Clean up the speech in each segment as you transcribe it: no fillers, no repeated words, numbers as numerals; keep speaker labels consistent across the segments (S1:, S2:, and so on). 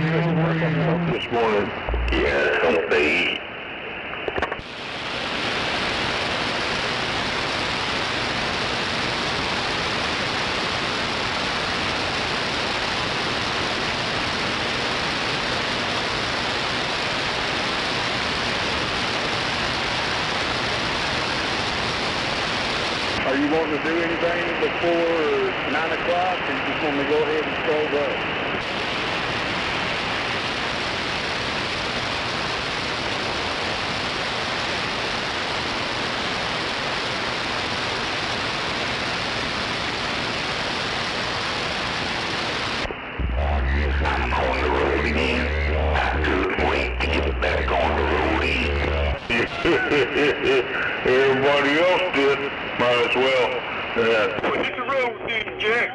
S1: this morning.
S2: Yeah, hope they eat.
S1: Are you wanting to do anything before 9 o'clock, or you just want me to go ahead and stroll up?
S2: I'm on the road again. I couldn't wait to get back on the road again.
S1: Everybody else did. Might as well.
S2: Well, hit the road, dude, Jack.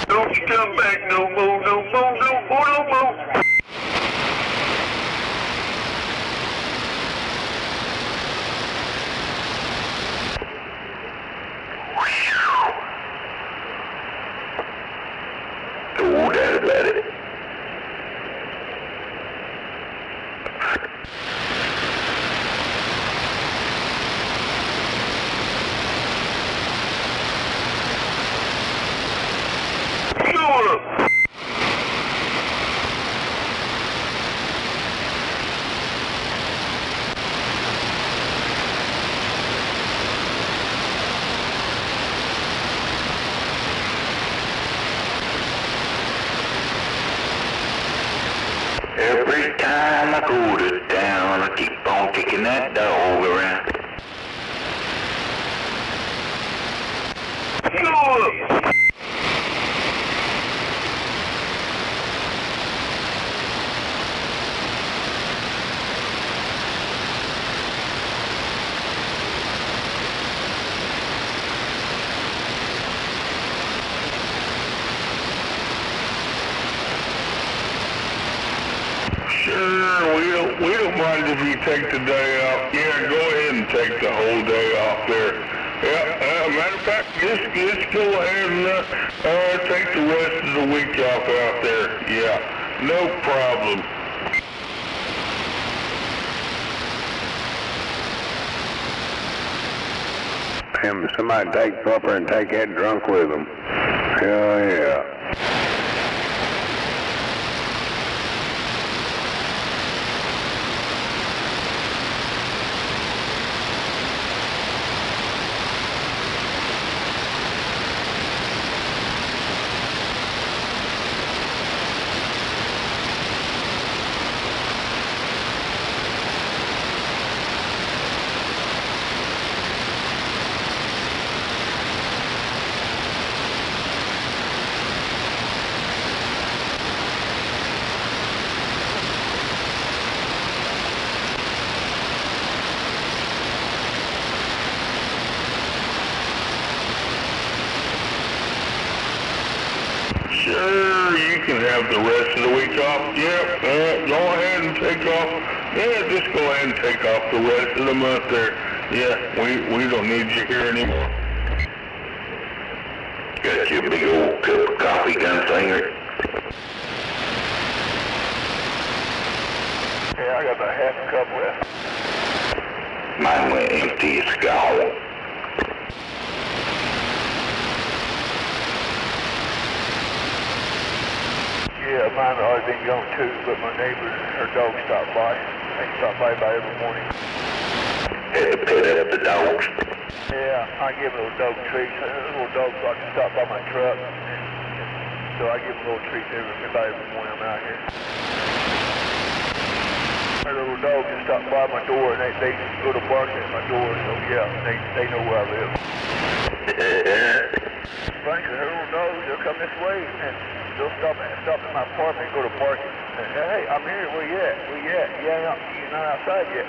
S2: Don't you come back no more, no more, no more, no more. Oh, that's about it. Sure. Every time I go to town, I keep on kicking that dog around. Sure.
S1: Sure, we don't mind if you take the day off. Yeah, go ahead and take the whole day off there. Yeah, matter of fact, just go ahead and take the rest of the week off out there. Yeah, no problem. Somebody take Pupper and take that drunk with them. Hell yeah. Sure, you can have the rest of the week off. Yep, go ahead and take off. Yeah, just go ahead and take off the rest of the month there. Yeah, we don't need you here anymore.
S2: Got you a big old cup of coffee, gunslinger.
S1: Yeah, I got about half a cup left.
S2: Mine went empty as gone.
S1: Yeah, mine already been gone too, but my neighbor, her dog stopped by. They stop by every morning.
S2: Had to pet up the dogs.
S1: Yeah, I give them little dog treats. Little dogs like to stop by my truck. So I give them little treats every morning I'm out here. My little dog just stopped by my door and they go to barking at my door, so yeah, they know where I live. Frankly, her little dogs, they'll come this way and they'll stop at my apartment and go to barking. And, hey, I'm here, where you at? Where you at? Yeah, you're not outside yet.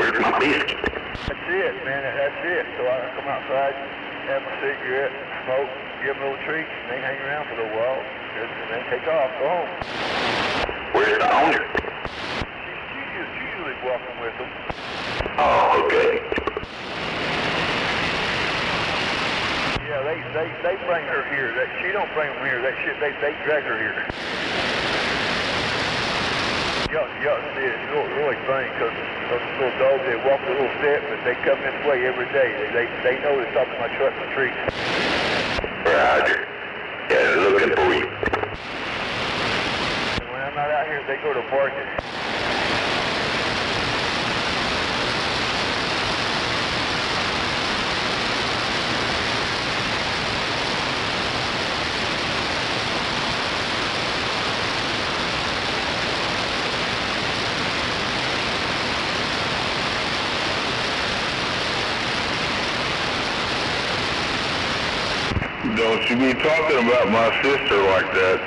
S2: Where's my biscuit?
S1: That's it, man, that's it. So I come outside, have a cigarette, smoke, give them little treats, and they hang around for a little while, and then take off, go home.
S2: Where's the owner?
S1: She usually
S3: walking with them.
S2: Oh, okay.
S3: Yeah, they bring her here. She don't bring them here. They drag her here. Yeah, it's really funny because those little dogs, they walk a little step, but they come this way every day. They know the top of my truck and trees.
S2: Roger. Yeah, they're looking for you.
S3: When I'm not out here, they go to barking.
S1: Don't you be talking about my sister like that.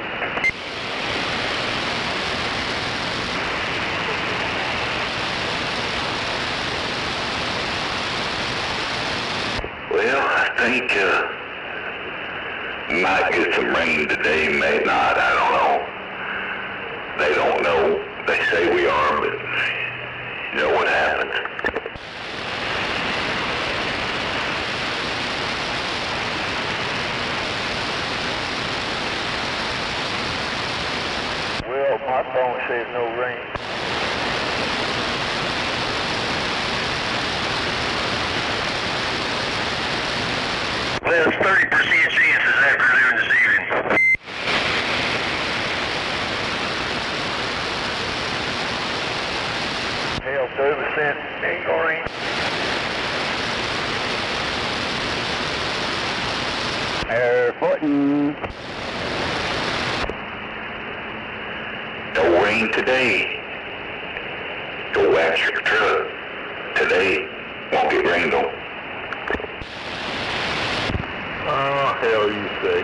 S2: Well, I think might get some rain today, may not, I don't know. They don't know. They say we are, but you know what happens.
S3: Well, my phone says no rain.
S2: There's 30% chance this afternoon, this evening.
S3: Hell, 30% ain't gonna rain.
S4: Button.
S2: No rain today. Go wax your truck. Today won't get rained on.
S1: Oh, hell you say.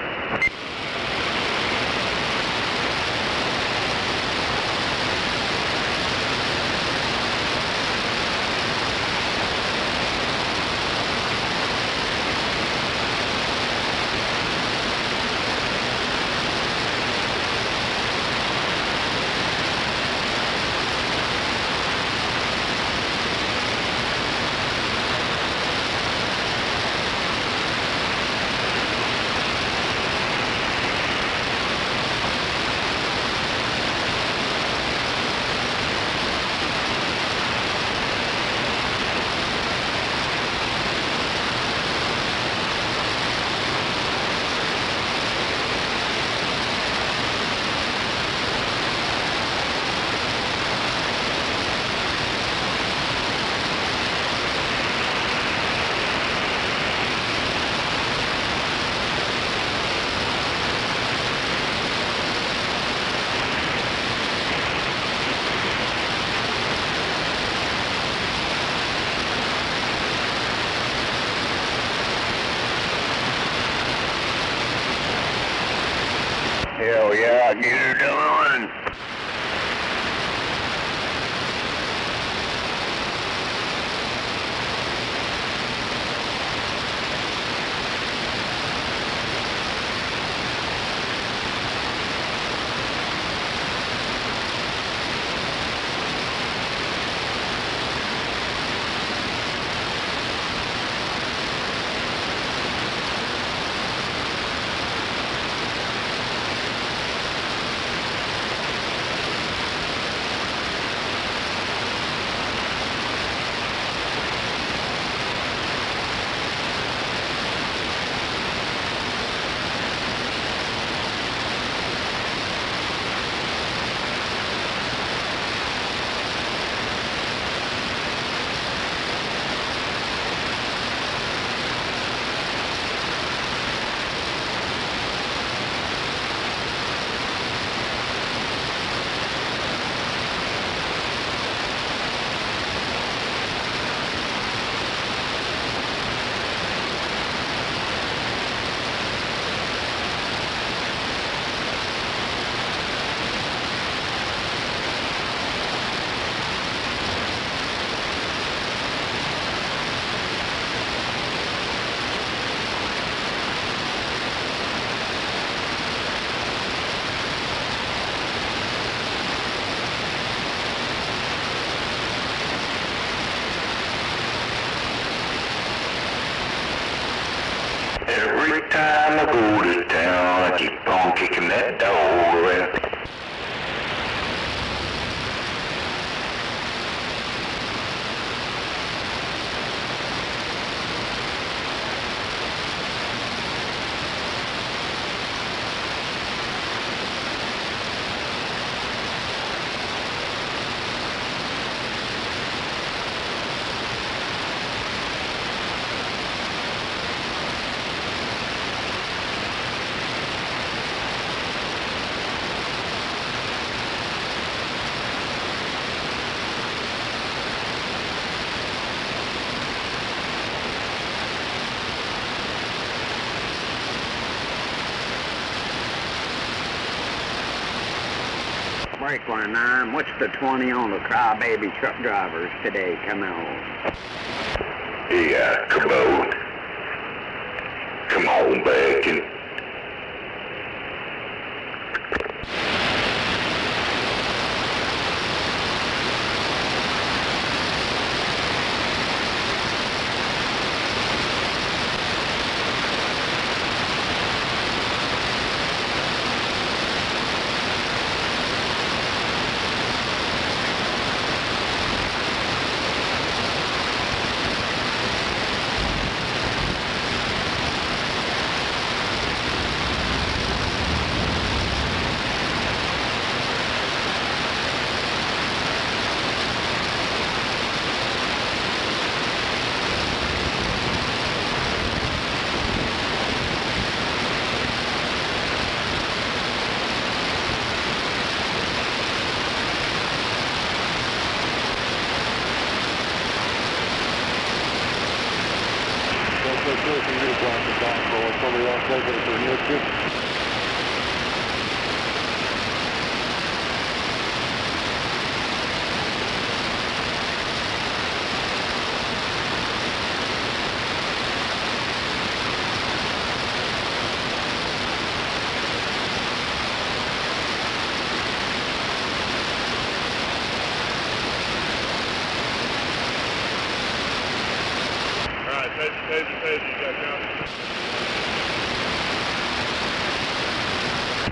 S2: Every time I go to town, I keep on kicking that door in.
S4: Break 109, what's the 20 on the crybaby truck drivers today? Come on.
S2: Yeah, come on back and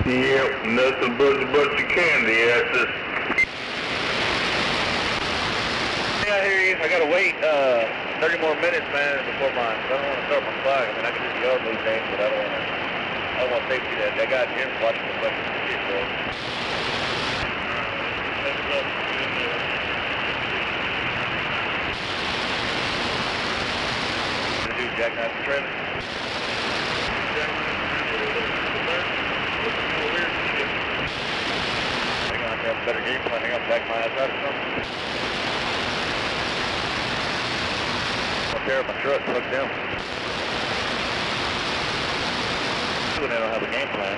S1: Yep, nothing but a bunch of candy asses.
S3: Yeah, I hear you. I gotta wait 30 more minutes, man, before I don't want to start my clock. I mean, I can do the yard move thing, but I don't want to safety that guy Jim's watching the fucking shit, bro. Gonna do jackknife the trailer. Hang on, I have a better game plan. Hang on, back my ass out or something. I'll tear up my truck, fuck them. When they don't have a game plan.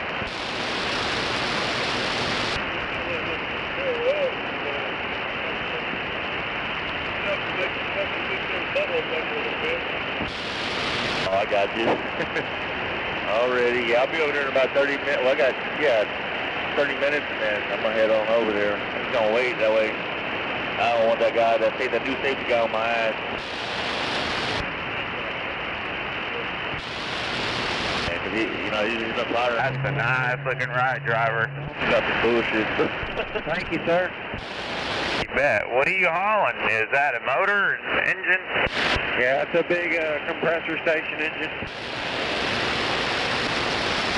S3: Oh, I got you. Already, yeah, I'll be over there in about 30 minutes. Well, I got, 30 minutes, and then I'm gonna head on over there. I'm just gonna wait, that way I don't want that guy, that new safety guy on my ass. Yeah, 'cause he's been firing.
S4: That's a nice looking ride, driver.
S3: Nothing bullshit.
S4: Thank you, sir. You bet. What are you hauling? Is that a motor, engine?
S3: Yeah, it's a big compressor station engine.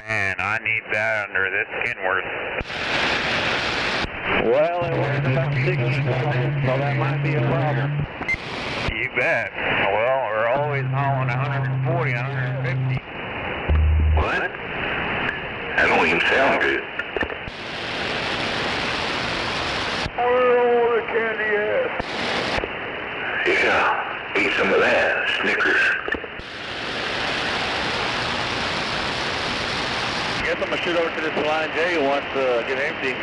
S4: Man, I need that under this Kenworth.
S3: Well, it weighs about 60 pounds, so that might be a problem.
S4: You bet. Well, we're always hauling 140, 150.
S2: what? That don't even sound good.
S3: Oh, the candy ass.
S2: Yeah, eat some of that, Snickers.
S3: Guess I'm gonna shoot over to this Line J once get empty.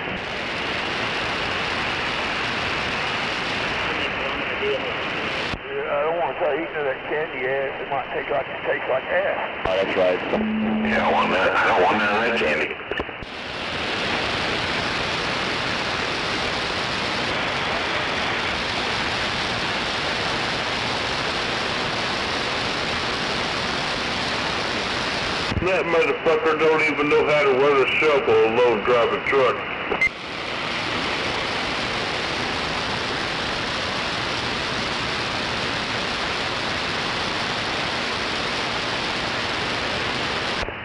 S3: Yeah, I don't want to try eating that candy ass. It might taste like ass. Oh, that's right.
S2: Yeah, I don't want none of that candy.
S1: That motherfucker don't even know how to run a shovel, alone drive a truck.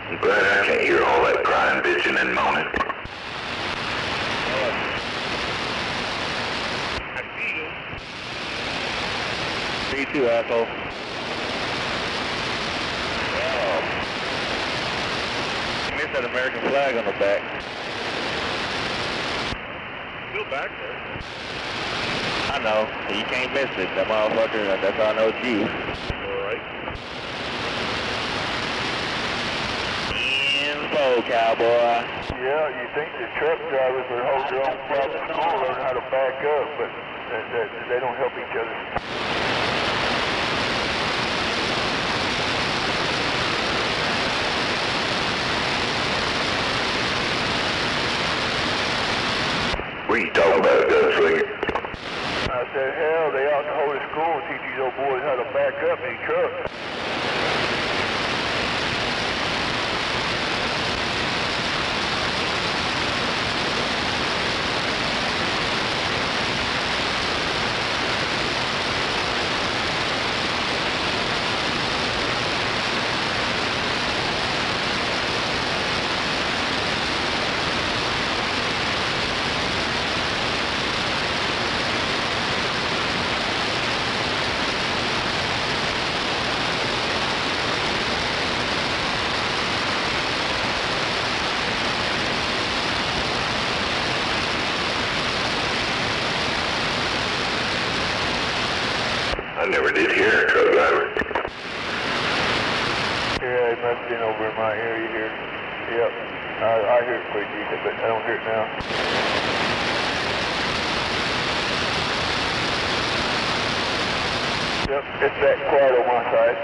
S2: I'm glad I can't hear all that crying, bitching, and moaning.
S3: See you too, asshole. Missed that American flag on the back.
S1: Still back there.
S3: I know. You can't miss it. That motherfucker, that's how I know it's you.
S1: Alright.
S3: Info, cowboy.
S1: Yeah, you think the truck drivers would hold their own private school, learn how to back up, but they don't help each other.
S2: What are you talking about, gunslinger?
S1: I said, hell, they ought to hold a school and teach these old boys how to back up in trucks.
S2: I never did hear a truck driver.
S1: Yeah, it must have been over in my area here. Yep, I hear it pretty decent, but I don't hear it now. Yep, it's that quiet on my side.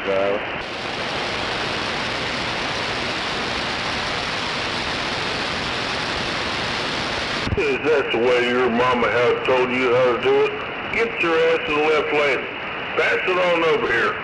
S3: Driver.
S1: Is that the way your mama has told you how to do it? Get your ass in the left lane. Pass it on over here.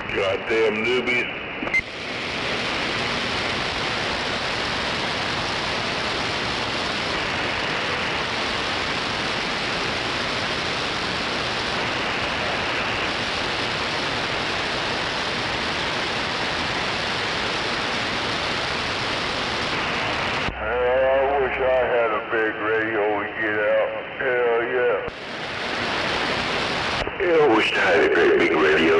S1: Goddamn newbies. I wish I had a big radio and get out. Hell yeah.
S2: Yeah, I wish I had a great big radio.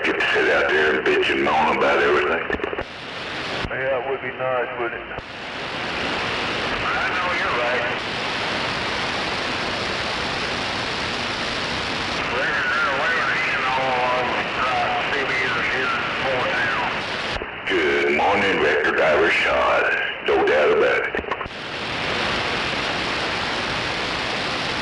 S2: Get to sit out there and bitch and moan about everything.
S1: Yeah, it would be nice, wouldn't it?
S2: I know you're right. Good morning, Rector Driver Shot. No doubt about it.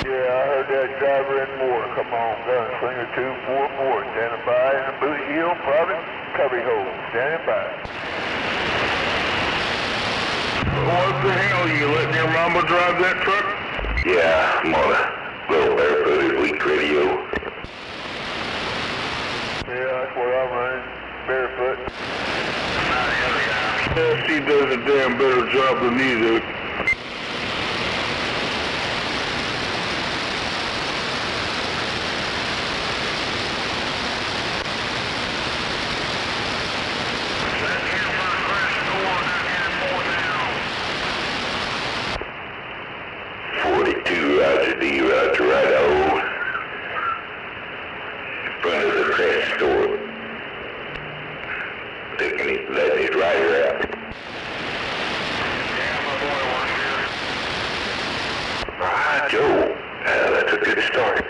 S1: Yeah, I heard that driver and more. Come on, Gunslinger 244, standing by in the boot heel, private cubby hole, standing by. What the hell, you letting your mama drive that truck?
S2: Yeah, I'm on a little barefooted weak radio.
S1: Yeah, that's what I'm running, barefoot. Yeah, she does a damn better job than me do.
S2: Roger D, Roger right-o. In front of the crash store. Letting his rider out. By Joe. That's a good start.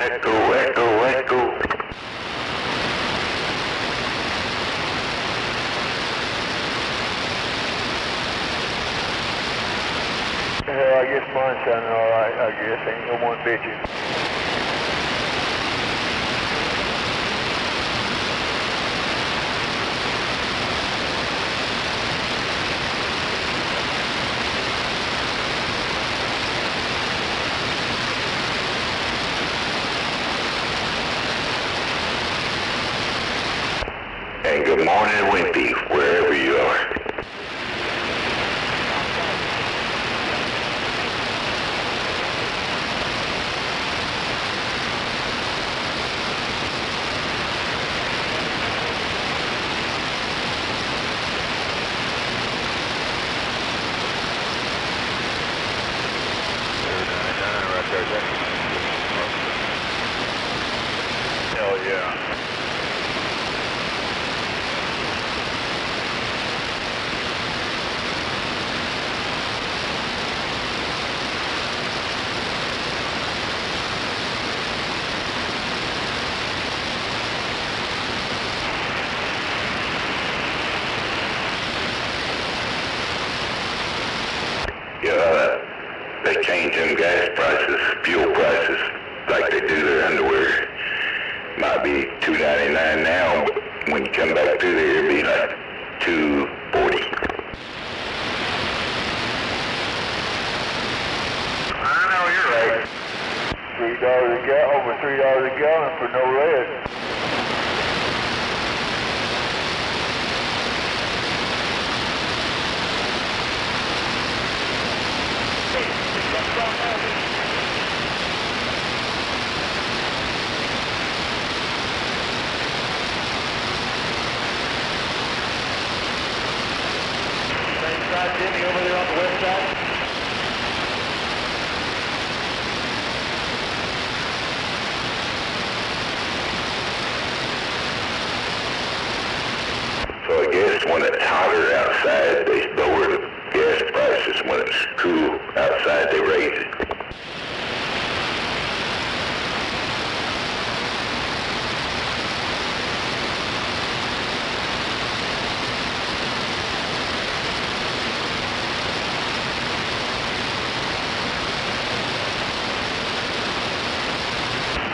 S2: Echo, echo, echo.
S3: Well, I guess mine's sounding all right. I guess ain't no one bitching.
S2: And good morning, Wimpy, wherever you are.
S3: Hell yeah.
S2: Yeah, they change them gas prices, fuel prices, like they do their underwear. Might be $2.99 now, but when you come back through there, it'll be like $2.40. I know, you're right.
S3: $3 a gallon, over $3 a gallon for no lead.
S4: Jimmy over there on the west side.
S2: So I guess when it's hotter outside, they lower the gas prices. When it's cool outside, they raise it.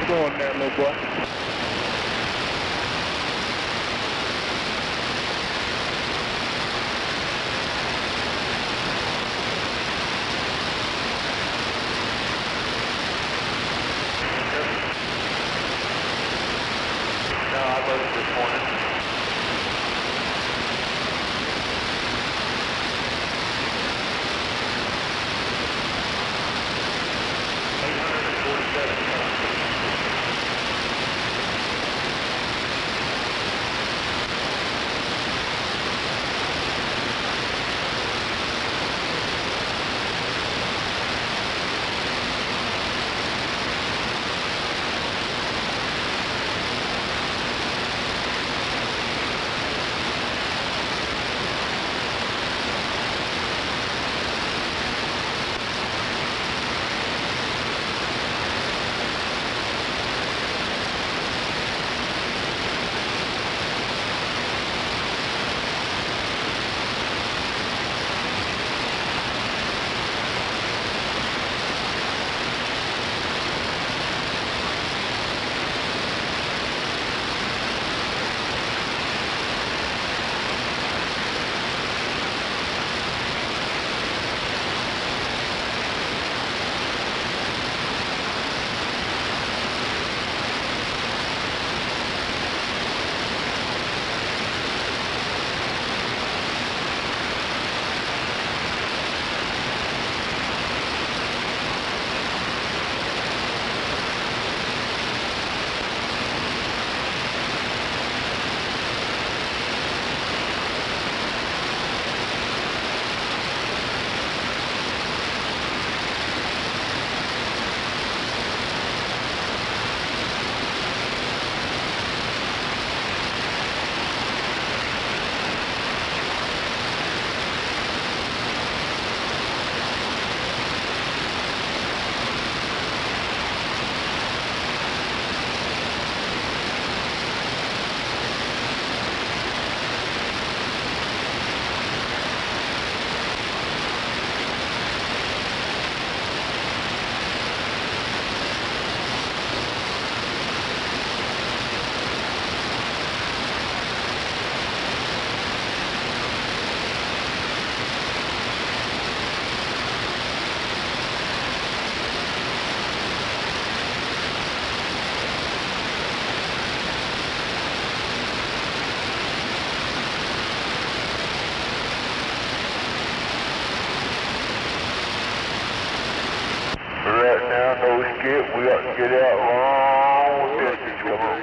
S3: Go on there, little boy.
S4: No, I loaded this morning.
S1: we got to get out long distance. Come on.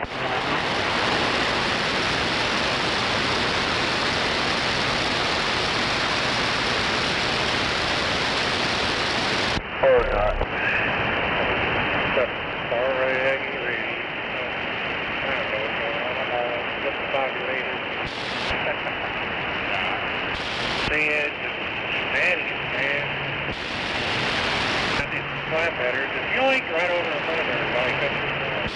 S1: Or not.
S3: Alright, Aggie, ready. I don't know what's going on. I'm all looking populated. Beds and shenanigans, man. I did clap at her. Just yoink right over in front of everybody. Cut her down.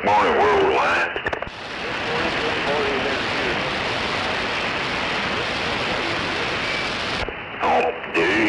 S2: Morning, worldwide. Oh, dude.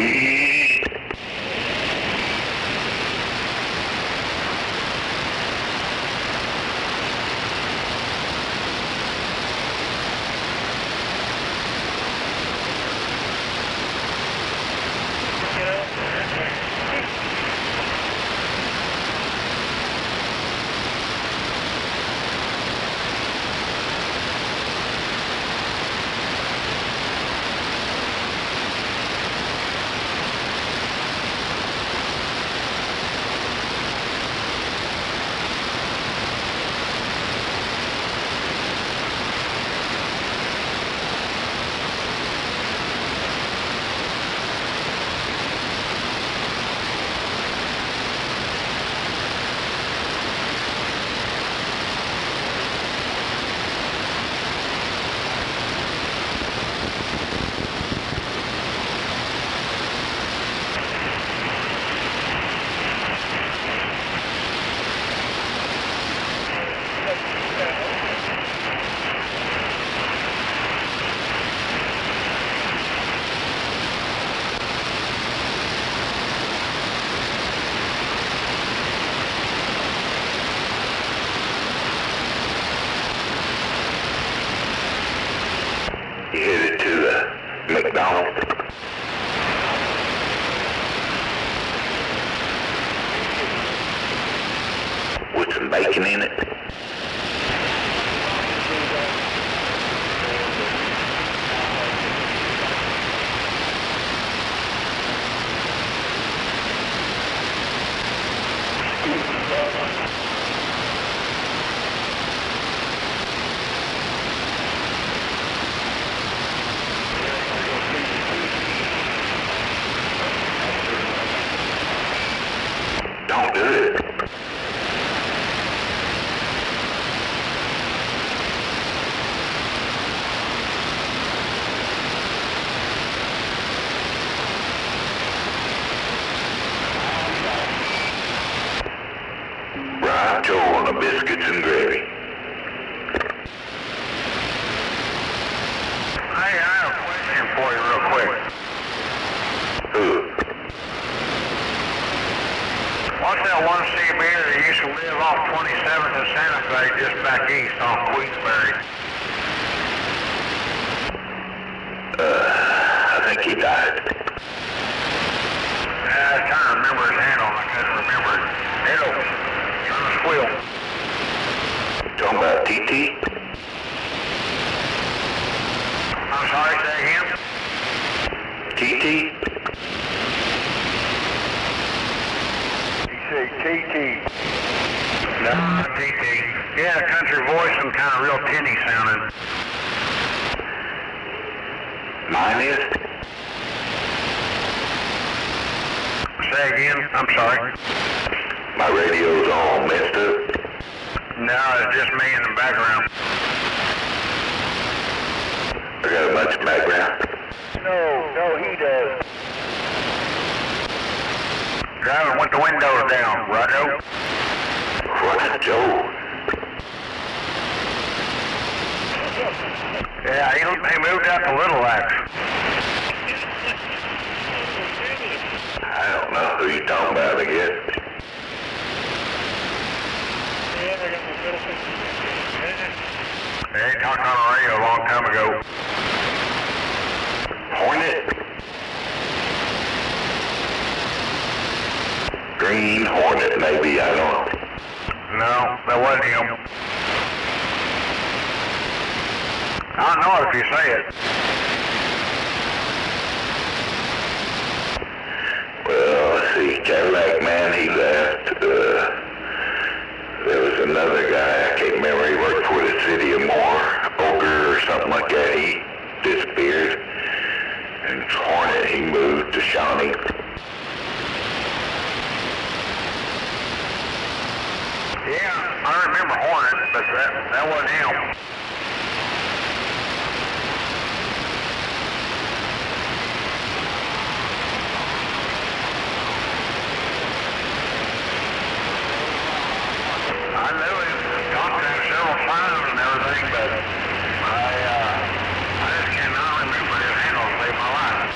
S2: You headed to the McDonald's? With some bacon in it? Don't do it. Right, Joe on the biscuits and gravy.
S1: Hey, I have a question for you real quick.
S2: Who?
S1: What's that one CBer that used to live off 27th and Santa Fe just back east on Queensberry?
S2: I think he died.
S1: Yeah, I was trying to remember his handle and I couldn't remember it. Hello, son of Squill.
S2: Talking about TT?
S1: I'm sorry, say him?
S2: TT?
S1: You say TT. No, TT. He had a country voice and kind of real tinny sounding.
S2: Mine is?
S1: Say
S4: Say again? I'm sorry.
S2: My radio's all messed up.
S4: No, it's just me in the background.
S2: I got a bunch of background.
S3: No, he does.
S4: Driver, with the windows down, Roger.
S2: What, Joe?
S4: Yeah, he moved out to Little Axe.
S2: I don't know who you're talking about, I guess.
S4: They talked on the radio a long time ago.
S2: Hornet? Green Hornet, maybe, I don't know.
S4: No, that wasn't him. I don't know if you say it.
S2: Well, let's see, Cadillac man, he left. There was another guy, I can't remember, he worked for the city of Ogre or something like that. He disappeared. And Hornet, he moved to Shawnee.
S4: Yeah, I remember Hornet, but that wasn't him. I knew him, talked to him several times and everything, but I just cannot remember his handle to save my life.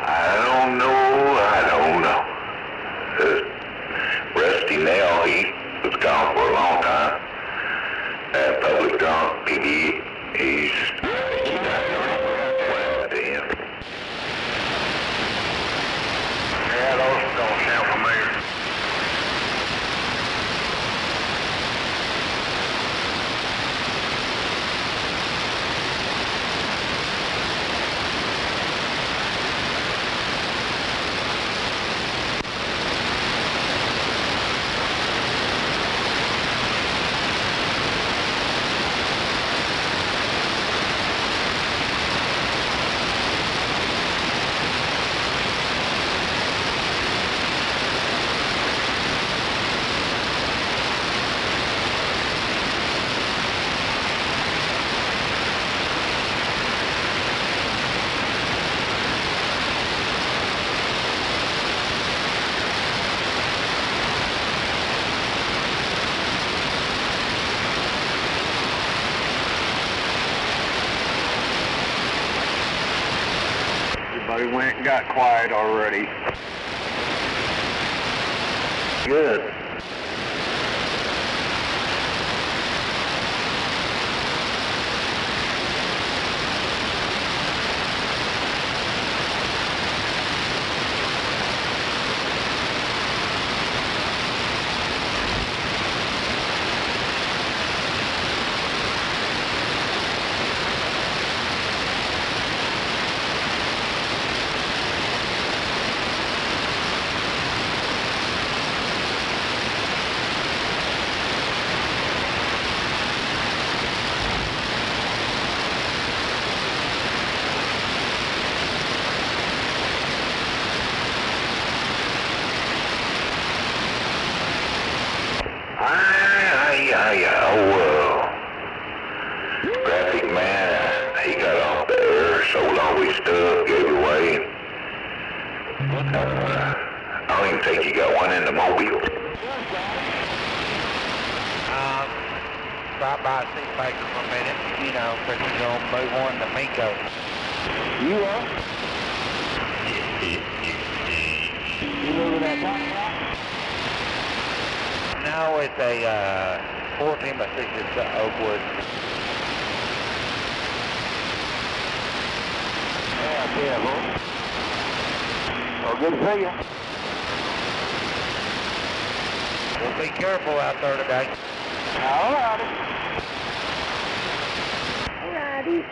S2: I don't know. Rusty Nail, he was gone for a long time. Public drunk, he's what to him.
S4: Yeah, those don't sound familiar. Everybody went and got quiet already.
S2: Good. I don't even think you got one in the Mobile.
S4: Stop by Seabaker for a minute, you know, because we're going to move on to Miko.
S5: You are? You know where that one is?
S4: No, it's a 14 by 6 is Oakwood.
S5: Yeah, boy. Well, good to see you.
S4: Well, be careful out there today.
S5: All righty. All righty.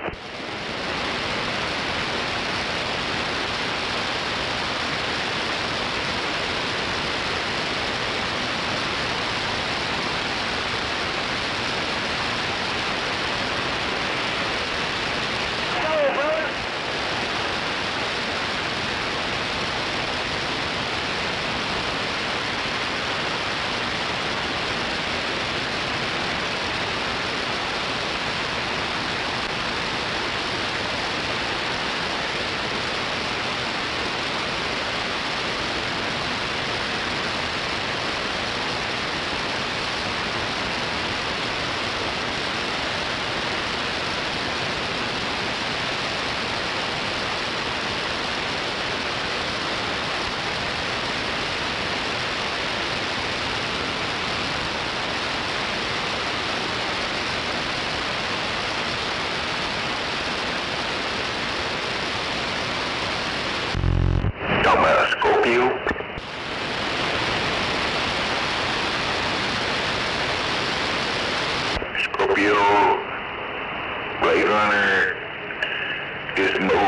S2: Talking about a Scorpio? Scorpio, Blade Runner, Gizmo.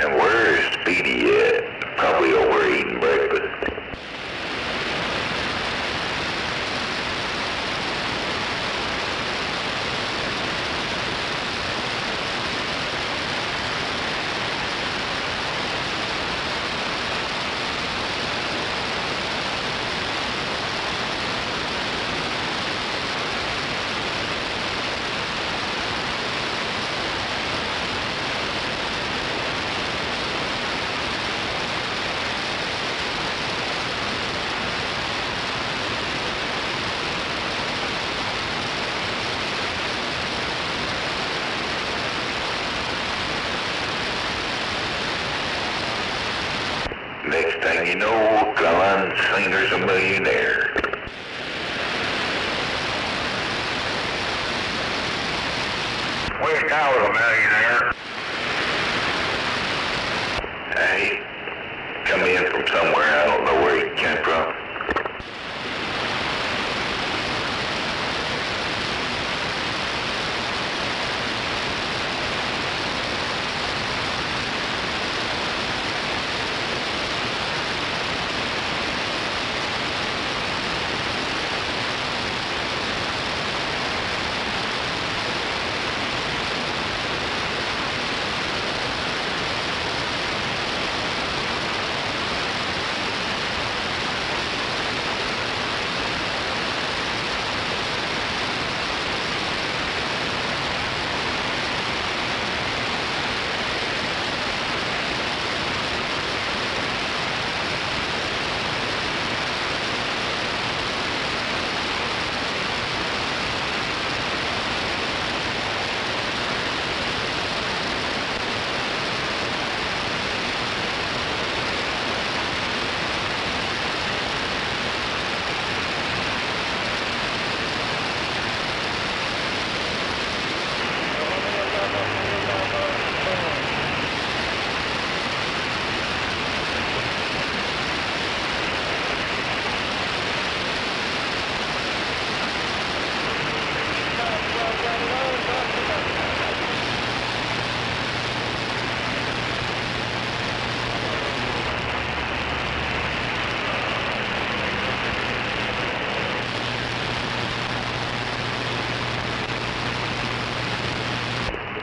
S2: And where is Speedy at? Probably over eating breakfast. Next thing you know, John Singer's a millionaire.
S1: Wish I was a millionaire.
S2: Hey, come in from somewhere, I don't know where he came from.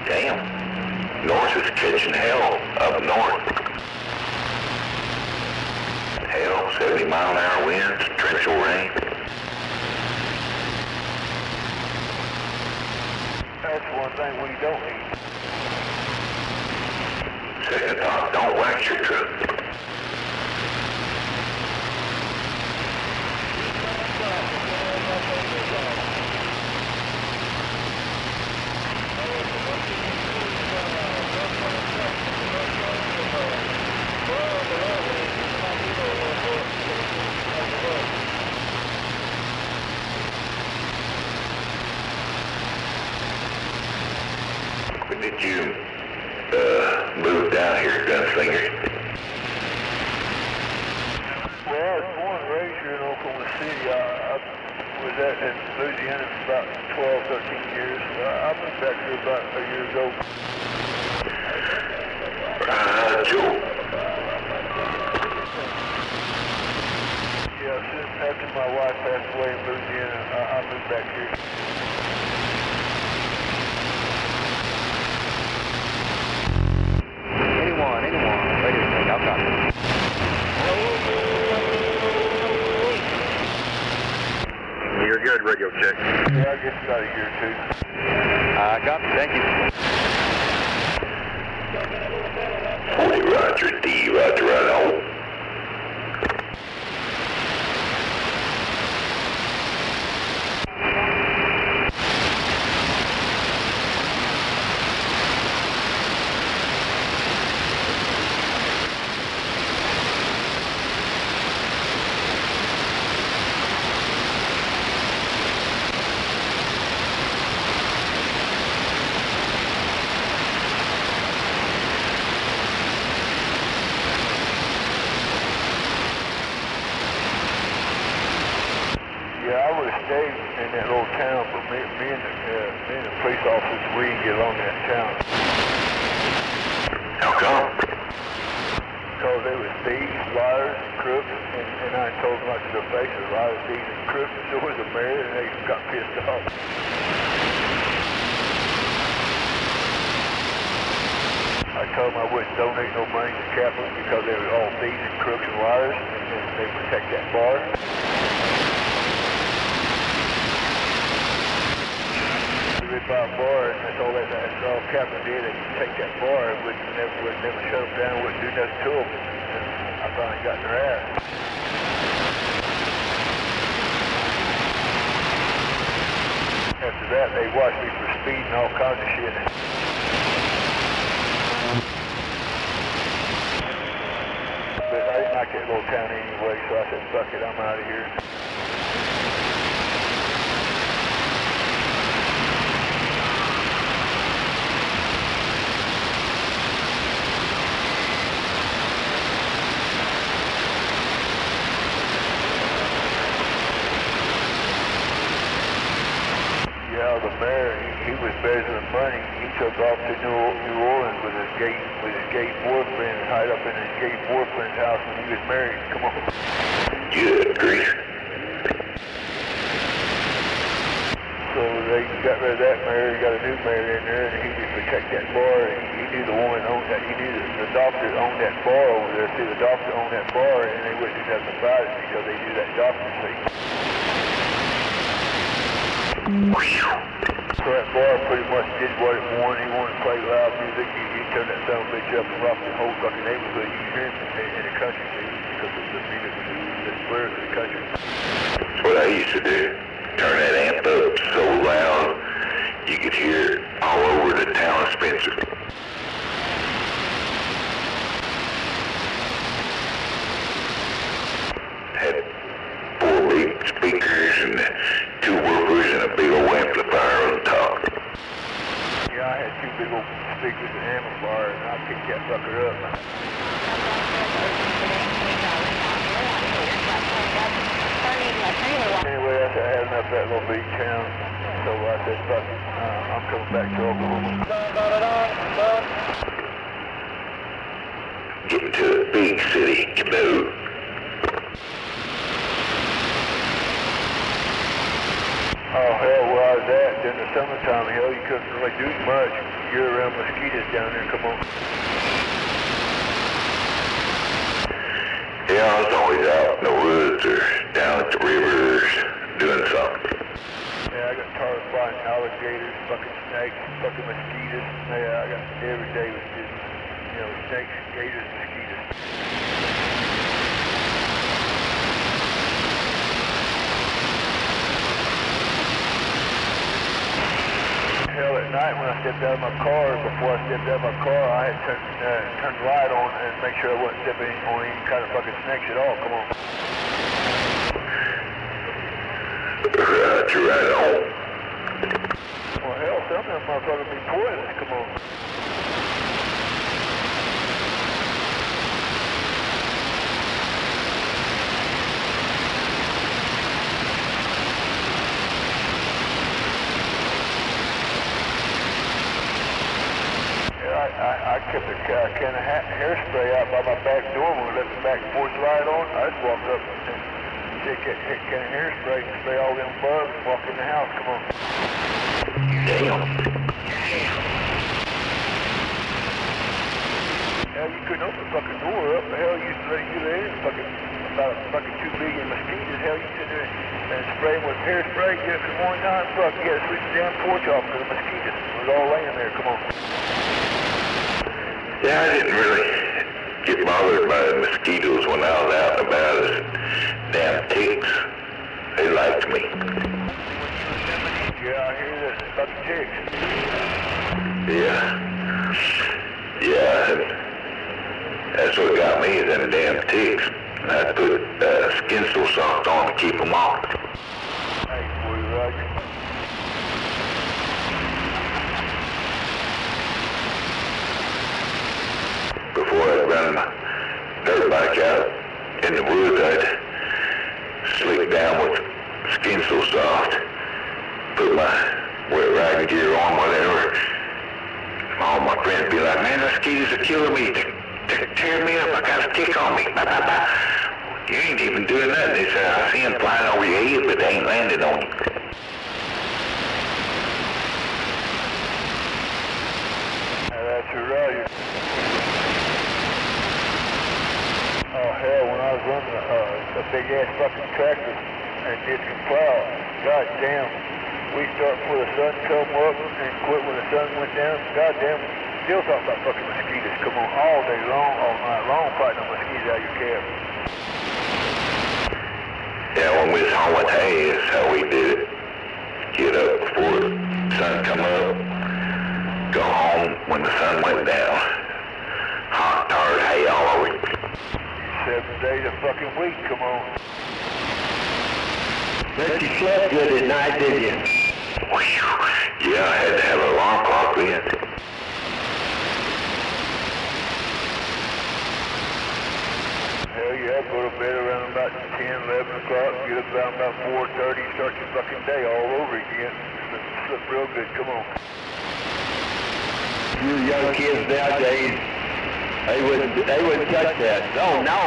S2: Damn. North is catching hell up north. Hell, 70-mile-an-hour winds, torrential rain.
S5: That's one thing we don't need.
S2: Second thought, don't wax your truck. When did you move down here, Gunslinger?
S5: Well, I was born and raised here in Oklahoma City. I was in Louisiana for about 12, 13 years. I moved back here about a year ago.
S2: Joe.
S5: Yeah, since after my wife passed away in Louisiana, I moved back here.
S3: Anyone. Wait a second, I'll copy.
S4: You're good, radio check.
S5: Yeah, I guess about a year or two.
S3: Copy, thank you.
S2: 40 Roger, D, Roger, right on.
S5: Yeah, I would have stayed in that little town, but me and the police officers, we didn't get along in that town.
S2: How come?
S5: Because they were thieves, liars, and crooks, and I told them right to their faces, a lot of thieves and crooks, and so was the mayor, and they got pissed off. I told them I wouldn't donate no money to Kaplan because they were all thieves and crooks and liars, and they protect that bar. They buy a bar, and that's all Kaplan did. They take that bar and would never shut them down, wouldn't do nothing to them. And I finally got in their ass. After that, they watched me for speed and all kinds of shit. But I didn't like that little town anyway, so I said, fuck it, I'm out of here. Yeah, the mayor, he was embezzling money. He took off to New Orleans with his gay boyfriend, tied up in his gay boyfriend's house when he was married. Come on.
S2: Good grief.
S5: So they got rid of that mayor, got a new mayor in there, and he would protect that bar. He knew the woman owned that. He knew the doctor owned that bar over there. See, the doctor owned that bar, and they wouldn't do nothing about it because they knew that doctor. See. So that bar pretty much did what it wanted. He wanted to play loud music. He turned that son of a bitch up and rocked the whole fucking neighborhood. You could hear him in the country, see, because the music was the spurs of the country.
S2: That's what I used to do. Turn that amp up so loud you could hear it all over the town of Spencer. Had 4 big speakers and 2 woofers and a big old amplifier on top.
S5: Yeah, I had 2 big old speakers and amplifiers, and I picked that fucker up. Anyway, I had enough of that little big town, so I said, fuck it, I'm coming back to Oklahoma.
S2: Getting to a big city, canoe.
S5: Oh, hell, where I was at, in the summertime, hell, you couldn't really do much. You're around mosquitoes down there, come on.
S2: Yeah, I was always out in the woods or down at the rivers doing something.
S5: Yeah, I got tired of fighting alligators, fucking snakes, fucking mosquitoes. Yeah, I got every day was just, you know, snakes, gators, mosquitoes. Hell, at night when I stepped out of my car, before I stepped out of my car, I had turned the light on and make sure I wasn't stepping on any kind of fucking snakes at all. Come on.
S2: You're right on.
S5: Well, hell, some of them motherfuckers be poisonous. Come on. I kept a can of hairspray out by my back door when we left the back porch light on. I just walked up and take a can of hairspray and spray all them bugs and walk in the house. Come on.
S2: Damn.
S5: Hell, you couldn't open the fucking door up. The hell, you used to let you in fucking about fucking 2 billion mosquitoes. Hell, you sit there and spray them with hairspray. Just in the morning time, fuck, you gotta sweep the damn porch off because the mosquitoes was all laying there. Come on.
S2: Yeah, I didn't really get bothered by the mosquitoes when I was out and about. As damn ticks, they liked me.
S5: Yeah, I hear that. Fucking ticks.
S2: Yeah, and that's what got me, is them damn ticks. And I put skin soft on to keep them off.
S5: Hey, boy, Roger.
S2: Before I'd run my dirt bike out in the woods, I'd slick down with skin soft, put my wet riding gear on, whatever. All my friends be like, man, mosquitoes are killing me. Tear me up, I got a tick on me. Bah, bah, bah. You ain't even doing nothing. They say, I see them flying over your head, but they ain't landing on you.
S5: That's right. Oh, hell, when I was running a big-ass fucking tractor and did some plow, goddamn, we start before the sun come up and quit when the sun went down. Goddamn, still talking about fucking mosquitoes. Come on, all day long, all night long, fighting the mosquitoes out of your cab.
S2: Yeah, when we was hauling hay, that's how we did it. Get up before the sun come up, go home when the sun went down. Hot, tired hay all over you.
S5: 7 days a fucking week, come on.
S6: Bet you slept good at night, did you?
S2: Whew. Yeah, I had to have an alarm clock then.
S5: Hell yeah, go to bed around about 10, 11 o'clock, get up around about 4:30, start your fucking day all over again. Slip real good, come on.
S6: You young kids nowadays, they wouldn't touch that. Oh no.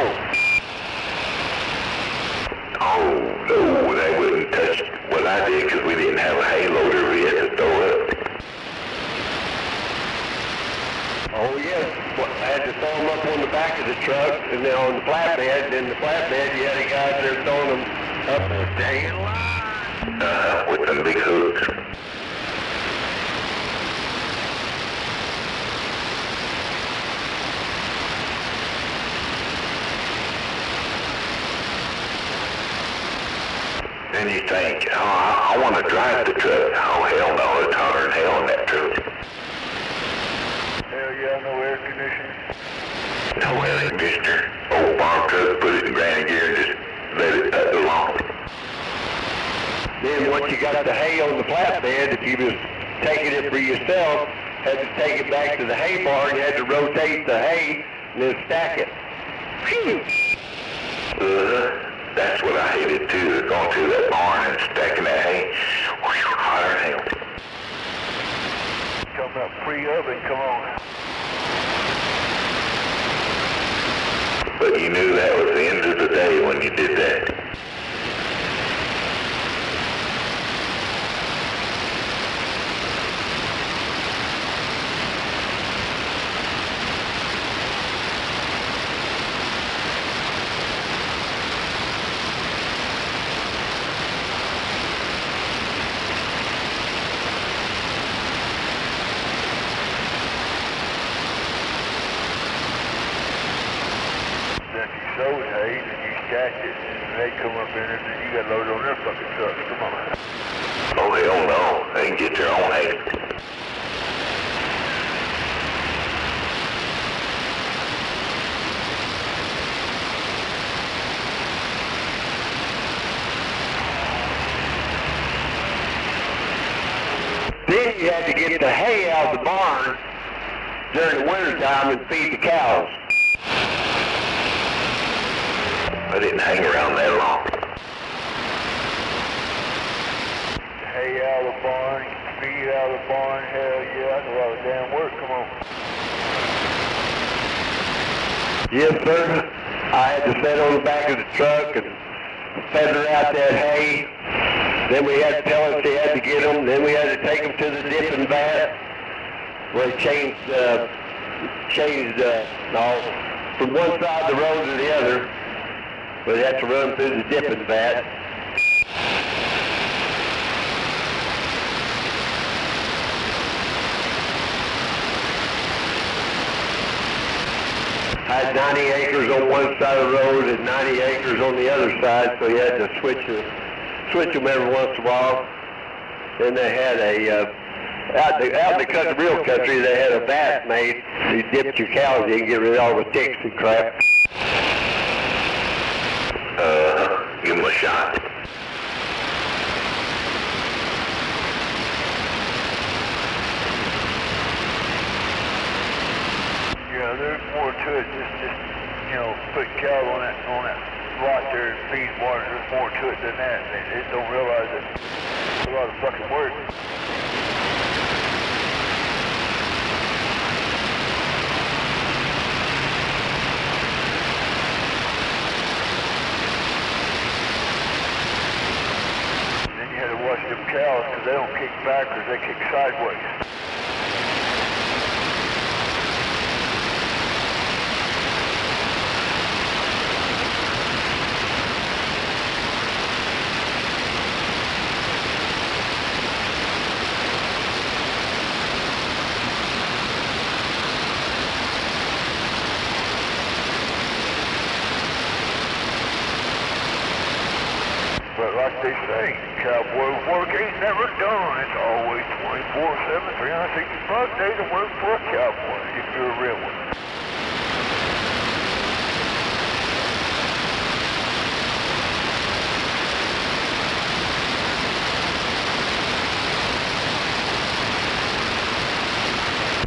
S2: Oh, no, they wouldn't touch what I did because we didn't have a hay loader. We had to throw it.
S6: Oh yes, I had to throw them up on the back of the truck, and then on the flatbed. And the flatbed, you had a guy there throwing them up the dang line.
S2: With them big hooks. Then you think, oh, I want to drive the truck. Oh, hell no, it's hotter than hell in that truck.
S5: Hell yeah, no air conditioning.
S2: No air conditioner. Old farm truck, put it in granny gear and just let it along.
S6: Then once you got the hay on the flatbed, if you was taking it for yourself, had to take it back to the hay barn, you had to rotate the hay and then stack it. Phew!
S2: That's what I hated too, going to that barn and stacking that hay. Whew, hotter than hell.
S5: Talking about pre-oven, come on.
S2: But you knew that was the end of the day when you did that.
S5: stash it, and they come up in it, and you got loaded on their fucking trucks. Come on.
S2: Oh, hell no. They can get their own hay.
S6: Then you had to get the hay out of the barn during the winter time and feed the cows.
S2: I didn't hang around that long.
S5: Hay out of the barn, feed out of the barn, hell yeah, that's a lot of damn work, come on.
S6: Yes, sir. I had to sit on the back of the truck and feather out that hay. Then we had pellets, they had to get them. Then we had to take them to the dipping vat where they changed from one side of the road to the other. But they had to run through the dipping vat. I had 90 acres on one side of the road and 90 acres on the other side, so you had to switch them every once in a while. Then they had out in the real country, they had a vat made. You dipped your cows in and get rid of all the ticks and crap.
S2: Give them a shot.
S5: Yeah, there's more to it, just you know, putting cows on that lot there and feeding water. There's more to it than that. They don't realize it. It's a lot of fucking work. Then you had to watch them cows because they don't kick backwards, they kick sideways. But like they say, cowboy work ain't never done. It's always 24/7, 365 days of work for a cowboy, if you're a real one.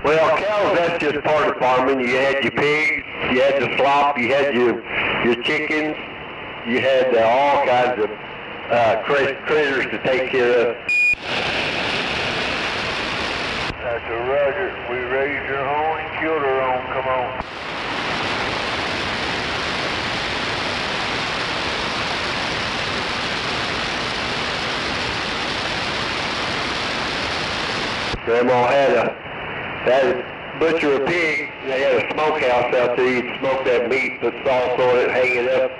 S6: Well, cows, that's just part of farming. You had your pigs, you had the slop, you had your chickens, you had all kinds of critters to take care of.
S5: That's a Roger. We raised our own and killed our own. Come on.
S6: Grandma had a butcher a pig. They had a smokehouse out there. You'd smoke that meat, put sauce on it, hang it up,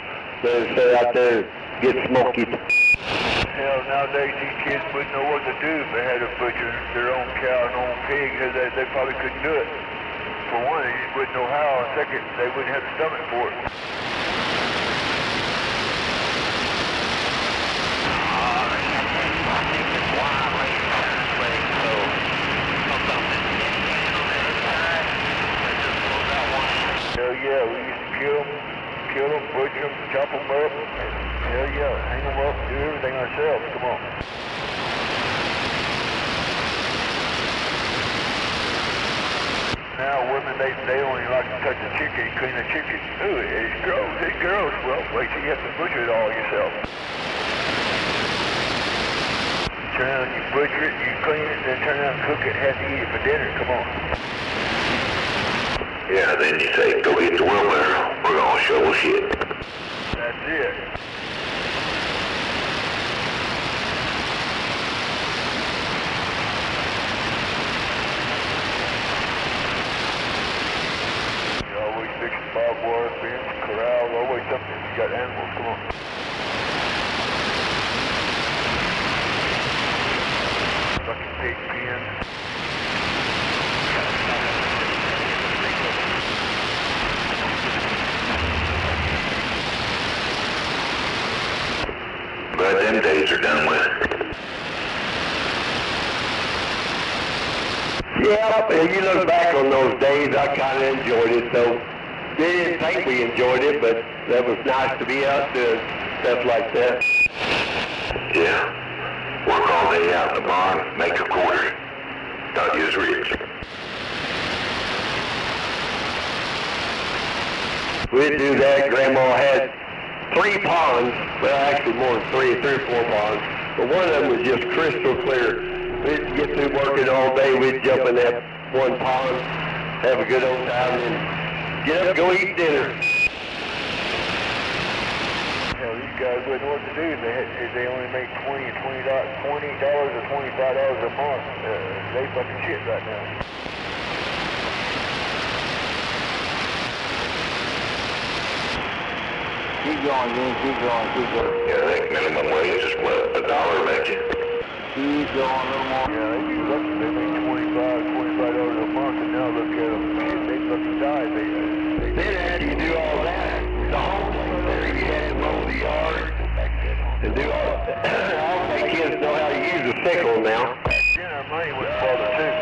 S6: let it sit out there, get smoky.
S5: Hell, nowadays these kids wouldn't know what to do if they had to butcher their own cow and own pig. They probably couldn't do it. For one, they just wouldn't know how. And second, they wouldn't have the stomach for it. Hell yeah, we used to kill them, butcher them, chop them up, and hell yeah, hang them up, do everything ourselves. Come on. Now women, they only like to touch the chicken, clean the chicken. Ooh, it's gross. Well, wait till you have to butcher it all yourself. Turn around, you butcher it, you clean it, then turn around and cook it, have to eat it for dinner. Come on.
S2: Yeah, then you say, go get the wheelbarrow. We're gonna shovel shit.
S5: That's it. You always fix the barbed wire fence, corral, always something. You got animals, come on. Fucking pig pen.
S2: glad them days are done with.
S6: Yeah, you look back on those days, I kind of enjoyed it, though. They didn't think we enjoyed it, but that was nice to be out doing stuff like that.
S2: Yeah. Work all day out in the barn, make a quarter. Thought you was rich.
S6: We'd do that. Grandma had 3 ponds, well actually more than 3 or 4 ponds, but one of them was just crystal clear. We'd get through working all day, we'd jump in that one pond, have a good old time, and get up, go eat dinner.
S5: Hell, these guys wouldn't know what to do if they only make $20 or $25 a month. They fucking shit right now.
S3: Keep going, Jim. Keep going.
S2: Yeah, I think minimum wage is what, $1, bet you?
S3: Keep going a little more.
S5: Yeah, they be lucky they make $25 a month, and now look at them. Shit, they fucking die.
S6: Then after you do all that, the whole place there, you had to mow the yard and do all the kids know how to use a sickle now.
S5: Then our money went farther too.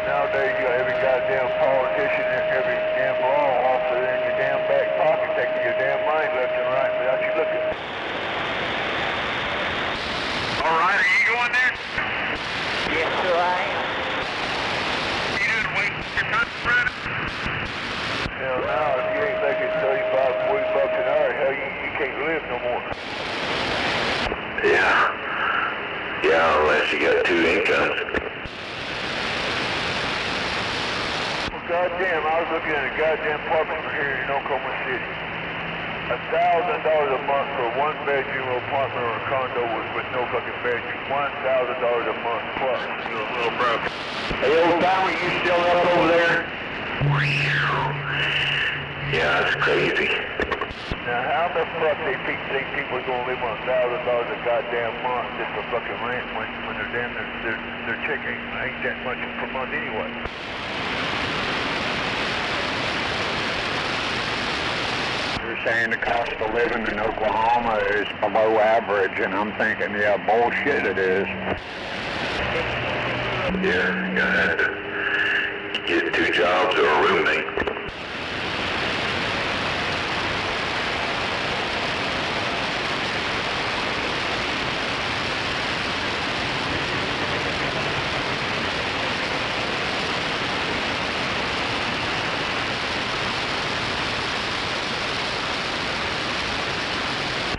S5: Nowadays, you got every goddamn politician and every damn law officer in your damn back pocket taking your damn money left and right without you looking.
S1: All right, are you going there?
S7: Yes, sir, I am.
S1: You didn't wait your time, Brad?
S5: Hell, now, if you ain't making 35, 40 bucks an hour, hell, you can't live no more.
S2: Yeah. Yeah, unless you got 2 incomes.
S5: Goddamn, I was looking at a goddamn apartment here in Oklahoma City. $1,000 a month for a 1-bedroom apartment or a condo with no fucking bedroom. $1,000 a month plus.
S1: You're a little broke.
S6: Hey, old timer, you still up over there?
S2: Yeah, that's crazy.
S5: Now, how the fuck they think people are gonna live on $1,000 a goddamn month just for fucking rent when they're damn their check ain't that much per month anyway?
S8: They're saying the cost of living in Oklahoma is below average, and I'm thinking, yeah, bullshit it is.
S2: Yeah, you have to get 2 jobs or a roommate.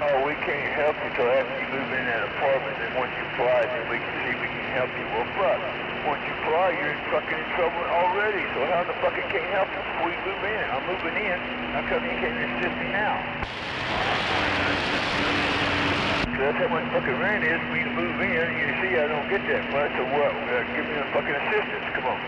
S5: Oh, we can't help you till after you move in that apartment, and once you apply, then we can see we can help you. Well, fuck. Once you apply, you're fucking in trouble already, so how the fuck it can't help you before you move in? I'm moving in. How come you can't assist me now? Cause that's how much fucking rent is for me to move in, and you see I don't get that much, so what? Give me a fucking assistance, come on.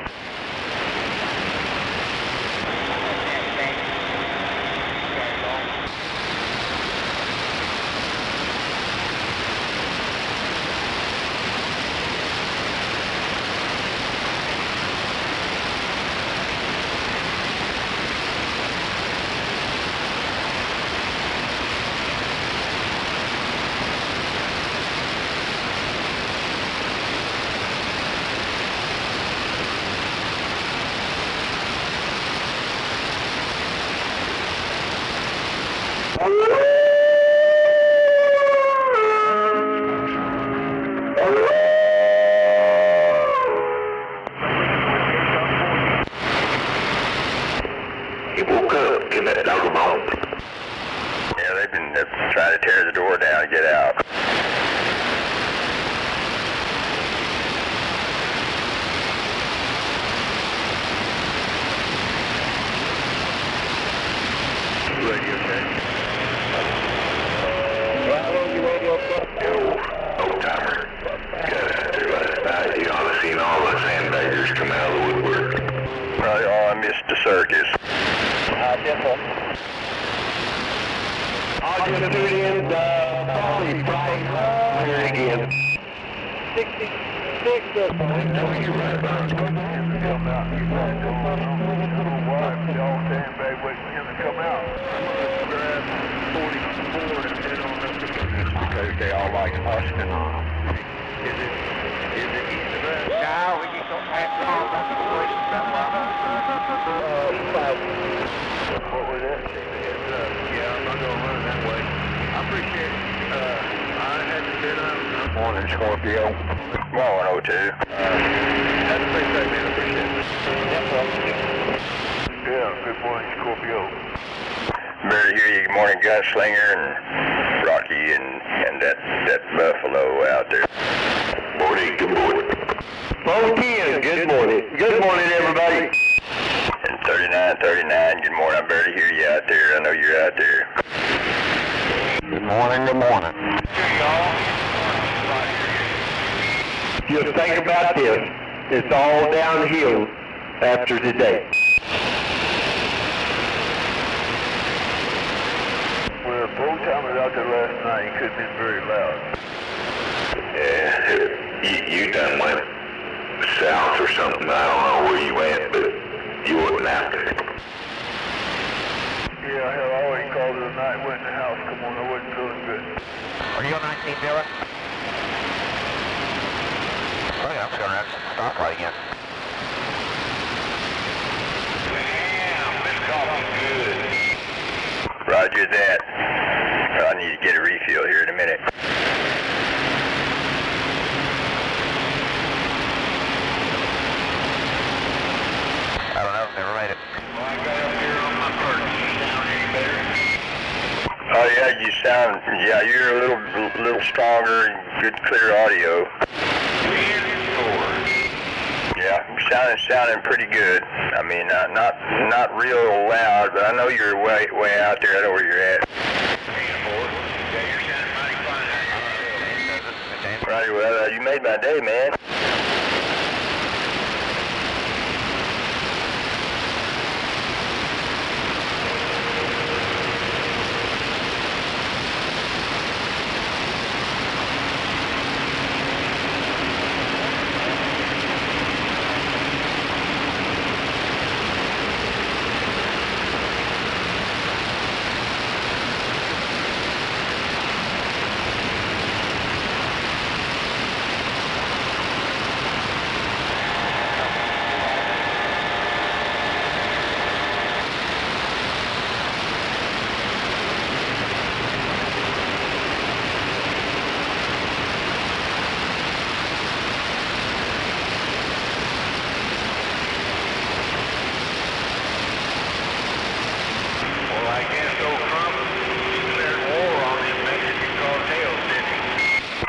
S2: He woke up, give that dog a bone.
S3: Yeah, they've been trying to tear the door down and get out.
S5: Radio check.
S2: Old timer. Got out there last night. You ought to seen all the sandbaggers come out of the woodwork.
S3: Probably all I missed the circus.
S6: I'll just tune in probably Friday here again.
S5: 66 or something. No, you're right about it. They all sandbag waiting for him to come out. I'm gonna grab 44 and head on up to this because they all like husting on them. Is it east of us?
S7: No, we just don't have to go back to the way to
S5: What was that? Yeah, I'm not gonna run that way. I appreciate it. I haven't been up.
S8: Morning, Scorpio.
S2: Morning, 02.
S5: That's a big thing, man. I appreciate it. Yeah, good morning, Scorpio.
S2: Better hear you. Good morning, Gunslinger and Rocky and that Buffalo out there. Morning, good morning.
S6: 410, good morning. Good morning, everybody.
S2: And 3939, good morning. I barely hear you out there. I know you're out there.
S8: Good morning, good morning.
S6: Just think about this. It's all downhill after today.
S5: Well, both time was out there last night. He could have been very loud.
S2: Yeah, you done went south or something. I don't know where you went, but you wasn't out there.
S5: Yeah, hell, I already called it a night. Went in the house. Come on, I wasn't feeling good.
S7: Are you on 19, Dylan? Oh yeah, I'm going to stop right again.
S2: Roger that. I need to get a refill here in a minute.
S7: I don't know, never made it.
S5: Well, I got up here on my perch. Sound any better?
S2: Oh yeah, you sound, yeah, you're a little stronger and good clear audio. Yeah, you're sounding pretty good. I mean, not real loud, but I know you're way out there. I know where you're at. Right, well, you made my day, man.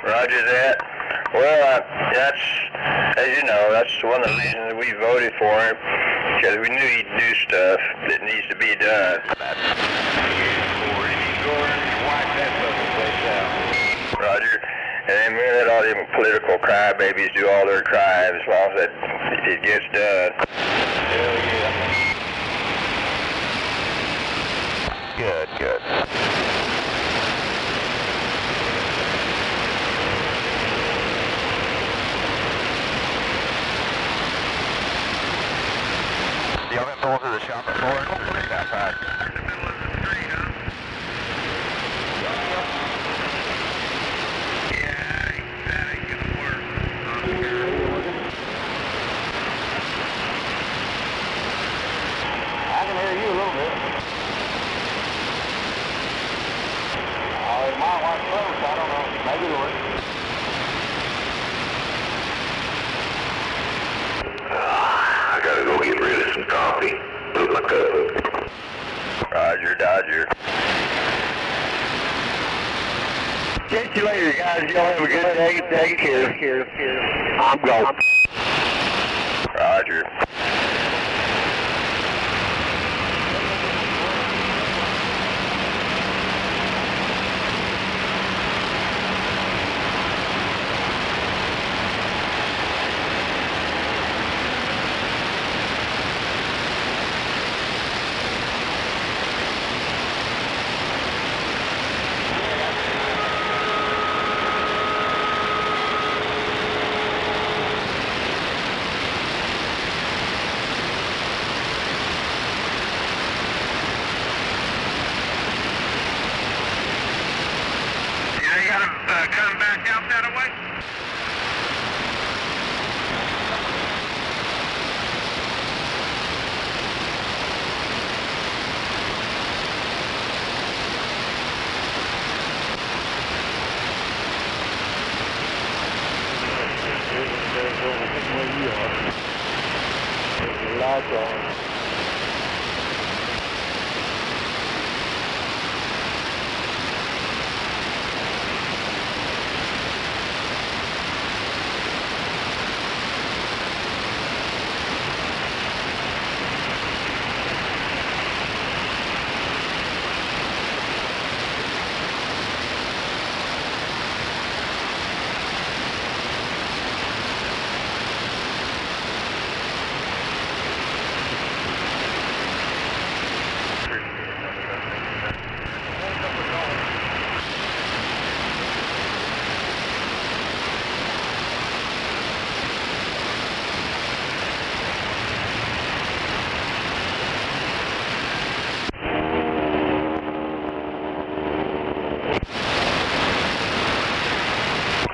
S2: Roger that. Well, that's, as you know, that's one of the reasons we voted for him, because we knew he'd do stuff that needs to be done. Roger. And then we let all them political crybabies do all their crimes as long as it gets done. Hell yeah. Good, good.
S7: Y'all been pulling through the shop before? Outside. In the middle of the street, huh? Yeah, that ain't gonna work. I can hear you a little bit. Oh, it might want close, I don't know. Maybe it'll work.
S2: I gotta go get rid of some coffee. Put my cup up. Roger, Dodger.
S6: Catch you later, guys. Y'all have a good day. Take care. I'm going.
S2: Roger.
S7: that away.
S5: Lights on.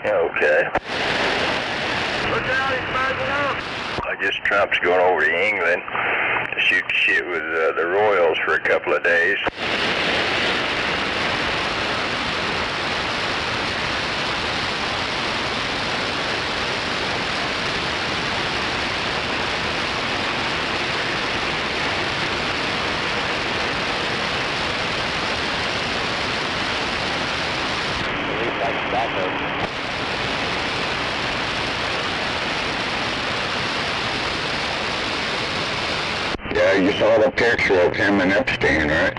S2: Okay.
S7: Look out, he's backing up.
S2: I guess Trump's going over to England to shoot shit with the Royals for a couple of days.
S8: Yeah, you saw the picture of him and Epstein, right?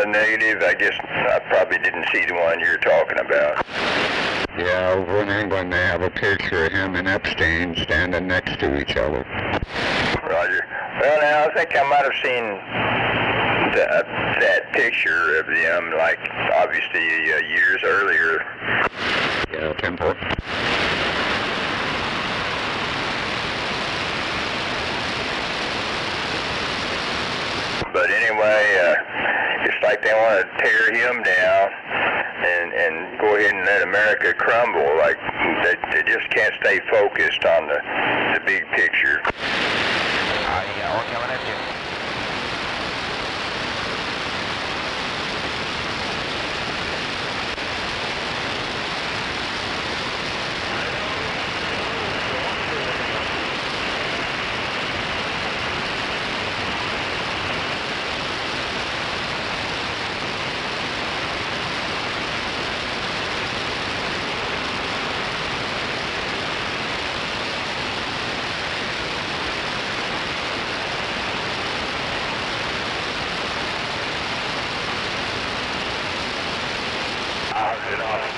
S2: Negative. I guess I probably didn't see the one you're talking about.
S8: Yeah, over in England they have a picture of him and Epstein standing next to each other.
S2: Roger. Well, now, I think I might have seen that picture of them, like, obviously, years earlier.
S8: Yeah, temple.
S2: But anyway, it's like they want to tear him down and go ahead and let America crumble. Like, they just can't stay focused on the big picture.
S7: You got one coming at you.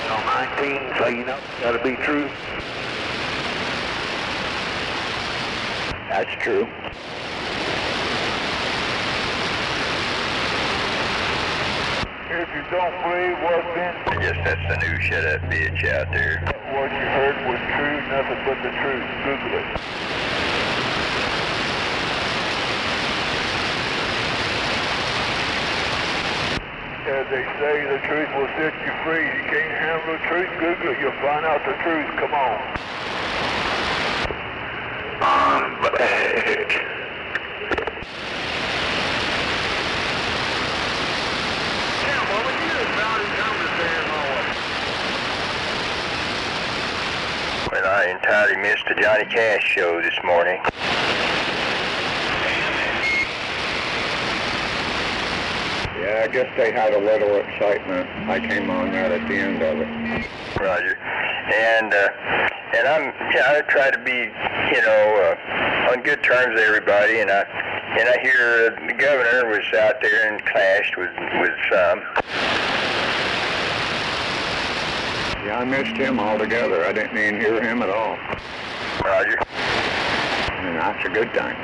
S5: On 19, so you know, gotta be true.
S8: That's true.
S5: If you don't believe what's been,
S2: I guess that's the new shut up bitch out there.
S5: what you heard was true, nothing but the truth. Google it. As they say, the truth will set you free. You can't handle the truth, Google it. You'll find out the truth. Come on.
S2: But heck. Well, I entirely missed the Johnny Cash show this morning.
S8: Yeah, I guess they had a little excitement. I came on right at the end of it.
S2: Roger. And I try to be, on good terms with everybody, and I hear the governor was out there and clashed with some.
S8: Yeah, I missed him altogether. I didn't even hear him at all.
S2: Roger.
S8: And that's a good thing.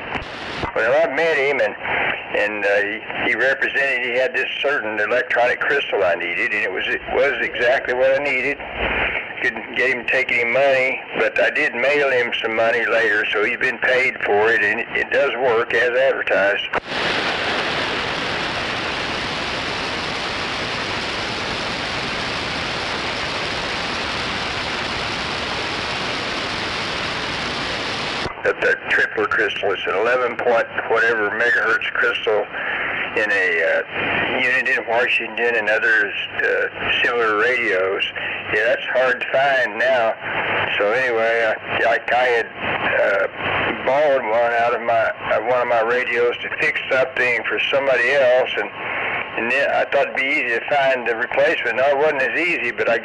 S2: Well, I met him, and he represented, he had this certain electronic crystal I needed, and it was exactly what I needed. Couldn't get him to take any money, but I did mail him some money later, so he's been paid for it, and it does work as advertised. particular crystal. It's an 11 point whatever megahertz crystal in a unit in Washington and others similar radios. Yeah, that's hard to find now. So anyway, I had borrowed one out of one of my radios to fix something for somebody else, and then I thought it'd be easy to find the replacement. No, it wasn't as easy, but I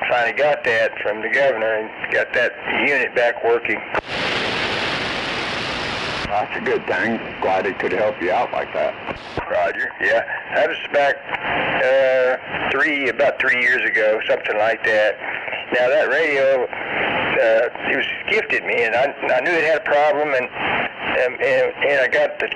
S2: finally got that from the governor and got that unit back working.
S8: That's a good thing. Glad it could help you out like that.
S2: Roger. Yeah, that was back about 3 years ago, something like that. Now that radio, it was gifted me, and I knew it had a problem, and I got the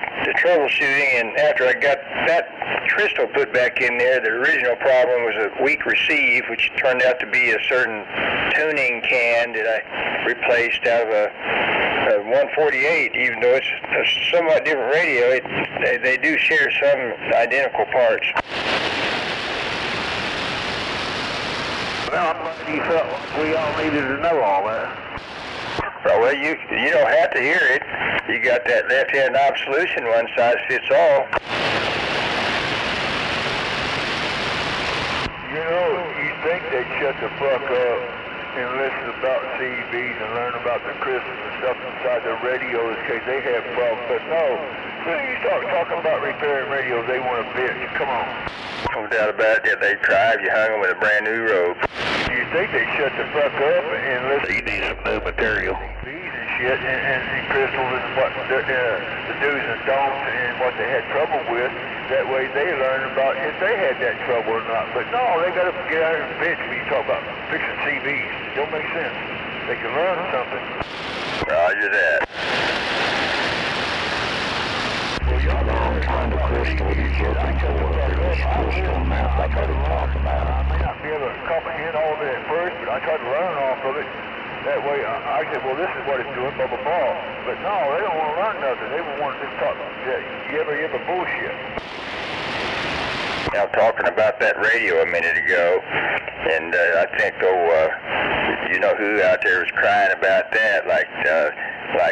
S2: troubleshooting, and after I got that crystal put back in there, the original problem was a weak receive, which turned out to be a certain tuning can that I replaced out of a 148. Even though it's a somewhat different radio, they do share some identical parts.
S3: Well, I'm glad you felt we all needed to know all that.
S2: Well, you don't have to hear it. You got that left-hand knob solution, one size fits all.
S5: You know, you think they'd shut the fuck up and listen about CBs and learn about the crystals and stuff inside the radios in case they have problems, but no. As soon as you start talking about repairing radios, they want to bitch. Come on.
S2: No doubt about it. They try if you hung them with a brand new rope.
S5: You think they'd shut the fuck up and listen?
S3: You need some new material.
S5: CBs and shit and crystals and what the do's and don'ts and what they had trouble with. That way they learn about if they had that trouble or not. But no, they got to get out and bitch when you talk about fixing CBs. It don't make sense. They can learn something.
S2: Roger that.
S8: Well, y'all know what kind of crystal he's looking for. This crystal map I've heard him talk about.
S5: I may not be able to comprehend all of it at first, but I tried to learn off of it. That way I said, well, this is what it's doing, blah, blah, blah. But no, they don't want to learn nothing. They want to just talk that yibba bullshit.
S2: Now, talking about that radio a minute ago, and I think, you know who out there was crying about that, like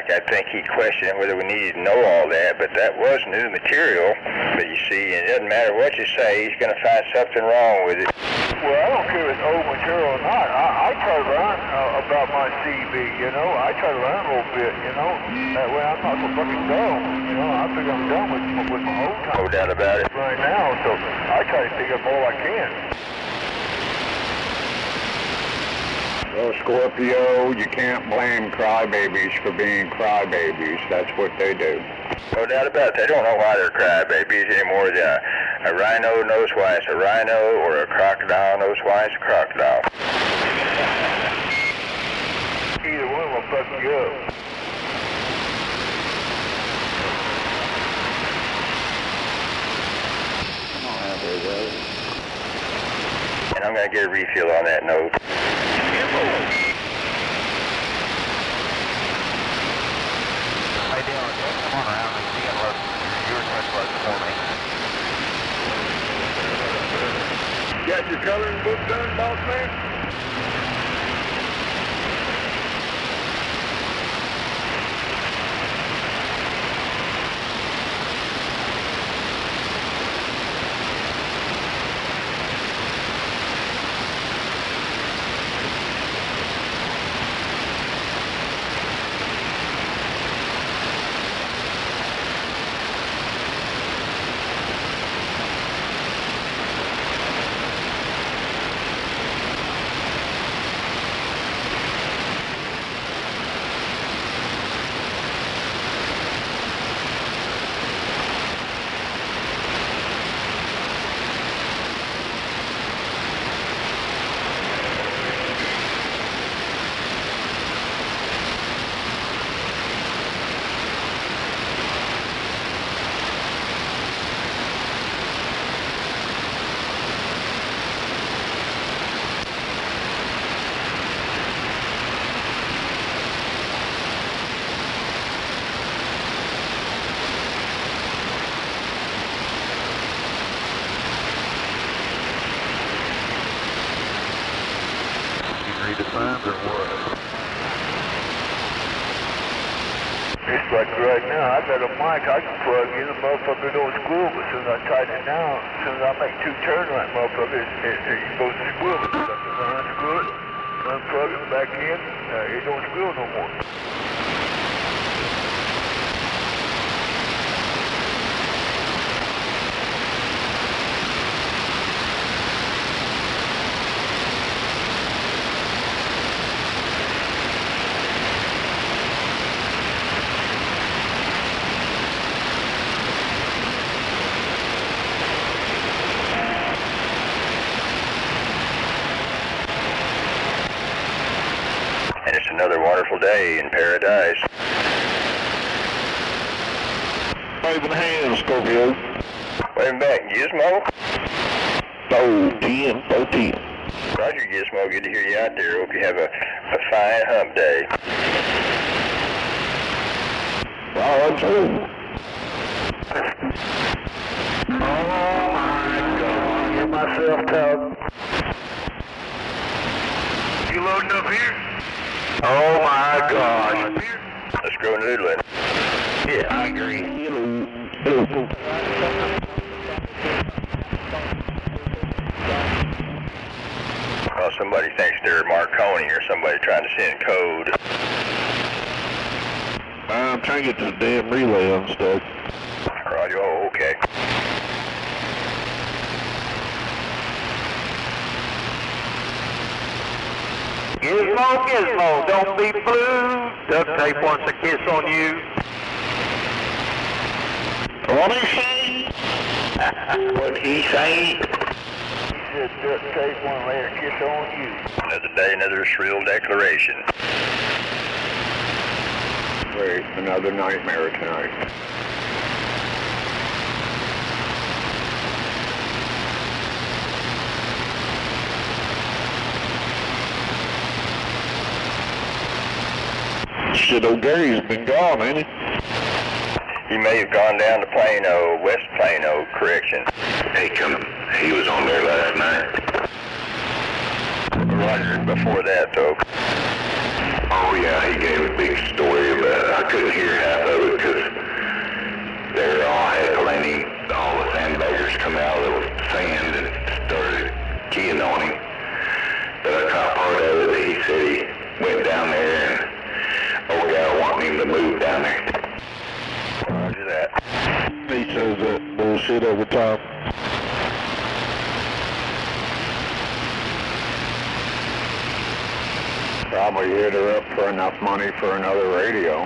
S2: I think he questioned whether we needed to know all that, but that was new material. But you see, it doesn't matter what you say, he's going to find something wrong with it.
S5: Well, I don't care if it's old material or not. I try to learn about my CB, you know. I try to learn a little bit, you know. That way I'm not so fucking dumb, you know. I figure I'm done with my old time.
S2: No doubt about it.
S5: Right now, so I try to pick up all I can.
S8: Well, Scorpio, you can't blame crybabies for being crybabies. That's what they do.
S2: No doubt about it. They don't know why they're crybabies anymore than a rhino knows why it's a rhino, or a crocodile knows why it's a crocodile.
S5: Either one will fuck you up.
S2: And I'm going to get a refill on that note.
S7: Hey, Dylan, come on around and see your touch load for me.
S5: Got your coloring book done, boss man? It's like right now, I got a mic I can plug in, the motherfucker don't squeal, but as soon as I tighten it down, as soon as I make two turns on that motherfucker, it goes to squeal. So I can unscrew it, unplug it back in, it don't squeal no more.
S2: And it's another wonderful day in paradise.
S1: Waving hands, Scorpio.
S2: Waving back, Gizmo.
S1: 410, 410.
S2: Roger, Gizmo. Good to hear you out there. Hope you have a fine hump day.
S1: Roger.
S5: Oh my God, get myself tugged. You loading up here? Oh my gosh.
S2: Let's go noodling.
S5: Yeah, I agree.
S2: Well, somebody thinks they're Marconi or somebody trying to send code.
S1: I'm trying to get this damn relay unstuck.
S2: Roger, oh, okay.
S3: Gizmo, Gizmo, don't be blue. Duct tape wants a kiss on you.
S1: What he say?
S2: What he say?
S5: He said duct tape won't lay a kiss on you.
S2: Another day, another shrill declaration.
S8: Wait, another nightmare tonight.
S1: Shit, old Gary's been gone, ain't he?
S2: He may have gone down to Plano, West Plano, correction. He was on there last night. Roger, before that, though.
S9: Oh yeah, he gave a big story about it. I couldn't hear half of it because they're all heckling. All the sandbaggers come out of the sand and started keying on him. But I caught part of it. He said he went down there and old guy wanted him to move down there.
S2: Roger that.
S1: He says that bullshit every time.
S8: Probably hit her up for enough money for another radio.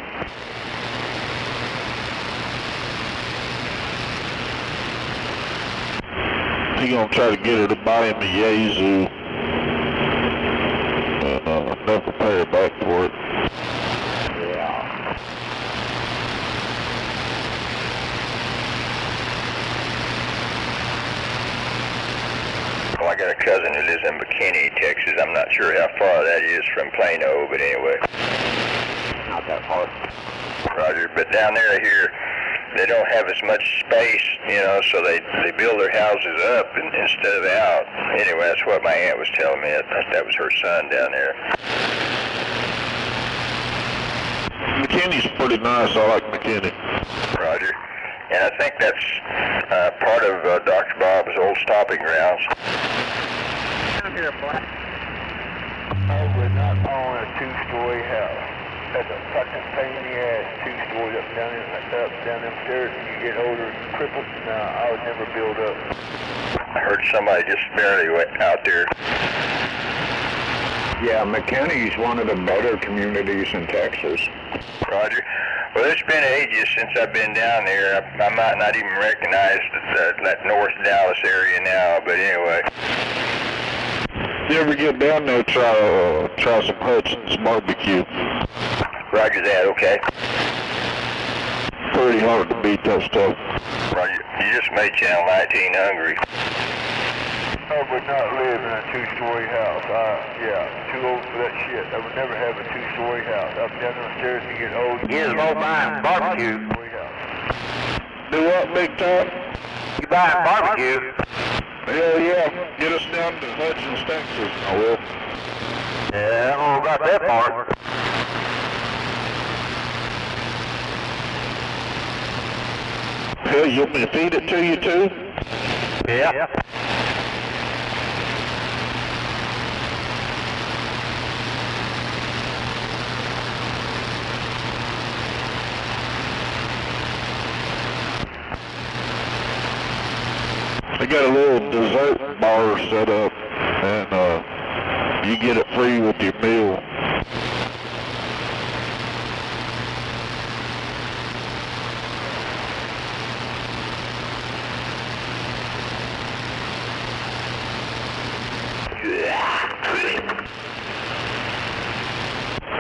S1: He gonna try to get her to buy him a Yazoo. Never pay her back for it.
S8: Yeah.
S2: Well, I got a cousin who lives in McKinney, Texas. I'm not sure how far that is from Plano, but anyway.
S8: Not that far.
S2: Roger, but down there, I hear they don't have as much space, so they build their houses up instead of out. Anyway, that's what my aunt was telling me. That was her son down there.
S1: McKinney's pretty nice. I like McKinney.
S2: Roger. And I think that's part of Dr. Bob's old stomping grounds.
S5: I would not own a two-story house. That's a fucking pain in the ass, two stories up and down them stairs. When you get older and crippled, no, I would never build up.
S2: I heard somebody just barely went out there.
S8: Yeah, McKinney's one of the better communities in Texas.
S2: Roger. Well, it's been ages since I've been down there. I might not even recognize that North Dallas area now, but anyway.
S1: If you ever get down there, try some Hudson's barbecue.
S2: Roger that, okay.
S1: Pretty hard to beat that stuff.
S2: Roger. You just made Channel 19 hungry.
S5: I would not live in a two-story house. Too old for that shit. I would never have a two-story house. Up down the stairs and get old.
S3: Gizmo buying barbecue.
S1: Do what, big time?
S3: You buying barbecue?
S1: Hell yeah. Get us down to Hutchins, Texas. I will.
S3: Yeah, I don't know about that part.
S1: Okay, you want me to feed it to you too?
S4: Yeah.
S1: I got a little dessert bar set up, and you get it free with your meal.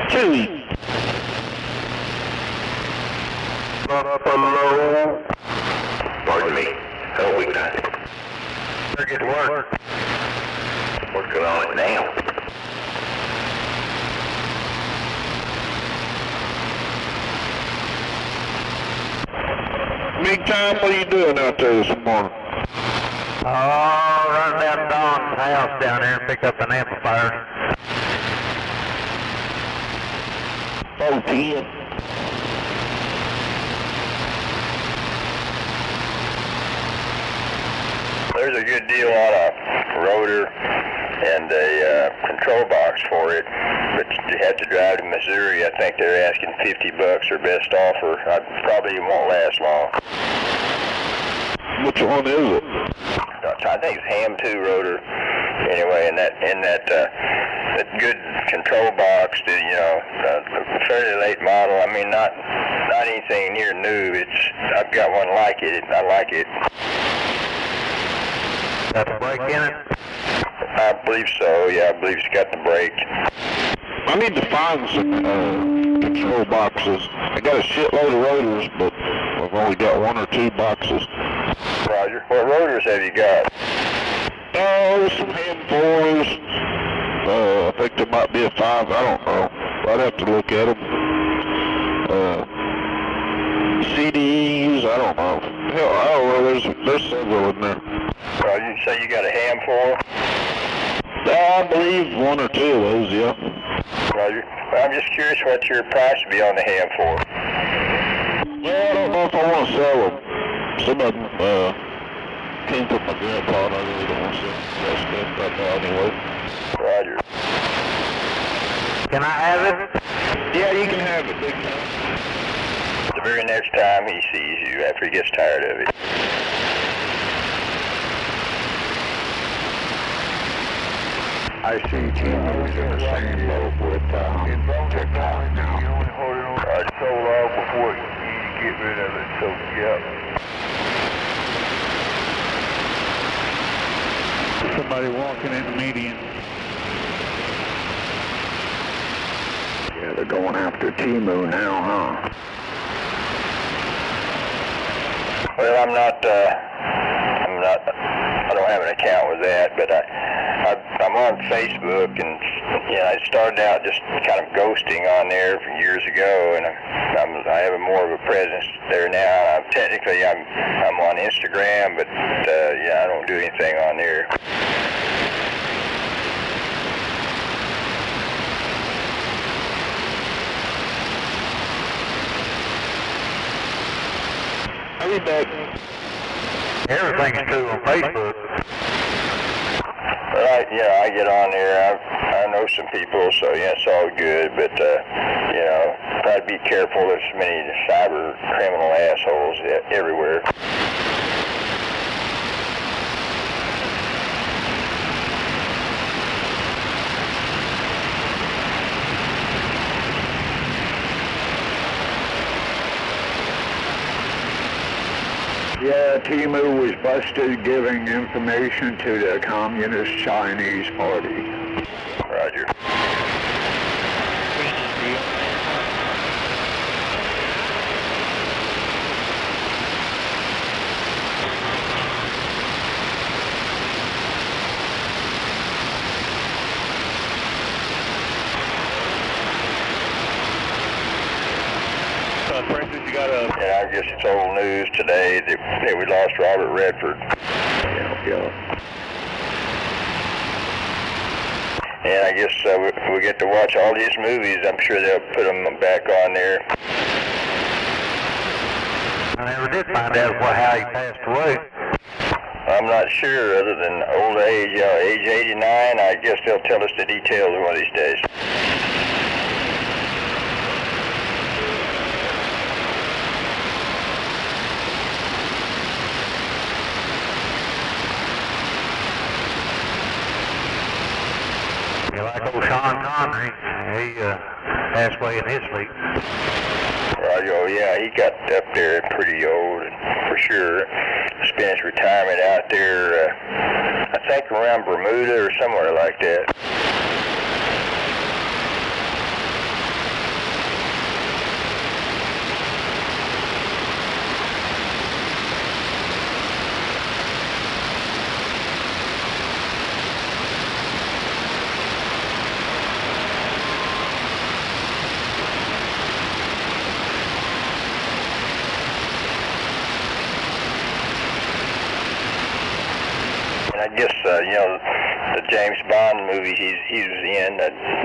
S1: Chewy.
S2: Pardon me. Hello, we got it.
S4: Better get to work.
S2: Working on it now.
S1: Big time, what are you doing out there this morning?
S4: Oh, running down to Don's house down there and picked up an amplifier.
S1: Oh, 10.
S9: There's a good deal on a rotor and a control box for it, but you have to drive to Missouri. I think they're asking $50 or best offer. I probably won't last long.
S1: Which one is it?
S9: I think it's Ham 2 rotor. Anyway, and that good control box, a fairly late model. I mean, not anything near new. I've got one like it. I like it.
S4: Got the brake in it?
S9: I believe so. Yeah, I believe it's got the brake.
S1: I need to find some control boxes. I got a shitload of rotors, but I've only got 1 or 2 boxes.
S9: Roger. What rotors have you got?
S1: Oh, some Ham 4s. I think there might be a 5. I don't know. I'd have to look at them. CDs. I don't know. Hell, I don't know. There's several in there.
S9: You say you got a Ham 4?
S1: I believe 1 or 2 of those, yeah.
S9: Roger. I'm just curious what your price would be on the Ham 4.
S1: Well, I don't know if I want to sell them. Some of them came from my grandpa, and I really don't want to sell that stuff right now anyway.
S9: Roger.
S4: Can I have it?
S1: Yeah, you can have it, big time.
S9: The very next time he sees you after he gets tired of it.
S8: I see T-Mo's in the same boat with TikTok now.
S5: I sold off before you get rid of it, so yeah.
S1: Somebody walking in the median.
S8: Yeah, they're going after T-Mo now, huh?
S9: Well, I don't have an account with that, but I'm on Facebook, and I started out just kind of ghosting on there years ago, and I have more of a presence there now. Technically, I'm on Instagram, but I don't do anything on there.
S1: I'll be back.
S4: Everything's true on Facebook.
S9: But I get on there. I know some people, so yeah, it's all good. But try to be careful. There's so many cyber criminal assholes everywhere.
S8: Yeah, T-Mo was busted giving information to the Communist Chinese Party.
S9: Roger. Yeah, I guess it's old news today that we lost Robert Redford.
S8: Yeah.
S9: And I guess we get to watch all these movies. I'm sure they'll put them back on there.
S4: I never did find out how he passed away.
S9: I'm not sure, other than old age, age 89. I guess they'll tell us the details one of these days.
S4: You like old Sean Connery, he passed away in his sleep.
S9: Oh yeah, he got up there pretty old, for sure. Spent his retirement out there, I think around Bermuda or somewhere like that. I guess, you know, the James Bond movie he was in,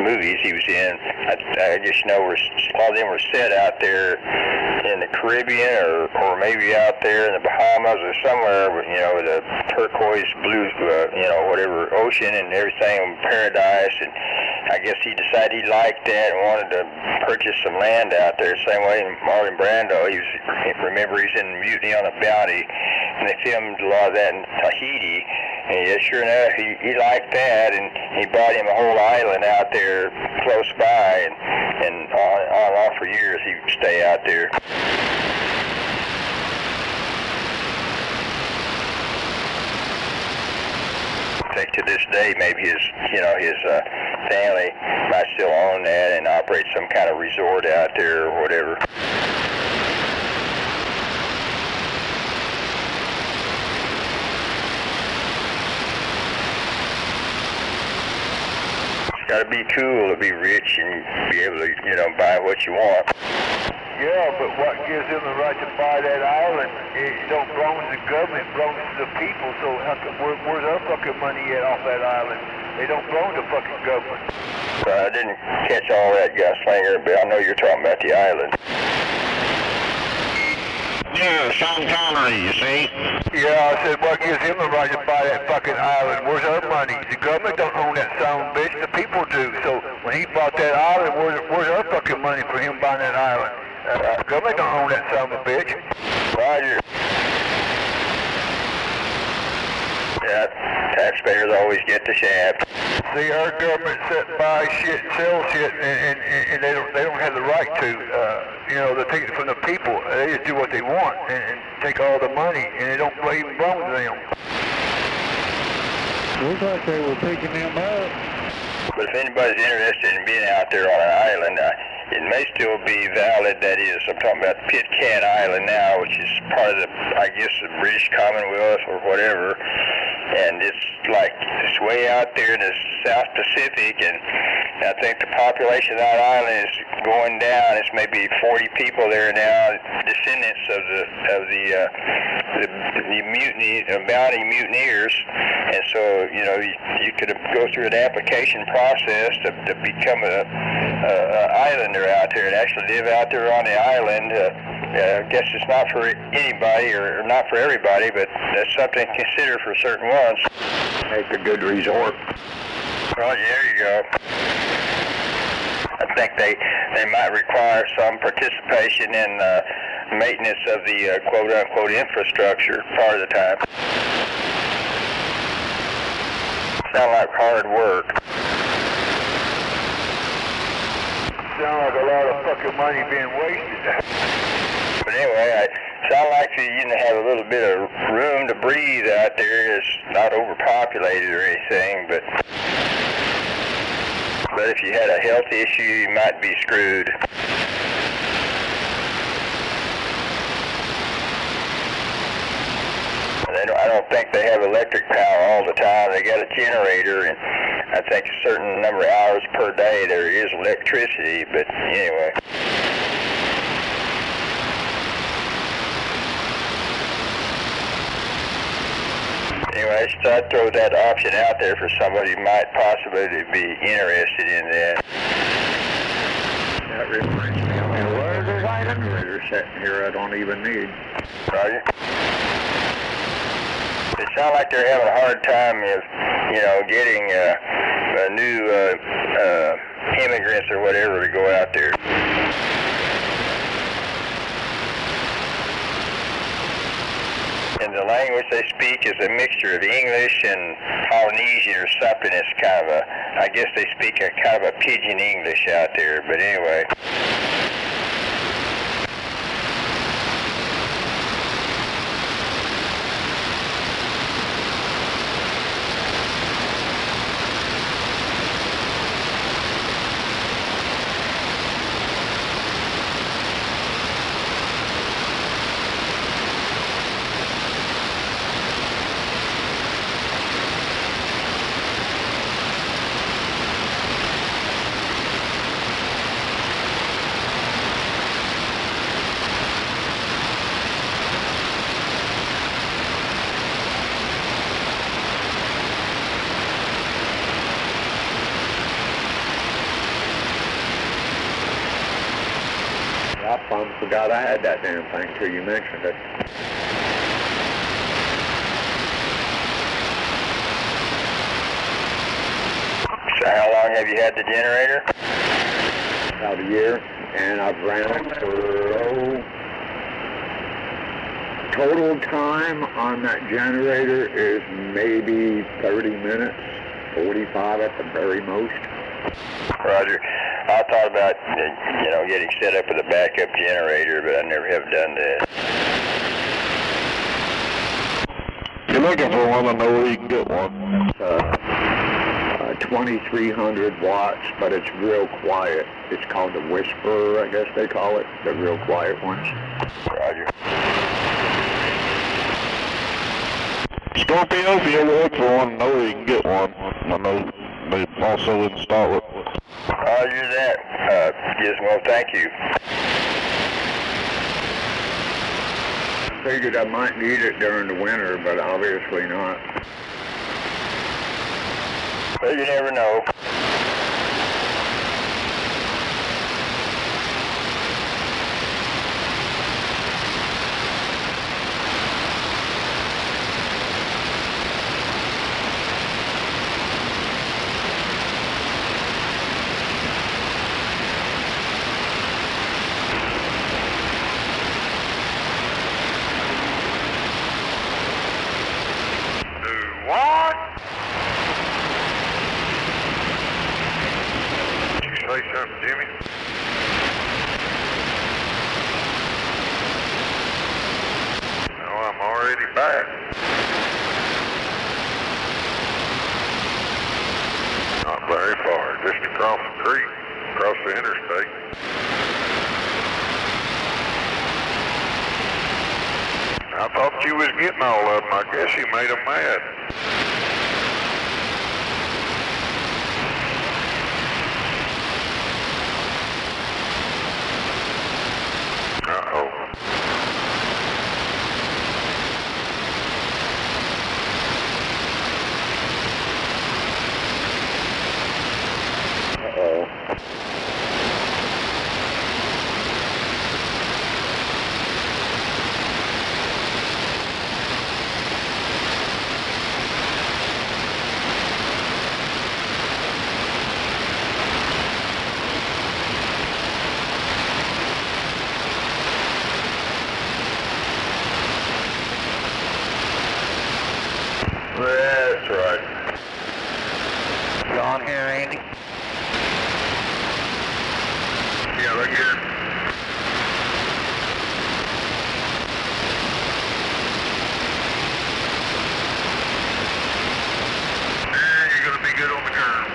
S9: movies he was in, I just know a lot of them were set out there in the Caribbean or maybe out there in the Bahamas or somewhere, you know, with a turquoise blue, you know, whatever, ocean and everything, paradise. And I guess he decided he liked that and wanted to purchase some land out there. Same way Marlon Brando, remember he's in Mutiny on the Bounty, and they filmed a lot of that in Tahiti. And yeah, sure enough, he liked that, and he bought him a whole island out there close by, and on and off for years he would stay out there. I think to this day, maybe his family might still own that and operate some kind of resort out there or whatever. Got to be cool to be rich and be able to, you know, buy what you want.
S5: Yeah, but what gives them the right to buy that island? It don't belong to the government, it belongs to the people. So where's our fucking money at off that island? They don't belong to the fucking government.
S9: I didn't catch all that, Gunslinger, but I know you're talking about the island.
S4: Yeah, Sean Connery, you see?
S5: Yeah, I said, what gives him the right to buy that fucking island? Where's our money? The government don't own that son of a bitch, the people do. So when he bought that island, where's our fucking money for him buying that island? The government don't own that son of a bitch.
S9: Roger. Yeah, taxpayers always get the shaft.
S5: See, our government sit by shit and sell shit, and they don't have the right to. You know, they take it from the people. They just do what they want and take all the money, and it don't even belong to them.
S10: Looks like they were picking them up.
S9: But if anybody's interested in being out there on an island, it may still be valid. That is, I'm talking about Pitcairn Island now, which is part of the, I guess, the British Commonwealth or whatever. And it's way out there in the South Pacific, and I think the population of that island is going down. It's maybe 40 people there now, descendants of the mutiny, bounty mutineers. And so, you know, you could go through an application process to become a islander out there and actually live out there on the island. I guess it's not for anybody or not for everybody, but that's something to consider for certain ones.
S8: Make a good resort.
S9: Well, there you go. I think they might require some participation in maintenance of the quote-unquote infrastructure part of the time. Sound like hard work.
S5: Sound like a lot of fucking money being wasted.
S9: But anyway, sound like you have a little bit of room to breathe out there. It's not overpopulated or anything, but if you had a health issue, you might be screwed. I don't think they have electric power all the time. They got a generator, and I think a certain number of hours per day there is electricity, but anyway. Anyway, so I'd throw that option out there for somebody who might possibly be interested in that.
S10: That reminds me of where the
S8: generator sitting here I don't even need.
S9: Roger. It sounds like they're having a hard time getting new immigrants or whatever to go out there. And the language they speak is a mixture of English and Polynesian or something. It's kind of I guess they speak a kind of a pidgin English out there, but anyway.
S8: I forgot I had that damn thing till you mentioned it.
S9: So how long have you had the generator?
S8: About a year, and I've ran it for, total time on that generator is maybe 30 minutes, 45 at the very most.
S9: Roger. I thought about, getting set up with a backup generator, but I never have done that.
S1: If you're looking for one, I know where you can get one.
S8: 2,300 watts, but it's real quiet. It's called the Whisperer, I guess they call it, the real quiet ones.
S9: Roger.
S1: Scorpio, if you ever look for one, I know where you can get one. I know they also install it.
S9: Roger that. Gizmo, thank you.
S8: Figured I might need it during the winter, but obviously not.
S9: Well, you never know.
S1: What? Did you say something, Jimmy? No, I'm already back. Not very far, just across the creek, across the interstate. I thought you was getting all of them. I guess you made them mad. Uh-oh.
S8: Uh-oh.
S9: That's right.
S4: You on here, Andy?
S1: Yeah, right here. You're going to be good on the curve.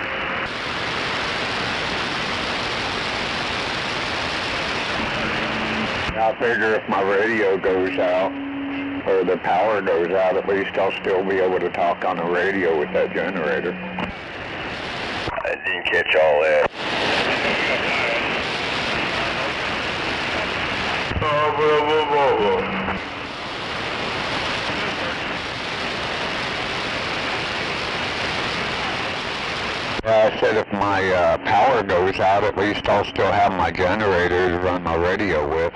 S8: I figure if my radio goes out, or the power goes out, at least I'll still be able to talk on the radio with that generator.
S9: I didn't catch all that.
S8: I said if my power goes out, at least I'll still have my generator to run my radio with.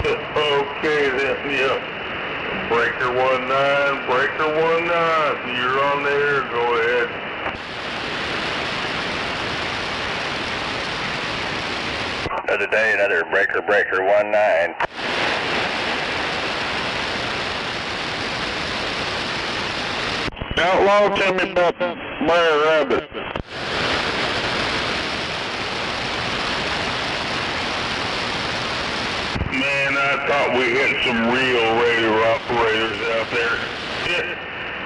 S1: Okay then, yeah. Breaker 19, breaker 19. You're on there, go ahead.
S2: Another day, another breaker 19.
S8: Outlaw, tell me about Blair Rabbit.
S1: Man, I thought we had some real radio operators out there.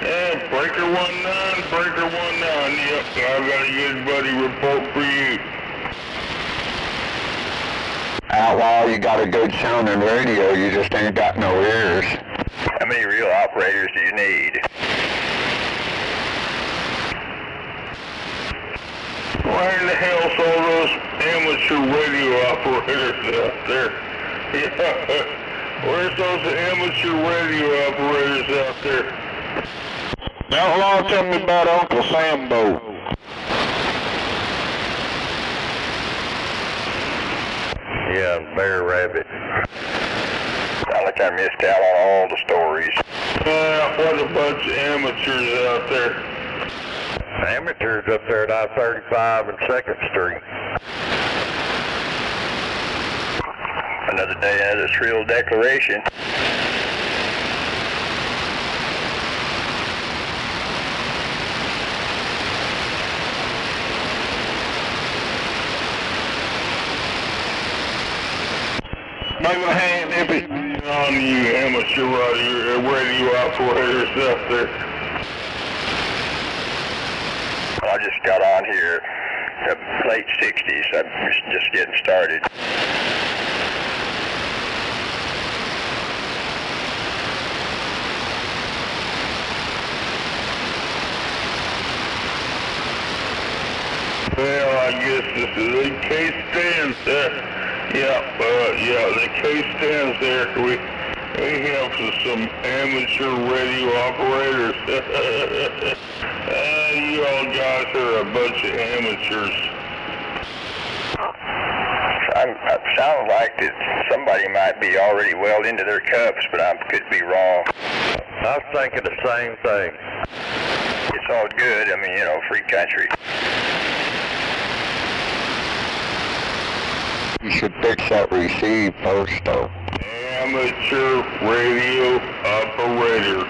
S1: Yeah, breaker 19, breaker 19. Yep, I've got a good buddy report for you.
S8: Outlaw, you got a good sounding radio, you just ain't got no ears.
S2: How many real operators do you need?
S1: Why in the hell's all those amateur radio operators out there? Yeah, where's those amateur radio operators out there?
S8: Outlaw, tell me about Uncle Sambo.
S2: Yeah, Bear Rabbit. Sound like I missed out on all the stories.
S1: What a bunch of amateurs out there.
S2: Amateurs up there at I-35 and 2nd Street. Another day, another shrill declaration.
S1: Maybe a hand if it on you amateur radio operators out there.
S2: I just got on here late 60s. I'm just getting started.
S1: Well, I guess the case stands there. Yeah, the case stands there. We have some amateur radio operators. You all guys are a bunch of amateurs.
S2: It sounds like that somebody might be already well into their cups, but I could be wrong.
S3: I was thinking the same thing.
S2: It's all good. I mean, you know, free country.
S8: You should fix that receive first, though.
S1: Amateur radio operator.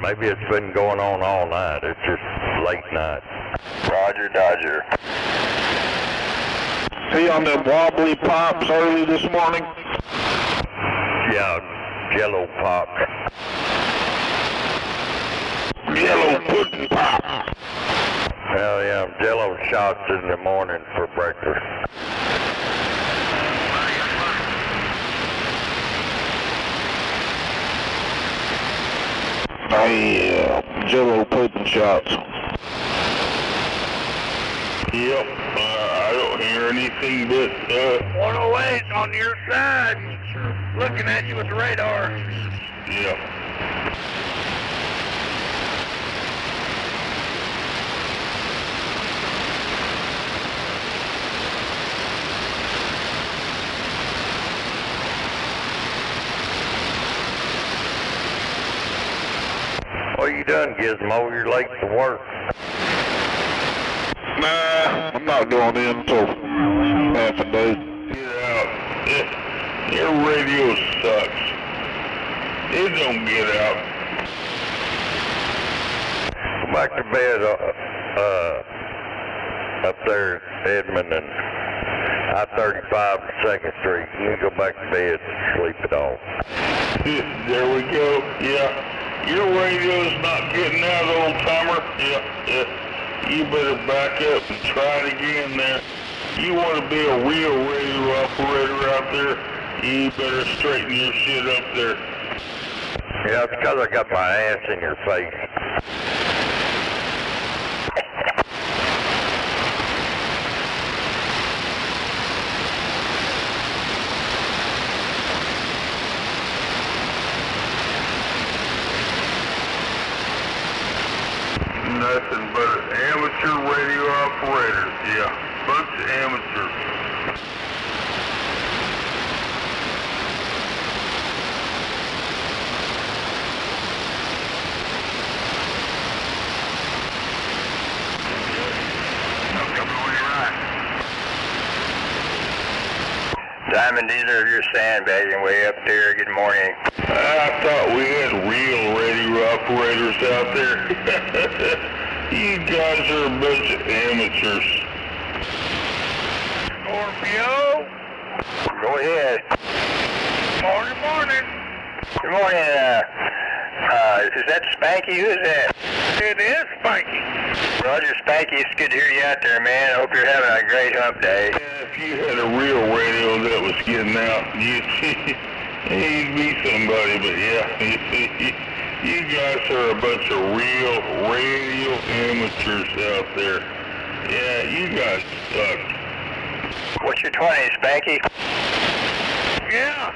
S3: Maybe it's been going on all night. It's just late night.
S2: Roger, Dodger.
S8: See on them wobbly pops early this morning?
S3: Yeah, Jello pop.
S8: Jello pudding pop.
S3: Hell yeah, Jello shots in the morning for breakfast.
S8: Jello pudding shots.
S1: Yep, I don't hear anything but
S3: 108 on your side, looking at you with the radar.
S1: Yeah.
S3: What are you doing, Gizmo? You're late to work.
S8: Nah, I'm not going in until half a day.
S1: Get out. Your radio sucks. It don't get out.
S3: Go back to bed up there, Edmond and I-35 and 2nd Street. You can go back to bed and sleep it off.
S1: There we go. Yeah. Your radio's not getting out, old timer. Yeah. You better back up and try it again there. You want to be a real radio operator out there, you better straighten your shit up there.
S3: Yeah, it's because I got my ass in your face.
S1: Nothing but amateur radio operators, yeah. Bunch of amateurs.
S7: Diamond dealer, you're sandbagging way up there. Good morning.
S1: I thought we had real radio operators out there. You guys are a bunch of amateurs.
S7: Scorpio? Go ahead. Morning. Good morning. Is that Spanky? Who is that?
S1: It is Spanky.
S7: Roger, Spanky. It's good to hear you out there, man. I hope you're having a great hump day.
S1: If you had a real radio that was getting out, you'd be somebody, but yeah, you guys are a bunch of real radio amateurs out there. Yeah, you guys suck.
S7: What's your 20, Spanky?
S1: Yeah.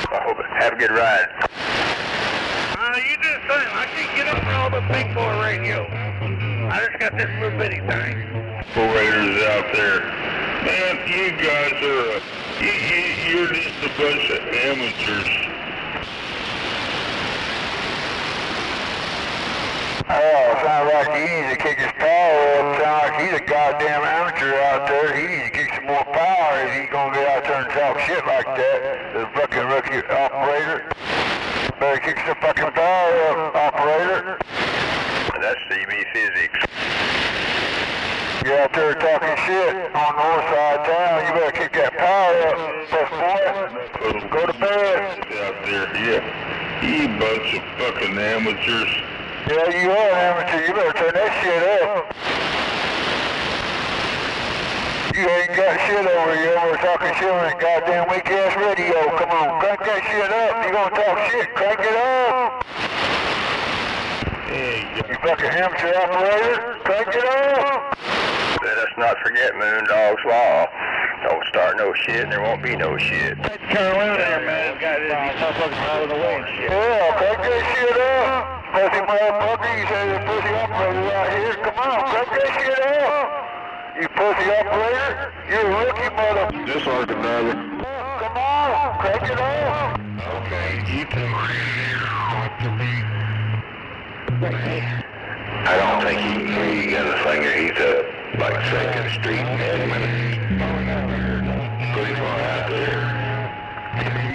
S7: I hope have a good ride.
S1: You do the same. I can't get up on all the big boy radio. I just got this little bitty thing. Operators out there. Man, you guys are, you're just a bunch of amateurs.
S5: Oh, sounds like he needs to kick his power up. Sounds like he's a goddamn amateur out there. He needs to kick some more power if he's gonna get out there and talk shit like that. The fucking rookie operator. Better kick some fucking power up, operator.
S7: That's CB Physics.
S5: You're out there talking shit on the north side of town. You better kick that power up, first boy. Go to bed.
S1: Out there, yeah. You bunch of fucking amateurs.
S5: Yeah, you are an amateur. You better turn that shit up. You ain't got shit over you over talking shit on that goddamn weak ass radio. Come on, crank that shit up. You gonna talk shit, crank it up. You fucking amateur operator, crank it up.
S7: Let us not forget Moondog's Law. Don't start no shit and there won't be no shit.
S3: Let's turn around there, man. Got these motherfuckers out of the way and shit.
S5: Yeah, crank that shit up. Pussy motherfucker, you say the pussy operator out here. Come on, crank that shit up. You pussy operator, you're a rookie mother.
S1: Just like another.
S5: Come on, crank it up.
S1: Okay, you can talk to me.
S2: I don't think he can hear you, Gunslinger. He's up like 2nd Street in Edmond. Pretty far out there.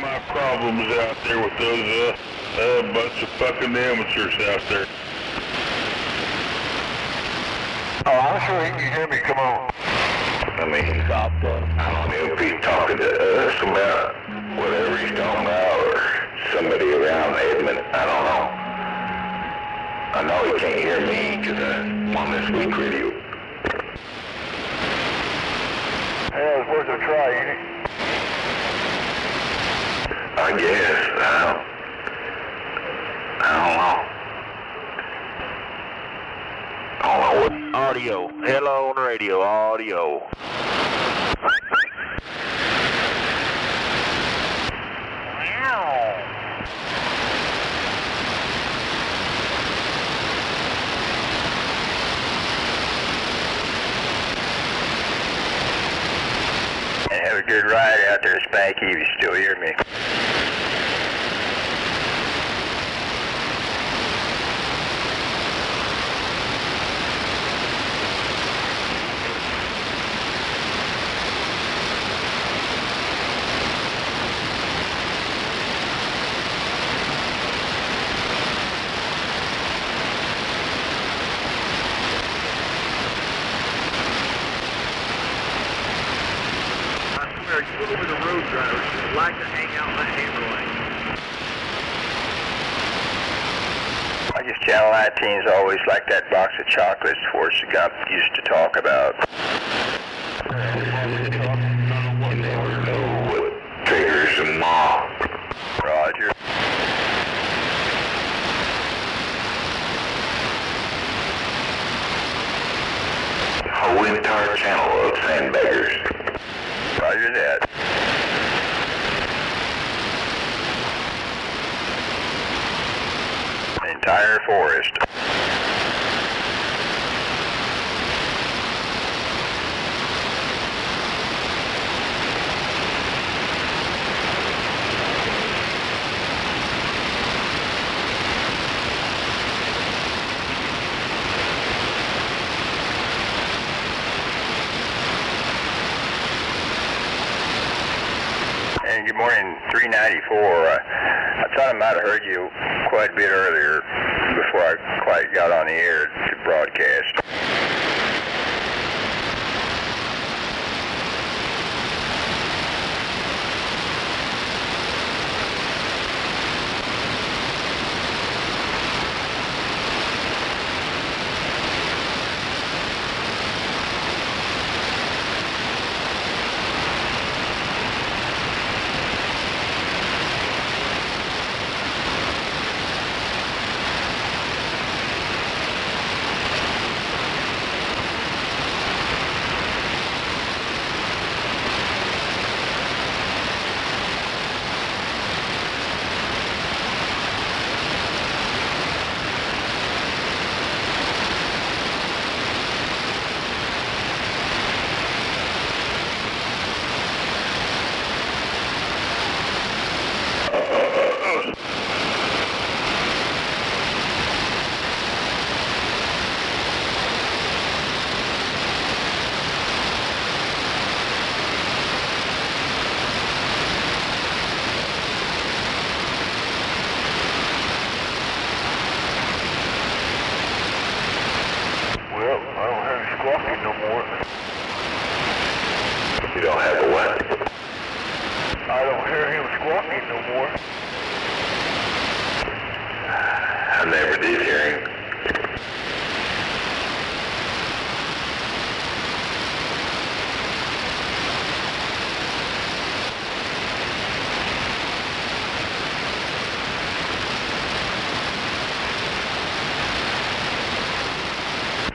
S1: My problem's out there with those bunch of fucking amateurs out there.
S5: Oh, I'm sure he can hear me. Come on.
S2: I mean, I don't know if he's talking to us about whatever he's talking about or somebody around Edmond. I don't know. I know he can't hear me because I'm on this weak radio.
S5: Yeah, it's worth a try, ain't it?
S2: I guess. I don't know.
S3: Audio. Hello on the radio. Audio.
S7: And have a good ride out there, Spanky, if you still hear me.
S3: You over the road drivers who like to hang out in that hammer lane.
S7: I guess Channel 19's always like that box of chocolates Forrest Gump used to talk about.
S2: You never know what triggers them off.
S7: Roger.
S2: A whole entire channel of sandbaggers.
S7: Roger that. The entire forest. 94. I thought I might have heard you quite a bit earlier before I quite got on the air to broadcast.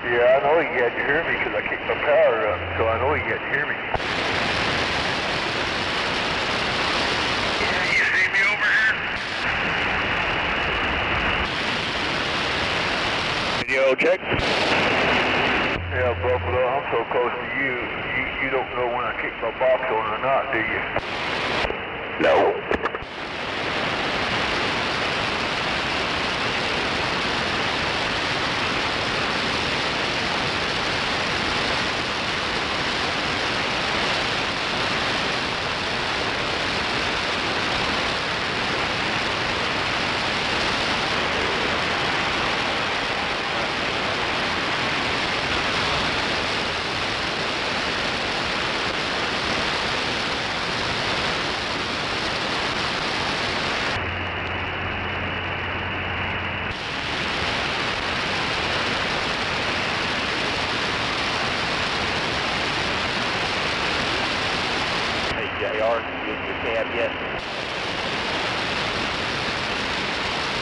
S5: Yeah, I know he had to hear me because I kicked my power up, so I know he had to hear me.
S1: Yeah, you see me over here?
S3: Video check.
S5: Yeah, Buffalo, I'm so close to you. You don't know when I kick my box on or not, do you?
S2: No.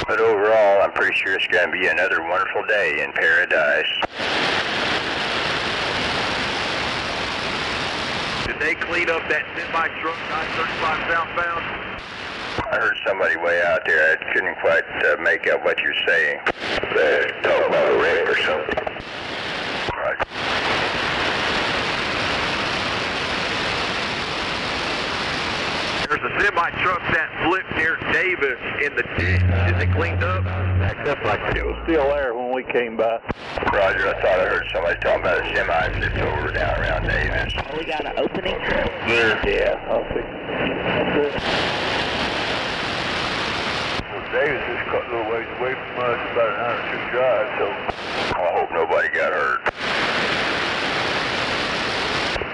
S7: But overall, I'm pretty sure it's going to be another wonderful day in paradise.
S11: Did they clean up that semi-truck 935 southbound?
S7: I heard somebody way out there. I couldn't quite make out what you're saying.
S2: They're talking about a wreck or something.
S7: Right.
S11: There's a semi-truck that flipped near Davis in the ditch. Is it cleaned up?
S10: Backed up like it was still there when we came by.
S7: Roger, I thought I heard somebody talking about a semi flipped over down around Davis.
S12: We got an opening?
S7: There.
S10: Yeah, I'll fix it.
S5: Well, Davis is cut a little ways away from us, about an hour or two drive, so...
S7: I hope nobody got hurt.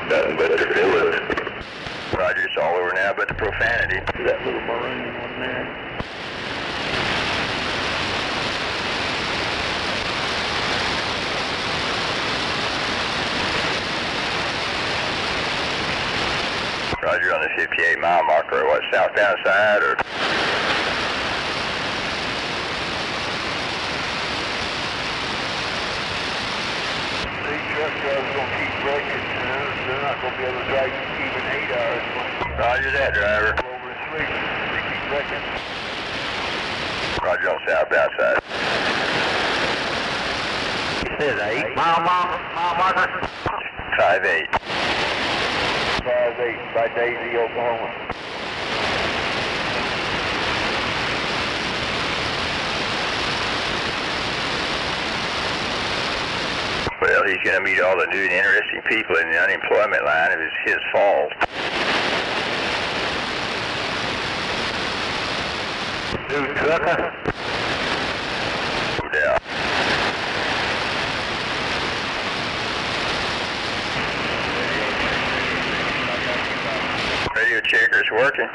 S2: Nothing but their feelings.
S7: Roger, it's all over now but the profanity.
S10: That little maroon one there.
S7: Roger, on the 58 mile marker, what, southbound side or?
S5: These truck drivers gonna keep braking, they're not gonna be able to drive even 8 hours.
S7: Roger that, driver.
S5: Over and sleep, they keep braking.
S7: Roger on southbound side.
S10: It says 8 mile marker?
S7: 5-8.
S5: 5-8 by Daisy, Oklahoma.
S7: Well, he's going to meet all the new and interesting people in the unemployment line if it's his fault.
S10: New trucker.
S7: Yeah. Radio checker's working.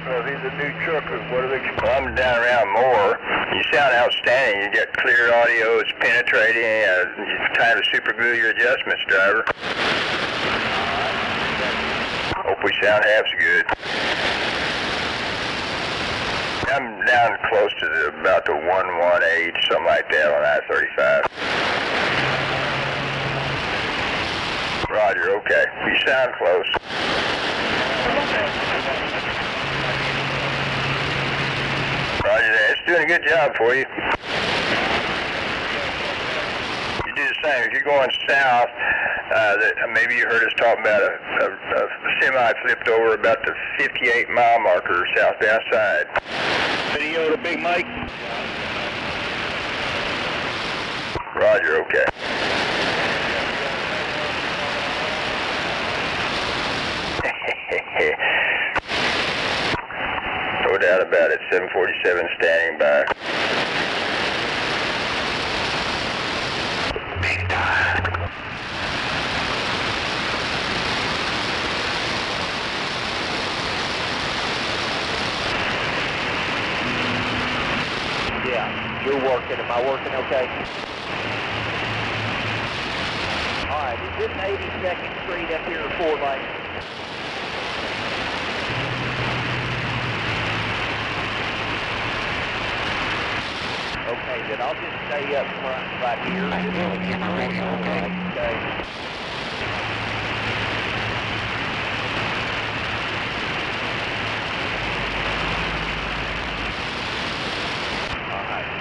S5: Well, he's a new trucker. What are they?
S7: Well, I'm down around more. You sound outstanding. You got clear audio. It's penetrating. It's time to super glue your adjustments, driver. Hope we sound half as good. I'm down close to about the 118, something like that on I-35. Roger, okay. You sound close. Roger that. It's doing a good job for you. You do the same. If you're going south, maybe you heard us talk about a semi flipped over about the 58-mile marker southbound side.
S3: Video to Big Mike.
S7: Roger, okay. No doubt about it. 747 standing by.
S9: Big time.
S3: Yeah, you're working. Am I working okay? All right, is this 82nd Street up here, 4 lane? Okay, then I'll just stay up front right here. Okay.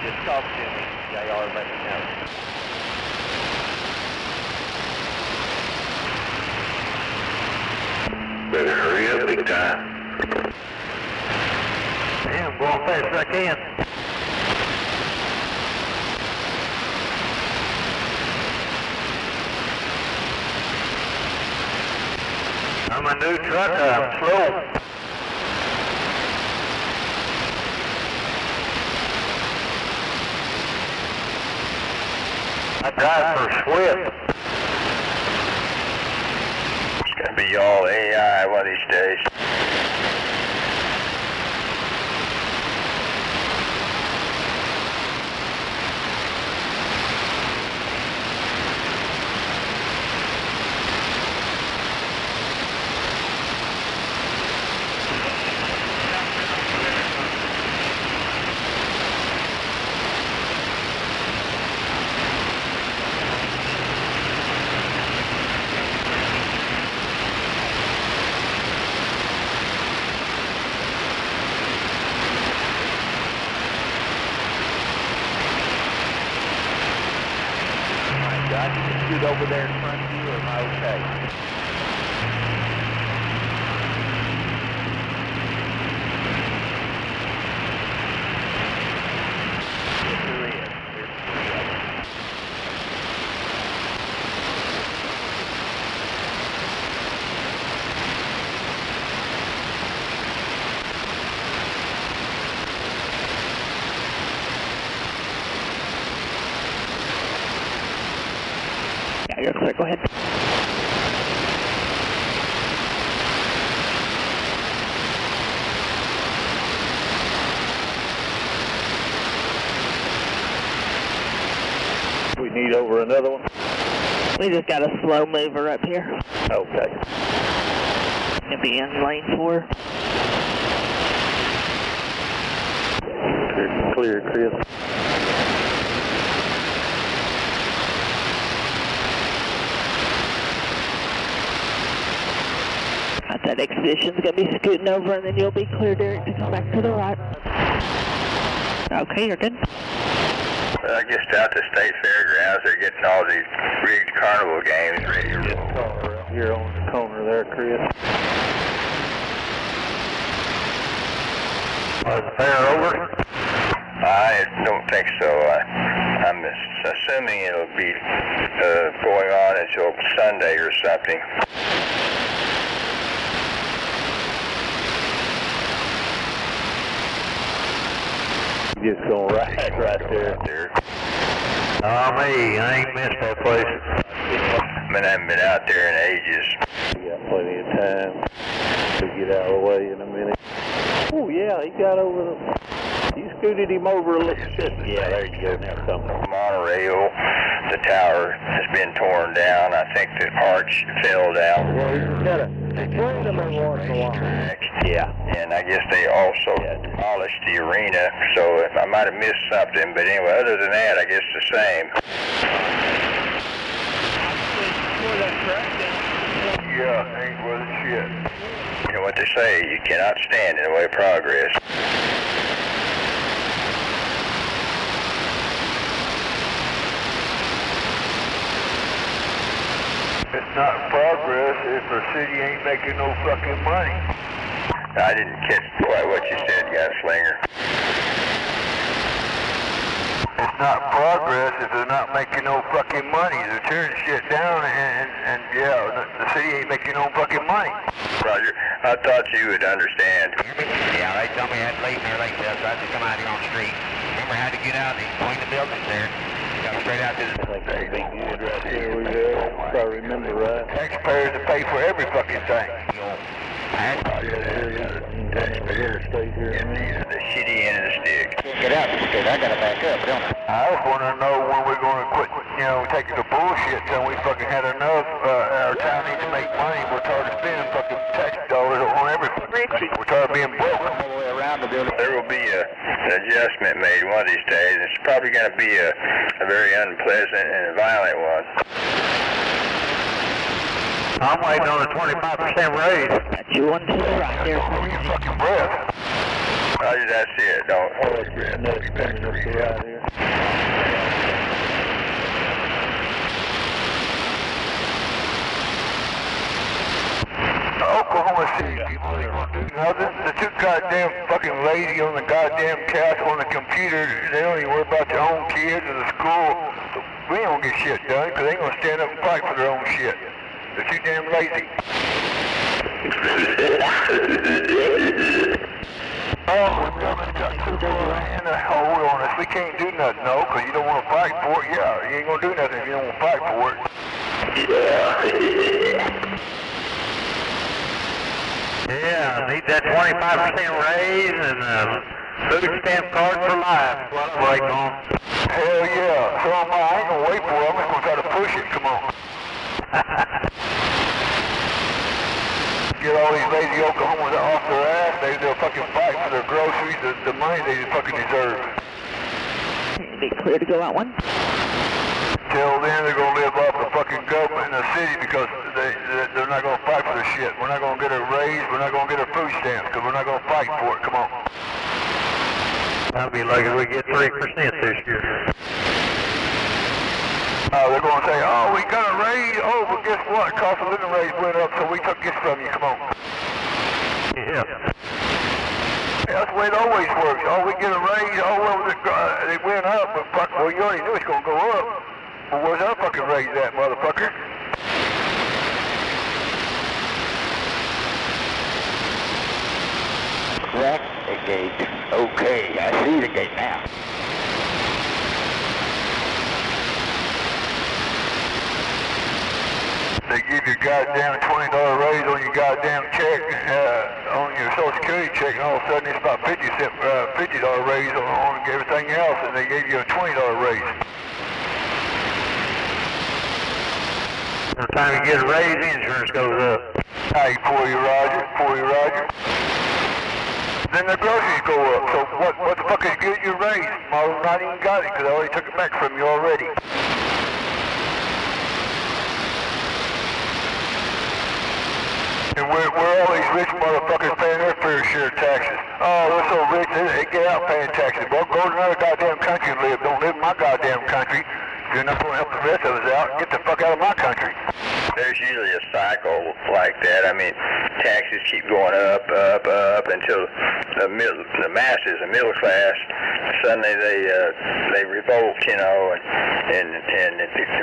S3: Just talk to me, JR, let me know.
S9: Better hurry up, big time.
S10: Yeah, I'm going fast as I can. I'm a new trucker, I'm slow. I drive for Swift.
S7: It's going to be all AI one of these days.
S3: Do I need to scoot over there in front of you, or am I okay? Yes, there is. There's 3 of them. Yeah, you're clear. Go ahead.
S10: We need over another one?
S12: We just got a slow mover up here.
S10: Okay.
S12: It'll be in lane 4.
S10: Clear, Chris.
S12: That expedition's going to be scooting over, and then you'll be clear, Derek, to come back to the right. Okay, you're good.
S7: Well, just out the state fairgrounds, they're getting all these rigged carnival games ready to roll.
S10: You're on the corner there, Chris. Was the fair over?
S7: I don't think so. I'm assuming it'll be going on until Sunday or something.
S5: Just gonna ride right there.
S10: Oh, me, I ain't missed that place.
S7: I mean, I haven't been out there in ages.
S5: You got plenty of time to get out of the way in a minute. Oh yeah, he got over the... You scooted him over a little bit. Yeah, there you go. Now come.
S7: Monorail, the tower has been torn down. I think the arch fell down.
S5: Well, he's got to clean them every once in a while.
S7: Yeah. And I guess they also demolished the arena, so I might have missed something. But anyway, other than that, I guess the same.
S5: Yeah, ain't worth shit.
S7: You know what they say, you cannot stand in the way of progress.
S5: It's not progress if the city ain't making no fucking money.
S7: I didn't catch quite what you said, Gunslinger.
S5: It's not progress if they're not making no fucking money. They're tearing shit down and yeah, the city ain't making no fucking money.
S7: Roger, I thought you would understand.
S4: Yeah, they told me I had to leave there late, so I had to come out here on the street. Remember, I had to get out between the buildings there. Got straight out to the...
S5: That's a big good right there, if I remember right. Taxpayers to pay for every fucking thing.
S7: The shitty end of the stick.
S4: Get out, because I gotta back up, don't I?
S5: I was wanting to know when we're going to quit, taking the bullshit till we fucking had enough. Our town needs to make money. We're tired of spending fucking tax dollars on everything. We're tired of being broke.
S4: All the way around the building.
S7: There will be an adjustment made one of these days. It's probably going to be a very unpleasant and violent one.
S10: I'm waiting on a 25% raise.
S12: Got you one to the right there.
S5: Hold your fucking breath.
S7: Roger, that's it. Don't hold your breath.
S5: Another coming up the right here. Oklahoma City people, they won't do nothing. They're too goddamn fucking lazy on the goddamn couch on the computer. They don't even worry about their own kids or the school. We ain't gonna get shit done because they ain't gonna stand up and fight for their own shit. They're too damn lazy. Oh, we've got in a hold on us. We can't do nothing, no, because you don't want to fight for it. Yeah, you ain't gonna do nothing if you don't want to fight for it.
S10: Yeah, I need that 25% raise and food stamp card for life. What I'm waiting on.
S5: Hell yeah. So am I. I ain't gonna wait for it. I'm just gonna try to push it. Come on. Get all these lazy Oklahomans off their ass. They'll fucking fight for their groceries, the money they fucking deserve.
S12: Be clear to go out one.
S5: Till then, they're gonna live off the fucking government in the city because they're not gonna fight for the shit. We're not gonna get a raise. We're not gonna get a food stamp because we're not gonna fight for it. Come on.
S10: I'll be lucky if we get 3% this year.
S5: They're gonna say, oh, we got a raise. Oh, but guess what? Cost of living raise went up, so we took this from you. Come on.
S10: Yeah.
S5: That's the way it always works. Oh, we get a raise. Oh, well, it went up, but fuck, well, you already knew it's gonna go up. Well, where's our fucking raise at, motherfucker?
S4: That's the gate. Okay, I see the gate now.
S5: They give you a goddamn $20 raise on your goddamn check, on your Social Security check, and all of a sudden it's about $50 raise on everything else, and they gave you a $20 raise.
S10: Every time you get a raise, insurance goes up.
S5: Hey, for you, Roger. Then the groceries go up, so what the fuck is getting you raised? Well, not even got it, because I already took it back from you already. And where all these rich motherfuckers paying their fair share of taxes? Oh, they're so rich, they get out paying taxes. Well, go to another goddamn country and live. Don't live in my goddamn country. If you're not going to help the rest of us out, get the fuck out of my country.
S7: There's usually a cycle like that. I mean, taxes keep going up until the masses, the middle class, suddenly they revolt, and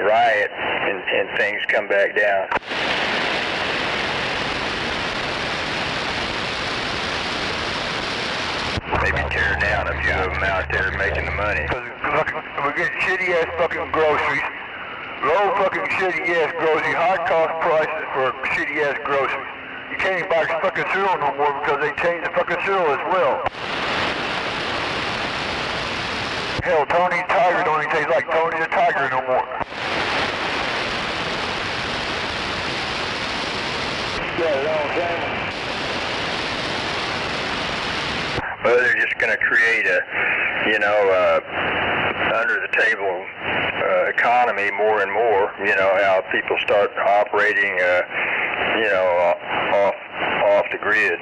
S7: riot, and things come back down. maybe tear down a few of them out there making the money.
S5: We're getting shitty ass fucking groceries. Low fucking shitty ass groceries. High cost prices for shitty ass groceries. You can't even buy fucking cereal no more because they changed the fucking cereal as well. Hell, Tony Tiger don't even taste like Tony the Tiger no more.
S7: Well, they're just going to create a, under the table economy more and more. You know, how people start operating, off the grid.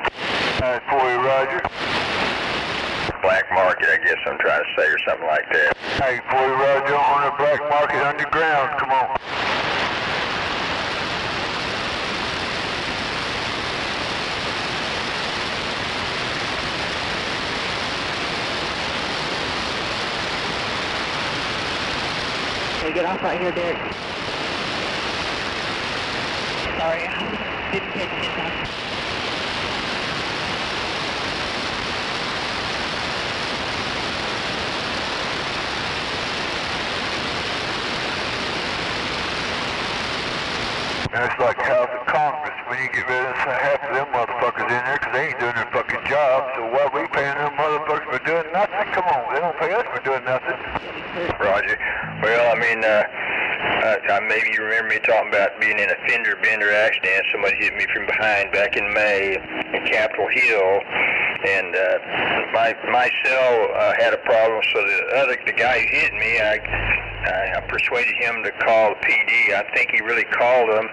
S5: For you, Roger.
S7: Black market, I guess I'm trying to say, or something like that.
S5: Hey, for you, Roger, on the black market underground. Come on.
S12: Okay, get off right here, Derek. Sorry, I didn't pay attention.
S5: It's like House of Congress. We need to get rid of half of them motherfuckers in there because they ain't doing their fucking job. So why we paying them motherfuckers for doing nothing? Come on, they don't pay us for doing nothing.
S7: Roger. Well, I mean, maybe you remember me talking about being in a fender bender accident. Somebody hit me from behind back in May in Capitol Hill, and my cell had a problem. So the guy who hit me, I persuaded him to call the PD. I think he really called them,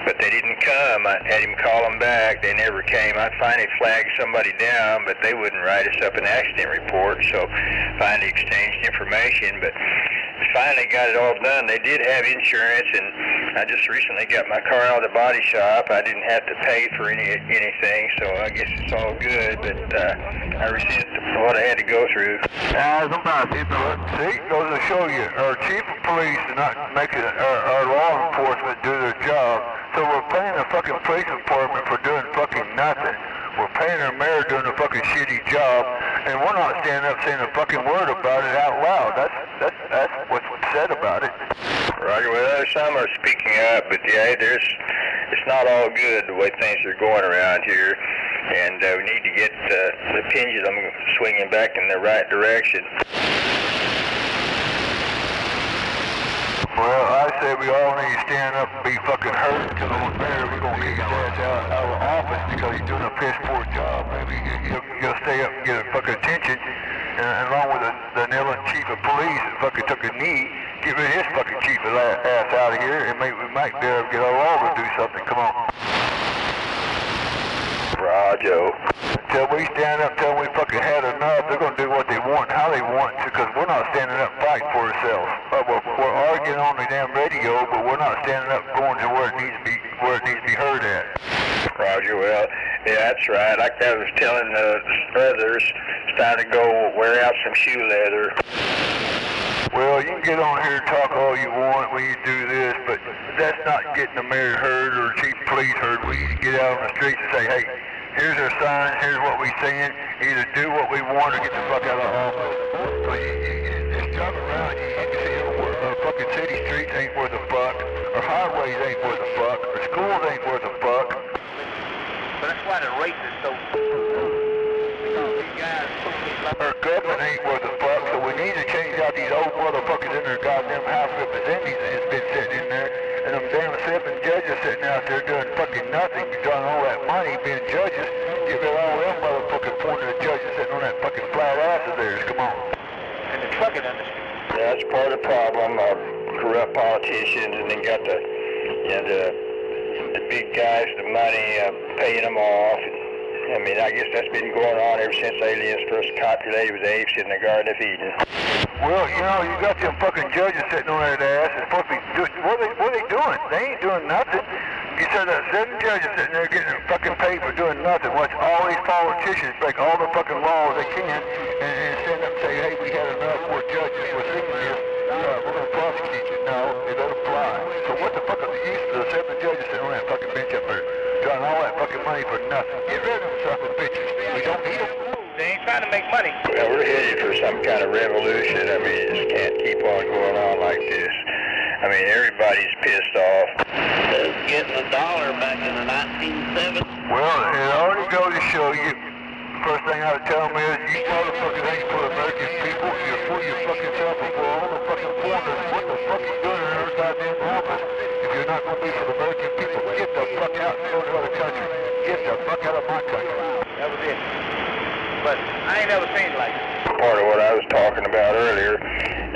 S7: but they didn't come. I had him call them back. They never came. I finally flagged somebody down, but they wouldn't write us up an accident report, so finally exchanged information. But finally got it all done. They did have insurance, and I just recently got my car out of the body shop. I didn't have to pay for anything, so I guess it's all good, but I received what I had to go through.
S5: See, goes to show you, our chief of police is not making our law enforcement do their job, so we're paying the fucking police department for doing fucking nothing. We're paying our mayor doing a fucking shitty job, and we're not standing up saying a fucking word about it out loud. That's what's said about it.
S7: Roger, well, some are speaking up, but yeah, it's not all good the way things are going around here, and we need to get the pendulum swinging back in the right direction.
S5: Well, I say we all need to stand up and be fucking hurt because on there we're going to kick his ass out of the office because he's doing a piss poor job. Maybe he'll stay up and get a fucking attention, and along with the kneeling chief of police that fucking took a knee, get rid of his fucking chief of ass out of here, and maybe we might be able to get our law to do something. Come on.
S7: Roger.
S5: Until we stand up, until we fucking had enough, they're going to do what they want and how they want to, because we're not standing up fighting for ourselves. We're arguing on the damn radio, but we're not standing up going to where it needs to be heard at.
S7: Roger, well, yeah, that's right. Like I was telling the others, it's time to go wear out some shoe leather.
S5: Well, you can get on here and talk all you want when you do this, but that's not getting the mayor heard or the chief of police heard. We need to get out on the streets and say, hey, here's our signs, here's what we're saying. Either do what we want or get the fuck out of the office. So you just jump around, you can see fucking city streets ain't worth a fuck, or highways ain't worth a fuck, or schools ain't worth a fuck.
S3: But that's why the race is so because these guys
S5: our government ain't worth a fuck, so we need to change out these old motherfuckers in their goddamn House of Representatives that's been sitting in there, and them damn 7 judges sitting out there doing fucking nothing, drawing all that money, being judges. Get rid of all them motherfucking pointed judges sitting on that fucking flat ass of theirs. Come on.
S3: and the trucking industry.
S7: Yeah, that's part of the problem of corrupt politicians, and then got the big guys, the money, paying them off. I mean, I guess that's been going on ever since aliens first copulated with apes in the Garden of Eden.
S5: Well, you got them fucking judges sitting on that ass. It's supposed to be what are they doing? They ain't doing nothing. You said that 7 judges sitting there getting fucking paid for doing nothing. Watch all these politicians break all the fucking laws they can and stand up and say, hey, we had enough. We're judges. We're sitting here. We're going to prosecute you. No, they don't apply. So what the fuck are the use of the 7 judges sitting on that fucking bench up there? Drawing all that fucking money for nothing. Get rid of them sucker bitches. We don't need them.
S3: They ain't trying to make money.
S7: Well, we're headed for some kind of revolution. I mean, it just can't keep on going on like this. I mean, everybody's pissed off.
S4: Getting $1 back in the 1970s.
S5: Well, it already goes to show you, first thing I would tell them is, you motherfuckers ain't for American people, you're for your fucking self and for all the fucking foreigners. What the fuck you doing in our goddamn office? If you're not going to be for the American people, get the fuck out and go to other countries. Get the fuck out of my country.
S3: That was it. But I ain't never seen it like this.
S7: Part of what I was talking about earlier,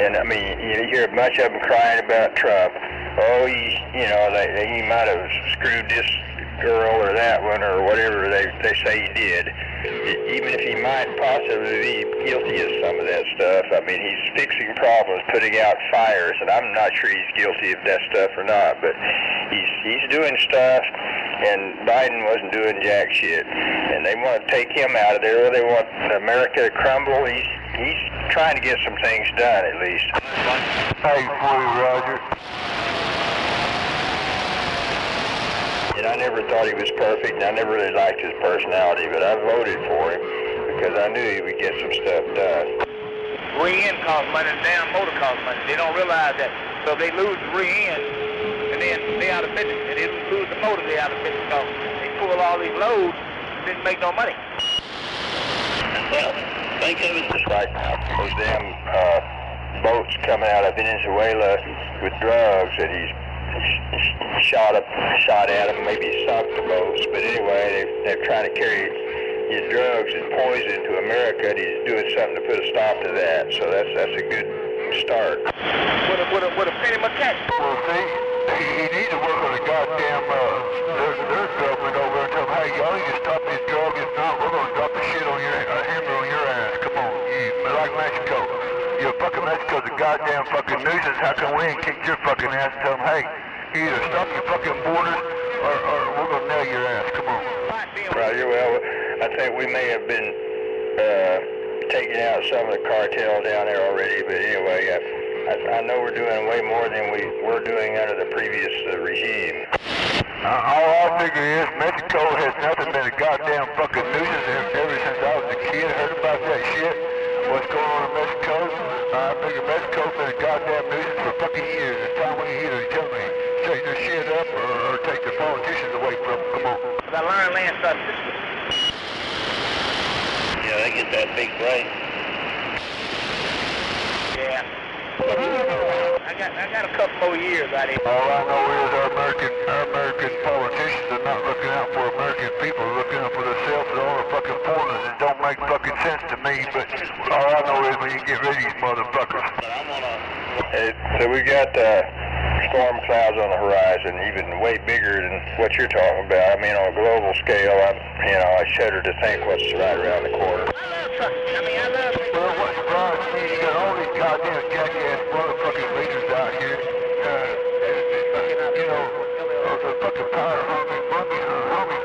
S7: and I mean, you hear a bunch of them crying about Trump. Oh, he might have screwed this girl or that one or whatever they say he did. Even if he might possibly be guilty of some of that stuff, I mean, he's fixing problems, putting out fires, and I'm not sure he's guilty of that stuff or not, but he's doing stuff, and Biden wasn't doing jack shit. And they want to take him out of there. They want America to crumble. He's trying to get some things done, at least.
S5: Hey, for you, Roger.
S7: And I never thought he was perfect, and I never really liked his personality, but I voted for him because I knew he would get some stuff done.
S3: Re-end costs money, and damn motor costs money. They don't realize that. So if they lose the re-end, and then they out of business. And they lose the motor, they out of business. So they pull all these loads, didn't make no money.
S4: Well, think of it
S7: just like those damn boats coming out of Venezuela with drugs that he's shot at them, maybe sunk the boats, but anyway, they're trying to carry his drugs and poison to America, and he's doing something to put a stop to that. So that's a good start.
S3: With a penny McCack.
S5: Well, see, he needs to work on the goddamn their government over and tell them, hey, y'all need to stop this drug. If not, we're going to drop the shit on your hammer on your ass. Come on, like Mexico. Fucking Mexico's a goddamn fucking nuisance. How come we ain't kicked your fucking ass and tell them, hey, either stop your fucking borders or we're going to nail your ass. Come on.
S7: Roger, well, I think we may have been taking out some of the cartel down there already, but anyway, I know we're doing way more than we were doing under the previous regime.
S5: All I figure is Mexico has nothing been a goddamn fucking nuisance ever since I was a kid. Heard about that shit? What's going on in Mexico? I figure Mexico's been a goddamn nuisance for fucking years. It's time we either tell me take their shit up or take the politicians away from them. Come on.
S3: I learned land substance.
S4: Yeah, they get that big break.
S3: Yeah. I got a couple more years out here.
S5: All I know is our American politicians are not looking out for American people, they're looking out for themselves and all the fucking foreigners. It don't make fucking sense to me, but all I know is we can get rid of these motherfuckers.
S7: So we got storm clouds on the horizon, even way bigger than what you're talking about. I mean, on a global scale, I shudder to think what's right around the corner.
S3: I love trucking. I love it.
S5: Well, what surprised me, you got all these goddamn jackass motherfucking leaders out here. The fucking power hungry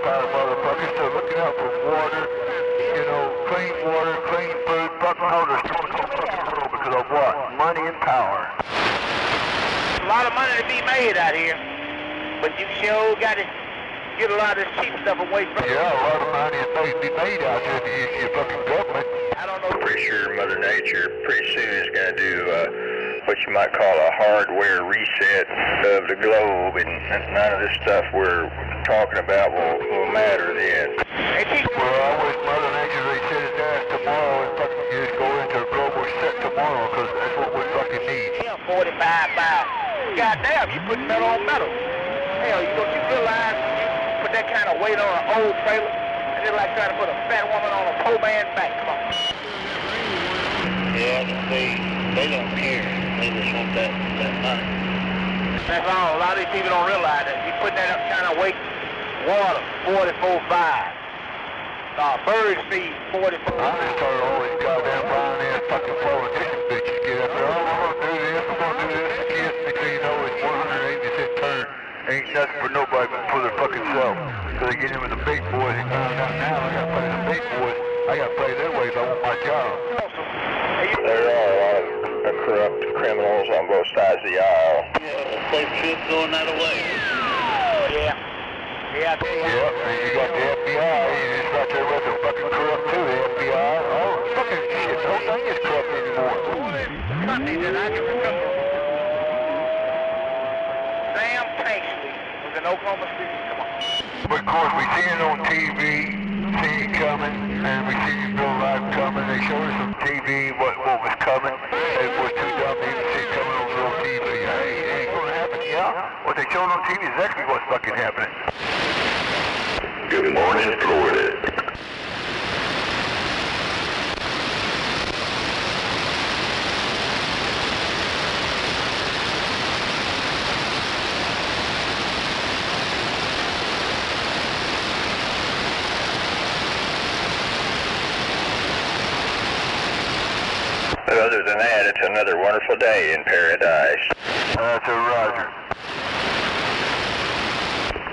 S5: power motherfuckers. They're looking out for water, clean water, clean food. Fucking all they're throwing the fucking world because of what? Money and power.
S3: A lot of money to be made out here, but you sure got to get a lot of this cheap stuff away from
S5: Yeah, a lot of money is be made out there if you use your fucking government.
S3: I don't know.
S7: I'm pretty sure Mother Nature pretty soon is going to do what you might call a hardware reset of the globe, and none of this stuff we're talking about will matter then.
S5: Well, I wish Mother Nature reset his ass tomorrow and fucking just go into a global reset tomorrow, because that's what we fucking need.
S3: 45 miles. Goddamn, you put metal on metal. Hell, you realize you put that kind of weight on an old trailer, and it's like trying to put a fat woman on a poor man's back. Come on.
S4: Yeah, they don't care. They just want that money.
S3: That's all. A lot of these people don't realize that. You put that kind of weight, water, 44.5. Bird feed, 44.
S5: I just started all these goddamn blind-ass fucking politician bitches get up there. Oh, we're going to do this, we're going to do this. Kids, because you know it's 180-cent turn. Ain't nothing for nobody but for their fucking self. So they get in with the big boys and find out now I got to play the big boys. I got to play their way if I want my job.
S7: There are a lot of corrupt criminals on both sides of the aisle.
S4: Yeah, safe trip going that way.
S3: Yeah. Yeah,
S5: and you got the FBI, it's right there with the fucking corrupt too, the FBI. Oh, fucking thing is corrupt anymore.
S10: Sunday that I can remember. Sam Paisley was in Oklahoma City. Come on.
S5: But of course, we seen it on TV, seen it coming, and we seen it real live coming. They showed us on TV what was coming. It was too dumb to even see it coming on real TV. Hey, it ain't gonna happen, yeah. What they showed on TV is exactly what's fucking happening.
S9: Good morning, Florida.
S7: But other than that, it's another wonderful day in paradise.
S5: That's a Roger.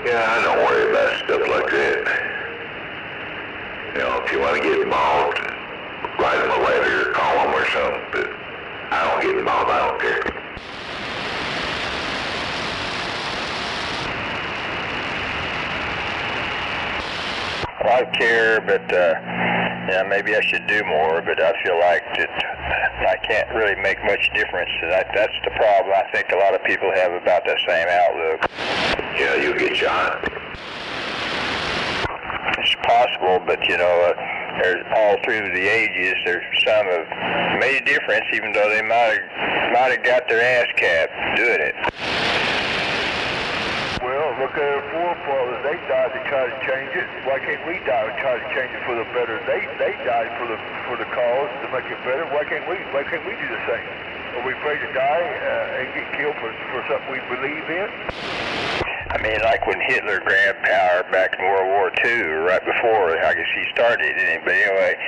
S9: Yeah, I don't worry about stuff like that. You know, if you want to get involved, write them a letter or call them or something, but I don't get involved, I don't care.
S7: Well, I care, but yeah, maybe I should do more, but I feel like that I can't really make much difference. That's the problem I think a lot of people have about that same outlook.
S9: Yeah, you'll get shot.
S7: It's possible, but you know, there's all through the ages, there's some have made a difference, even though they might have got their ass capped doing it.
S5: Well, look at our forefathers. They died to try to change it. Why can't we die to try to change it for the better? They died for the cause to make it better. Why can't we do the same? Are we afraid to die and get killed for something we believe in?
S7: I mean, like when Hitler grabbed power back in World War II, right before, I guess he started it. But anyway,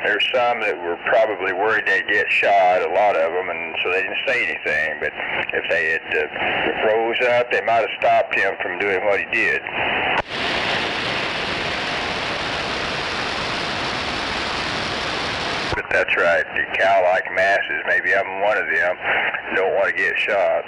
S7: there's some that were probably worried they'd get shot, a lot of them, and so they didn't say anything. But if they had rose up, they might have stopped him from doing what he did. But that's right, the cow-like masses, maybe I'm one of them, don't want to get shot.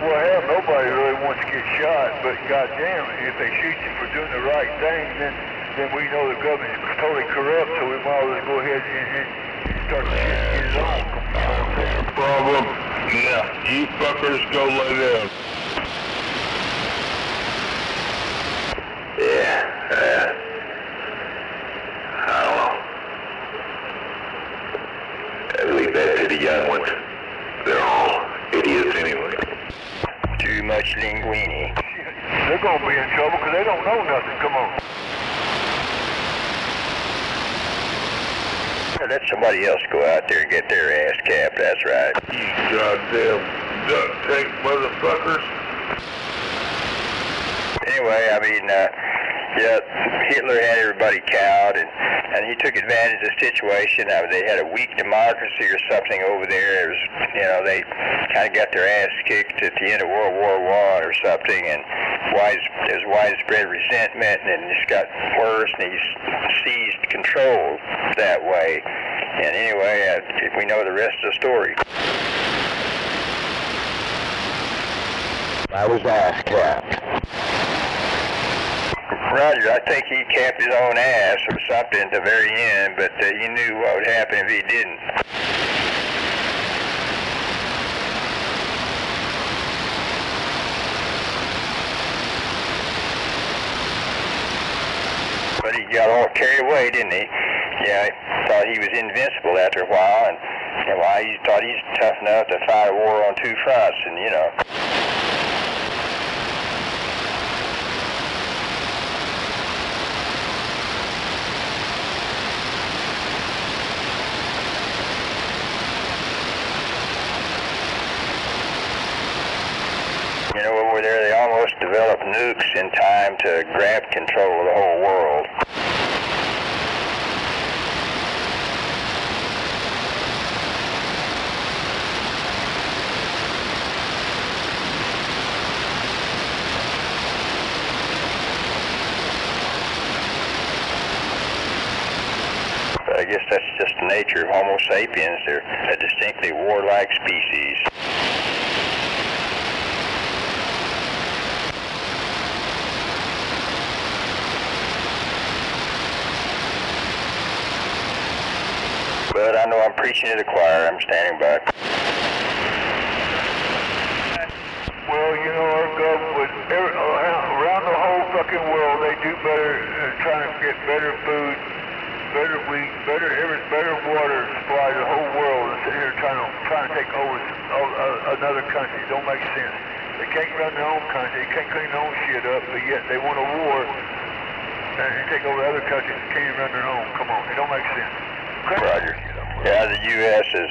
S5: Well, hell, nobody really wants to get shot, but goddamn, if they shoot you for doing the right thing, then we know the government is totally corrupt, so we might as well go ahead and start the shit and get it on. You know what I'm saying?
S1: Problem. Yeah, you fuckers go lay down.
S9: Yeah, I don't know. Leave that to the young ones. They're all idiots anyway.
S7: Too much linguini.
S5: They're going to be in trouble because they don't know nothing. Come on.
S7: Let somebody else go out there and get their ass capped, that's right.
S1: You goddamn duct tape motherfuckers.
S7: Anyway, I mean, yeah, Hitler had everybody cowed, and he took advantage of the situation. They had a weak democracy or something over there. It was, you know, they kind of got their ass kicked at the end of World War I or something, and there was widespread resentment, and it just got worse, and he seized control that way. And anyway, we know the rest of the story.
S9: I was ass capped.
S7: Roger, I think he capped his own ass or something at the very end, but he knew what would happen if he didn't. But he got all carried away, didn't he? Yeah, he thought he was invincible after a while, and he thought he's tough enough to fight a war on two fronts, and you know. You know, over there they almost developed nukes in time to grab control of the whole world. But I guess that's just the nature of Homo sapiens. They're a distinctly warlike species. but I know I'm preaching to the choir. I'm standing by.
S5: Well, you know, our government, around the whole fucking world, they do better trying to get better food, better wheat, better water supply to the whole world and sit here trying to take over another country. Don't make sense. They can't run their own country. They can't clean their own shit up, but yet they want a war and take over other countries that can't even run their own. Come on, it don't make sense.
S7: Roger. Yeah, the U.S. is,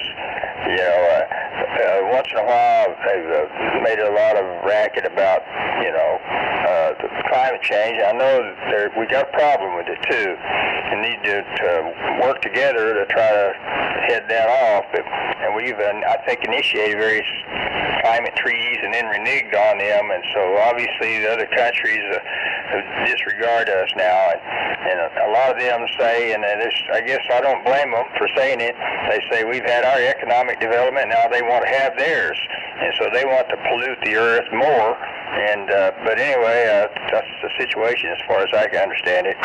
S7: you know, once in a while they've made a lot of racket about, you know, the climate change. I know that we got a problem with it too. We need to work together to try to head that off. And we've, I think, initiated various climate treaties and then reneged on them. And so obviously the other countries disregard us now. And a lot of them say, and I guess I don't blame them for saying it, they say we've had our economic development, now they want to have theirs. And so they want to pollute the earth more. And but anyway, that's the situation as far as I can understand it.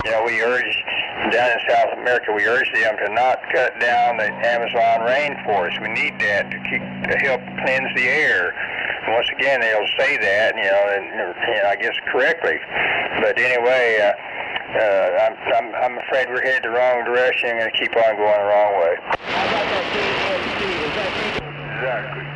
S7: You know, we urge, down in South America, we urge them to not cut down the Amazon rainforest. We need that to help cleanse the air. And once again, they'll say that, you know, and I guess correctly. But anyway, I'm afraid we're headed the wrong direction and going to keep on going the wrong way.
S5: Exactly.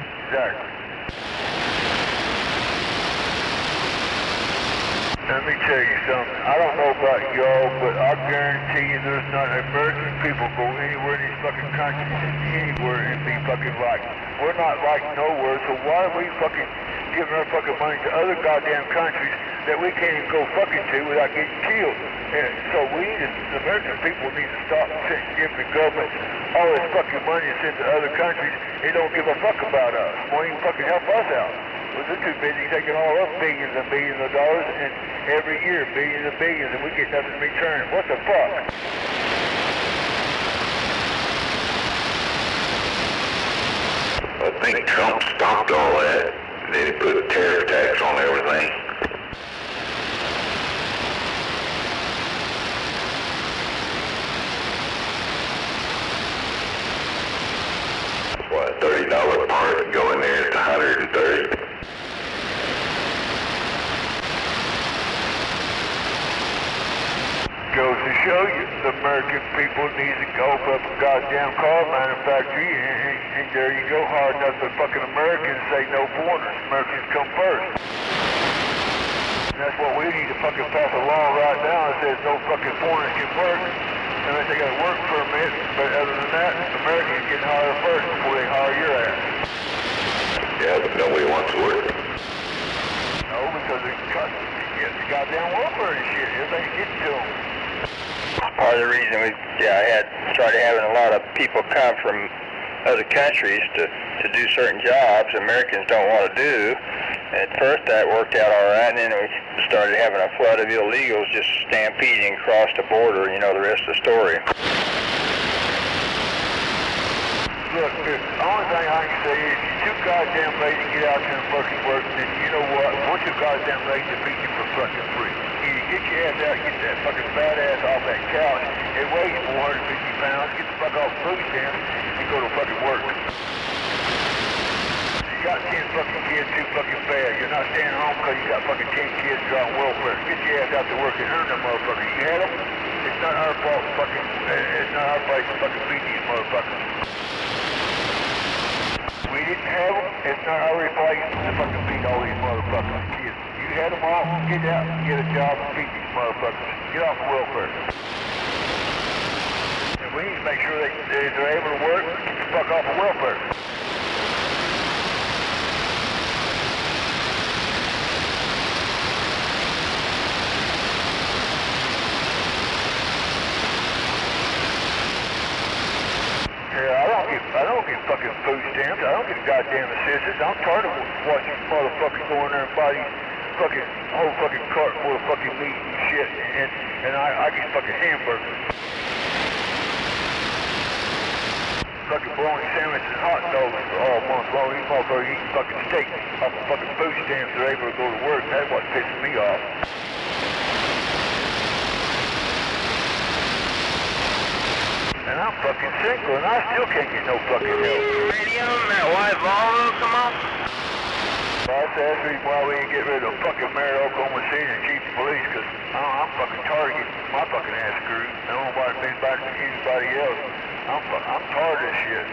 S5: Let me tell you something. I don't know about y'all, but I guarantee you there's not American people go anywhere in these fucking countries, anywhere, and be fucking like. We're not like nowhere, so why are we fucking giving our fucking money to other goddamn countries that we can't even go fucking to without getting killed? And so we need to, the American people need to stop giving the government all this fucking money to send to other countries. They don't give a fuck about us. Won't even fucking help us out. Well, they're too busy taking all up billions and billions of dollars, and every year billions and billions, and we get nothing in return. What the fuck?
S9: I think Trump stopped all that. Then he put a tariff tax on everything. What, $30 part going there to $130?
S5: Goes to show you, the American people need to go up a goddamn car manufacturer, and there you go, hard enough the fucking Americans say no foreigners. Americans come first. And that's what we need to fucking pass a law right now that says no fucking foreigners can work, unless they got a work permit. But other than that, Americans get hired first before they hire your ass.
S9: Yeah, but nobody wants to work.
S5: No, because they cut the goddamn welfare and shit. Everything's getting to them.
S7: Part of the reason I started having a lot of people come from other countries to do certain jobs Americans don't want to do. At first that worked out all right, and then we started having a flood of illegals just stampeding across the border. You know the rest of the story.
S5: Look, the only thing I can say is you're too goddamn lazy to get out there and fucking work, then you know what? We're too goddamn lazy to beat you for fucking free. You get your ass out, get that fucking fat ass off that couch. It weighs 450 pounds. Get the fuck off food stamps and go to fucking work. You got 10 fucking kids, too fucking bad. You're not staying home because you got fucking 10 kids that are on welfare. Get your ass out to work and earn them motherfuckers. You had them? It's not our fault fucking, it's not our place to fucking feed these motherfuckers. We didn't have them, it's not our place to fucking feed all these motherfuckers. Kids. You had them all, get out and get a job and feed these motherfuckers. Get off the welfare. And we need to make sure they're able to work, get the fuck off the welfare. I don't get fucking food stamps. I don't get goddamn assistance. I'm tired of watching motherfuckers go in there and buy these fucking whole fucking cart full of fucking meat and shit, and I get fucking hamburgers. fucking bologna sandwiches and hot dogs for all month long. These motherfuckers eating fucking steak off of fucking food stamps. They're able to go to work. That's what pisses me off. And I'm fucking single, and I still can't get no fucking help.
S10: Radio, that white Volvo, come on.
S5: That's the reason why we didn't get rid of the fucking mayor of Oklahoma City and chief of police, because I'm fucking tired of getting my fucking ass screwed. I don't know why it's been back to anybody else. I'm tired of this shit.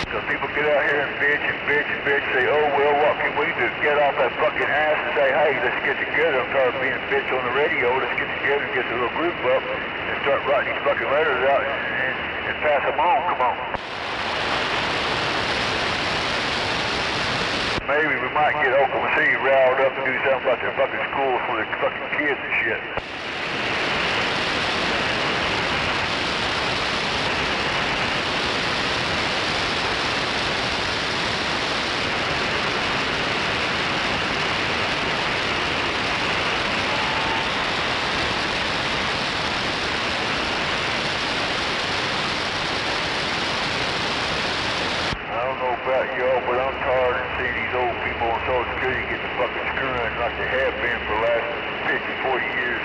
S5: Because people get out here and bitch, say, oh, well, what can we do? Get off that fucking ass and say, hey, let's get together. I'm tired of being a bitch on the radio. Let's get together and get a little group up and start writing these fucking letters out and pass them on. Come on. Maybe we might get Oklahoma City riled up and do something about their fucking schools for their fucking kids and shit. About y'all, but I'm tired of seeing these old people on Social Security get the fucking screwing like they have been for the last 50, 40 years.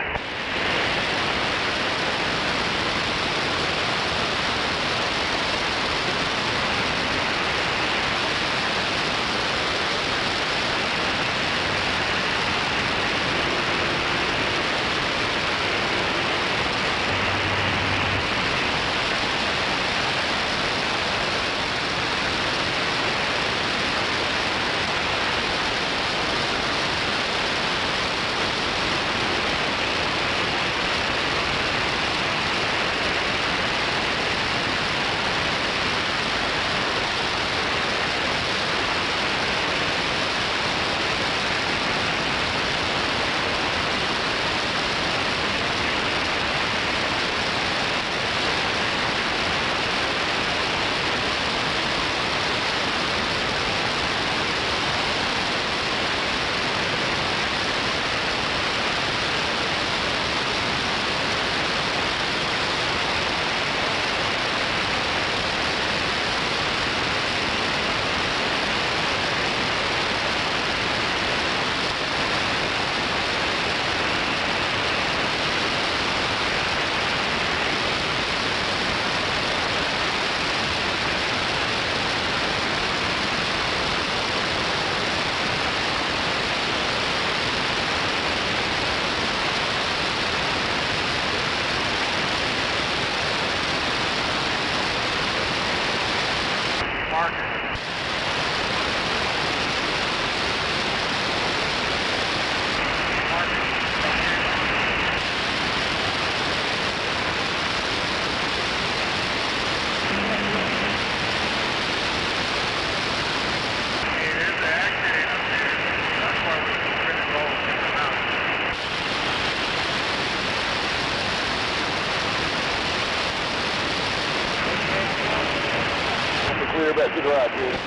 S5: Clear back to the right here.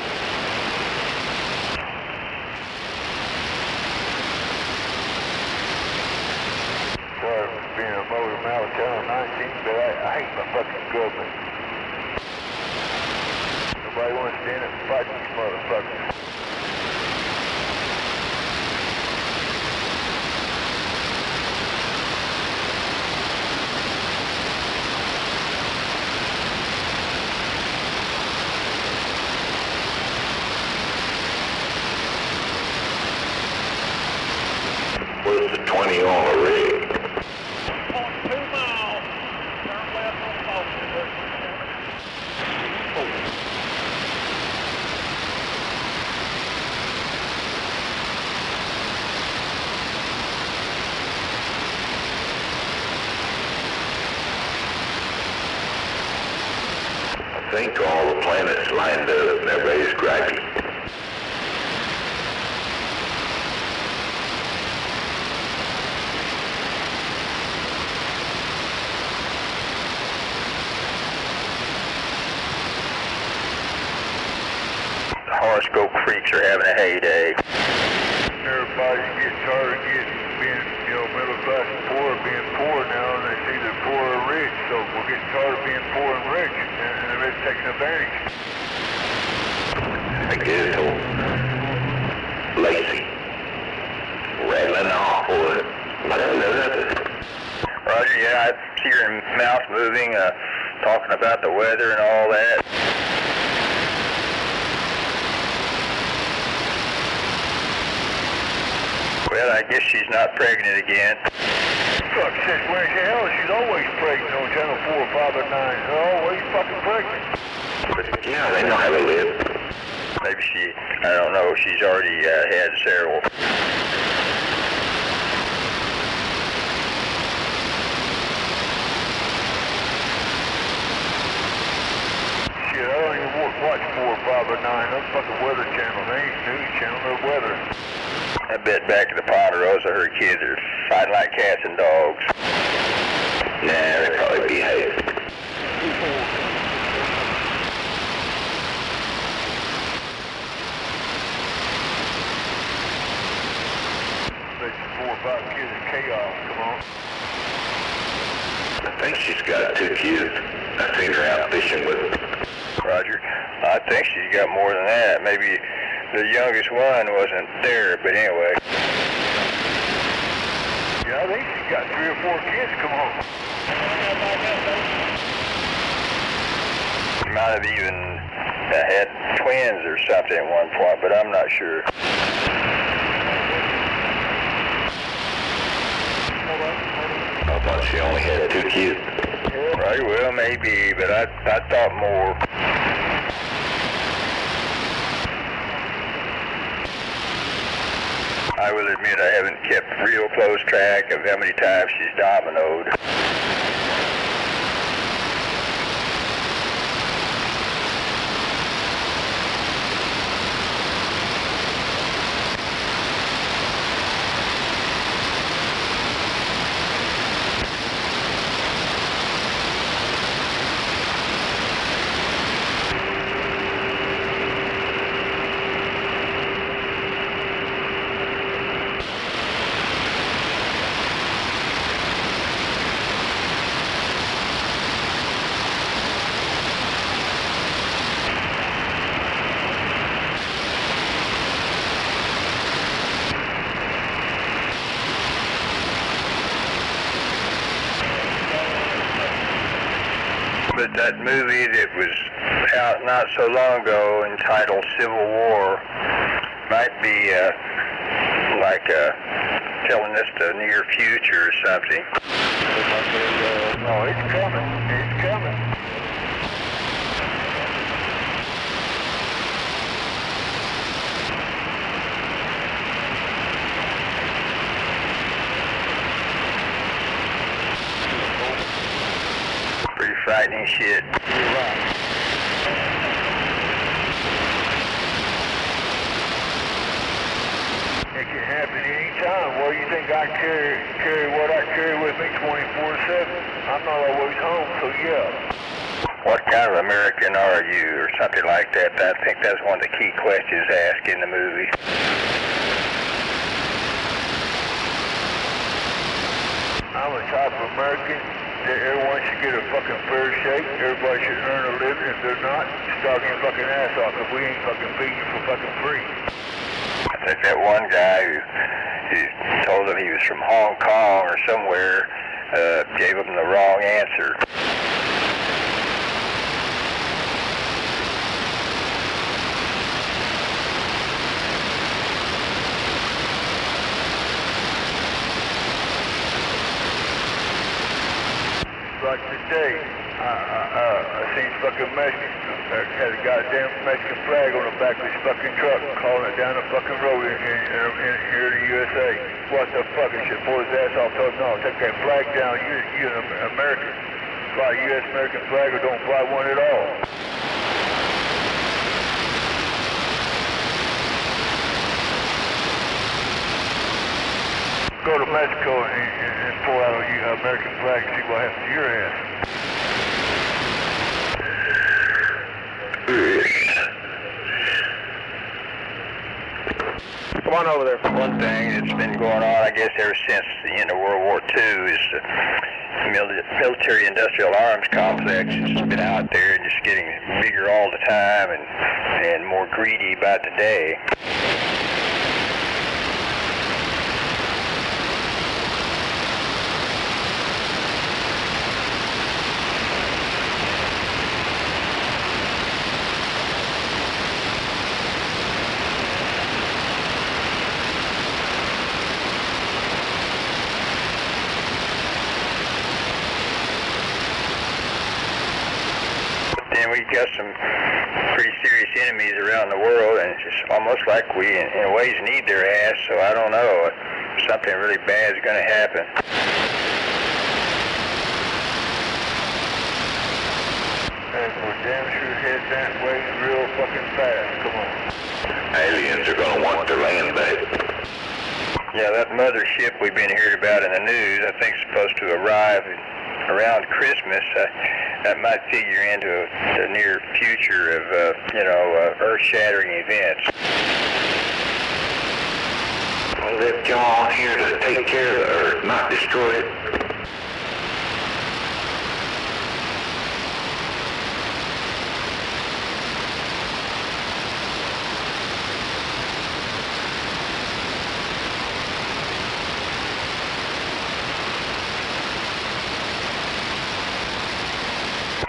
S5: Sorry for being a motor mouth telling 19, but I hate my fucking government. Nobody wants to stand up and fight these motherfuckers.
S9: Where's the 20 on the rig?
S3: 2 miles. Turn left on Falkenberg.
S9: I think all the planets lined up and everybody's gripey.
S7: Horoscope freaks are having a heyday.
S5: Everybody's getting tired of being, middle class and poor, being poor now, and they see they're poor or rich. rich, so we're getting tired of being poor and rich, and the rich taking advantage.
S9: I guess so. Lazy. Rattling off, boy. I don't know nothing.
S7: Roger, yeah, I see your mouth moving, talking about the weather and all that. Well, I guess she's not pregnant again.
S5: Fuck, since when the hell? She's always pregnant on Channel 4, 5, or 9. They're always fucking pregnant.
S9: But yeah, they know how to live.
S7: Maybe she, I don't know, she's already had several.
S5: Shit, I don't even watch 4, 5, or 9. Those fucking weather channels. They ain't news channel, they're weather.
S7: I bet back to the Ponderosa, her kids are fighting like cats and dogs.
S9: Nah, they probably behave.
S5: There's 4 or 5 kids in chaos, come on.
S9: I think she's got 2 kids. I seen her out fishing with them.
S7: Roger. I think she's got more than that. Maybe the youngest one wasn't there, but anyway.
S5: Yeah, I think she's got 3 or 4 kids, come on.
S7: She might have even had twins or something at one point, but I'm not sure.
S9: I thought she only had 2 kids.
S7: Right, well, maybe, but I thought more. I will admit I haven't kept real close track of how many times she's dominoed. But that movie that was out not so long ago entitled Civil War might be telling us the near future or something.
S5: Oh, it's coming. It's coming.
S7: Pretty frightening shit.
S5: You're right. It can happen any time. Well, you think I carry what I carry with me 24/7? I'm not always home, so yeah.
S7: What kind of American are you, or something like that? I think that's one of the key questions asked in the movie.
S5: I'm a type of American that everyone should get a fucking fair shake. Everybody should earn a living. If they're not, starve your fucking ass off if we ain't fucking feeding you for fucking free.
S7: I think that one guy who told him he was from Hong Kong or somewhere gave him the wrong answer.
S5: Like today, I seen fucking Mexicans had a goddamn Mexican flag on the back of his fucking truck, calling it down the fucking road in here in the USA. What the fuck? He should pull his ass off. Told him, no, take that flag down. You an American. Fly a U.S. American flag or don't fly one at all. Go to Mexico and pull out an American flag and see what happens to your ass.
S6: Come on over there.
S7: One thing that's been going on, I guess, ever since the end of World War II is military-industrial arms complex has been out there and just getting bigger all the time and more greedy about the day. And we've got some pretty serious enemies around the world, and it's just almost like we, in ways, need their ass, so I don't know. Something really bad is going to happen.
S5: And we're damn sure heading that way real fucking fast. Come on.
S9: Aliens are going to want their land back.
S7: Yeah, that mothership we've been hearing about in the news, I think is supposed to arrive around Christmas. That might figure into the near future of, earth-shattering events.
S9: I left y'all here to take care of the earth, not destroy it.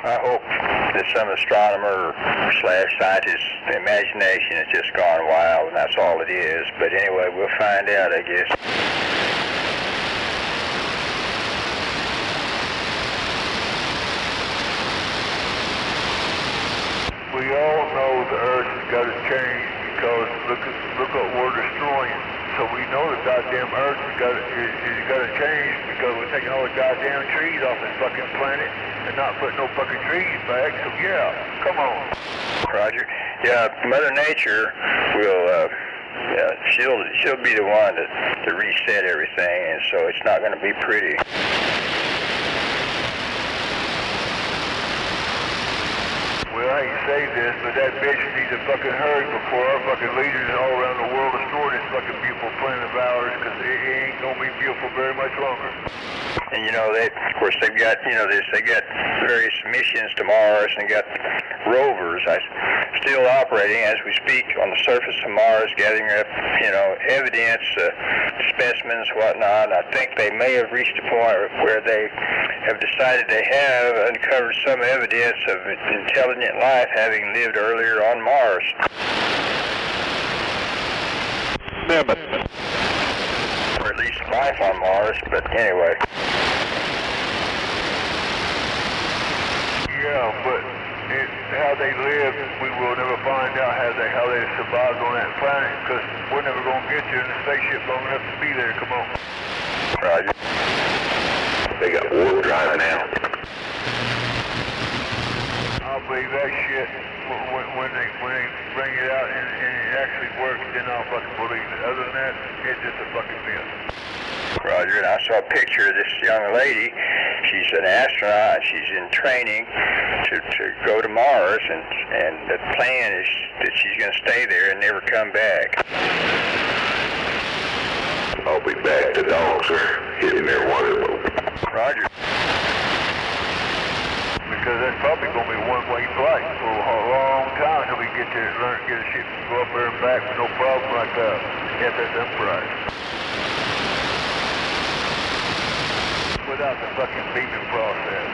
S7: I hope that some astronomer / scientist's imagination has just gone wild, and that's all it is. But anyway, we'll find out, I guess.
S5: We all know the Earth has got to change because look what we're destroying. So we know the goddamn Earth is got to change because we're taking all the goddamn trees off this fucking planet and not putting no fucking trees back. So yeah, come on.
S7: Roger. Yeah, Mother Nature will. She'll be the one to reset everything, and so it's not going to be pretty.
S5: Well, I hate to say this, but that bitch needs to fucking hurry before our fucking leaders all around the world destroy this fucking beautiful planet of ours, because it ain't gonna be beautiful very much longer.
S7: And they've got, they got various missions to Mars and got rovers still operating as we speak on the surface of Mars, gathering up, evidence, specimens, whatnot. I think they may have reached a point where they have decided they have uncovered some evidence of intelligent life having lived earlier on Mars. Or at least life on Mars, but anyway.
S5: Yeah, but how they live, we will never find out how they survived on that planet, because we're never going to get there in the spaceship long enough to be there. Come on.
S7: Roger.
S9: They got warp driving out.
S5: I'll believe that shit when they bring it out and it actually works, then I'll fucking believe it. Other than that, it's just a fucking myth.
S7: Roger, and I saw a picture of this young lady. She's an astronaut. She's in training to go to Mars, and the plan is that she's going to stay there and never come back.
S9: I'll be back. The dogs are hitting their water boat.
S7: Roger.
S5: Because that's probably going to be a one-way flight for a long time until we get there and learn to get a ship to go up there and back with no problem like FS Enterprise. Without the fucking beaming process,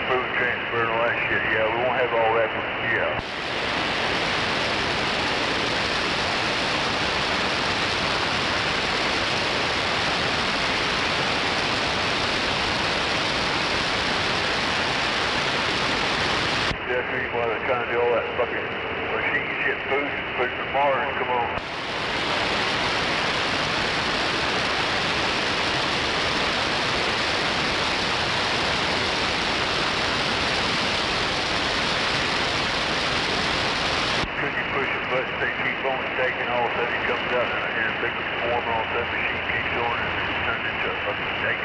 S5: food transfer and all that shit, yeah, we won't have all that, yeah. That's the reason why they're trying to do all that fucking machine shit food and put it to Mars, come on. But they keep on staking, all of a sudden it comes out in a big form, and all of a sudden the machine keeps on and it turns into a fucking steak.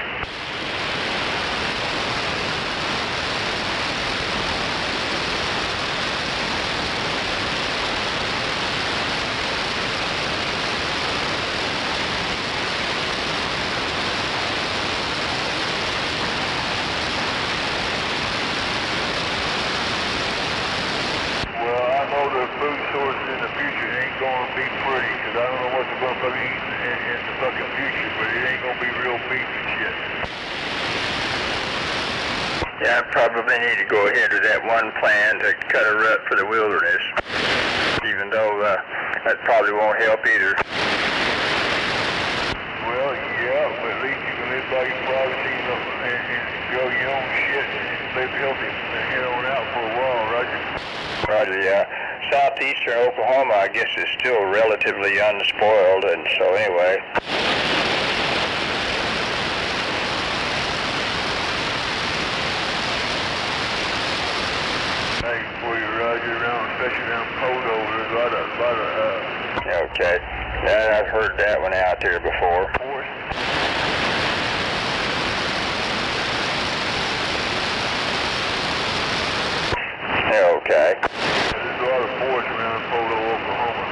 S5: going to be pretty, because I don't know what they're going to be eating in the fucking future, but it ain't going to be real beef and shit.
S7: Yeah, I probably need to go ahead with that one plan to cut a rut for the wilderness, even though that probably won't help either.
S5: Well, yeah, but at least you can live by your privacy and grow your own shit and live healthy and head on out for a while, Roger.
S7: Roger, yeah. Southeastern Oklahoma, I guess, is still relatively unspoiled, and so anyway.
S5: Hey, before you Roger around, especially around Poto, there's a lot of
S7: Okay. Yeah, I've heard that one out there before. Okay.
S5: There's a lot of forest around Poto, Oklahoma.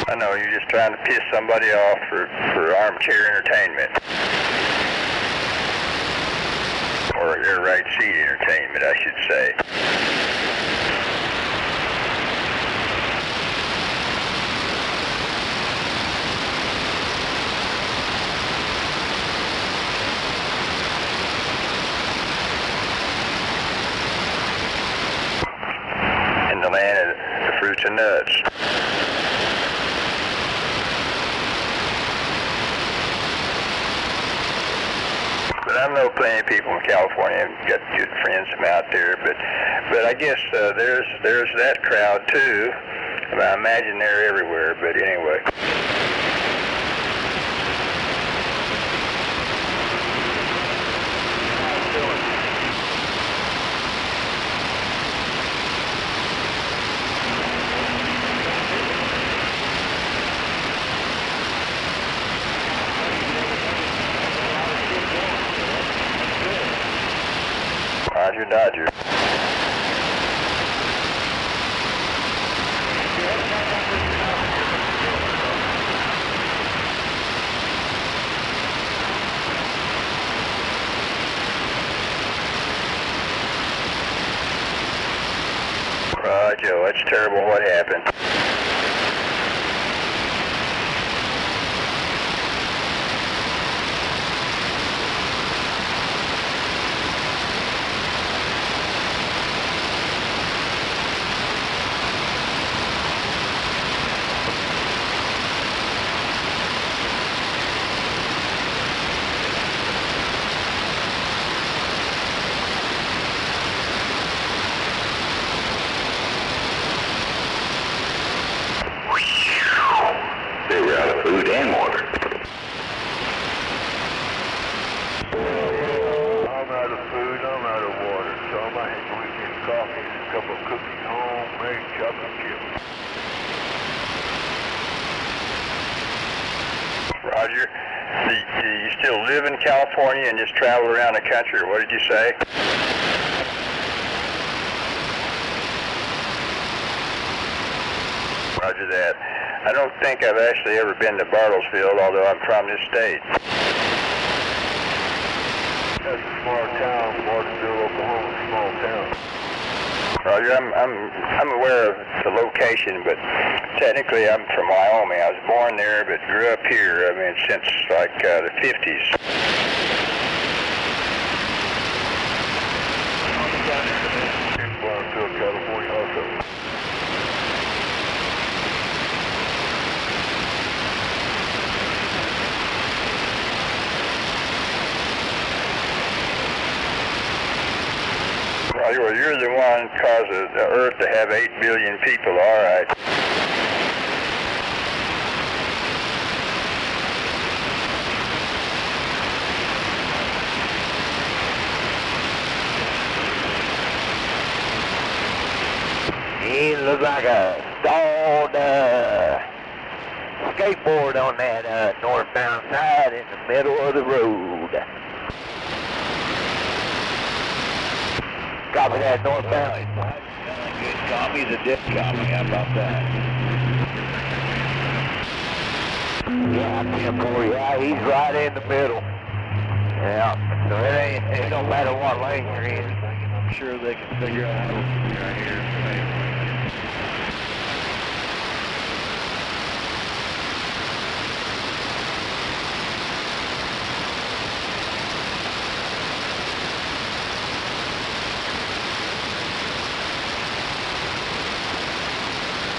S7: I know, you're just trying to piss somebody off for armchair entertainment. Or air right seat entertainment, I should say. In the land of the fruits and nuts. But I know plenty of people in California and got good friends from out there, but I guess there's that crowd too. I imagine they're everywhere, but anyway. Dodger. Roger, that's terrible what happened.
S9: They were out of food and water.
S5: I'm out of food, I'm out of water, so I might have to eat some coffee and a couple of cookies, homemade chocolate chips.
S7: Roger, do you still live in California and just travel around the country, or what did you say? Roger that. I don't think I've actually ever been to Bartlesville, although I'm from this state.
S5: That's a small town, Bartlesville, Oklahoma, a small town.
S7: Roger, I'm aware of the location, but technically I'm from Wyoming. I was born there, but grew up here, since like the 50s.
S5: In Bartlesville, California also.
S7: Well, you're the one who caused the Earth to have 8 billion people, all right.
S10: He looks like a stalled skateboard on that northbound side in the middle of the road. Copy that northbound.
S3: Good commie's a dip commie, how about that? Yeah, 10-4, yeah, he's right in the middle. Yeah, so it don't matter what lane you're in. I'm sure they can figure out how to right here.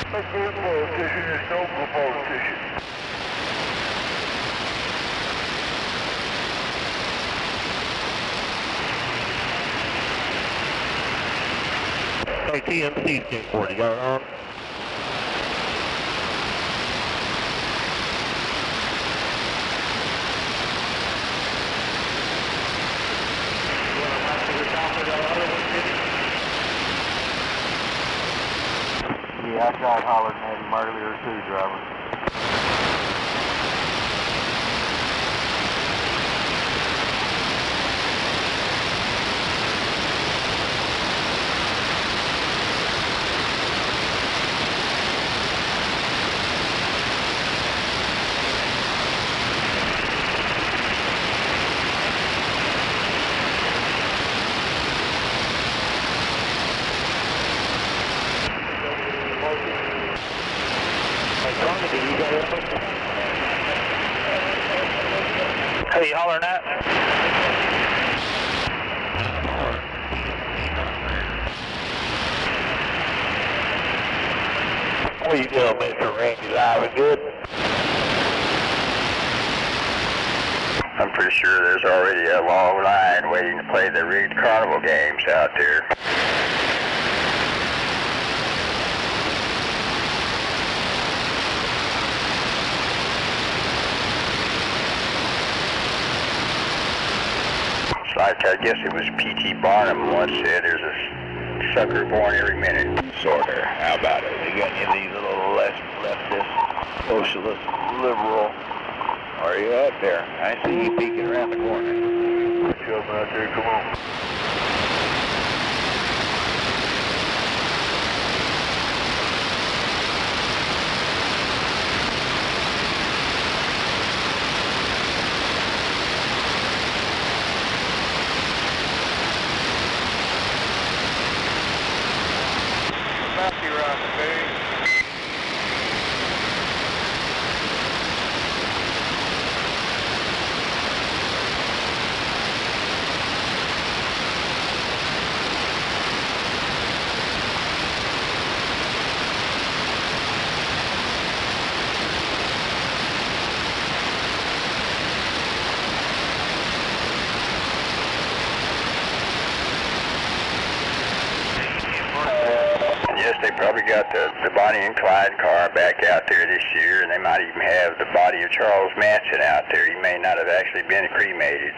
S5: A good politician is no good politician.
S3: Hey, TMC 1040, got it on?
S5: Yeah, I tried hollering at him earlier too, driver.
S3: Hey, hollering at? What are you doing, Mr. Randy? Live good?
S7: I'm pretty sure there's already a long line waiting to play the rigged carnival games out there. Like I guess it was P.T. Barnum once said there's a sucker born every minute.
S3: Sorta. How about it? You got any of these little leftist, socialist, liberal? Are you out there? I see you peeking around the corner.
S5: Jump out there, come on.
S7: They probably got the Bonnie and Clyde car back out there this year, and they might even have the body of Charles Manson out there. He may not have actually been cremated.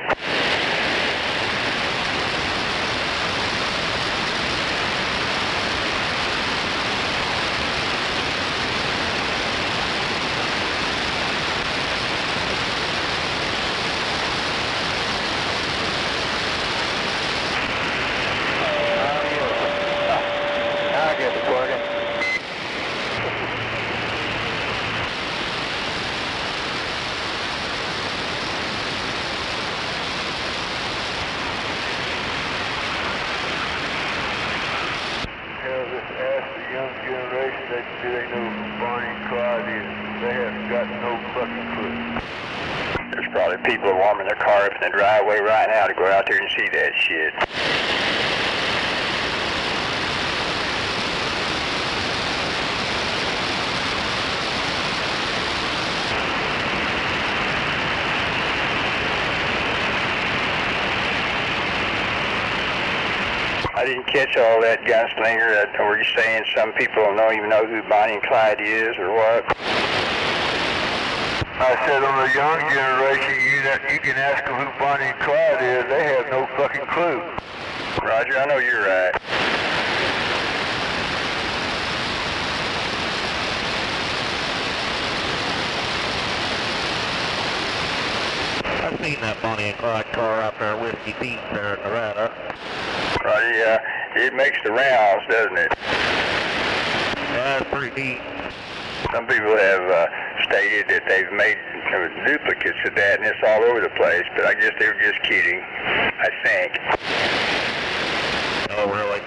S7: People are warming their car up in the driveway right now to go out there and see that shit. I didn't catch all that, Gunslinger. Were you saying some people don't even know who Bonnie and Clyde is or what?
S5: I said on the young generation, you can ask them who Bonnie and Clyde is. They have no fucking clue.
S7: Roger, I know you're right.
S3: I've seen that Bonnie and Clyde car out there, Whiskey Pete there in Nevada.
S7: Roger, yeah. It makes the rounds, doesn't it?
S10: That's pretty neat.
S7: Some people have stated that they've made duplicates of that, and it's all over the place, but I guess they were just kidding, I think.
S10: Oh, really?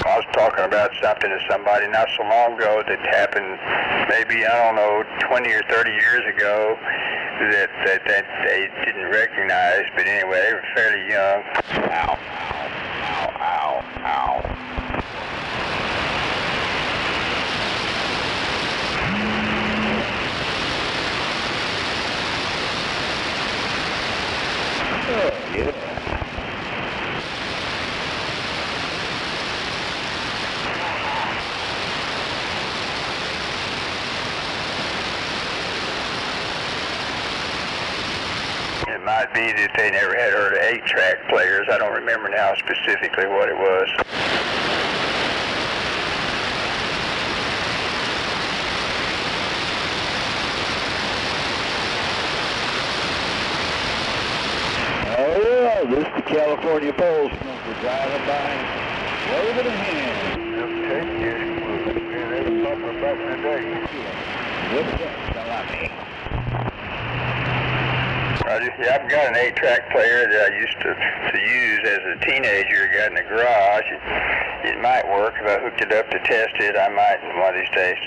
S7: I was talking about something to somebody not so long ago that happened maybe, I don't know, 20 or 30 years ago that they didn't recognize, but anyway, they were fairly young. Ow, ow, ow, ow, ow.
S3: Oh, yeah.
S7: It might be that they never had heard of 8-track players. I don't remember now specifically what it was.
S3: Oh, yeah, this is the California Pole Smoke. We're driving by, waving a hand.
S5: Them 10 years, man, they were popular back in the day.
S3: What's that? Salami.
S7: Roger. Yeah, I've got an 8-track player that I used to use as a teenager. Got in the garage. It might work if I hooked it up to test it. I might one of these days.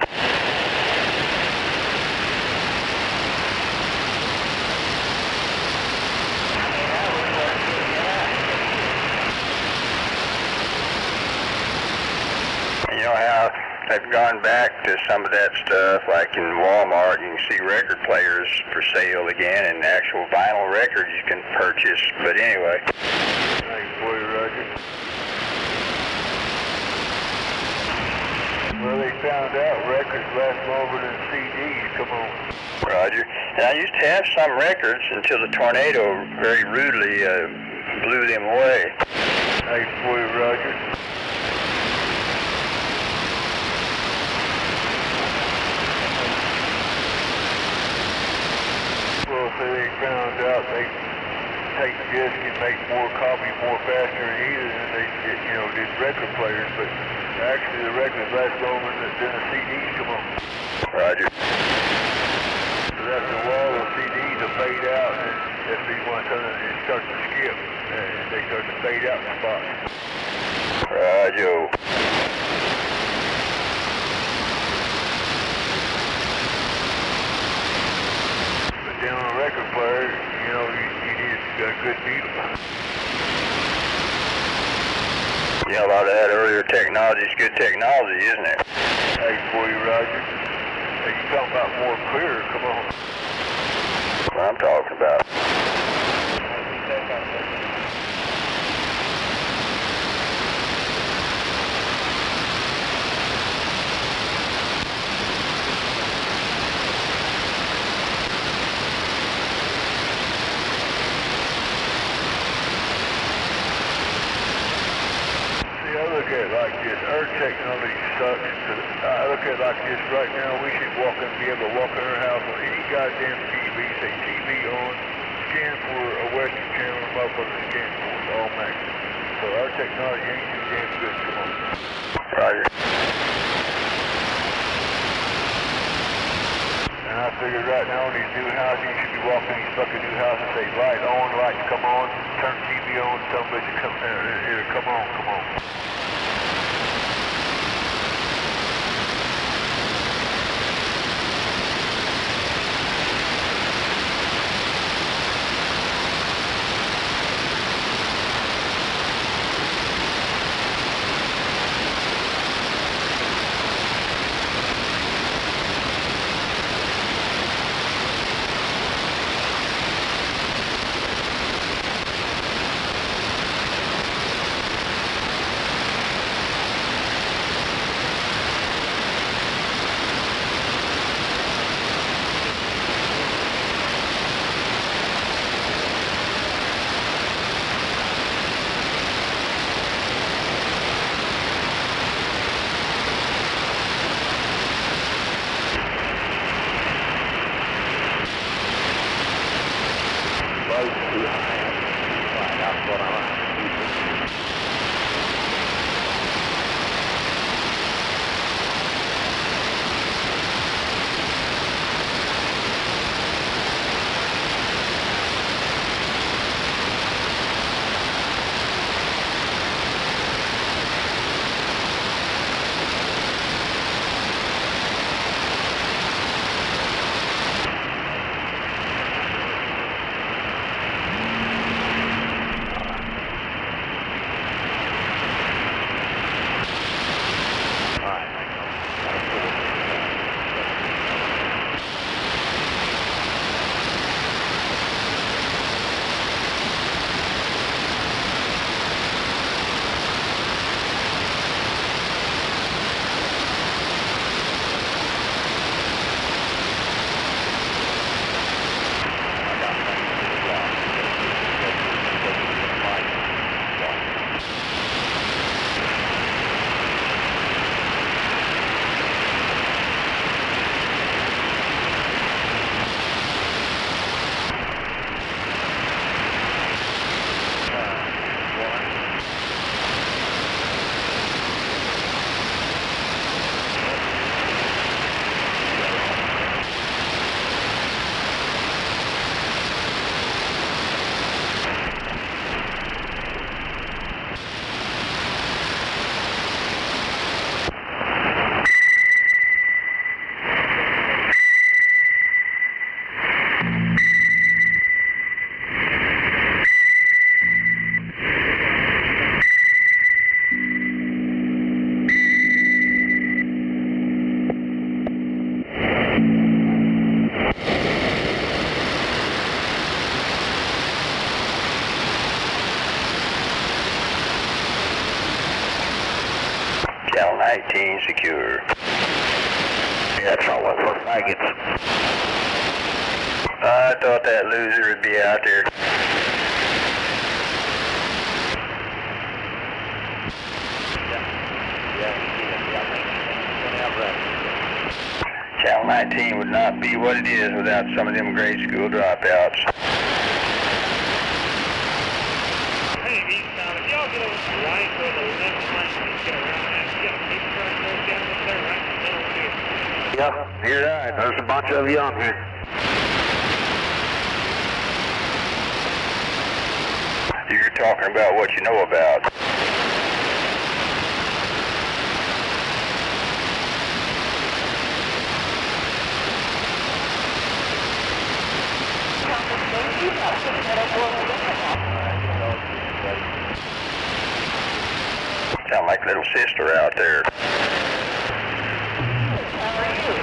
S7: You know how they've gone back to some of that stuff, like in Walmart, you can see record players for sale again, and actual vinyl records you can purchase. But anyway.
S5: Thanks for you, Roger. Well, they found out records last longer than CDs. Come on.
S7: Roger. And I used to have some records until the tornado very rudely blew them away.
S5: Thanks for you, Roger. Well, so they found out they take disc and make more copies more faster and easier than they did, did record players, but actually the records last longer than the CDs. Come on.
S7: Roger.
S5: So after a while, the CDs will fade out, and after you want to it starts to skip, and they start to fade out in the box.
S7: Roger.
S5: Then on a record player, you need a good needle.
S7: Yeah, a lot of that earlier technology is good technology, isn't it?
S5: Hey, for you, Roger. Hey, you talking about more clear? Come on.
S7: That's what I'm talking about.
S5: I look at it like this, our technology sucks. I look at it like this, right now we should be able to walk in our house on any goddamn TV, say TV on, scan for a Western channel, motherfucker scan for it, all max. So our technology ain't too damn good, come on.
S7: Roger.
S5: And I figured right now in these new houses, you should be walking these fucking new houses, say light on, lights come on, turn TV on, somebody come here, come on, come on.
S7: 19 secure.
S10: Yeah, that's all that for faggots.
S7: I thought that loser would be out there. Channel 19 would not be what it is without some of them grade school dropouts.
S13: Hey, eastbound, if y'all get over to the right or the left flank, just get around that. You got a big truck goes down up there right in the middle here.
S10: Yeah, you're right. There's a bunch of you on here.
S7: You're talking about what you know about. Sound like little sister out there.
S14: How are you?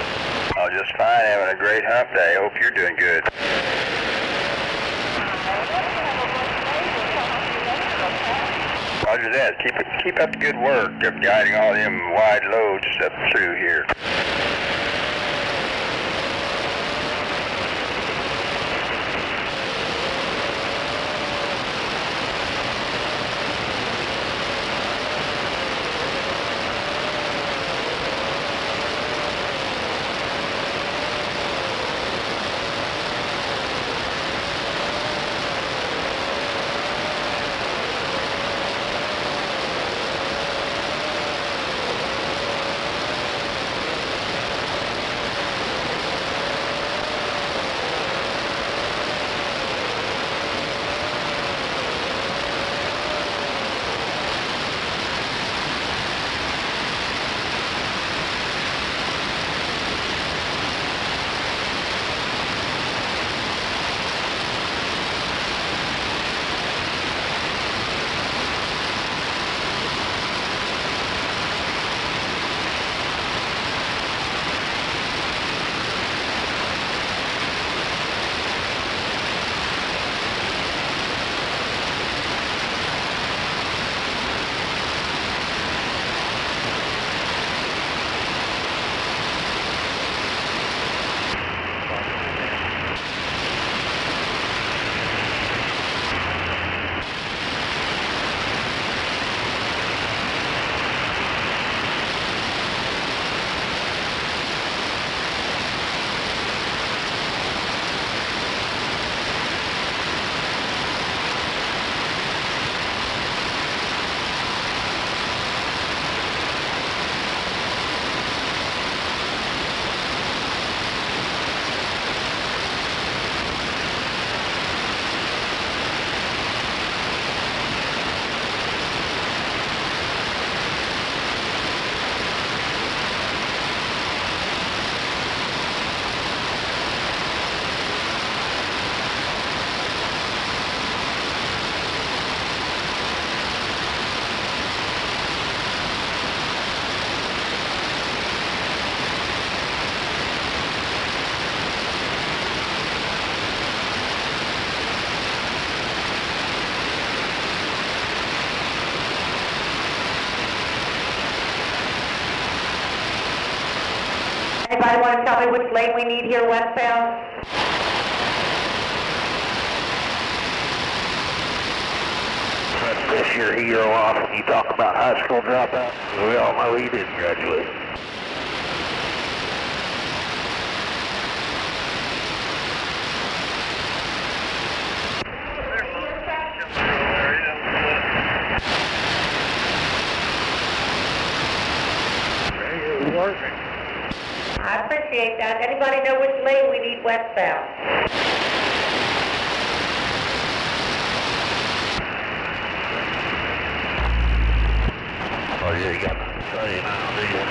S7: Oh, just fine, having a great hump day. Hope you're doing good. Roger that. Keep up the good work of guiding all them wide loads up through here.
S14: Anybody want to tell me which lane we need here westbound?
S10: Let's piss your hero off when you talk about high school dropouts. We all know he didn't graduate.
S14: I appreciate that. Anybody know which lane we need westbound?
S10: Oh yeah, you got the same now, do you?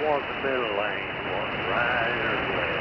S10: want the middle lane. You want right or left.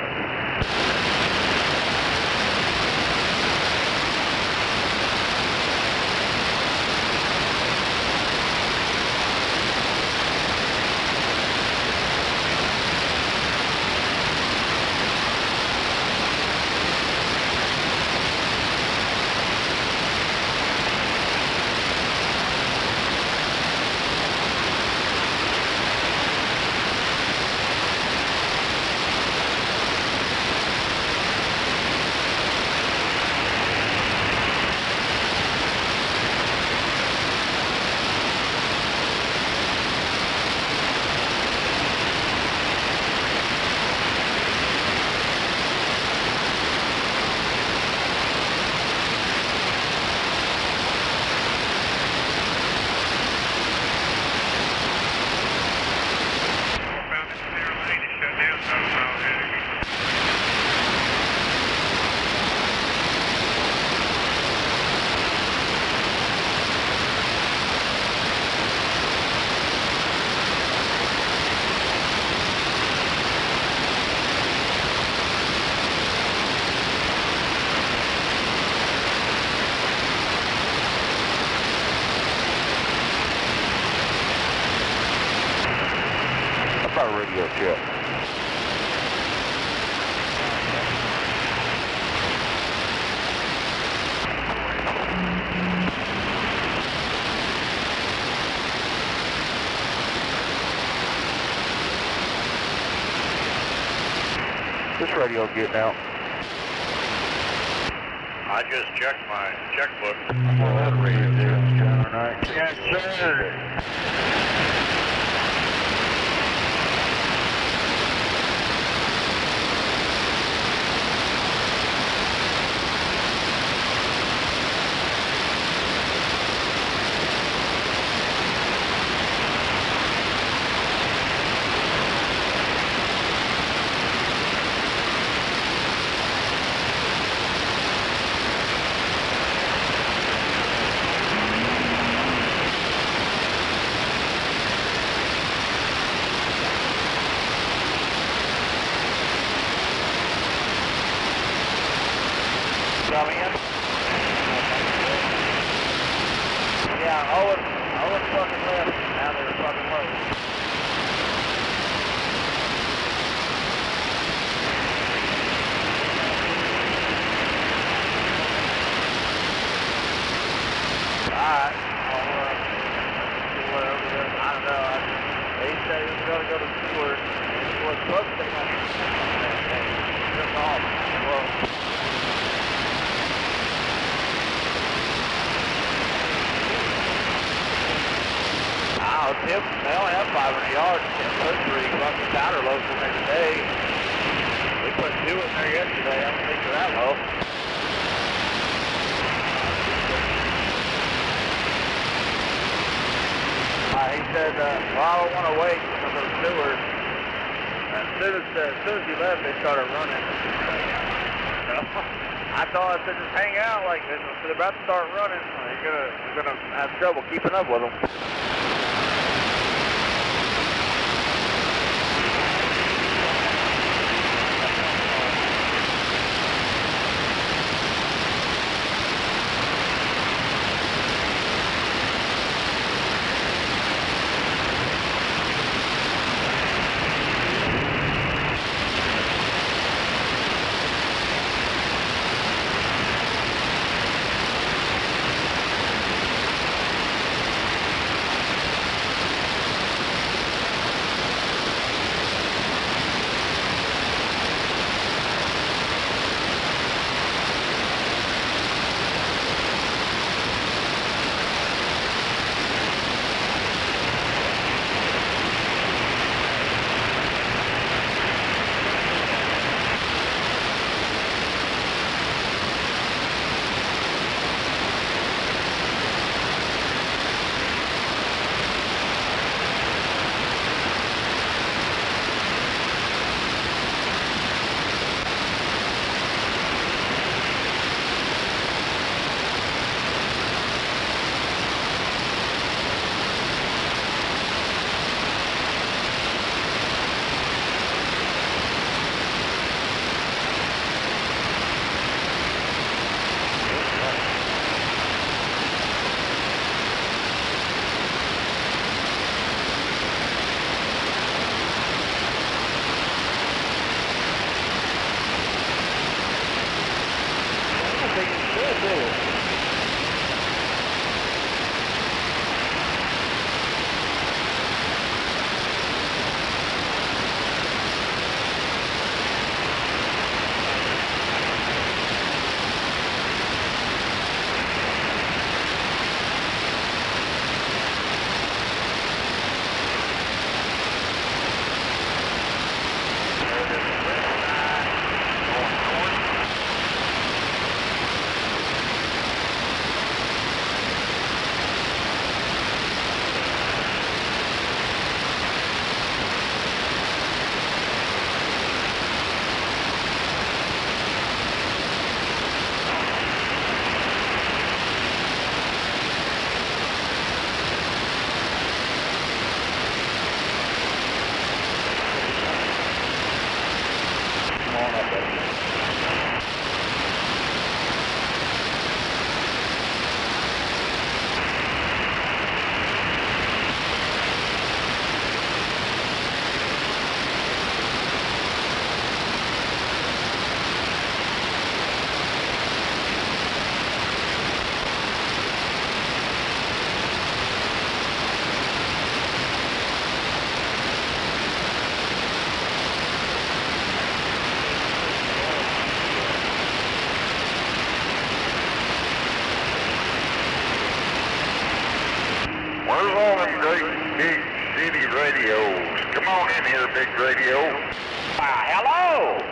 S3: Radio check. This radio getting out.
S10: I just checked my checkbook.
S3: That radio doing all right.
S10: Yes, sir.
S3: Come in. Yeah, always fucking left. Now they're fucking low. Alright. I don't know. They said he was going to go to Stewart. He was supposed to come. Took off. Well. Tim, they only have 500 yards. Tim put 3 fucking powder loads in there today. We put 2 in there yesterday. I don't think they're that low. He said, well, I don't want to wait for those stewards. As soon as he left, they started running. I thought, I said, just hang out like this. They're about to start running. You're gonna have trouble keeping up with them.
S8: Where's all them great big city radios? Come on in here, big radio.
S10: Hello!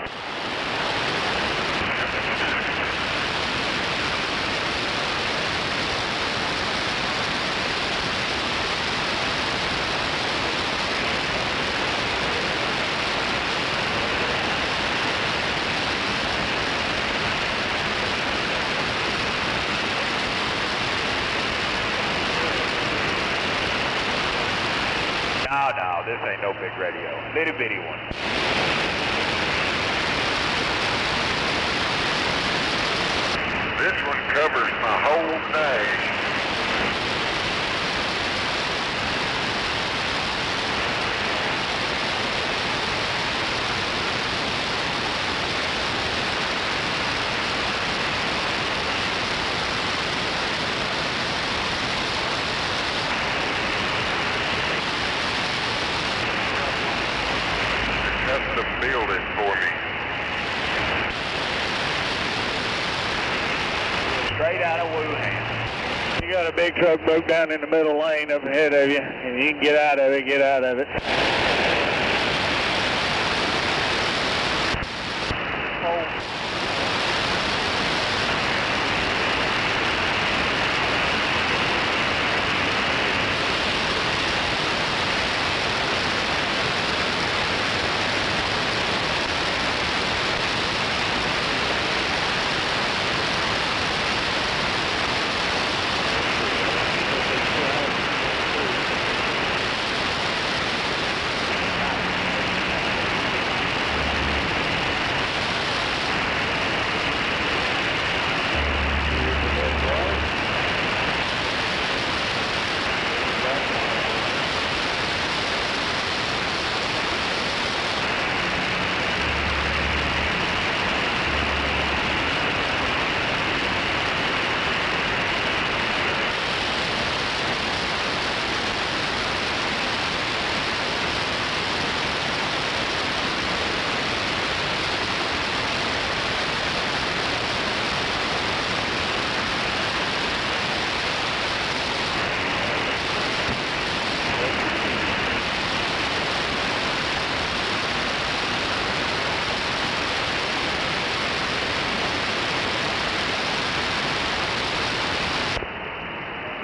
S10: No, this ain't no big radio. Bitty bitty one.
S8: This one covers my whole dash. To build it for me.
S10: Straight out of Wuhan.
S13: You got a big truck broke down in the middle lane up ahead of you, and you can get out of it, get out of it.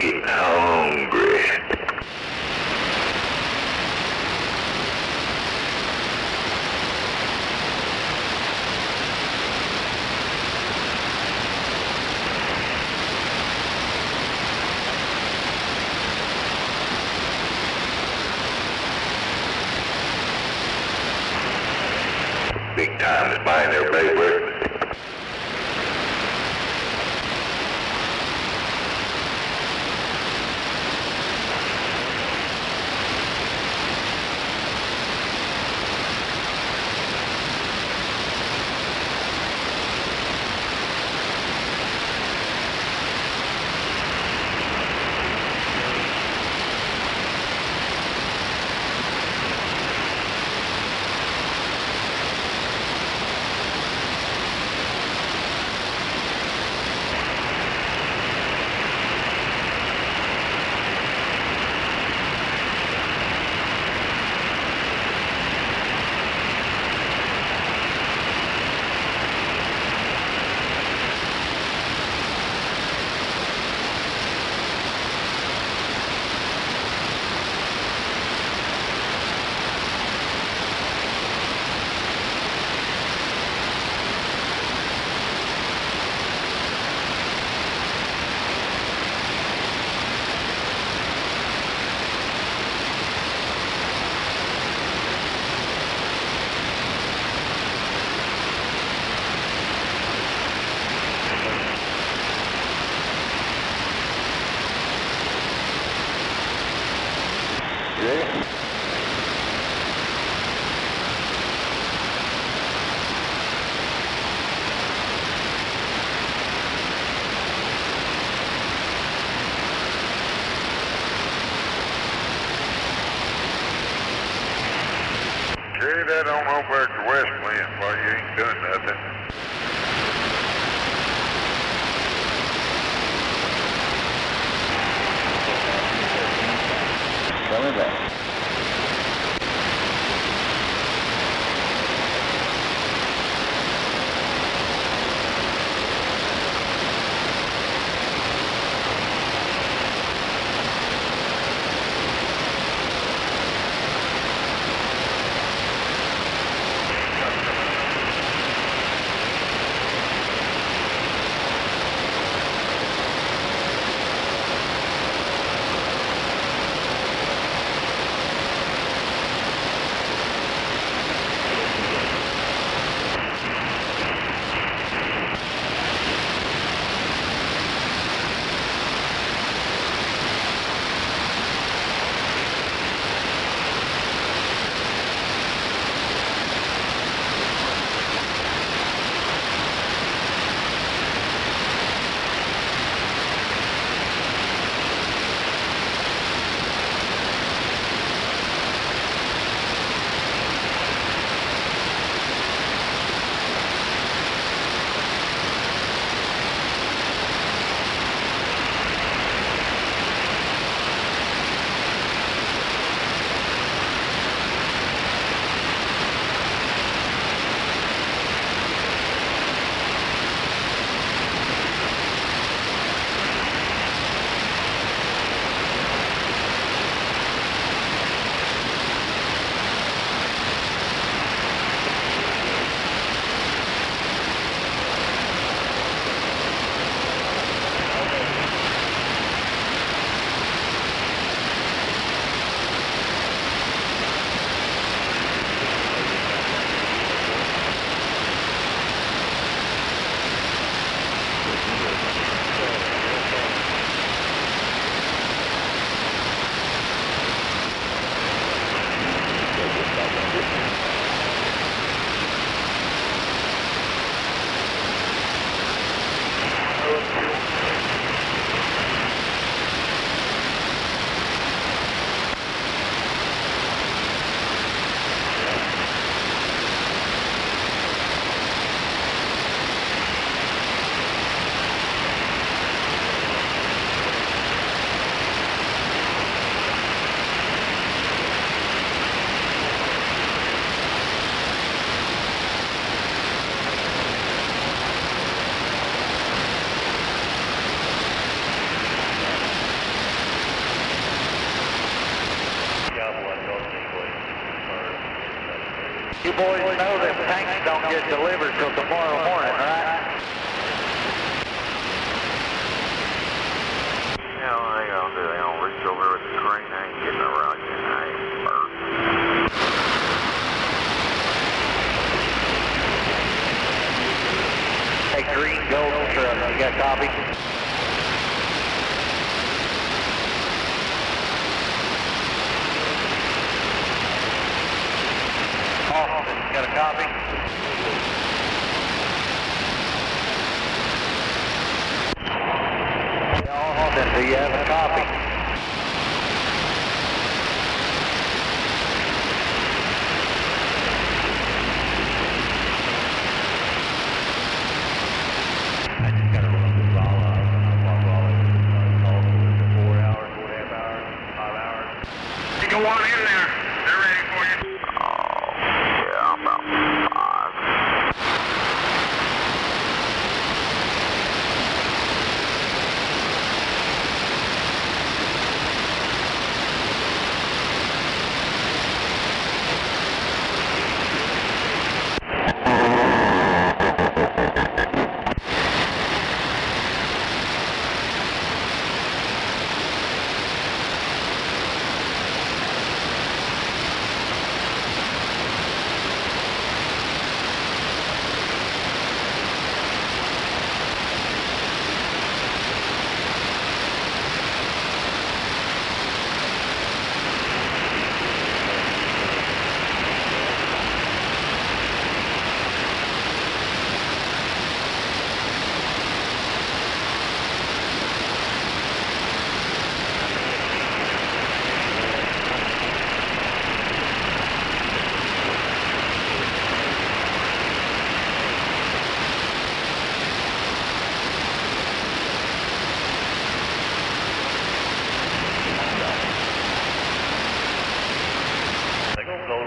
S9: Getting hungry. Big time is buying everybody breakfast.
S8: Carry that on over to West Lynn while you ain't done nothing.
S3: coming back.
S10: You boys know them tanks don't get delivered till tomorrow morning, right?
S11: Yeah, what they gonna do? They gonna reach over with the crane. I ain't getting around you. I ain't burnt.
S10: Hey, green gold truck, you got a copy? Austin, you got a copy? Austin, do you have a copy?
S3: I just gotta run this all out. I'll walk all over this 4 hours, 4.5 hours, 5 hours.
S11: You go on in there. They're ready for you. Yeah, about 5.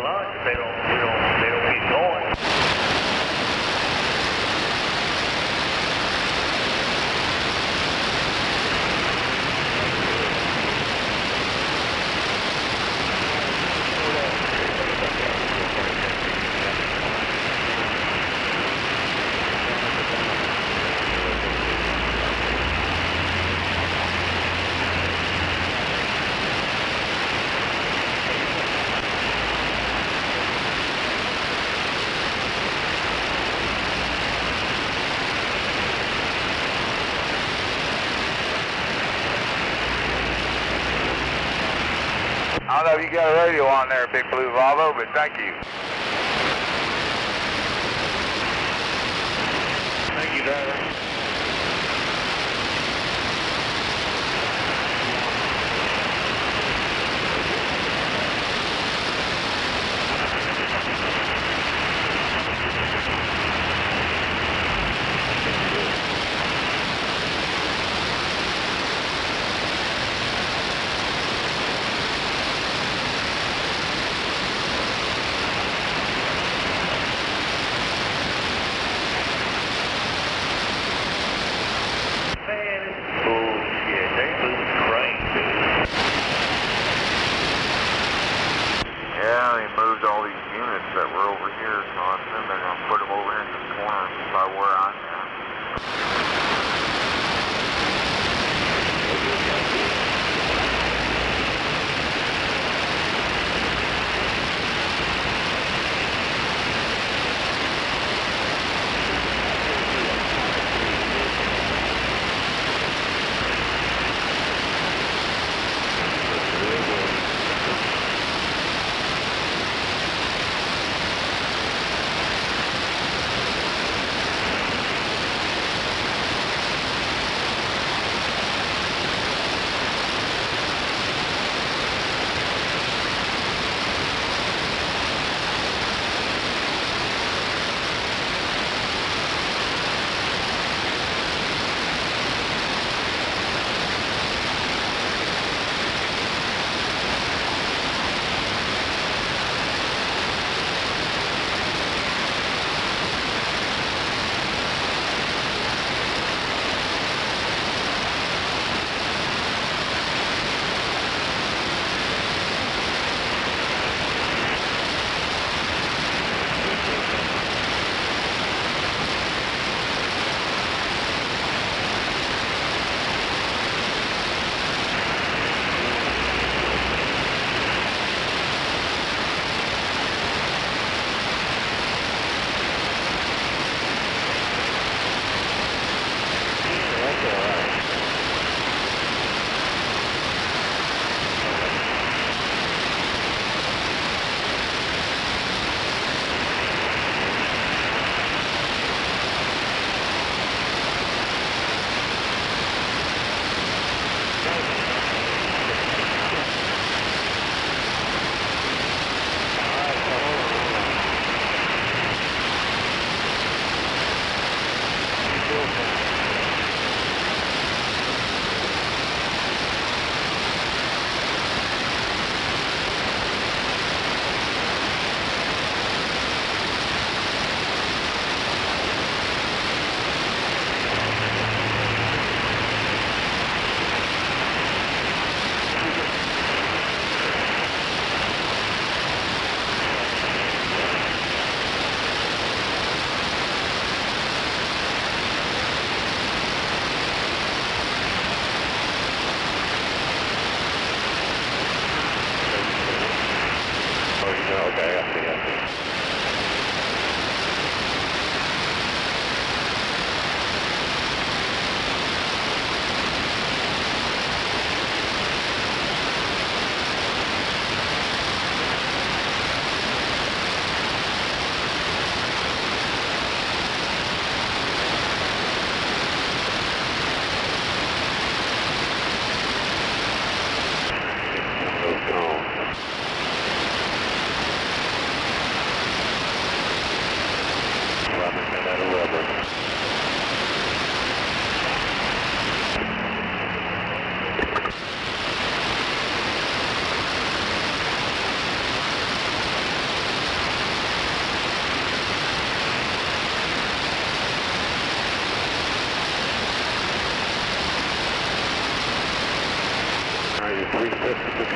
S3: lunch if they don't get going.
S11: I don't know if you got a radio on there, Big Blue Volvo, but thank you.
S3: Thank you, driver.
S11: Yeah, they moved all these units that were over here, so I assume they're going to put them over here in the corner by where I'm at.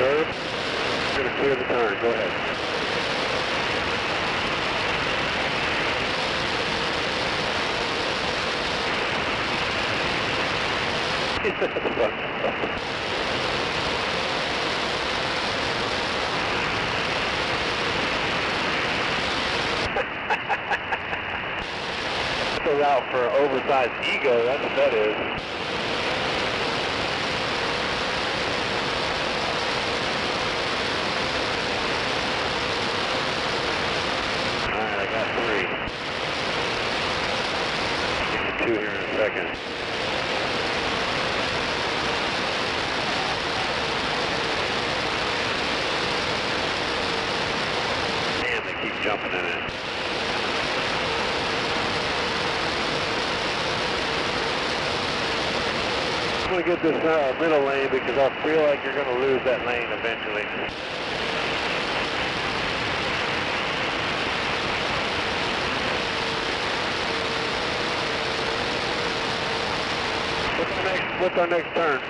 S6: curve. We're going to clear the turn. Go ahead. Goes out for an oversized ego, that's what that is. Alright, I got 3. Get to 2 here in a second. Damn, they keep jumping in it. I'm going to get this middle lane because I feel like you're going to lose that lane eventually. What's our next turn?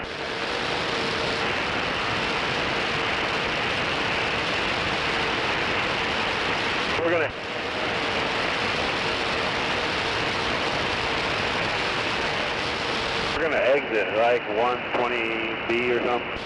S6: We're going to... We're going to exit like 120B or something.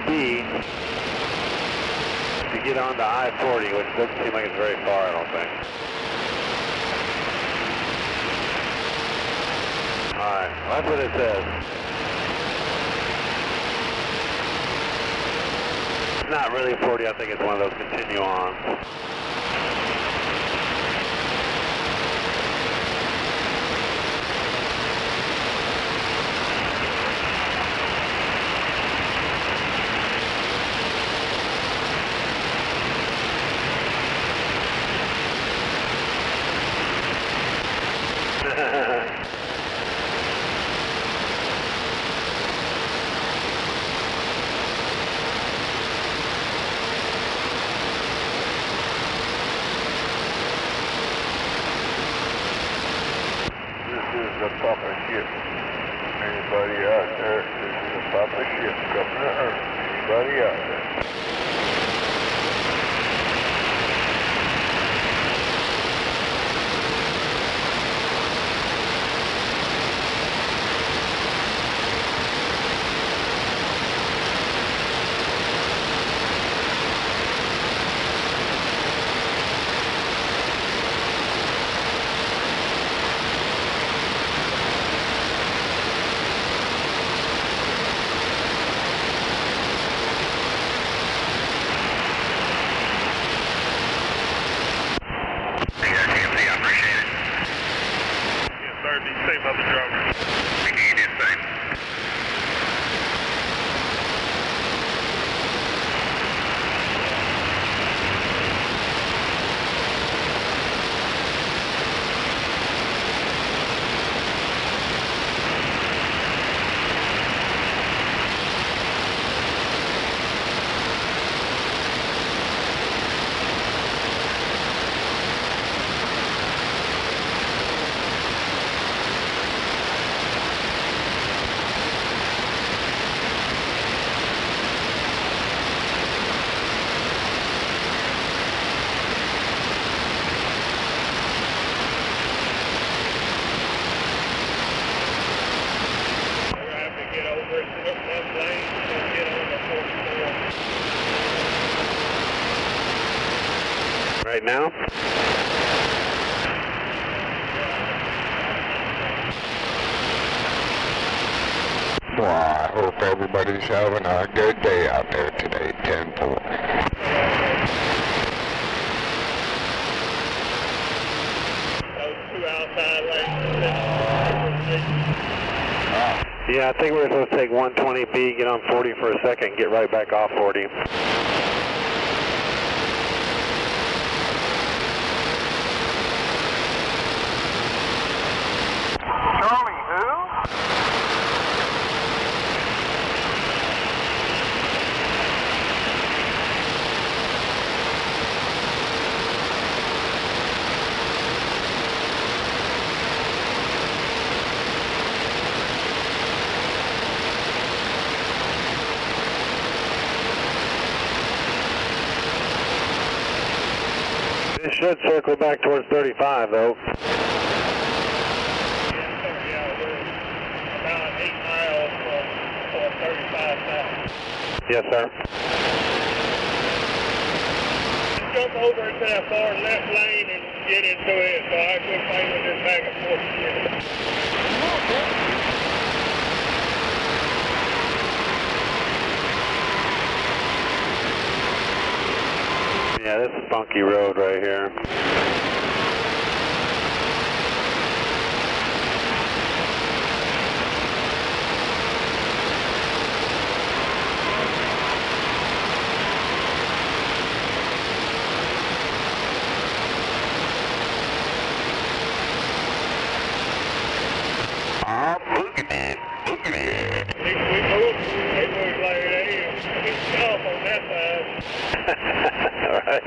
S6: B to get on to I-40, which doesn't seem like it's very far, I don't think. Alright, well, that's what it says. It's not really 40, I think it's one of those continue-ons.
S5: The Papa ship. Anybody out there? This is a Papa ship coming to Earth. Anybody out there?
S6: Right now?
S8: Well, I hope everybody's having a good day out there today, 10-4.
S13: outside lanes.
S6: Yeah, I think we're supposed to take 120B, get on 40 for a second, get right back off 40.
S13: Charlie, who?
S6: It should circle back towards 35, though.
S13: Yeah, we're about 8 miles from 35 south.
S6: Yes, sir.
S13: Jump over into that far left lane and get into it so I can play with this back and forth again.
S6: Yeah, this is funky road right here.
S9: Boogeyman.
S13: We moved like it's off on that side.
S6: All right.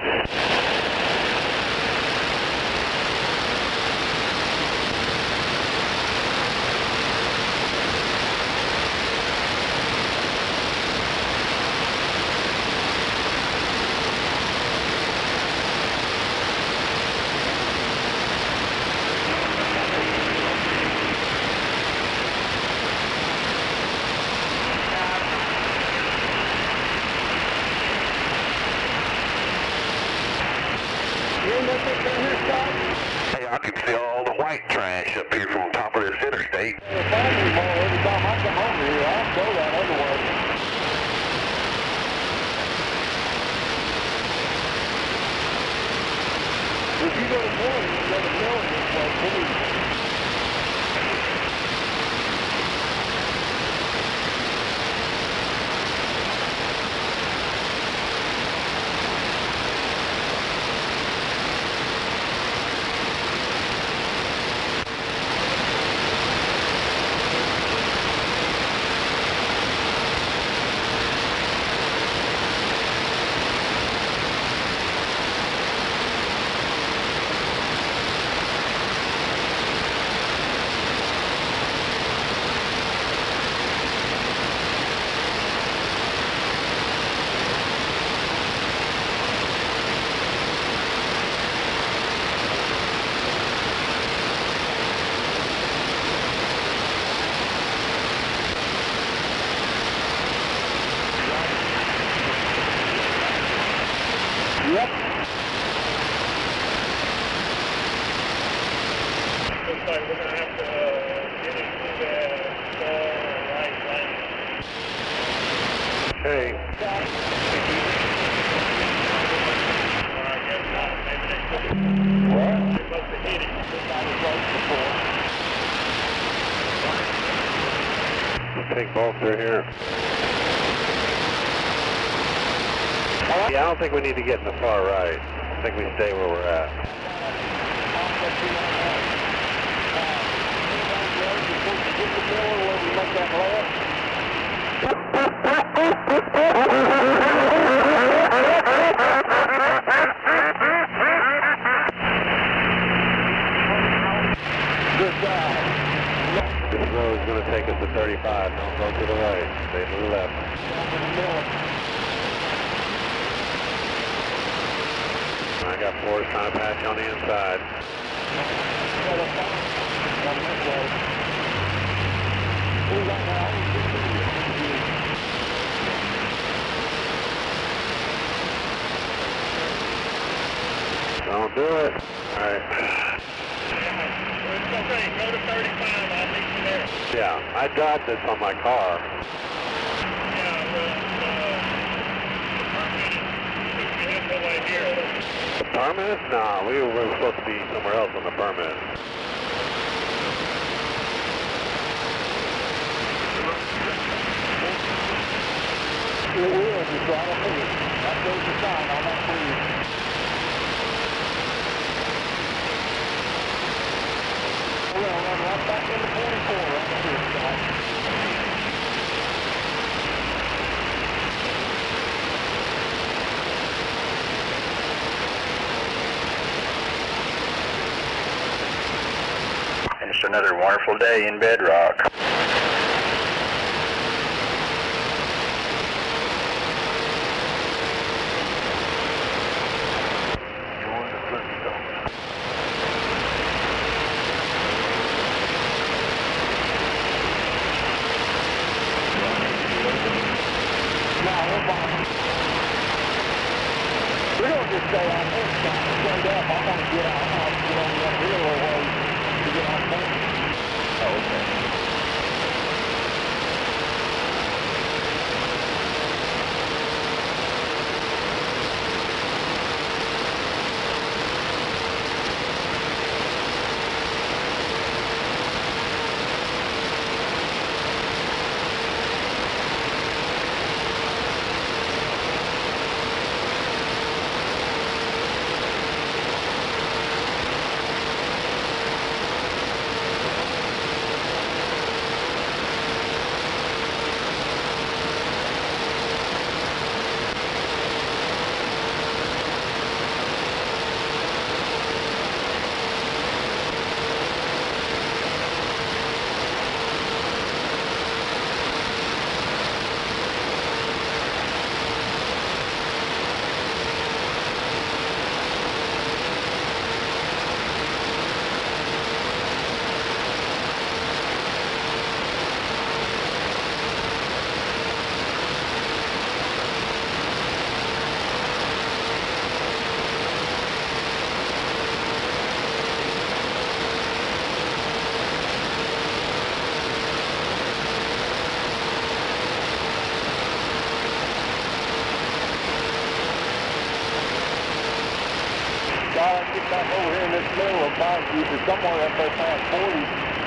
S9: Hey, I can see all the white trash up here from the top of this interstate.
S13: Every time I come over here, I'll go that other way. If you go to morning, you go to morning this way, please. Yep. Looks like we're going to have to get into that far right lane.
S6: Hey.
S13: Well, I guess not. Maybe they took it. What? They must have hit it. Somebody close before.
S6: We'll take both through here. Yeah, I don't think we need to get in the far right. I think we stay where we're at.
S13: Good job.
S6: This road is going to take us to 35. Don't go to the right. Stay to the left. I got fours trying to patch on the inside. Don't do it. All right.
S13: It's okay. Go to 35. I'll meet you there.
S6: Yeah, I drive this on my car.
S13: Yeah, well, the permit took me this way here.
S6: The permit? Nah, we were supposed to be somewhere else on the permit.
S5: It will, just right up here. That goes the sign on that bridge. We're going to run right back into 44 right up here, Scott.
S7: And it's another wonderful day in Bedrock.
S5: We're going to just stay out there, Scott. Straight up. I'm going to get out. I'm going to get on the up here a little ways to get out there.
S3: Oh, okay.
S5: Get back over here in this middle of Bikeview to somewhere up there past 40.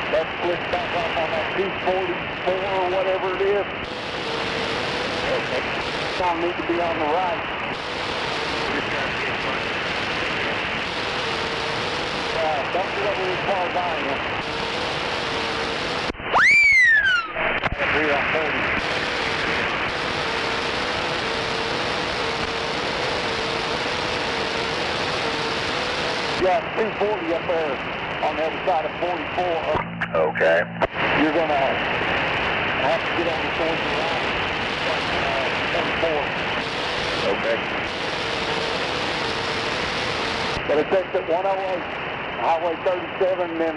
S5: That splits back off on that 244 or whatever it is. Okay. I'll need to be on the right. Don't get over as far as I am. Up here on 40. Yeah, 240 up there on the other side of 44.
S7: Okay.
S5: You're going to have to get on the towards the right. 44.
S7: Okay.
S5: But it takes at 108, Highway 37, and then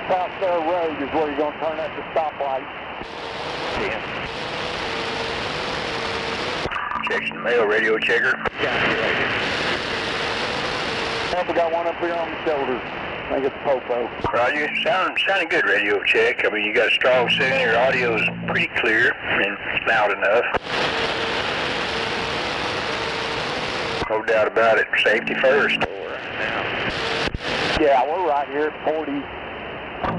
S5: South Fair Road is where you're going to turn at the stoplight.
S7: Yeah. Checking the mail, radio checker.
S5: We got one up here on the shoulder. I think it's Popo.
S7: Roger, sounding good, radio check. I mean, you got a strong signal. Your audio is pretty clear and loud enough. No doubt about it. Safety first.
S5: Yeah, we're right here at 40.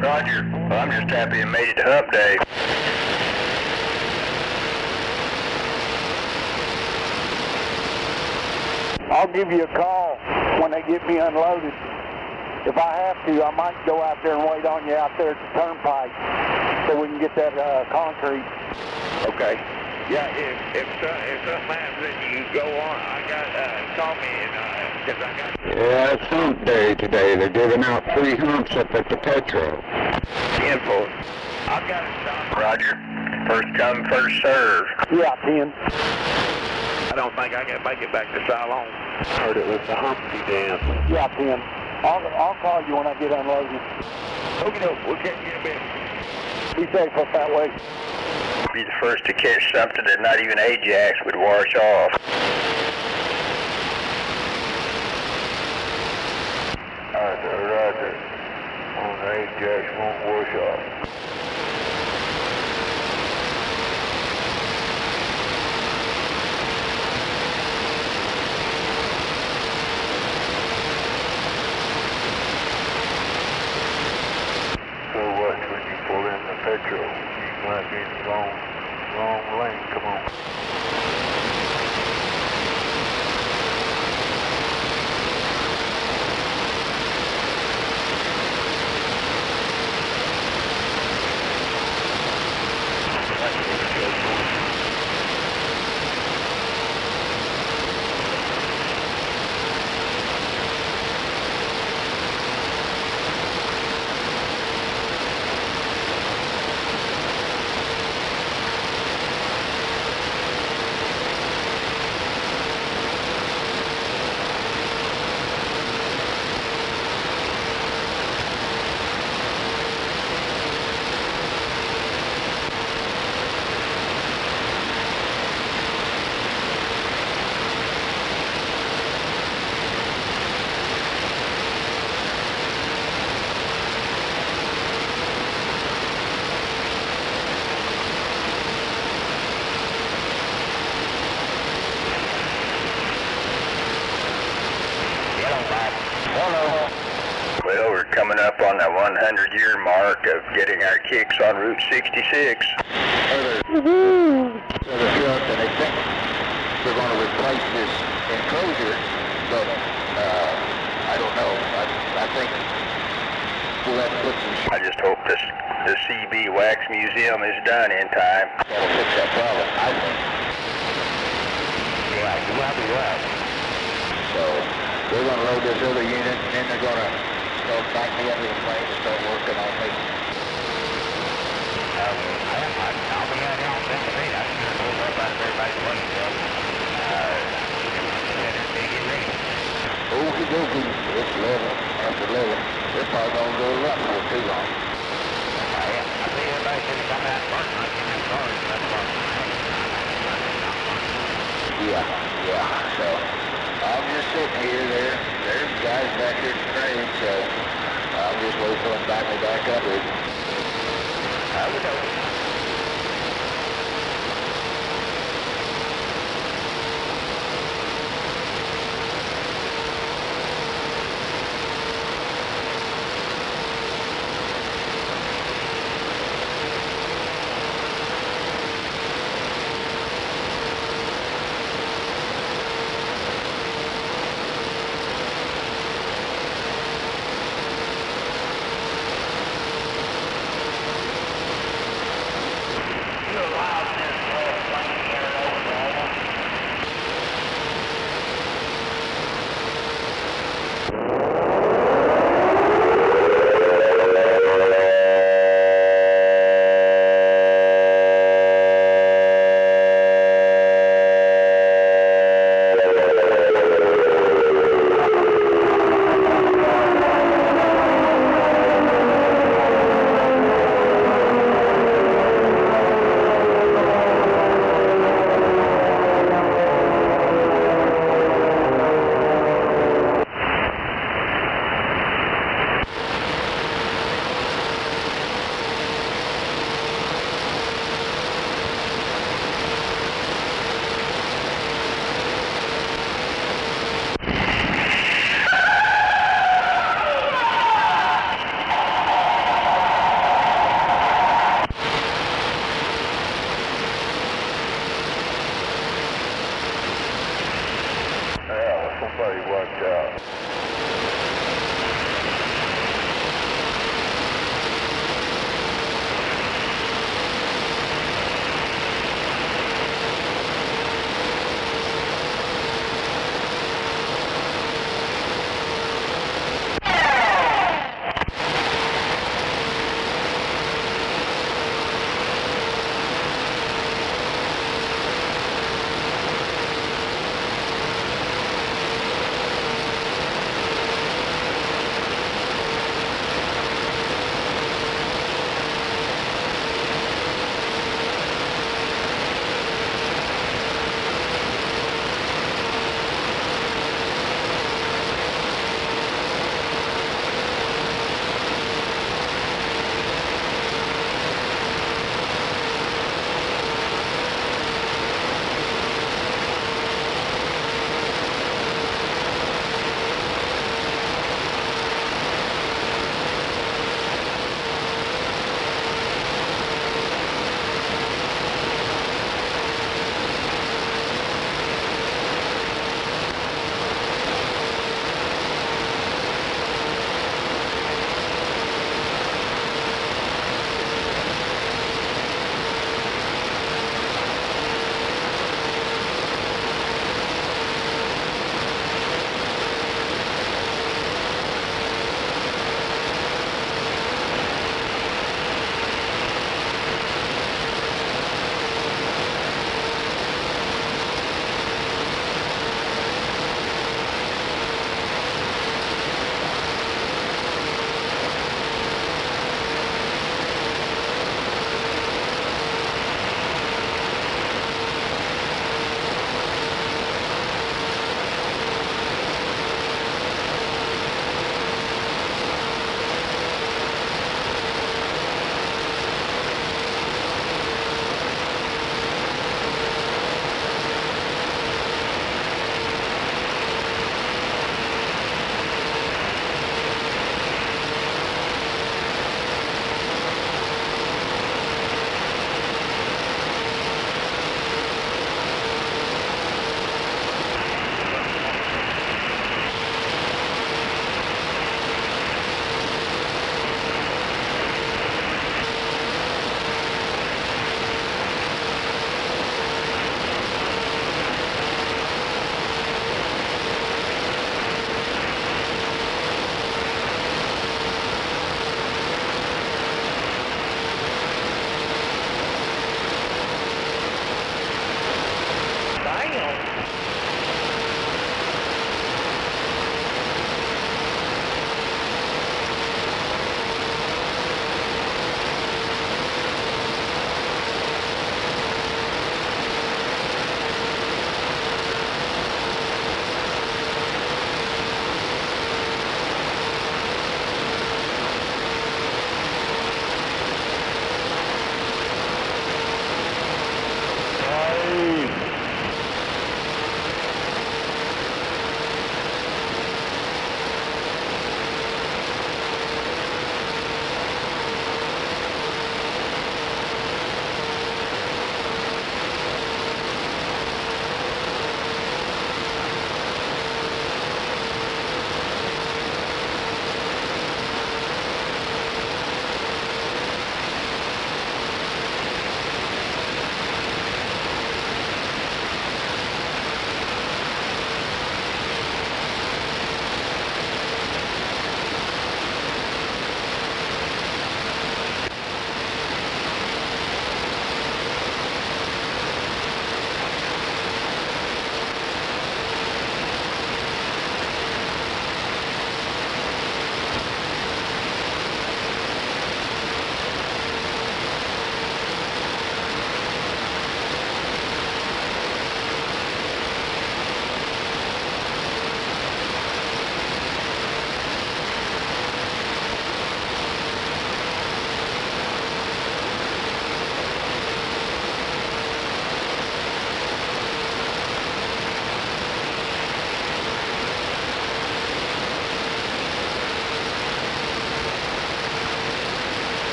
S7: Roger. Well, I'm just happy I made it to Hump Day.
S5: I'll give you a call when they get me unloaded. If I have to, I might go out there and wait on you out there at the turnpike so we can get that concrete.
S3: Okay. Yeah, if something happens and you go on, call me and because I got.
S8: Yeah, it's hump day today. They're giving out free humps up at the Petro.
S3: Info. I've got it, Doc.
S7: Roger. First come, first serve.
S5: Yeah, 10.
S3: I don't think I can make it back to Siloam.
S6: Heard it was the Humpty dance.
S5: Yeah, 10. I'll call you when I get unloaded.
S3: Okay, we'll catch you in a bit.
S5: Be safe up that way.
S7: Be the first to catch something that not even Ajax would wash off.
S1: Roger. On Ajax won't wash off.
S5: Wrong lane, come on.
S7: Well, we're coming up on the 100-year mark of getting our kicks on Route 66.
S2: And they think they're going to replace this enclosure, but I don't know. I think we'll have to put some...
S7: I just hope the CB Wax Museum is done in time.
S2: That'll fix that problem, I think. Yeah, you might be right. So, they're going to load this other unit, and then they're going to start back me up in the plane and start working on me. I'll be out here on Pennsylvania. I can get pulled up out of everybody's way, so get ready. Okie dokie, it's 11, after 11. They're probably going to go up for too long. I see everybody said to come out first, and I get in cars, and that's why. Yeah, so I'm just sitting here, there's guys back here at the train, so I'm just waiting for them to back me back up with me. I would know.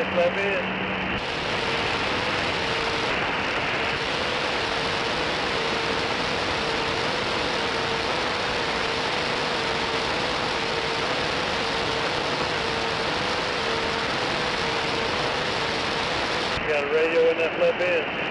S13: this left end. Got a radio in that left end.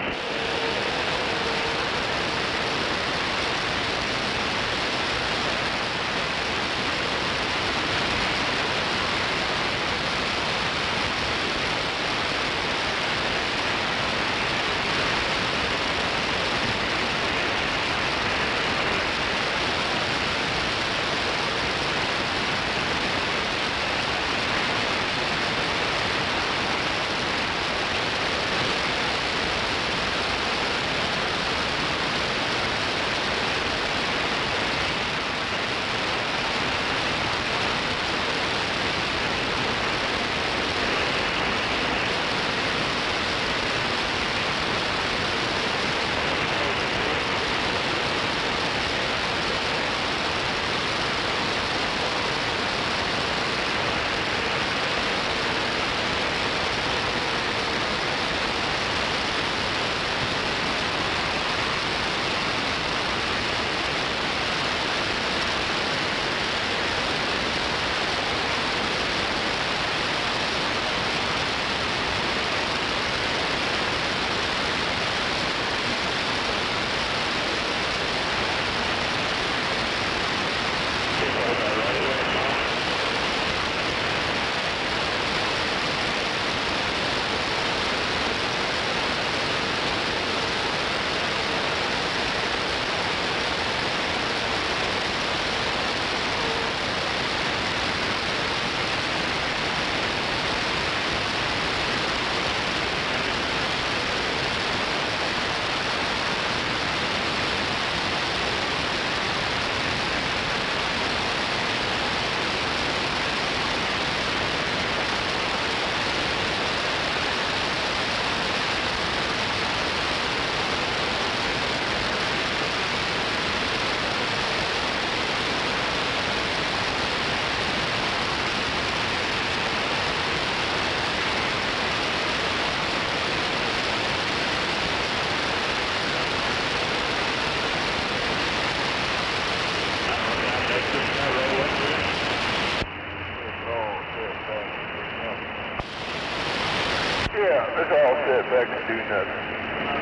S5: Yeah, it's all set back to do nothing.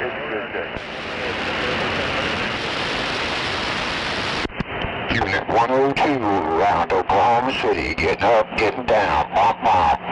S5: It's a good day.
S9: Unit 102 around Oklahoma City, getting up, getting down, bop, bop.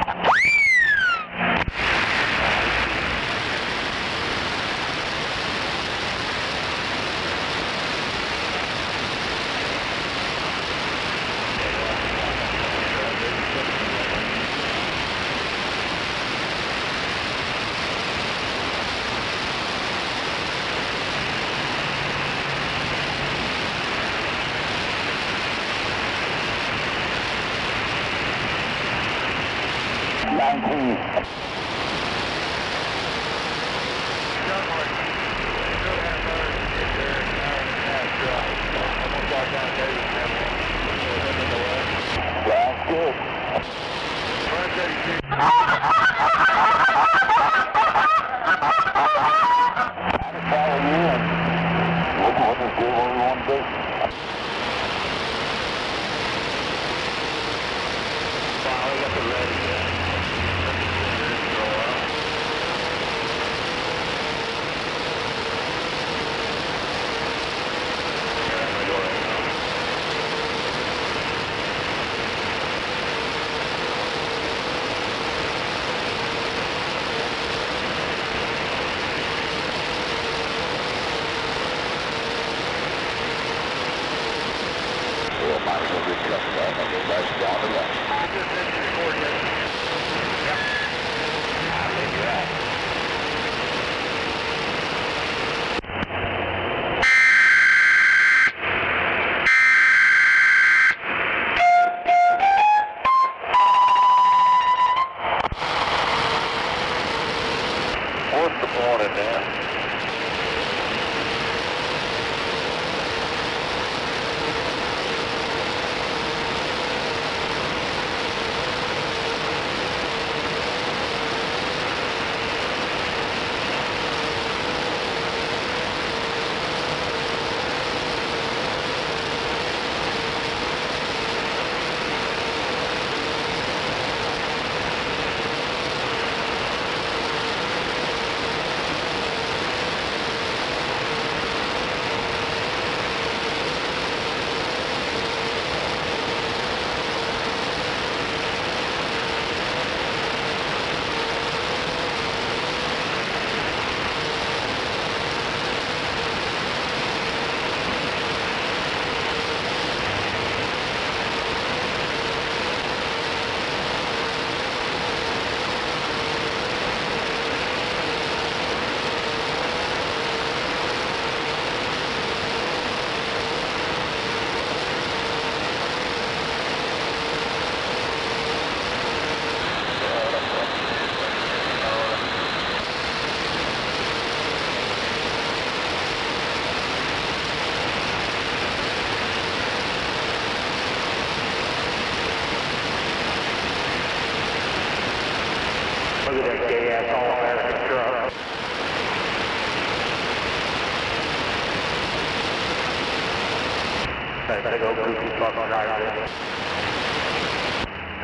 S10: That big old goofy fucking driver.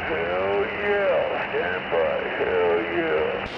S5: Hell yeah, stand by, hell yeah.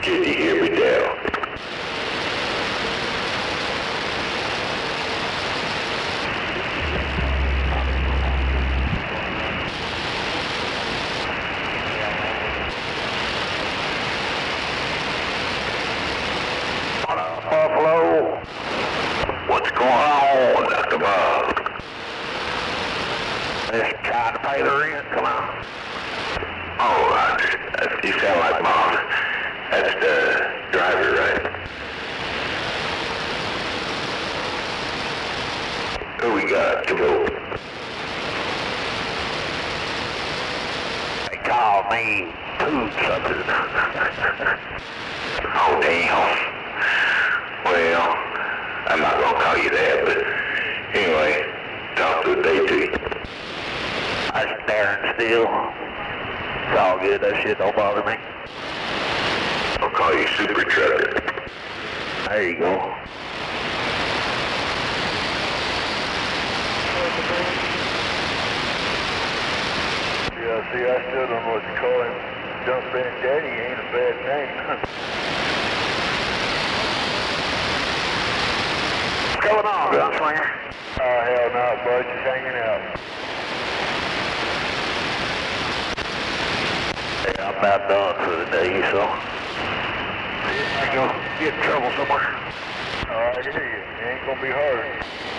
S9: Can you hear me now?
S10: Buffalo.
S9: What's going on, Dr. Bob?
S10: Just trying to pay the rent. Come on.
S9: Oh, you sound like Bob. That's the driver, right? Who we got? Come on.
S10: They call me Pooh something.
S9: Oh, damn. Well, I'm not going to call you that, but anyway, talk to a day to you.
S10: I'm staring still. It's all good. That shit don't bother me.
S9: I'll call you Super Trucker.
S10: There you go.
S5: Yeah, see, I still don't know what to call him. Dumpin' Daddy ain't a bad name.
S10: What's going on, gunslinger?
S5: Oh, hell no, bud, just hanging out.
S10: Yeah, I'm about done for the day, so I go get in trouble somewhere.
S5: Oh, I hear you. It ain't gonna be hard.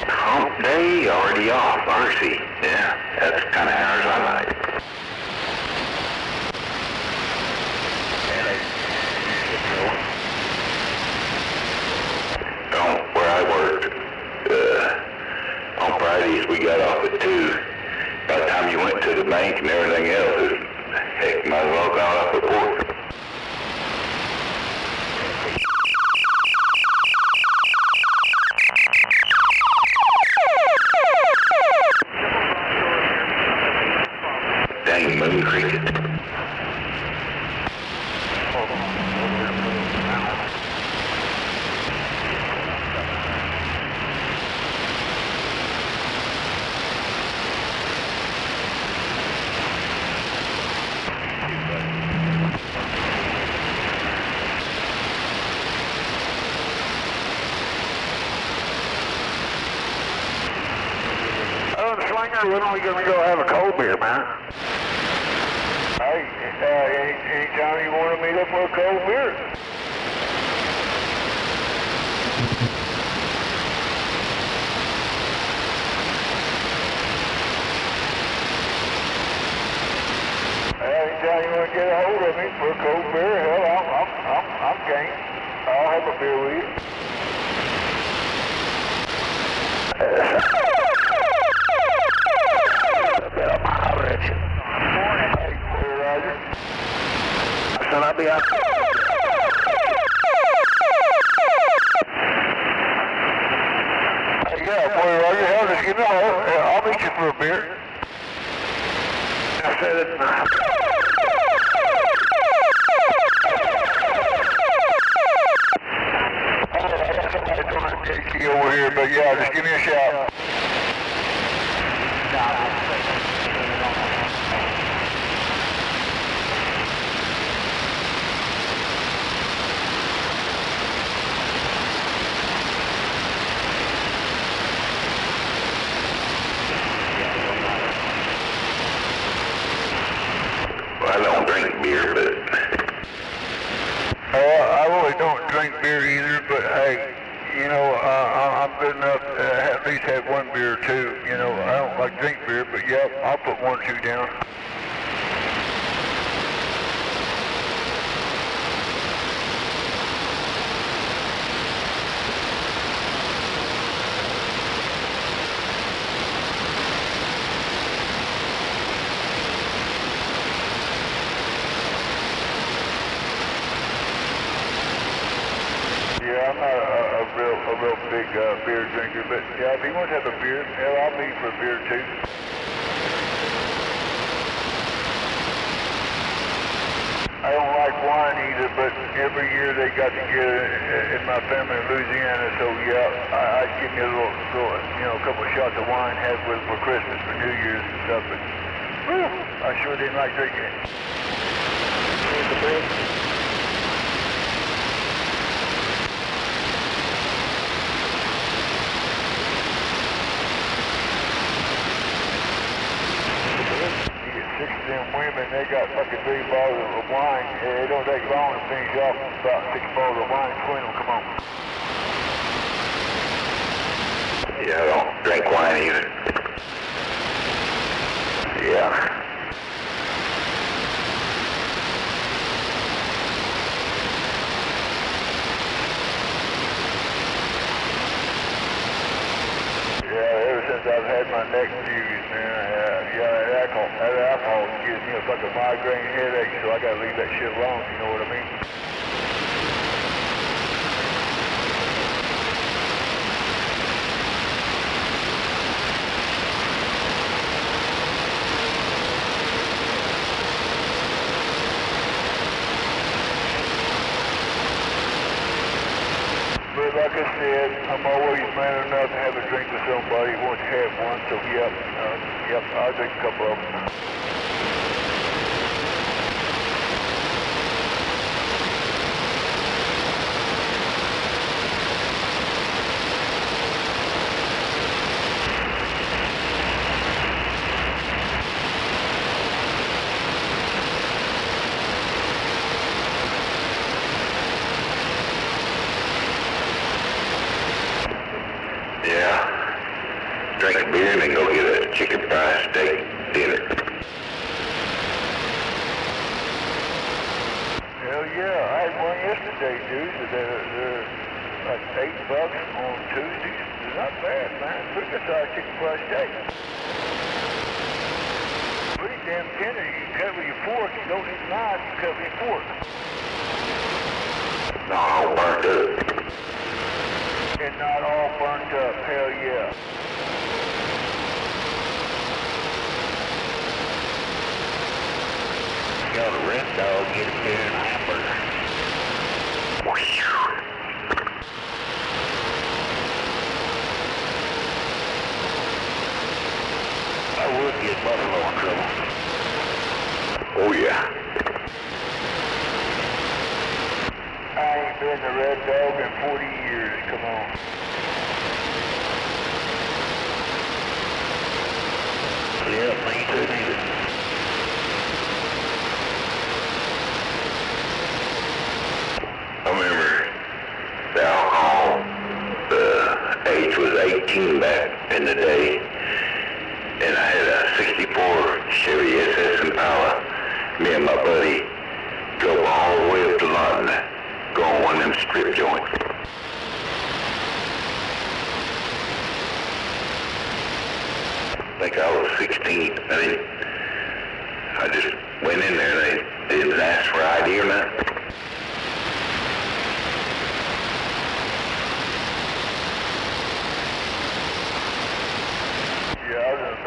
S9: Hump day already off, RC. Yeah, that's the kind of hours I like. Where I worked, on Fridays we got off at 2. By the time you went to the bank and everything else, heck, might as well got off at 4. Dang moon cricket.
S10: Slinger, when are we going to go have a cold beer, man?
S5: Hey, anytime you want to meet up for a cold beer. Anytime you want to get a hold of me for a cold beer, hell, I'm game. I'll have a beer with you. Yeah, boy, Roger, hell, just give me a hold. I'll meet you for a beer. I said it. I got somebody doing JC over here, but yeah, just give me a shout.
S9: I don't drink beer, but...
S5: I really don't drink beer either, but hey, you know, I'm good enough to at least have one beer or two. You know, I don't like drink beer, but yeah, I'll put 1 or 2 down. Yeah, I'm not a real big beer drinker, but yeah, if he wants to have a beer, hell, I'll meet for a beer too. I don't like wine either, but every year they got together in my family in Louisiana, so yeah, I'd give me a little, you know, a couple of shots of wine, have with for Christmas, for New Year's and stuff, but I sure didn't like drinking it. Them women, they got fucking 3 bottles of wine. It don't take long to finish off about 6 bottles of wine between them. Come on.
S9: Yeah, I don't drink wine either. Yeah.
S5: Yeah, ever since I've had my neck fused, man, that alcohol gives me a fucking migraine headache, so I gotta leave that shit alone, you know what I mean? But like I said, I'm always man enough to have a drink with somebody who wants to have one, so yep, I'll drink a couple of them.
S9: Yeah. Drink a beer and then go get a chicken fried steak dinner.
S5: Hell yeah, I had one yesterday, dude. They're like $8 on Tuesdays. It's not bad, man. Pretty good sized chicken fried steak. Pretty damn tender. You can cut with your fork. You don't need a knife. You cut with your fork.
S9: No, all burnt up.
S5: And not all burnt up. Hell yeah.
S3: Got a red dog, get a beer and a hamburger. I would get Buffalo in trouble.
S9: Oh yeah.
S5: I ain't been to Red Dog in 40 years. Come on.
S3: Yeah, me too, neither.
S9: I remember the alcohol, the age was 18 back in the day, and I had a 64 Chevy SS Impala. Me and my buddy drove all the way up to Lawton, go on one of them strip joints. I think I was 16. I just went in there and they didn't ask for ID or nothing.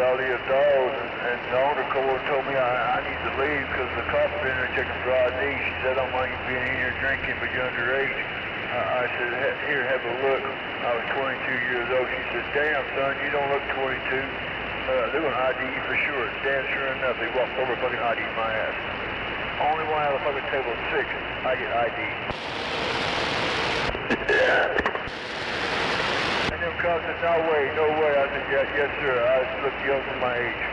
S5: all these dogs, and the owner told me I need to leave because the cops been there checking for ID. She said, I don't mind you being in here drinking, but you're underage. I said, here, have a look. I was 22 years old. She said, damn, son, you don't look 22. They're going to ID you for sure. Damn sure enough, they walked over fucking ID my ass. Only one out of the fucking table of 6, I get ID.
S2: Yeah.
S5: And them cops said, no way. I said, yes, sir. I look young for my age.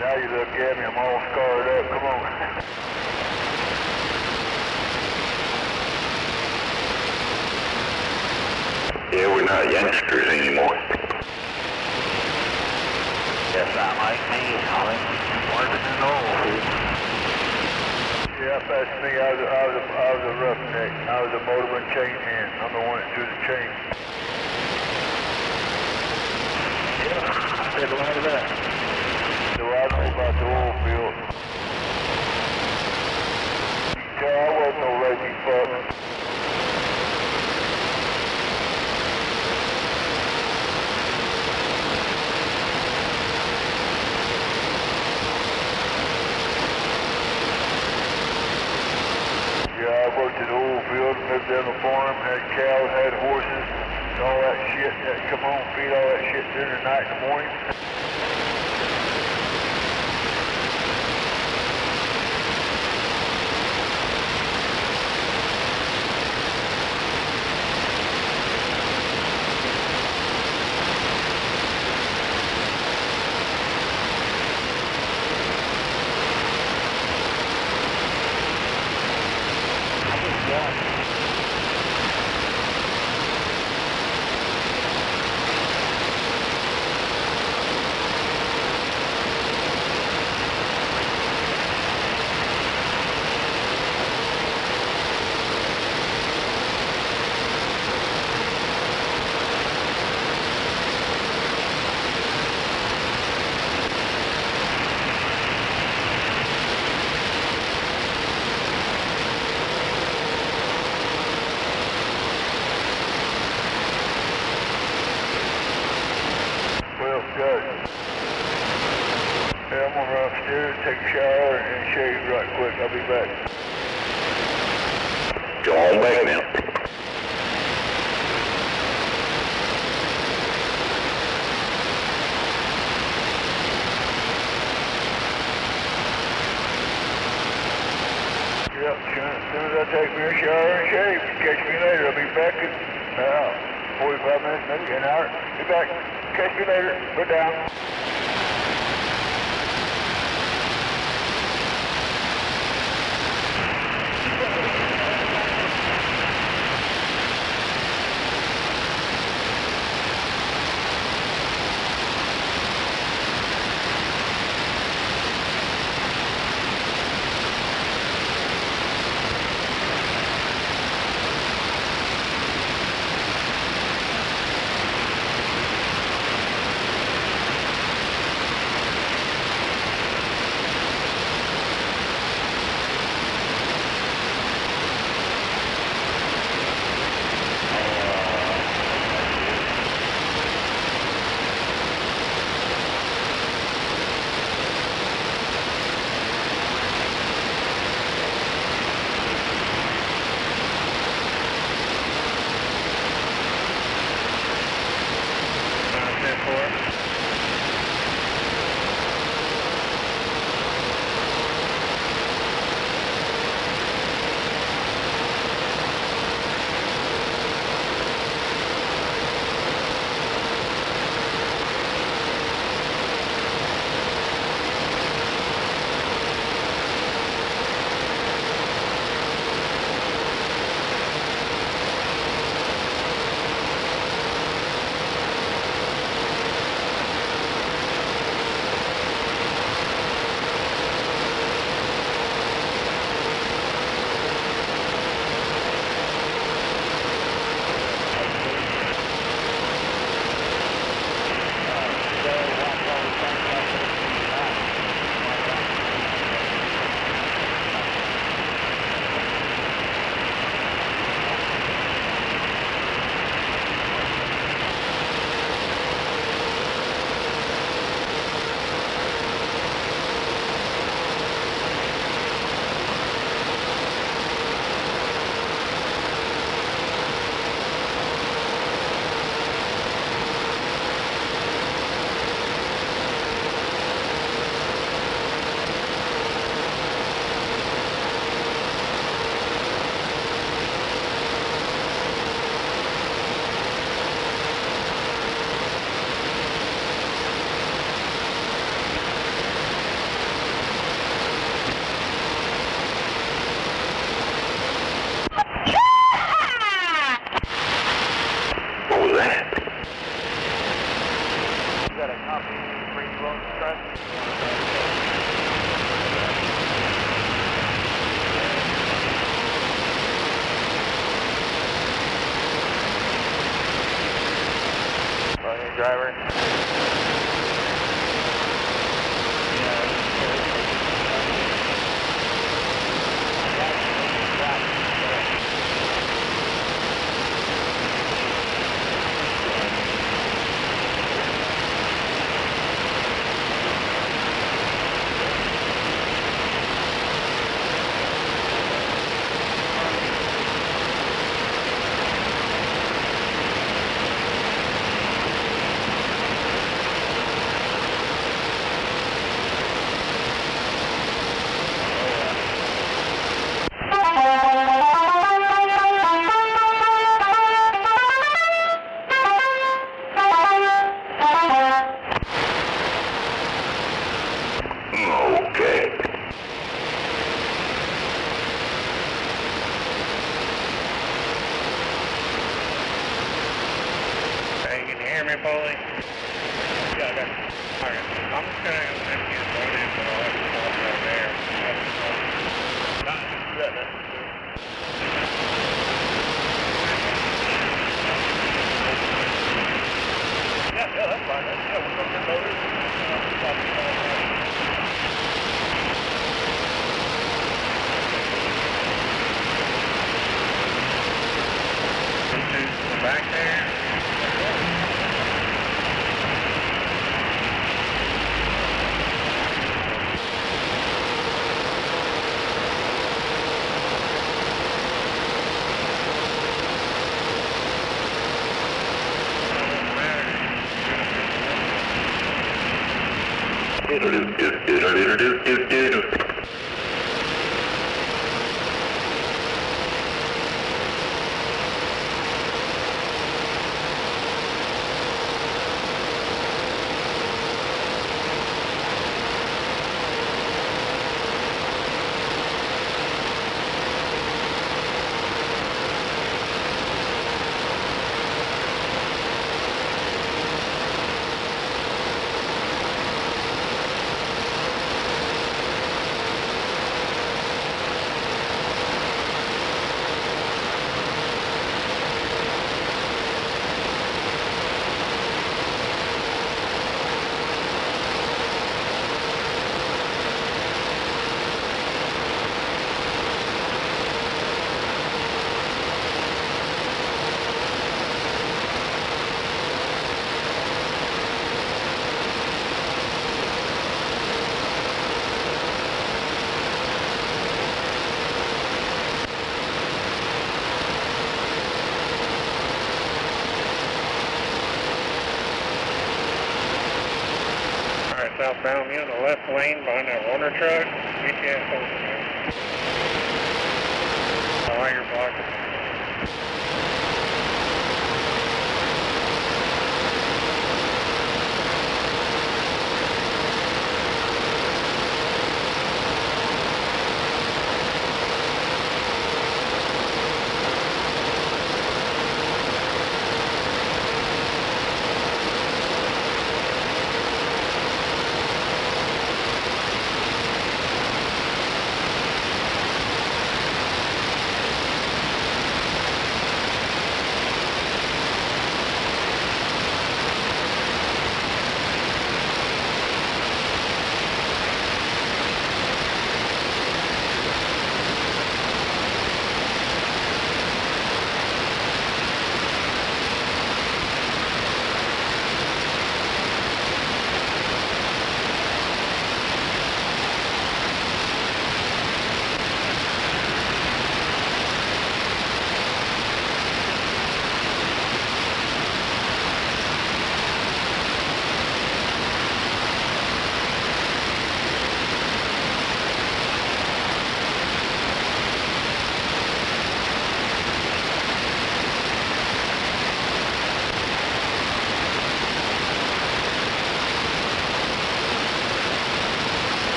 S5: Now you look at me, I'm all scarred up. Come on.
S2: Yeah, we're not youngsters anymore.
S10: Yes, I like me. I'm working in old.
S5: Yeah, that's me. I was a roughneck. I was a motorman chain hand. I'm the one that threw the chain. Yeah, I said a lot of that. So I know about the oil field. Yeah, I wasn't no lazy fuck. I worked at the oil field, lived on the farm, had cows, had horses, and all that shit. Come home, feed all that shit during the night and the morning. Good. Yeah, I'm gonna run upstairs, take a shower, and shave right quick. I'll be back.
S2: Go on back now.
S5: Yep, as soon as I take me a shower and shave, catch me later. I'll be back in 45 minutes, maybe an hour. Be back. Catch me later. Put down.
S3: driver.
S13: Southbound, you in the left lane behind that Warner truck. Get your ass over there. Why you're blocking?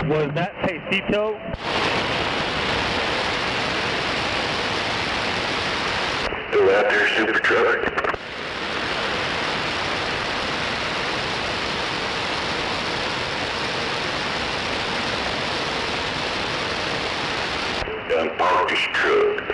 S15: Was that Tecito?
S9: Still out there, super truck. Done parked his truck.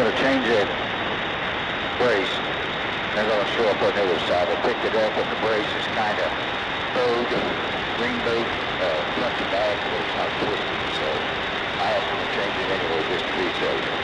S15: going to change that brace. They're going to show up on the other side. I picked it up and the brace is kind of bowed, green bowed, front to back, but it's not twisted. So I have to change it anyway just to be safe.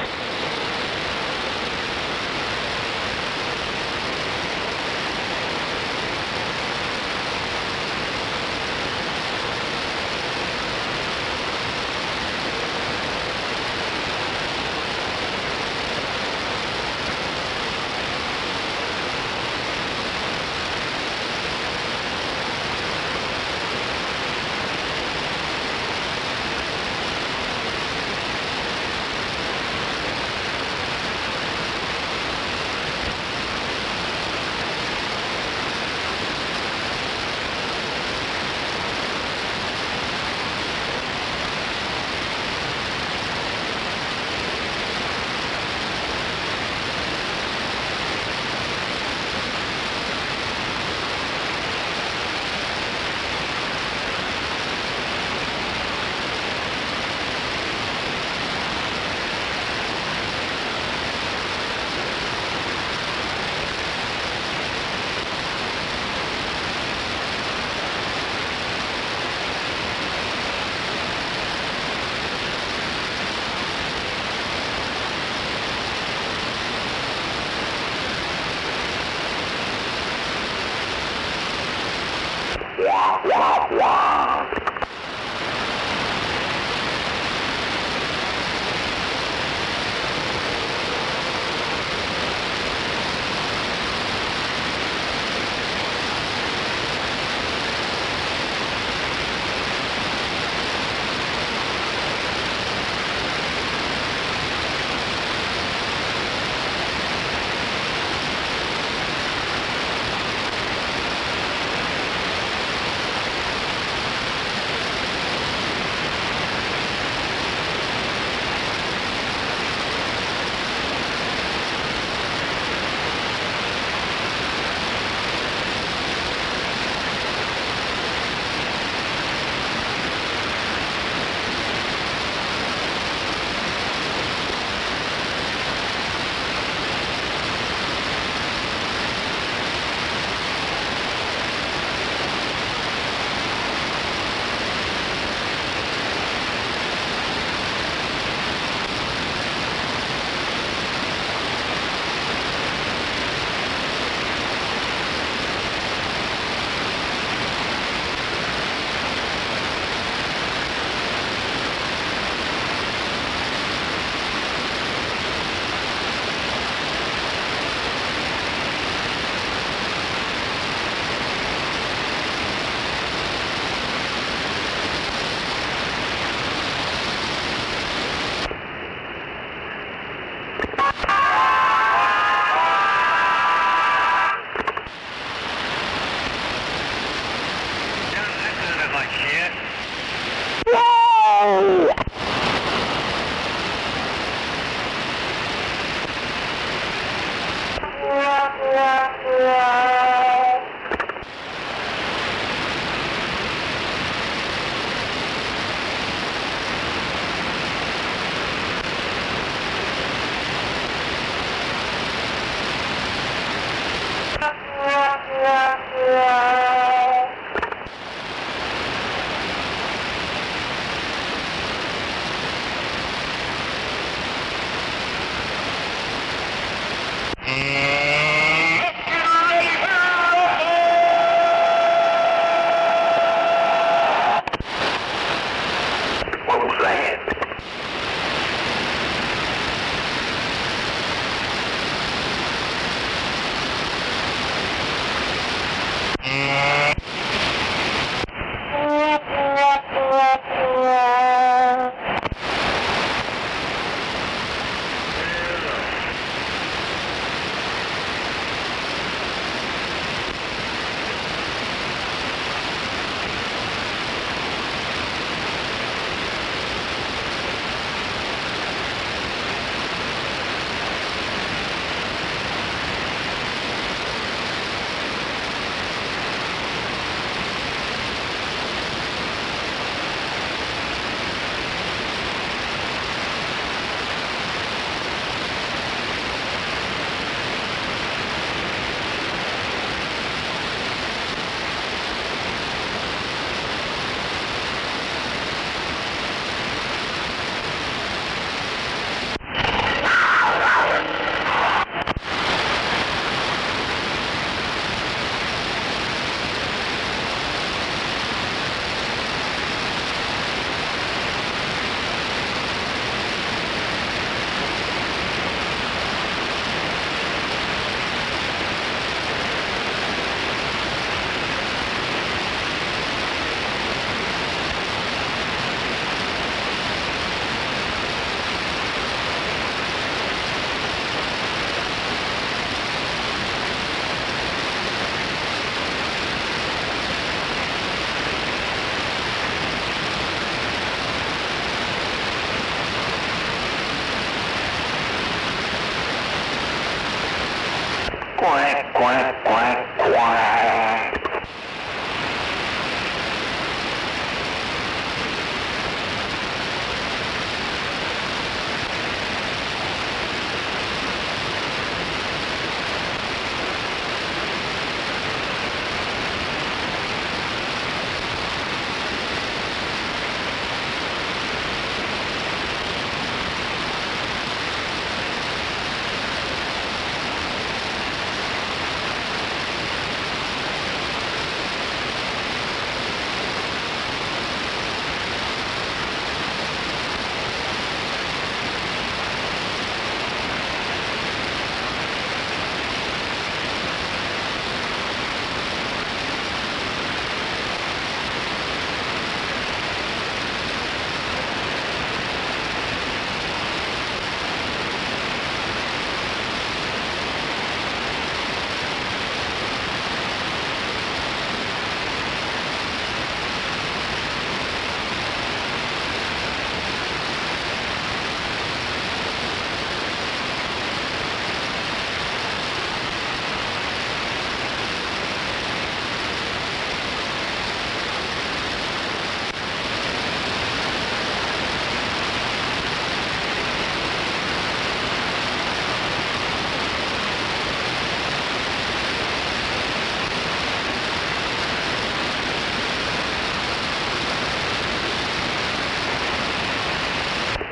S9: Quack, quack, quack, quack.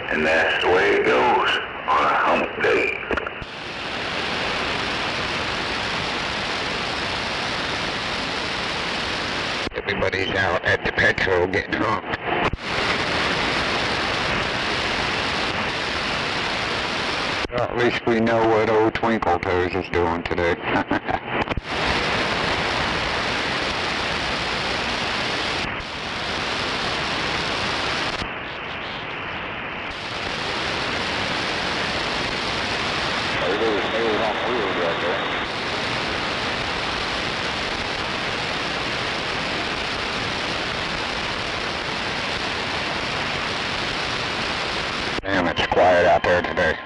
S9: And that's the way it goes on a hump day.
S15: Everybody's out at the petrol getting humped. Well, at least we know what old Twinkle Toes is doing today. Damn, it's quiet out there today.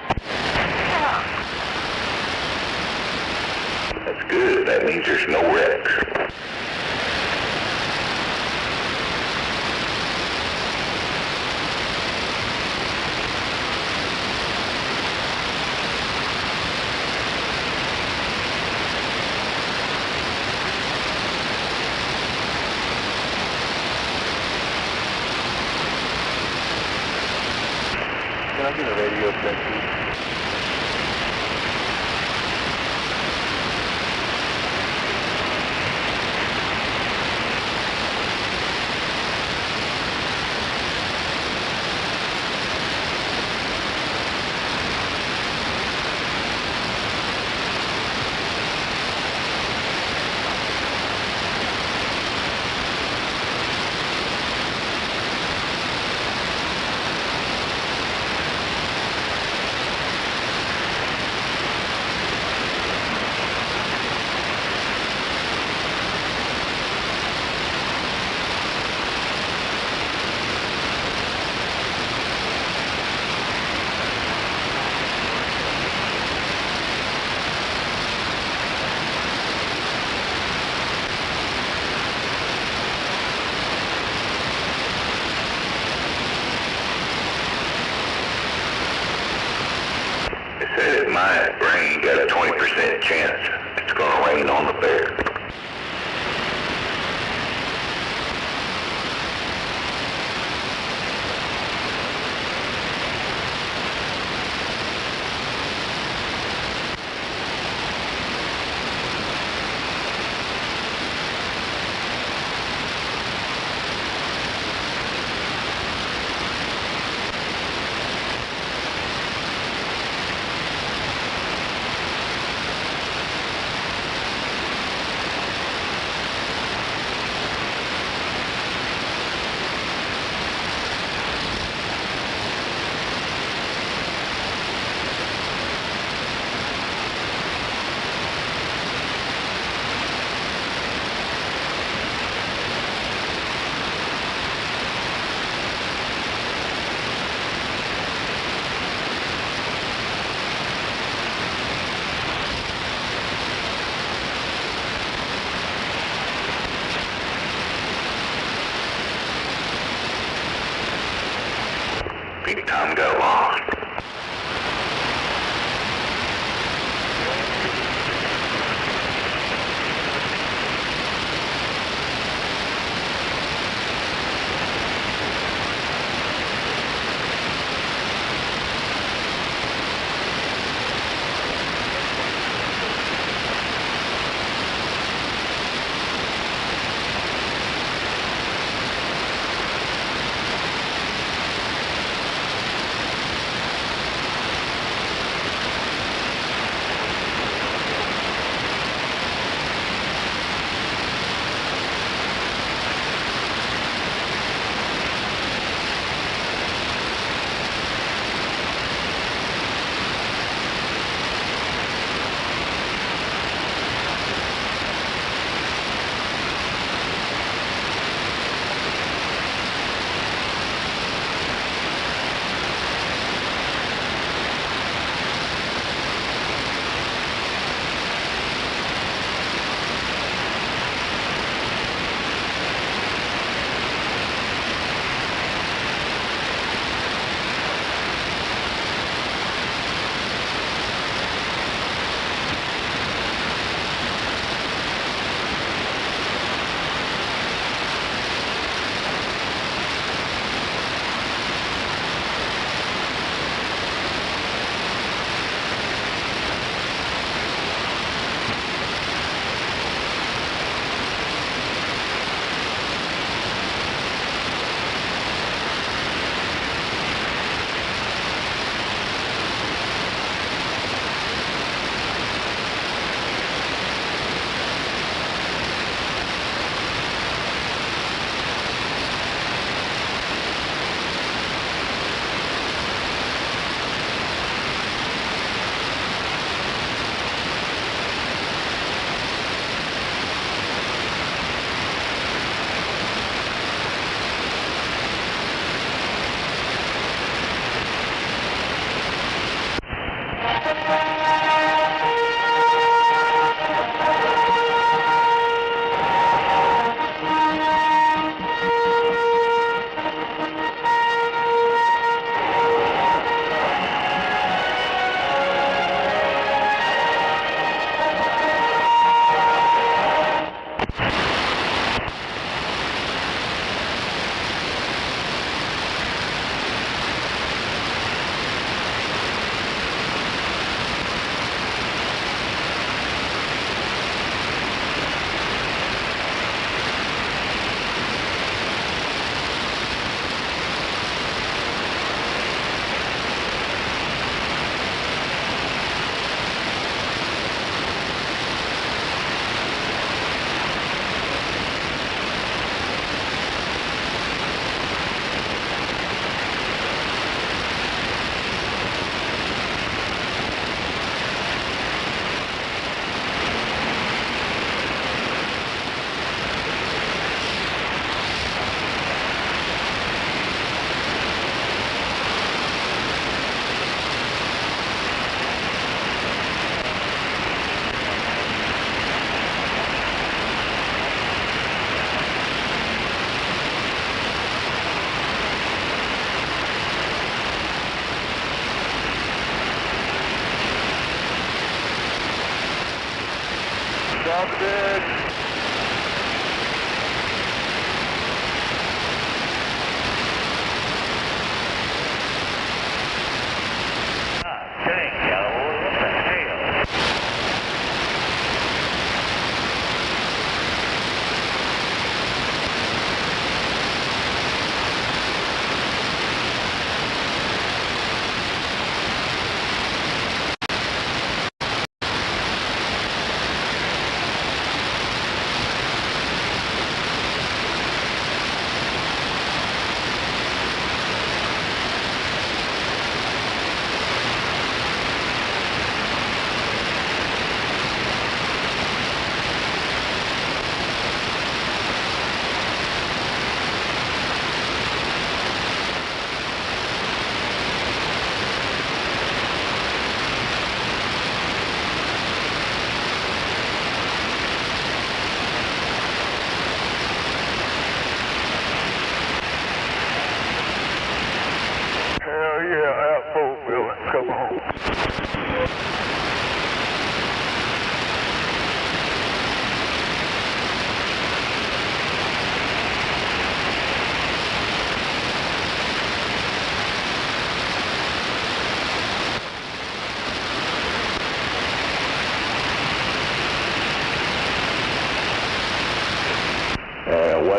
S9: That's good. That means there's no wrecks.
S5: Can I get a radio check, please?
S9: big time got lost.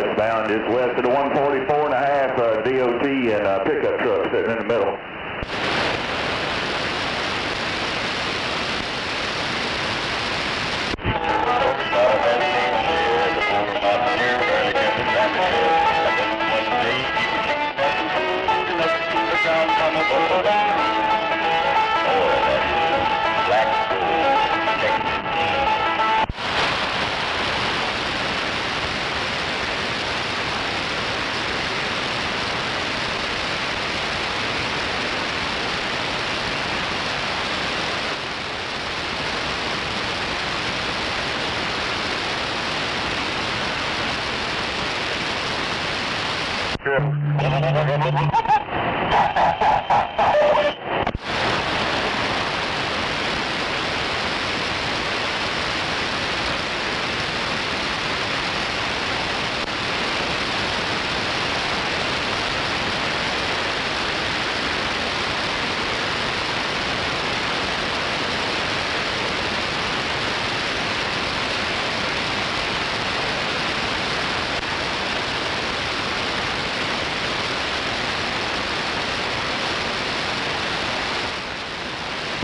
S9: westbound, just west of the 144 and a half DOT and pickup truck sitting in the middle.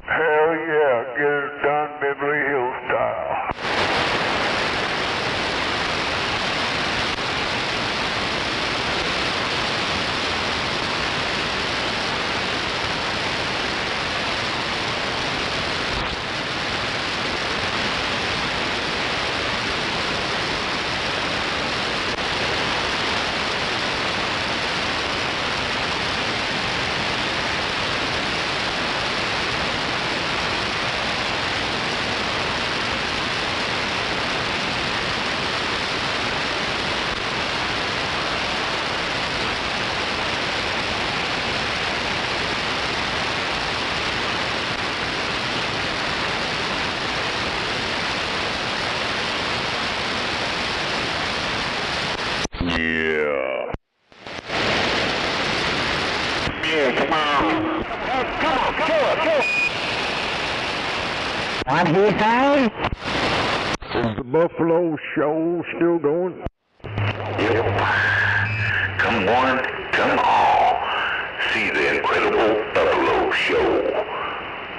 S5: Hell yeah, get it done Beverly Hills style.
S1: Yeah.
S10: Yeah, come on. Come on, kill it. What he say?
S1: Is the Buffalo show still going?
S9: Yep. Come one, come all. See the incredible Buffalo show.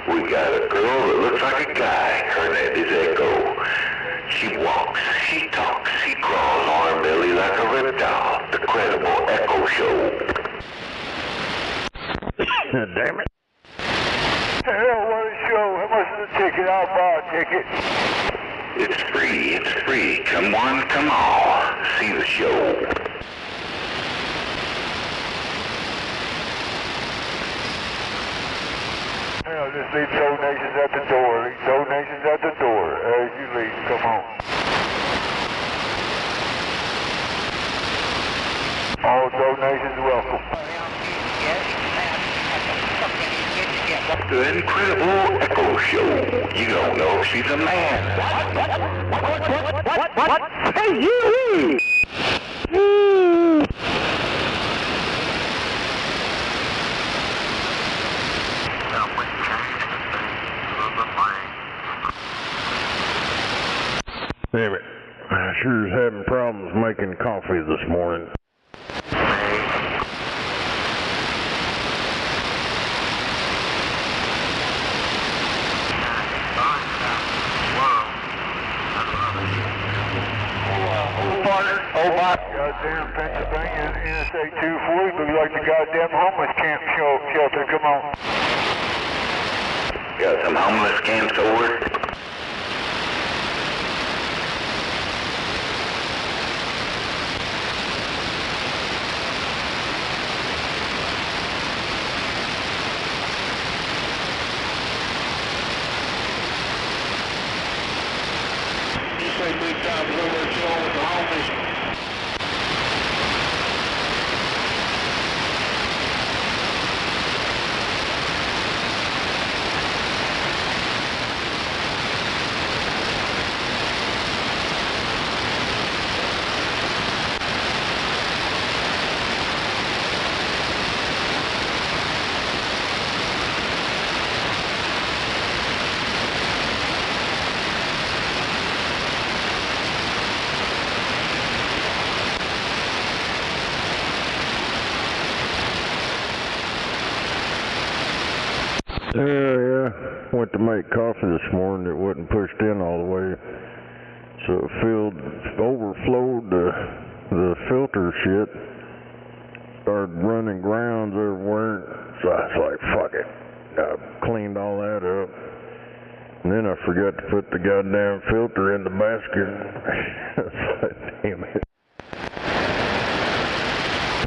S9: We got a girl that looks like a guy. Her name is Echo. She walks, she talks, she crawls on her belly like a reptile. The credible Echo show.
S1: Damn it.
S5: Hell, what a show. How much is the ticket? I'll buy a ticket.
S9: It's free, it's free. Come one, come all. See the show.
S5: Hell, just leave donations at the door. Leave donations at the door as you leave. Come on. All donations welcome.
S9: The incredible Echo show. You don't know if she's a man.
S10: What? Hey, you!
S1: Damn it. I sure is having problems making coffee this morning.
S5: Goddamn Pennsylvania, Interstate 240, looks like the goddamn homeless camp shelter. Come on.
S9: Got some homeless camps over.
S10: You say 3 times over, chill with the homeless.
S16: Yeah. Went to make coffee this morning. It wasn't pushed in all the way. So it overflowed the filter shit. Started running grounds everywhere. So I was like, fuck it. I cleaned all that up. And then I forgot to put the goddamn filter in the basket. I was like, damn it.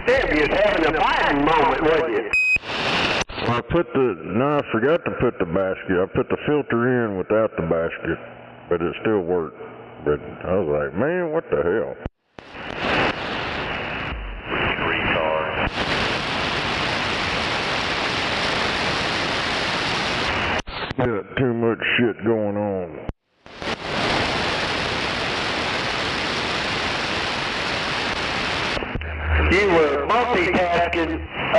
S6: Damn, you was having a Biden moment, wasn't you?
S16: I forgot to put the basket. I put the filter in without the basket, but it still worked. But I was like, man, what the hell?
S3: Retard.
S16: Got too much shit going on.
S6: You were multitasking, a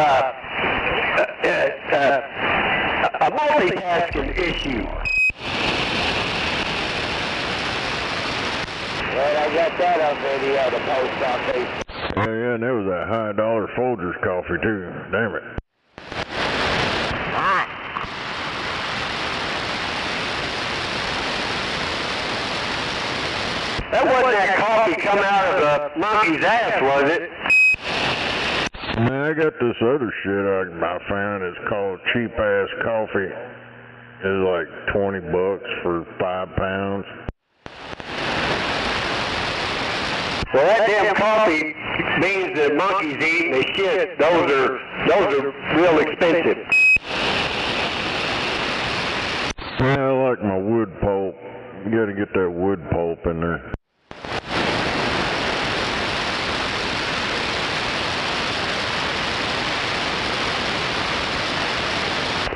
S6: multitasking issue. Well, I got that on video, the post office.
S16: Yeah, and there was that $100 Folgers coffee too. Damn it.
S6: That wasn't that coffee come out of the monkey's ass, was it?
S16: Man, I got this other shit I found. It's called cheap ass coffee. It's like $20 for 5 pounds.
S6: Well, that damn coffee means that monkeys eating the shit. Those are real expensive.
S16: Yeah, I like my wood pulp. You gotta get that wood pulp in there.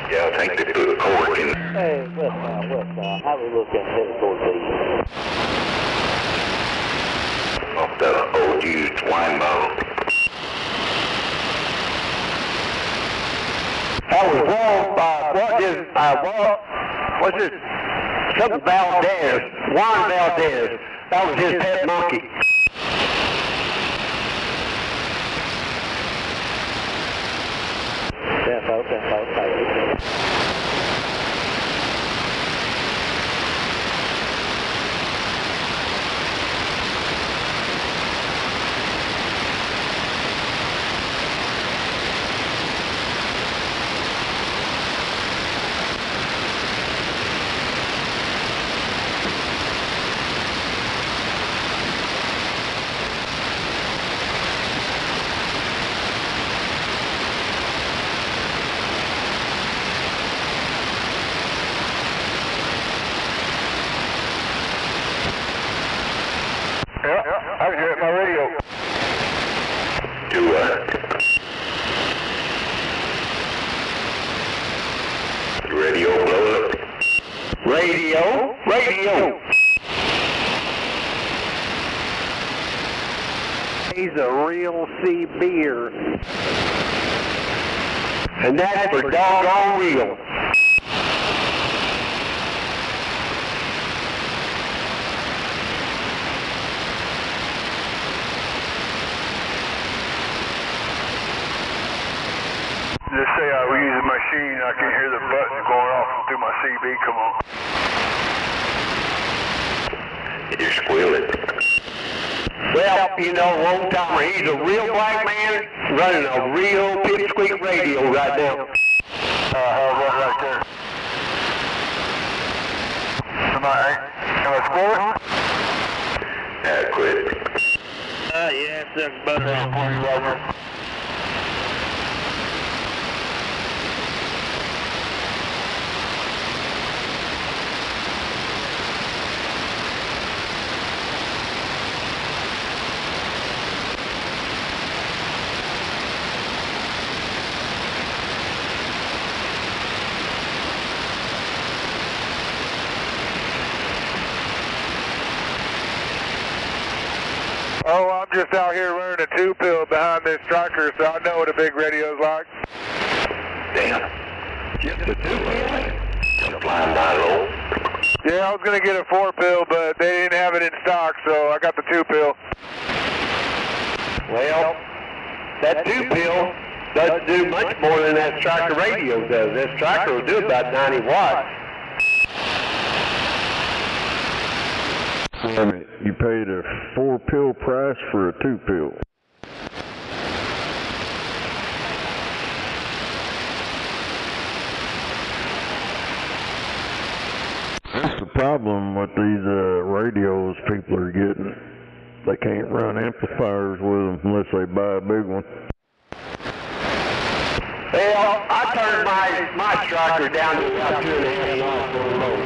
S9: Yeah, I think they put a cork in.
S3: Hey, west, how we looking headed towards the
S9: Off the old used wine bottle.
S6: That was what's this? Something Valdez, Juan Valdez. That was his pet monkey.
S5: I can hear it on my radio.
S9: Do the radio blow up?
S6: Radio. He's a real C beer. And that's for doggone real.
S5: Just say I use a machine, I can hear the buttons going off through my CB come on.
S9: You're squealing.
S6: Well, you know, old timer, he's a real black man running a real pipsqueak radio right now.
S5: Right there. Am I squealing?
S9: Quit.
S3: Yeah, it sucks butter on for you right now.
S5: Oh, I'm just out here running a 2-pill behind this striker, so I know what a big radio's like.
S9: Damn. Just a 2-pill? Flying by low.
S5: Yeah, I was going to get a 4-pill, but they didn't have it in stock, so I got the 2-pill.
S6: Well, that 2-pill doesn't do much more than that striker radio does. That striker will do about 90 watts.
S16: I mean, you paid a 4-pill price for a 2-pill. That's the problem with these radios people are getting. They can't run amplifiers with them unless they buy a big one.
S6: Well, I turned my striker down to about 2.5 watts on low.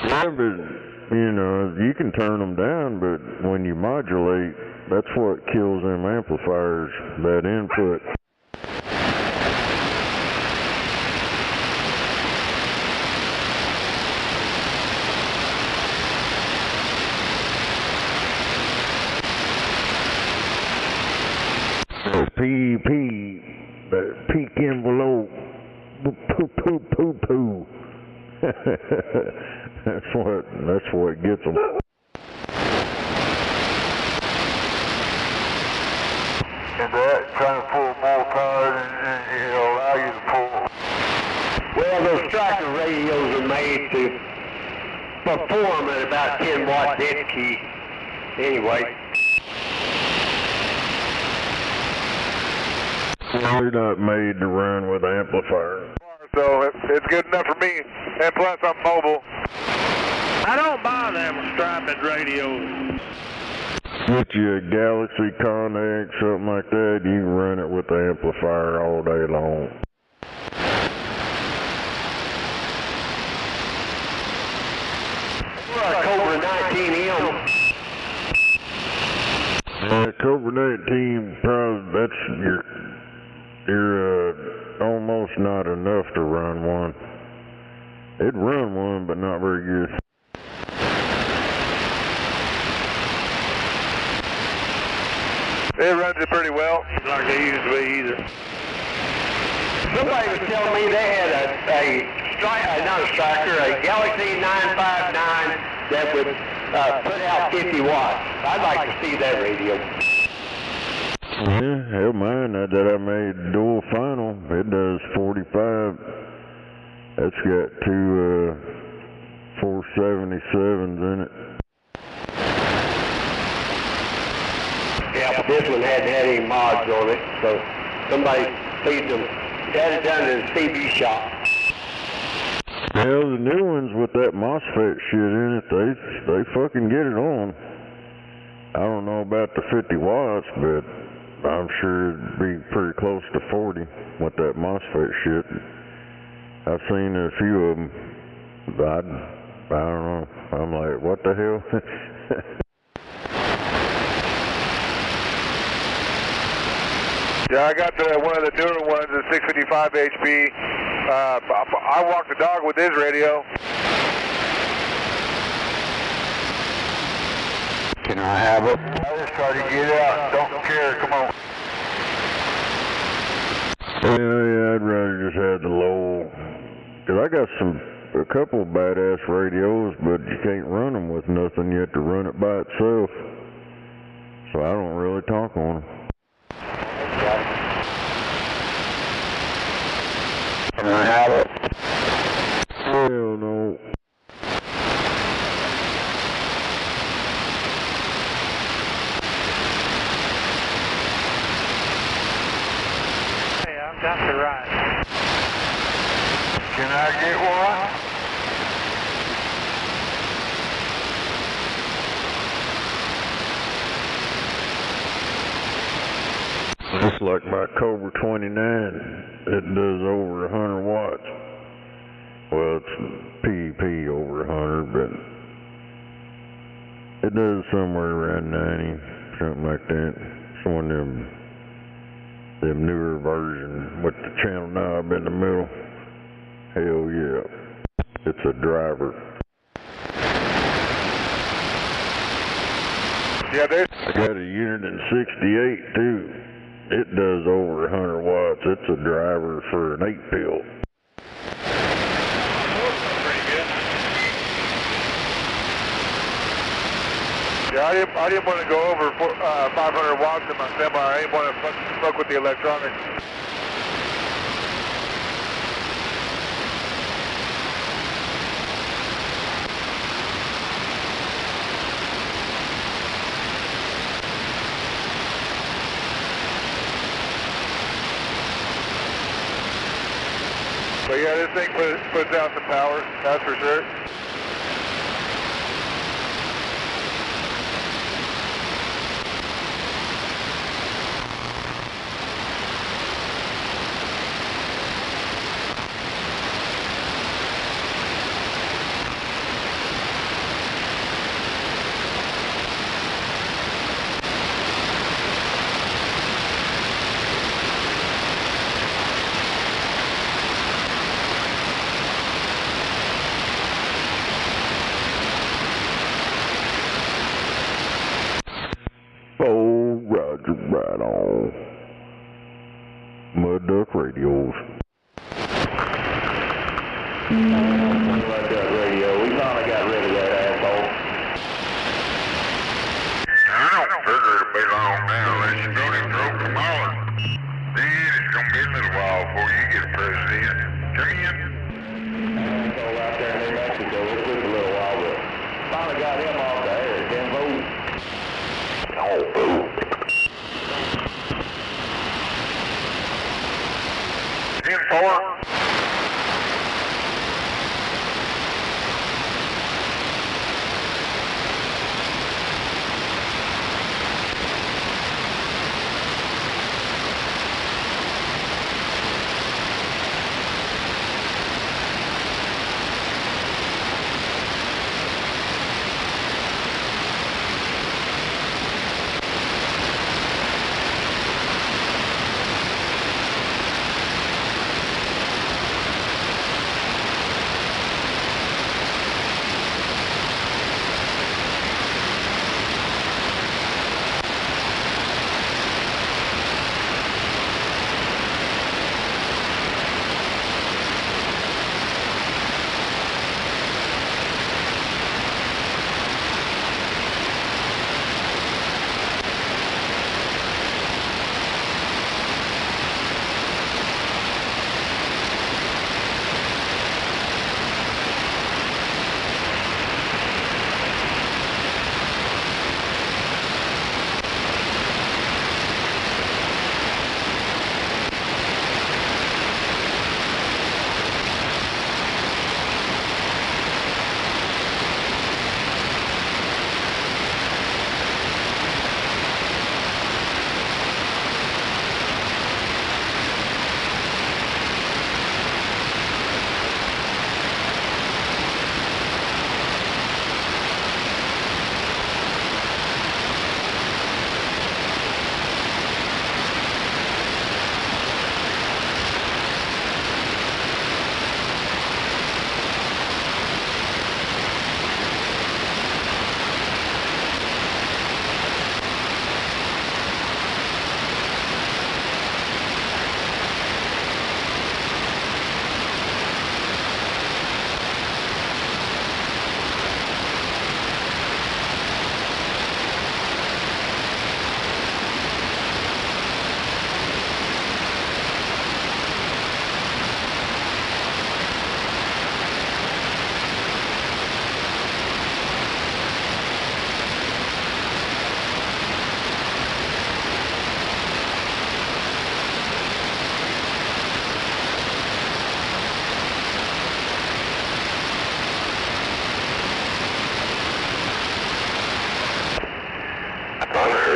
S16: Yeah, but, you know, you can turn them down, but when you modulate, that's what kills them amplifiers, that input. PEP, that peak envelope, poo. That's what gets them.
S5: And that trying to pull more power than it'll allow you to pull.
S6: Well, those striker radios are made to perform at about 10 watt dead key anyway.
S16: They're not made to run with amplifiers.
S5: So it's good enough for me, and plus I'm mobile.
S13: I don't buy them striped radios.
S16: Get you a Galaxy Connect, something like that, you can run it with the amplifier all day long.
S6: Cobra 19M.
S16: Cobra 19, probably that's you're almost not enough to run one. It'd run one, but not very good.
S5: It runs it pretty well, like they used to be either.
S6: Somebody was telling me they had not a striker, a Galaxy 959 that would put out 50 watts. I'd like to see that radio.
S16: Yeah, hell, mine that I made dual final, it does 45. That's got two 477s in it.
S6: Yeah, but this one hadn't had any mods on it, so somebody feeds them. Had it done in the CB shop.
S16: Hell, the new ones with that MOSFET shit in it, they fucking get it on. I don't know about the 50 watts, but I'm sure it'd be pretty close to 40 with that MOSFET shit. I've seen a few of them, but I don't know. I'm like, what the hell?
S5: Yeah, I got one of the newer ones, the 655 HP. I walk the dog with this radio.
S8: Can I have it?
S5: I just try to get out. Don't care. Come on.
S16: Yeah, I'd rather just have the low. Cause I got a couple badass radios, but you can't run them with nothing. You have to run it by itself. So I don't really talk on them.
S8: Can I have it?
S16: Hell no.
S13: Hey, I've got the right.
S5: Can I get one?
S16: It's like my Cobra 29. It does over 100 watts. Well, it's PEP over 100, but it does somewhere around 90, something like that. It's one of them newer versions with the channel knob in the middle. Hell yeah. It's a driver.
S5: Yeah, there's...
S16: I got a unit in 68 too. It does over 100 watts. It's a driver for an 8-pill.
S17: Yeah, I didn't want to go over 500 watts in my semi. I didn't want to fuck with the electronics. But yeah, this thing puts out some power, that's for sure.
S16: Oh, Roger, right on. Mud Duck Radios.
S2: Mud Duck Radio. We finally got rid of that asshole.
S9: I don't figure it'll be long now unless you go to throw them all. Then it's going to be a little while before you get president. Come in.
S2: Go out there in New Mexico. It took a little while, but finally got him off the air. 10 volts. Oh, boo.
S9: 10-4.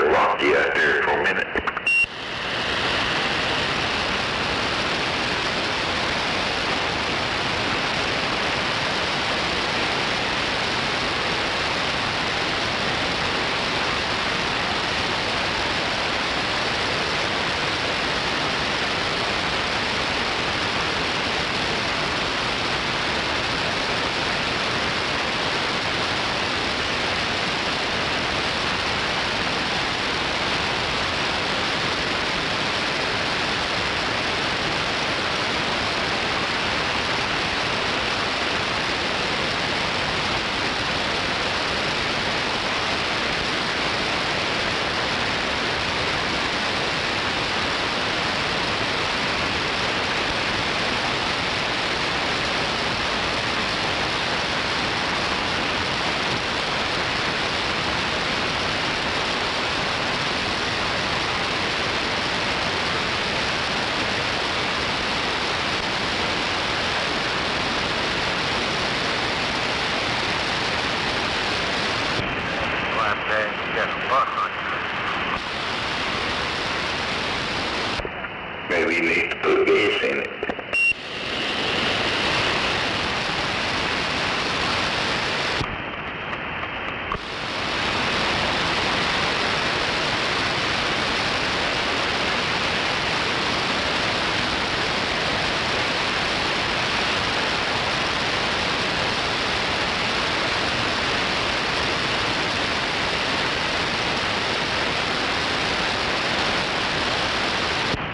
S2: Rocky out there for a minute.
S9: Maybe you need to put gas in it.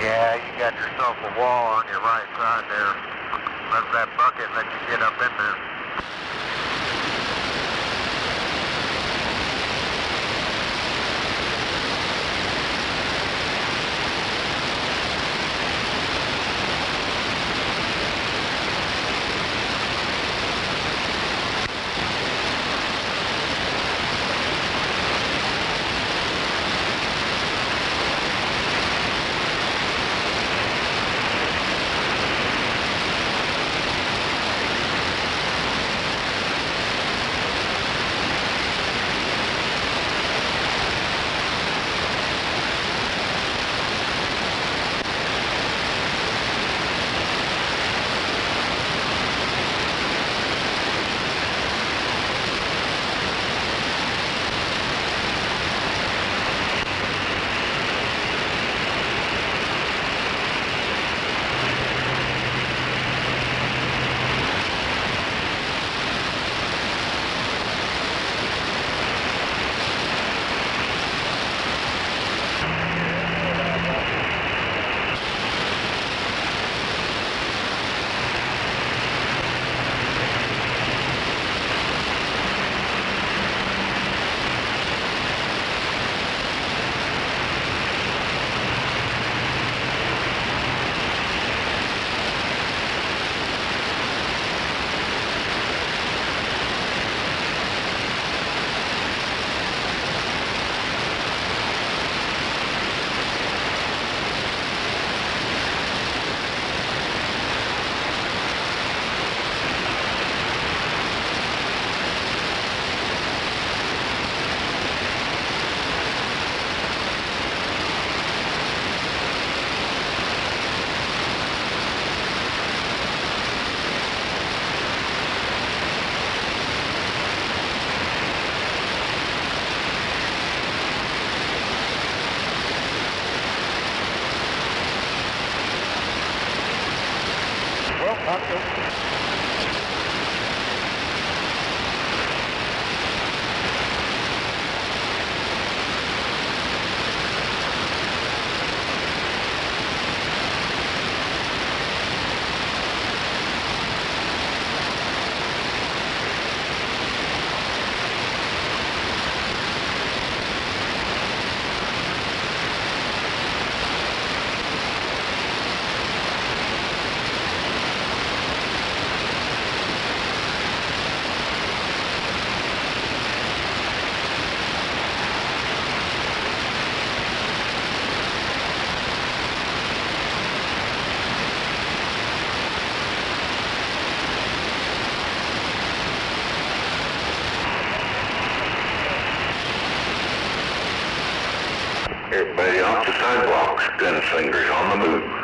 S10: Yeah, you got yourself a wall on your right side there. Let that bucket let you get up in there.
S9: Everybody off the sidewalks, gunslingers on the move.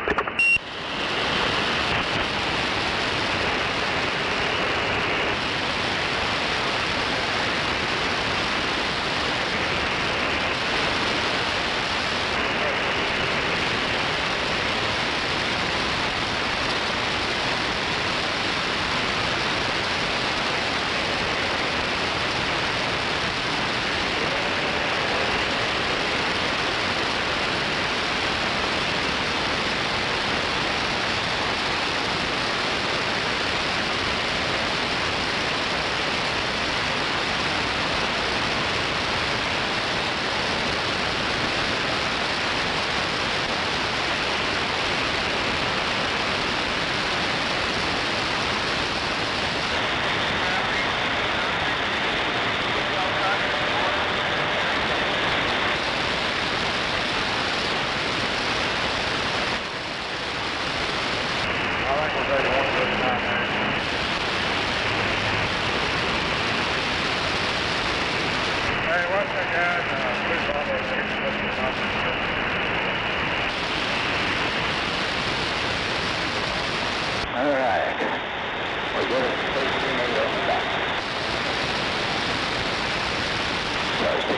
S13: Hey, what's that guy?
S15: All right. We got a station in the back. Sorry, 68.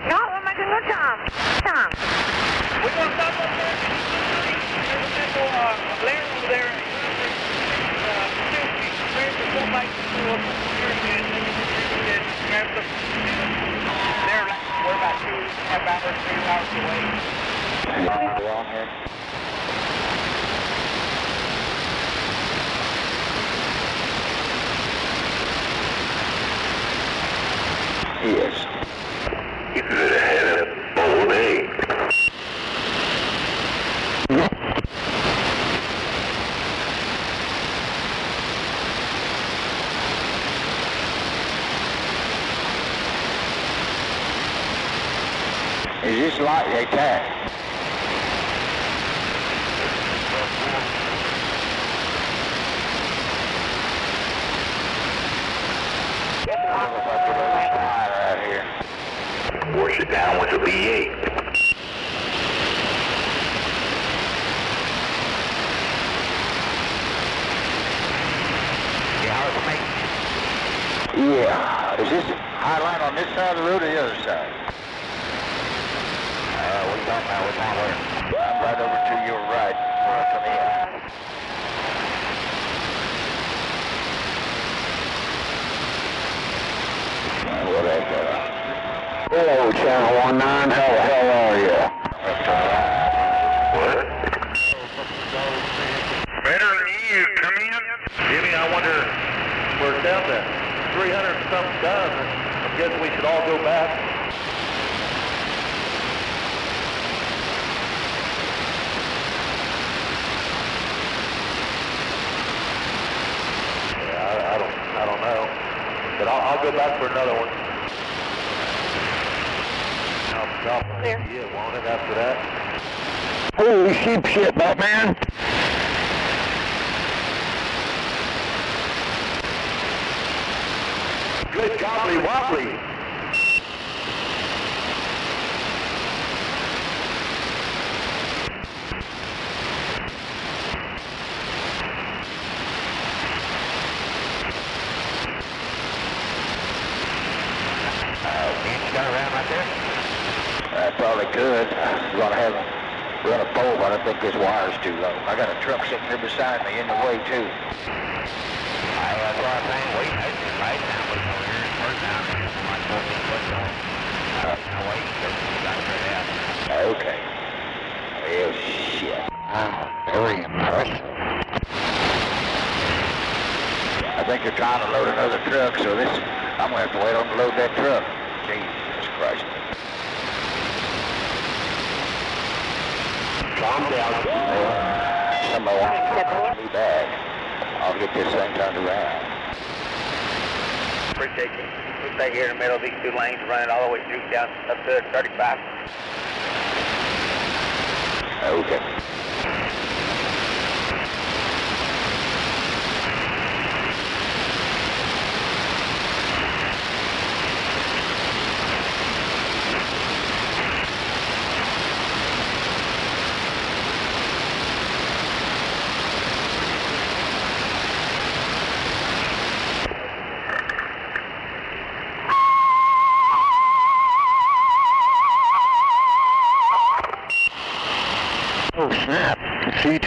S14: No, we're making good time. Time.
S13: We're going to stop up there. There's a little lair over there. We're about 2.5 hours, 3 hours away.
S15: Along here. Yes.
S9: You could have had a all day.
S15: Is this lightly attacked? Right here.
S9: Wash it down with a V8.
S15: Yeah. Is this high line on this side of the road or the other side? What are you talking about? Which one where? I'm right over to your right. Right to the end. What the heck? Hello, Channel 19. How the hell are you?
S9: What?
S3: Better than you. Come in. Jimmy, I wonder, we're down to 300 and something done. I guess we should all go back. Yeah, I don't know. But I'll go back for another one. I'll stop. Yeah, won't it after that?
S15: Holy sheep shit, Batman!
S3: Good gobbly wobbly.
S15: Got around right there? I probably could. I'm going to have him run a pole, but I think this wire's too low. I got a truck sitting here beside me in the way, too. That's what I'm saying. Wait, right now, we're over here. First down, my 14 foot on. Now wait, we got straight out. Okay. Well, shit. Very impressive. I think they're trying to load another truck, so this, I'm going to have to wait on to load that truck. Jesus Christ. Calm down. Somebody wants to get me back. I'll get this thing turned around.
S4: Appreciate you. We'll stay here in the middle of these two lanes, running all the way through down up to 35.
S15: Okay. Oh snap, CT.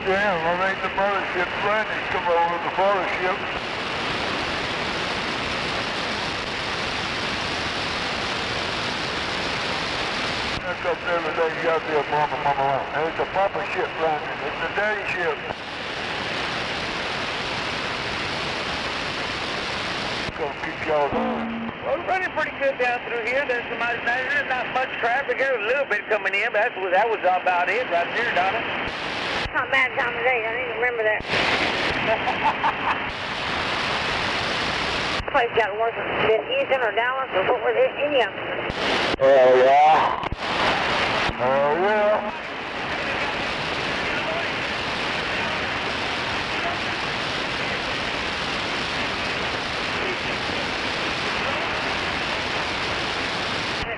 S5: Damn, I made the mothership running. Come over the mothership. That's up there today, you got there, mama. There's the papa ship landing. It's the daddy ship. Gonna keep y'all on.
S4: Well, we're running pretty good down through here. There's not much traffic. There's a little bit coming in, but that was about it right there, Donna.
S14: Not bad time of day. I need to remember that. place got worse than Houston or Dallas or what was it? Any of them?
S6: Oh, yeah. Oh, yeah.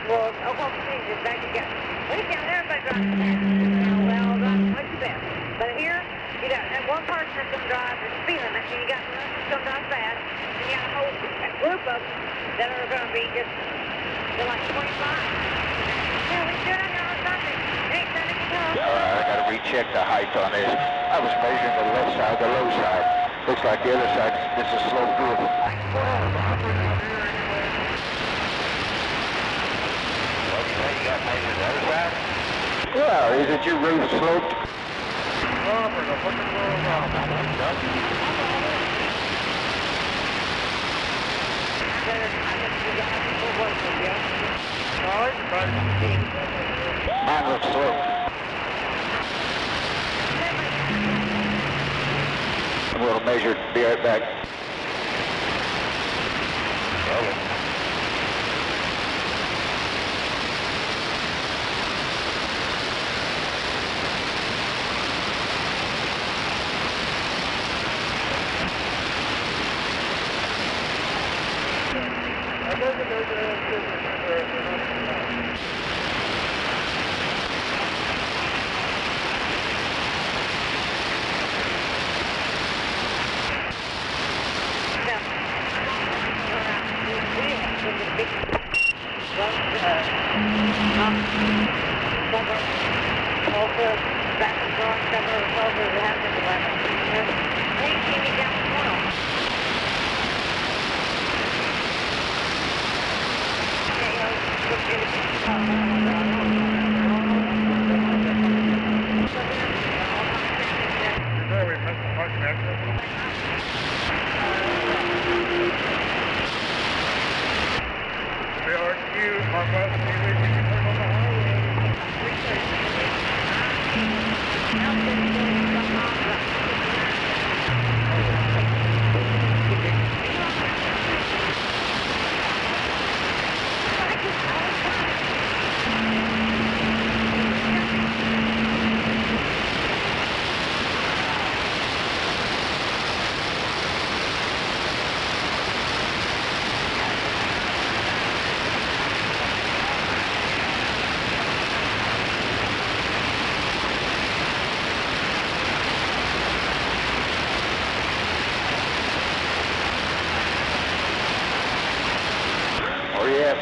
S14: Well, Oklahoma City just back together. We down there, everybody drives fast. Well, what's the best? But here, you got that one person that's going to drive the speed limit, and you got the rest that's going to drive fast, and you got a whole group of them that are going to be just, they're like 25. Yeah, we do it out here on Sunday. Ain't none of you know.
S15: I got to recheck the height on this. I was measuring the left side, the low side. Looks like the other side, this is slow good. Well, isn't your roof sloped? Mine looks sloped. I'm going to measure it. Be right back.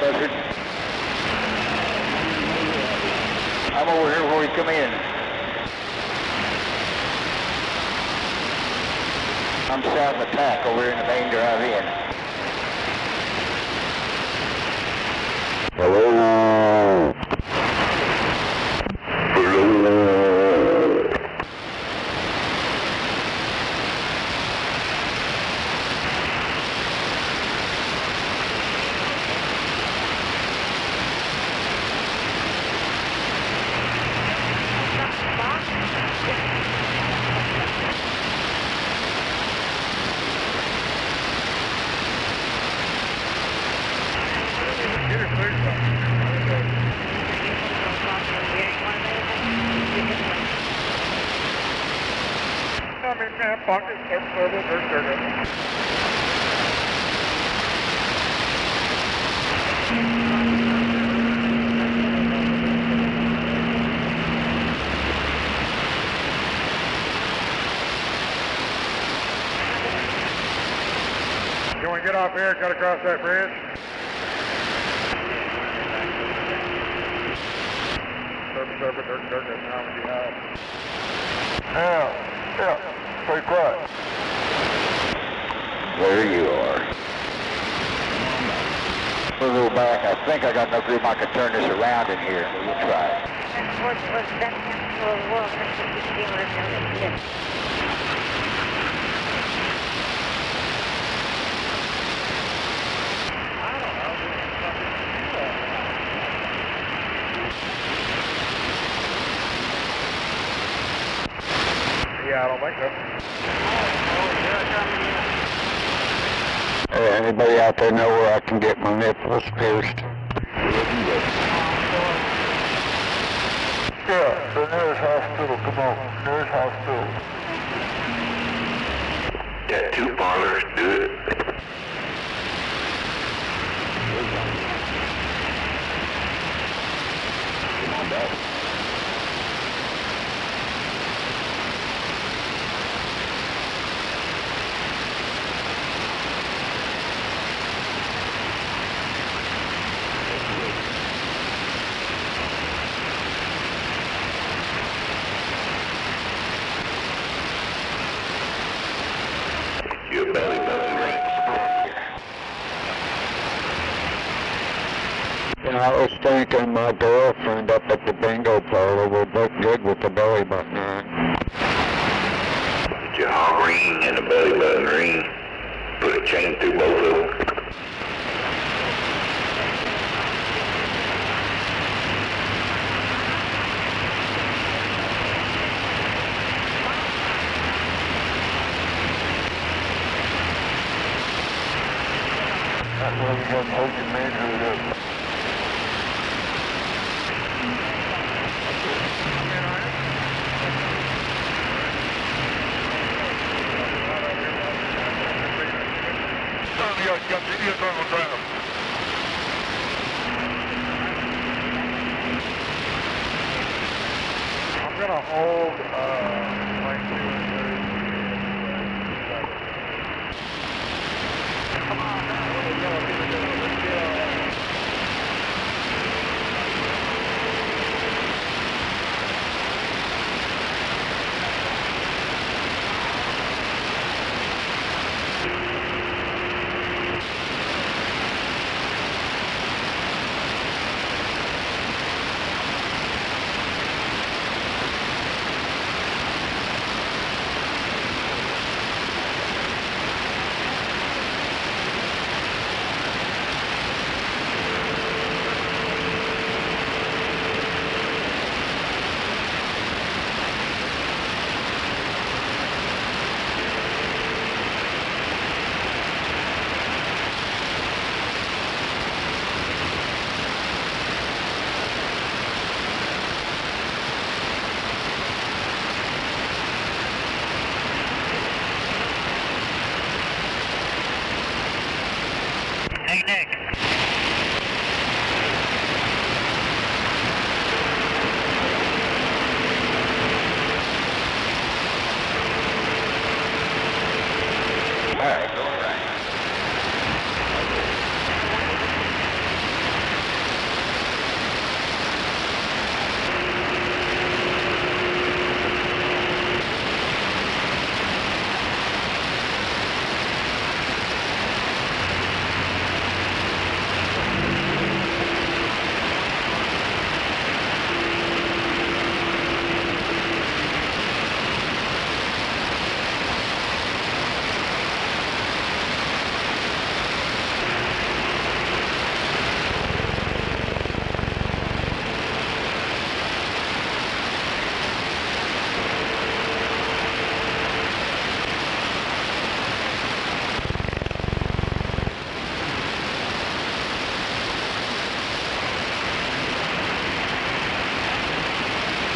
S15: Buzzard. I'm over here where we come in. I'm south of Attack over here in the main drive-in.
S9: Hello. Hello.
S17: Can we get off here, cut across that bridge? Yeah, stay quiet.
S15: There you are. We'll go back. I think I got enough room I can turn this around in here. We'll try it.
S17: Yeah, I don't think so.
S8: Anybody out there know where I can get my nipples pierced?
S5: Yeah, the nearest hospital, come on, nearest hospital.
S9: Tattoo parlors, do it. Come on, Doc. Your belly button ring.
S8: Yeah, I was thinking my girlfriend up at the bingo parlor will look good with the belly button on.
S9: Get your hog ring and a belly button ring. Put a chain through both of them.
S5: That's why we got motion management up. I'm gonna hold line 2 and 3. Come on now, let's go.
S4: Hey, Nick.
S9: All right, go right.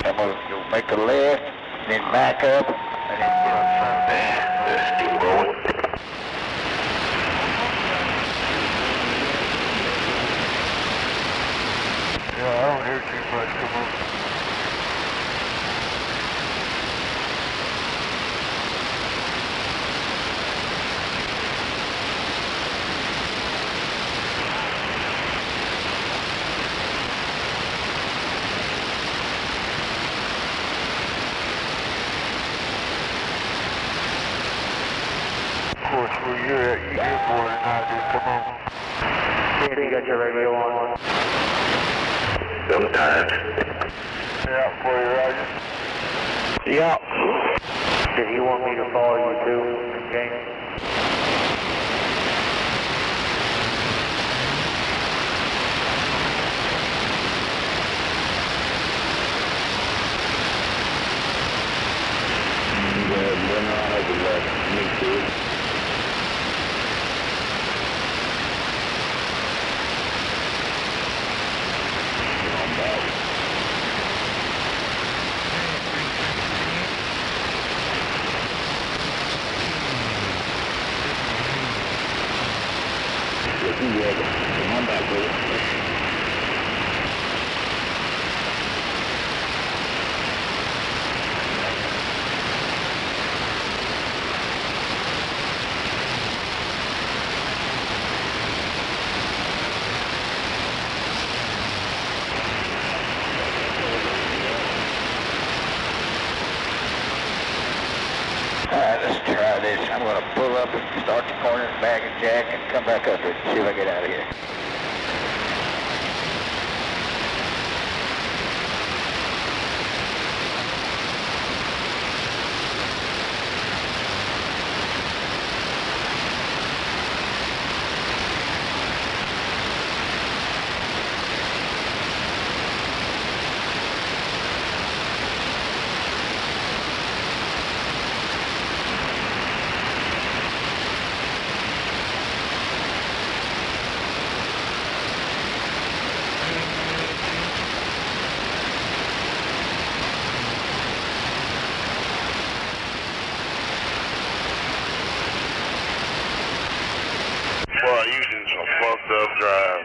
S8: I'm going to go make a left, then back up, and then get on something.
S9: Keep rolling.
S5: Yeah, I don't hear too much, come on. Of course, where you're at, you hear more than I do, come on.
S10: Danny, you got your radio on?
S9: Sometimes.
S5: Yeah, for you, Roger.
S10: Yeah. Did he want me to follow you too, okay?
S9: Me too.
S15: up and start the corner and bag and jack and come back up and see if I get out of here.
S1: Boy, you did some fucked up drive.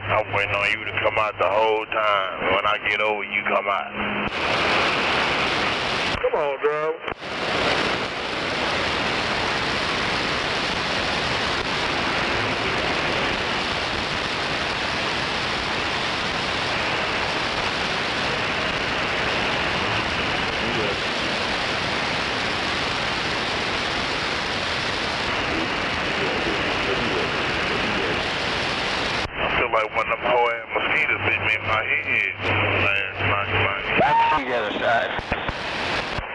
S1: I'm waiting on you to come out the whole time. When I get over, you come out. Come on, driver. Like one of them whole-ass mosquitoes bit me in my head last night, man.
S15: I can see the other side.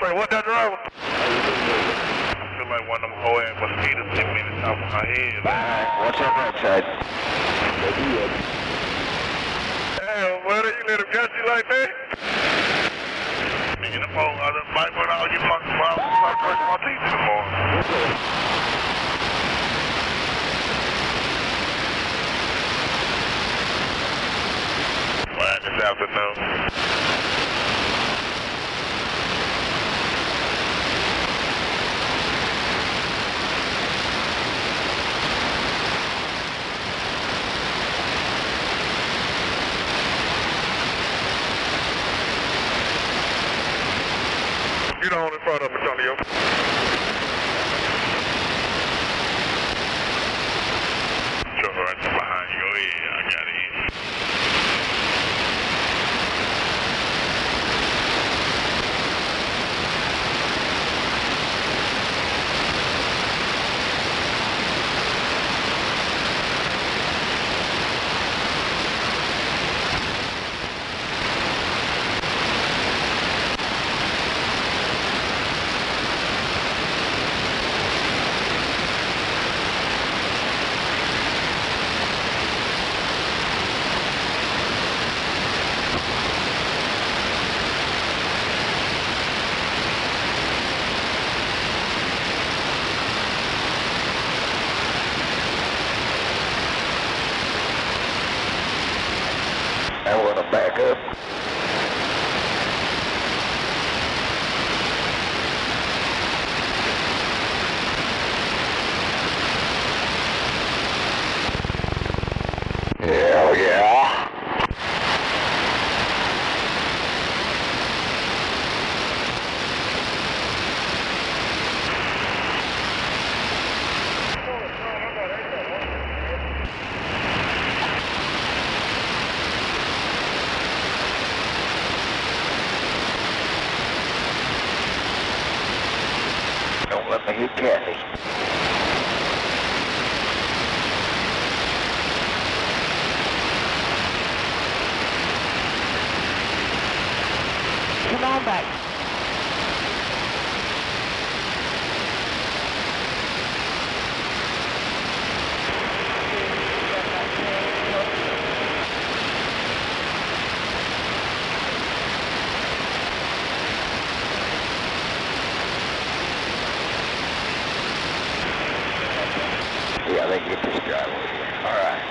S1: Wait, what that driver? I feel like one of them whole-ass mosquitoes bit me in the top of my head.
S15: Alright, watch that right side.
S1: Damn, buddy, you let him catch you like that? In the phone, I just might went out, you fucking mouth, start brushing my teeth in the morning. This afternoon. Get on in front of Antonio. Sure, right behind you. Go ahead. I got it.
S15: I want to back up. Hell yeah. Don't let me hit Kathy.
S12: Come on back.
S15: Yeah, they can get this driveway here. All right.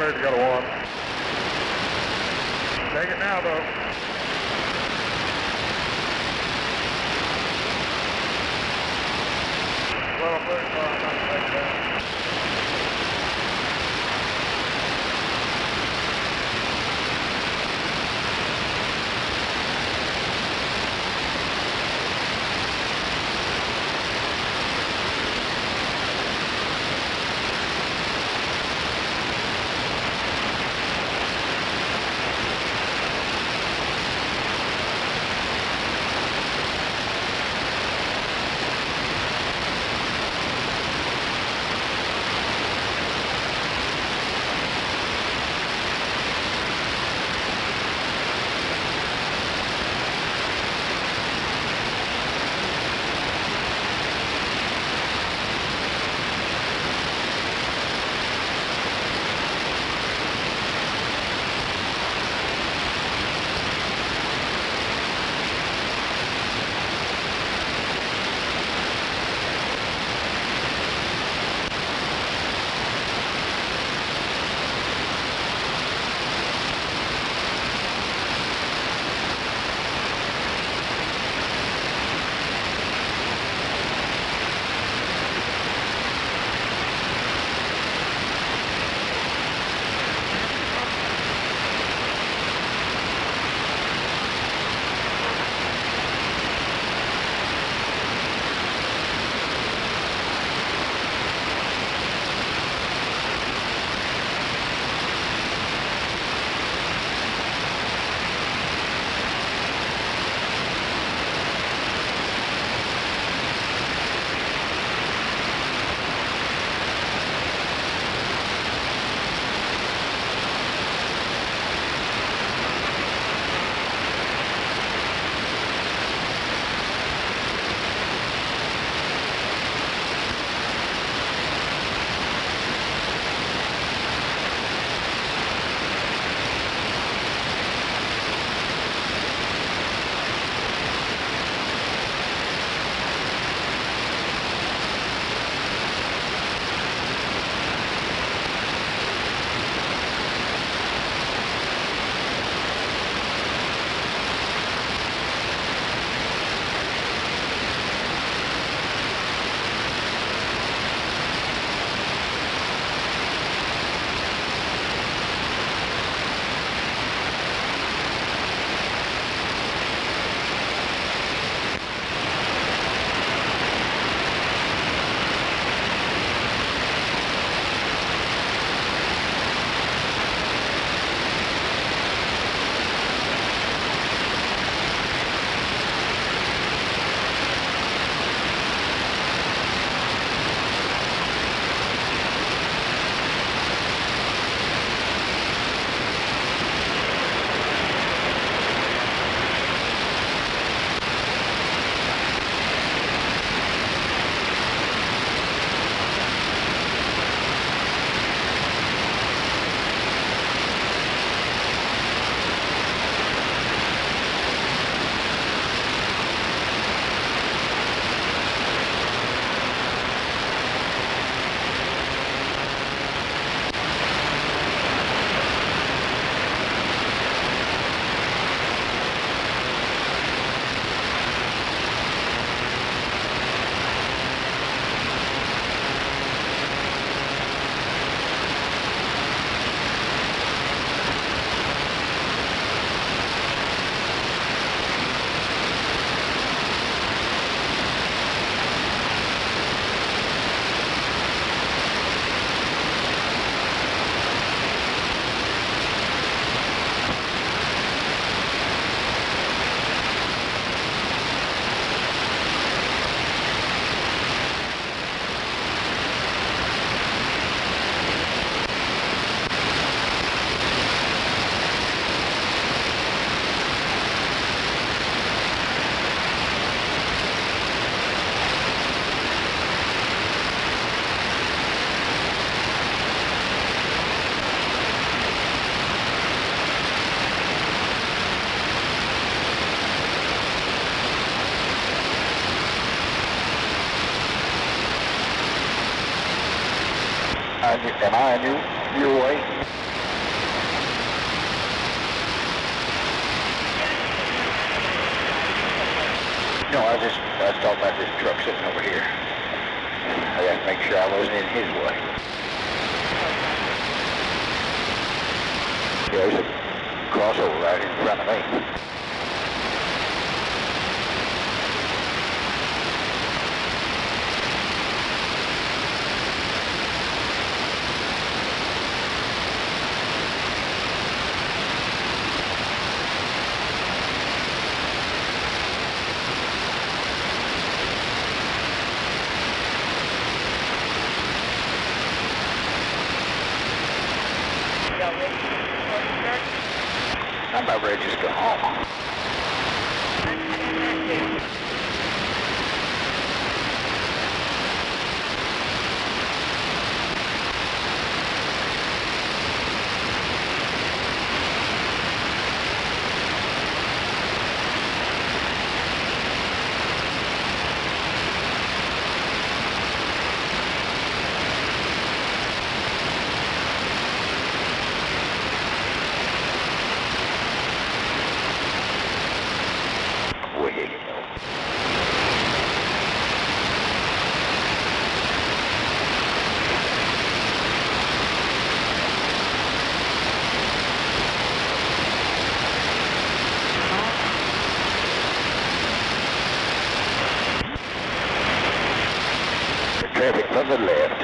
S17: cleared to go to 1. Take it now, though. Well, cleared car, I'm not going to take it down.
S15: Am I on you? Your way. No, I was talking about this truck sitting over here. I got to make sure I wasn't in his way. Yeah, there's a crossover right in front of me. I'm about ready to just go home. Traffic from the left.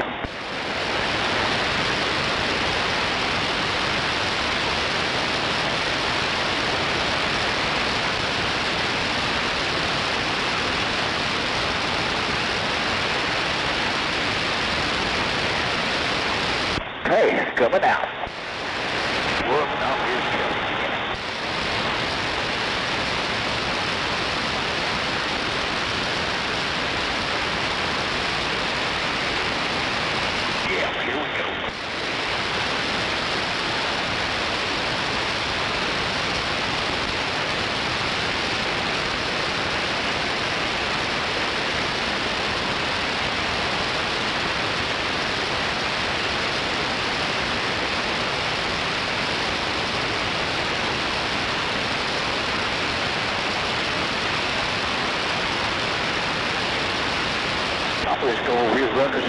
S15: Okay, coming out. Whoop, no, here's coming. Yeah, here we go. Let's go over here, run this.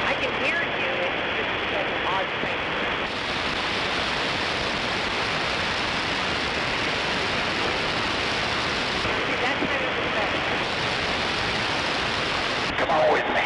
S14: I can hear you. It's just like an odd thing.
S15: Come on with me.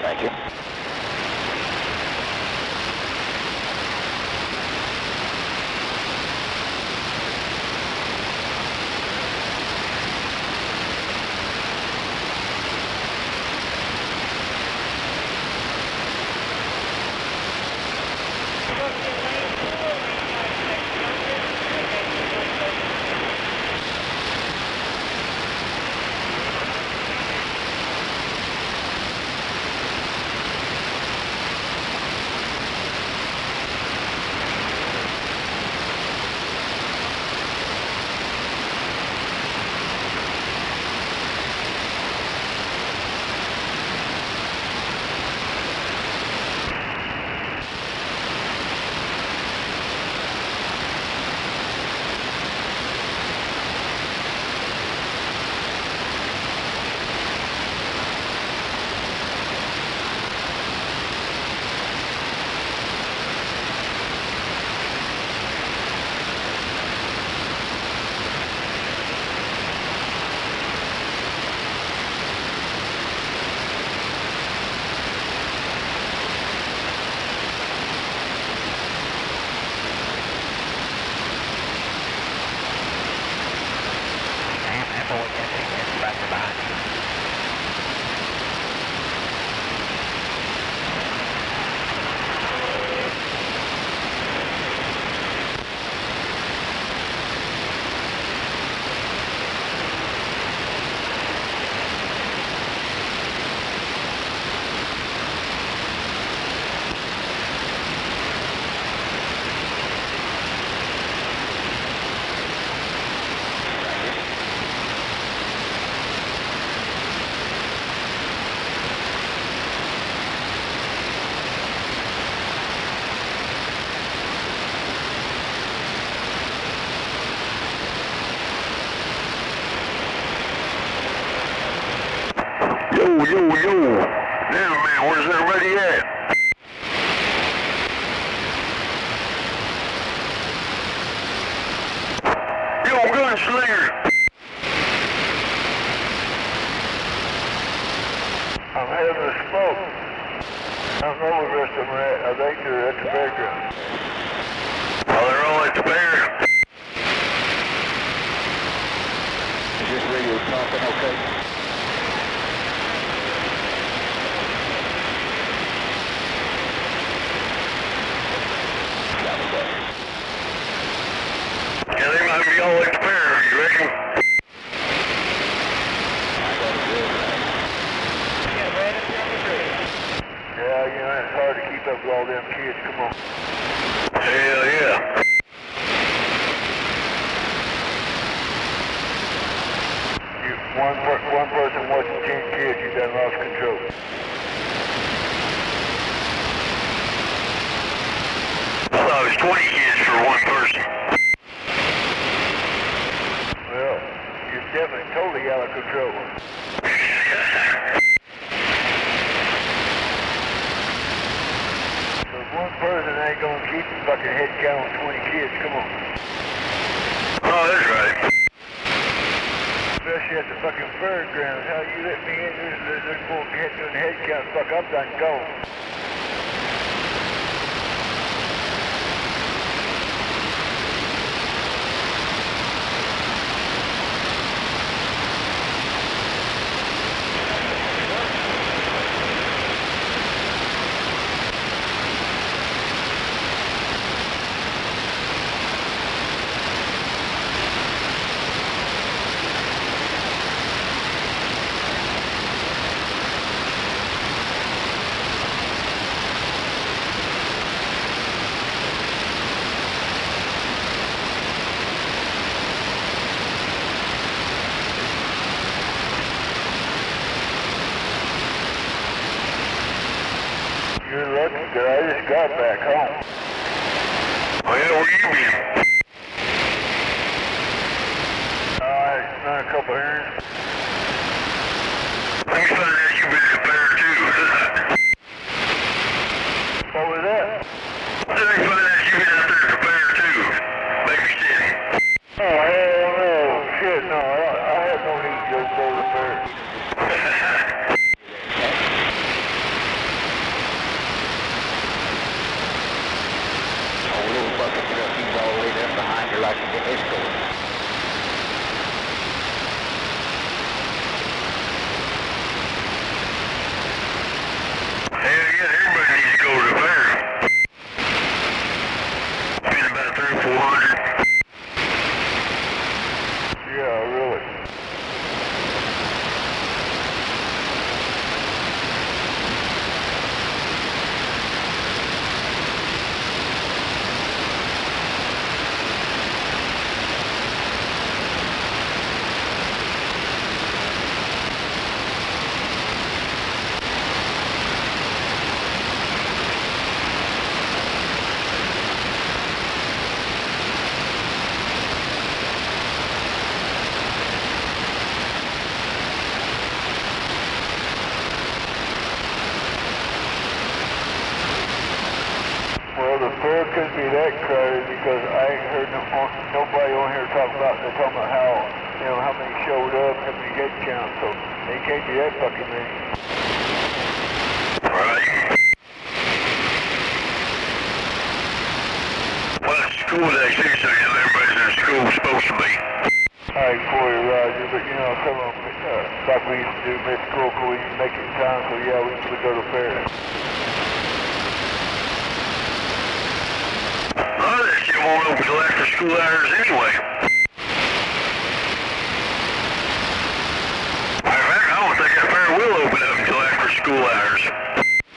S15: Thank you.
S1: yo. Damn, man, where's everybody at? Yo, gunslinger.
S5: I'm having a smoke. I don't know where the rest of them are at. I think they're at the fairground.
S1: Oh, they're all at the fair.
S15: Is this radio talking okay?
S1: Yeah, they might be all at the fair, you reckon?
S5: Yeah, you know, it's hard to keep up with all them kids. Come on.
S1: Hell yeah.
S5: One person watching 10 kids, you done lost control.
S1: I thought it was 20 kids for one person.
S5: Well, you're definitely totally out of control. So one person ain't gonna keep the fucking head count on 20 kids, come on.
S1: Oh, that's right.
S5: Especially at the fucking fairgrounds. How you let me in? They're going to get doing the head count. Fuck, I'm done gone. You're lucky that I just got back home.
S1: Oh yeah, where you been?
S5: I ran a couple errands.
S1: Let me find out you've been at the fair too.
S5: What was that?
S1: Let me find out you've been out there at the fair too. Babysitting.
S5: Oh, hell no. Shit, no. I have no need to go to the fair.
S15: Little bucket truck, he's all the way there behind you like an escort.
S1: Hell yeah, everybody needs to go to the fair. Spend about 300 or 400.
S5: Yeah, really. Well, the fair couldn't be that crowded because I ain't heard nobody on here talking about, they're talking about how, you know, how many showed up, how many head count, so they can't be that fucking many.
S1: Right. Well, it's school day too, so you know everybody's in school supposed to be.
S5: I ain't for you, Roger, but you know, some of them, like we used to do mid-school, we used to make it in time, so yeah, we could go to the fair.
S1: Oh, that shit won't open till after school hours anyway. Matter of fact, I don't think that fair will open up until after school hours.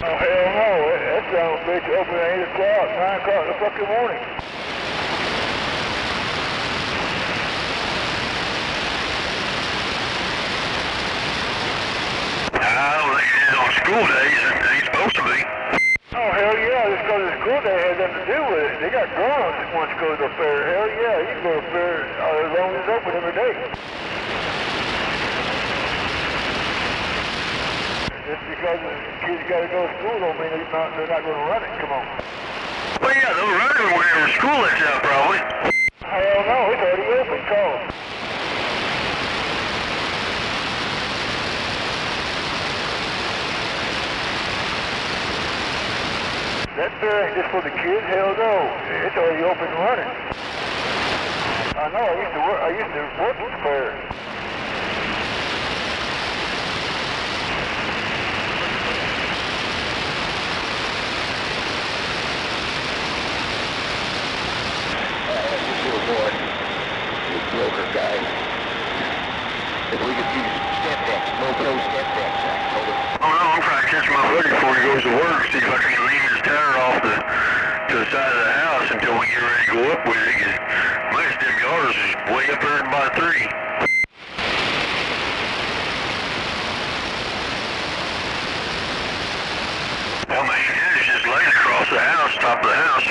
S5: Oh, hell no, that son of a bitch open at 8 o'clock, 9 o'clock in the fucking morning.
S1: I don't think it is on school days. It ain't supposed to be.
S5: Oh, hell yeah, just because the school day had nothing to do with it. They got grown-ups that want to go to the fair. Hell yeah, you can go to the fair as long as it's open every day. Just because the kids got to go to school don't mean they're not going to run it. Come on.
S1: Well, yeah, they'll run it whenever school lets out, probably.
S5: Hell no, it's already open. Call them. That fair ain't just for the kids. Hell no, it's already open and running. I know. I used to work at the fair.
S15: Broker guy. If we could use step decks, low-pro step decks, I told him.
S1: Oh no, I'm trying to catch my buddy before he goes to work, see if I can lean his tire off to the side of the house until we get ready to go up with it. Cause my them yards is way up there by 3. Well, my head is just laying across the house, top of the house.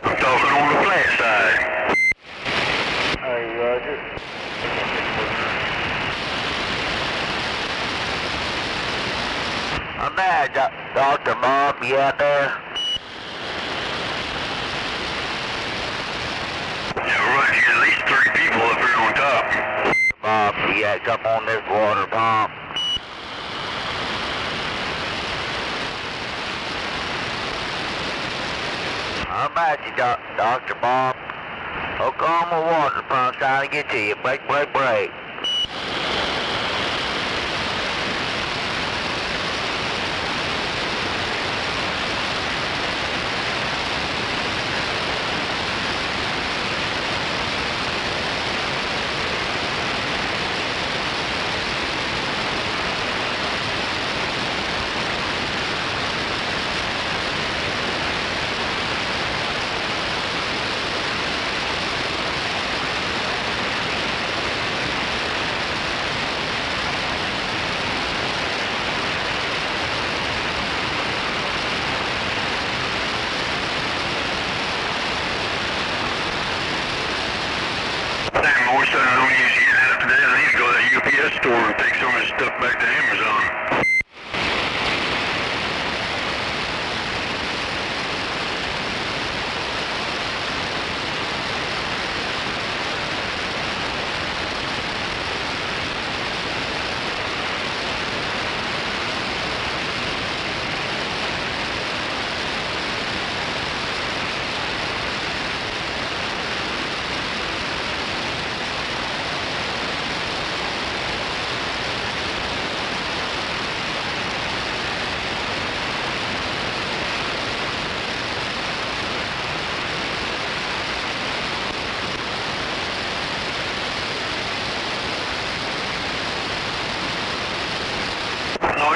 S1: I'm talking on the flat side.
S5: Hey, Roger.
S10: I'm there, Dr. Bob. You out there?
S1: Yeah, we're right here, at least 3 people up here on top.
S10: Bob, you got to come on this water pump. How about you, Dr. Bob? Oklahoma water pump's trying to get to you. Break, break, break.
S1: Store and take some of this stuff back to Amazon.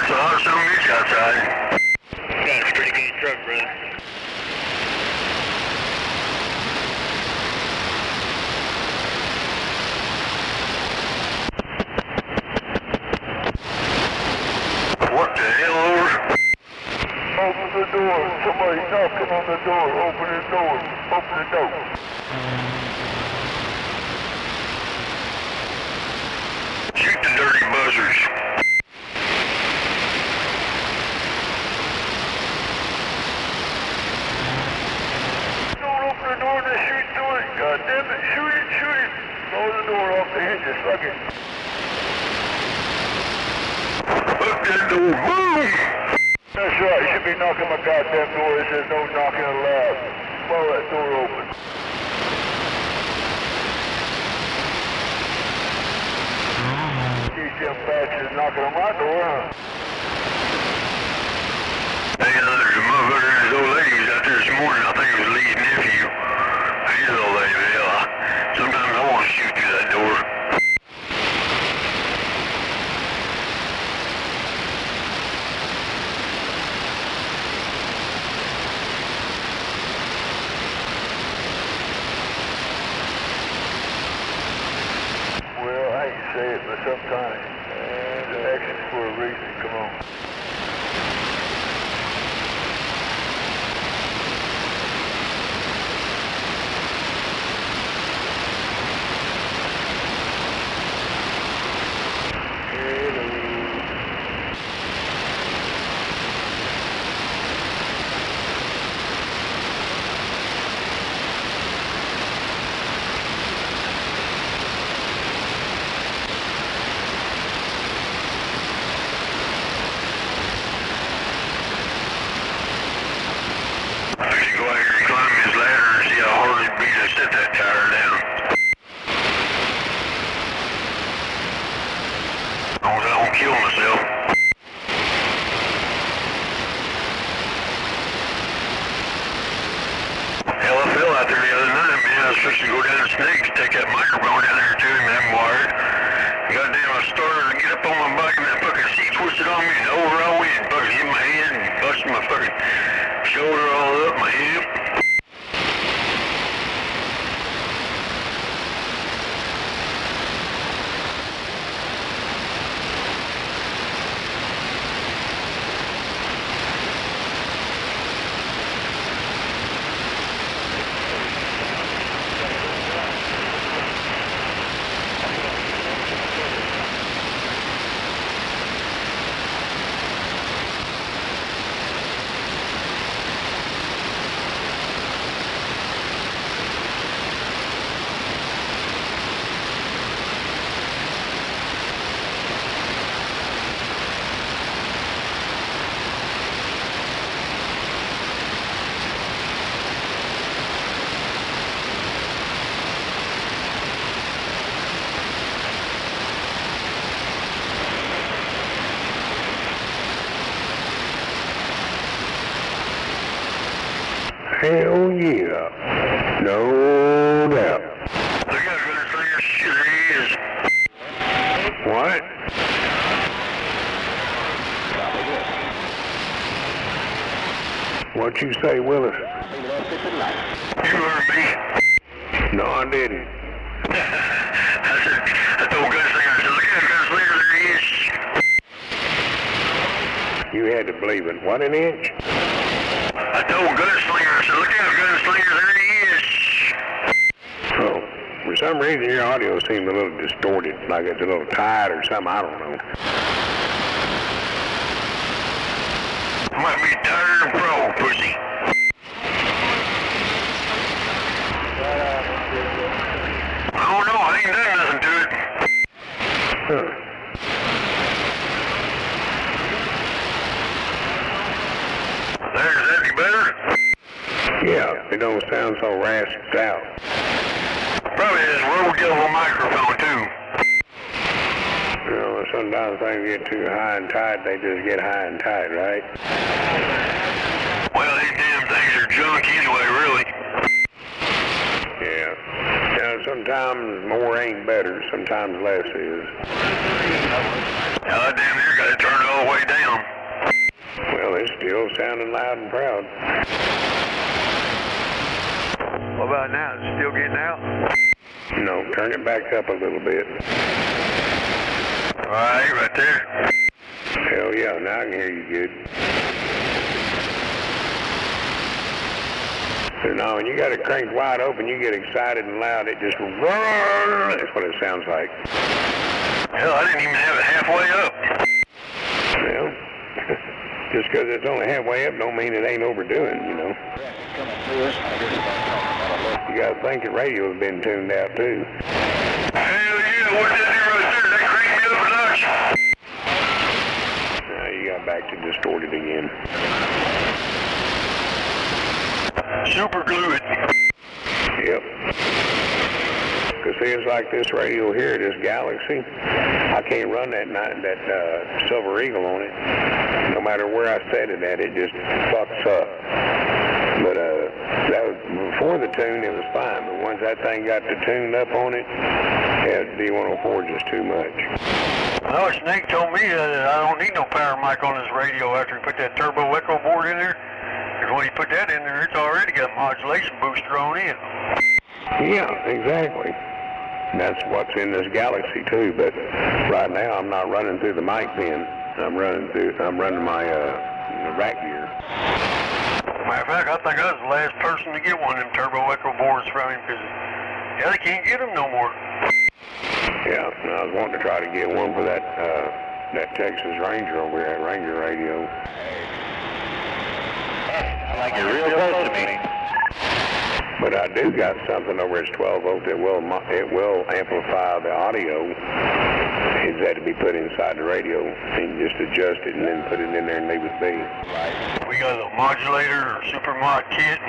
S1: It's a hot some bitch outside. Got a pretty good truck, brother. What the hell, over?
S5: Open the door. Somebody's knocking on the door. Open the door. Open the door.
S1: Shoot the dirty buzzers.
S5: The door to shoot through it. God damn it. Shoot it, shoot it. Blow the door off the hinges. Fuck it.
S1: Fuck that door. Boom!
S5: That's right. You should be knocking my goddamn door. It says no knocking allowed. Blow that door open. These damn bastards knocking on my door, huh?
S1: Hey, there's a motherfucker and his old lady was out there this morning. I think it was Lee's nephew. His old lady, hell, sometimes I want to shoot through that door.
S5: Well, I hate to say it, but sometimes the action's for a reason. Come on.
S18: kill myself. Hell, I fell out there the other night, man. I was supposed to go down to Snakes, take that microphone down there to him, and wired. Goddamn, I started to get up on my bike and that fucking seat twisted on me, and over I went, fucking hit my head and busted my fucking shoulder all up, my hip.
S6: Hell yeah. No doubt.
S18: Look how good a slinger shit there is.
S6: What? What'd you say, Willis?
S18: You heard me.
S6: No, I didn't.
S18: I told Gunslinger, I said, look how good a slinger there is.
S6: You had to believe it. What, an inch?
S18: I told Gunslinger, I said, look how Gunslinger there is.
S6: Oh, for some reason your audio seemed a little distorted, like it's a little tight or something, I don't know.
S18: Might be darn pro, pussy. I don't know, I ain't done nothing to it.
S6: Huh.
S18: There's that any better?
S6: Yeah, it don't sound so rasped out.
S18: Probably this road microphone too.
S6: You know, sometimes things get too high and tight, they just get high and tight, right?
S18: Well, these damn things are junk anyway, really.
S6: Yeah. Now, sometimes more ain't better, sometimes less is.
S18: Now, I damn near got it turned all the way down.
S6: Well, it's still sounding loud and proud.
S18: What about now? Is it still getting out?
S6: No, turn it back up a little bit.
S18: All right there.
S6: Hell yeah, now I can hear you good. So now when you got it cranked wide open, you get excited and loud, it just roars. That's what it sounds like.
S18: Hell, I didn't even have it halfway up.
S6: Well, just because it's only halfway up don't mean it ain't overdoing, you know. You gotta think the radio's been tuned out too.
S18: Hell yeah, what's that there right there? That cranked me up a notch.
S6: Now you got back to distorted again.
S18: Super glue it.
S6: Yep. Because see, it's like this radio here, this Galaxy, I can't run that Silver Eagle on it. No matter where I set it at, it just fucks up. But that was, before the tune, it was fine. But once that thing got the tuned up on it, yeah, D104 just too much.
S18: Well, Snake told me that I don't need no power mic on this radio after he put that turbo echo board in there. Because when he put that in there, it's already got a modulation booster on in.
S6: Yeah, exactly. And that's what's in this Galaxy too. But right now, I'm not running through the mic pin. I'm running my rack gear.
S18: Matter of fact, I think I was the last person to get one of them turbo echo boards from him because yeah, they can't get them no more.
S6: Yeah, and I was wanting to try to get one for that Texas Ranger over there, that Ranger radio.
S4: I like it real close to me.
S6: But I do got something over its 12 volt that will amplify the audio. It's had to be put inside the radio and just adjust it and then put it in there and leave it be.
S18: We got a modulator or super mod kit.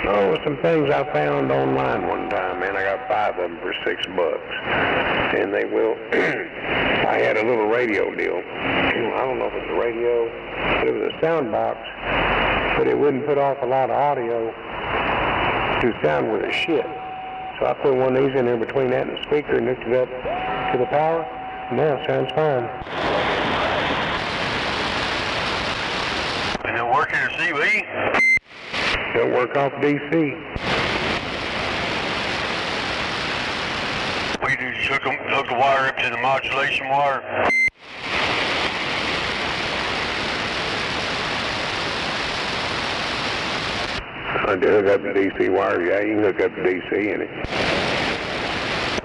S6: Oh, some things I found online one time, man. I got 5 of them for $6. And they will, I
S19: I had a little radio deal. I don't know if it was a radio, but it was a sound box, but it wouldn't put off a lot of audio to sound worth a shit. So I put one of these in there between that and the speaker and hooked it up to the power. Now it sounds fine.
S18: And it working at CV?
S19: Don't work off DC.
S18: We just hook the wire up to the modulation wire.
S19: I had to hook up the DC wire. Yeah, you can hook up the DC in it.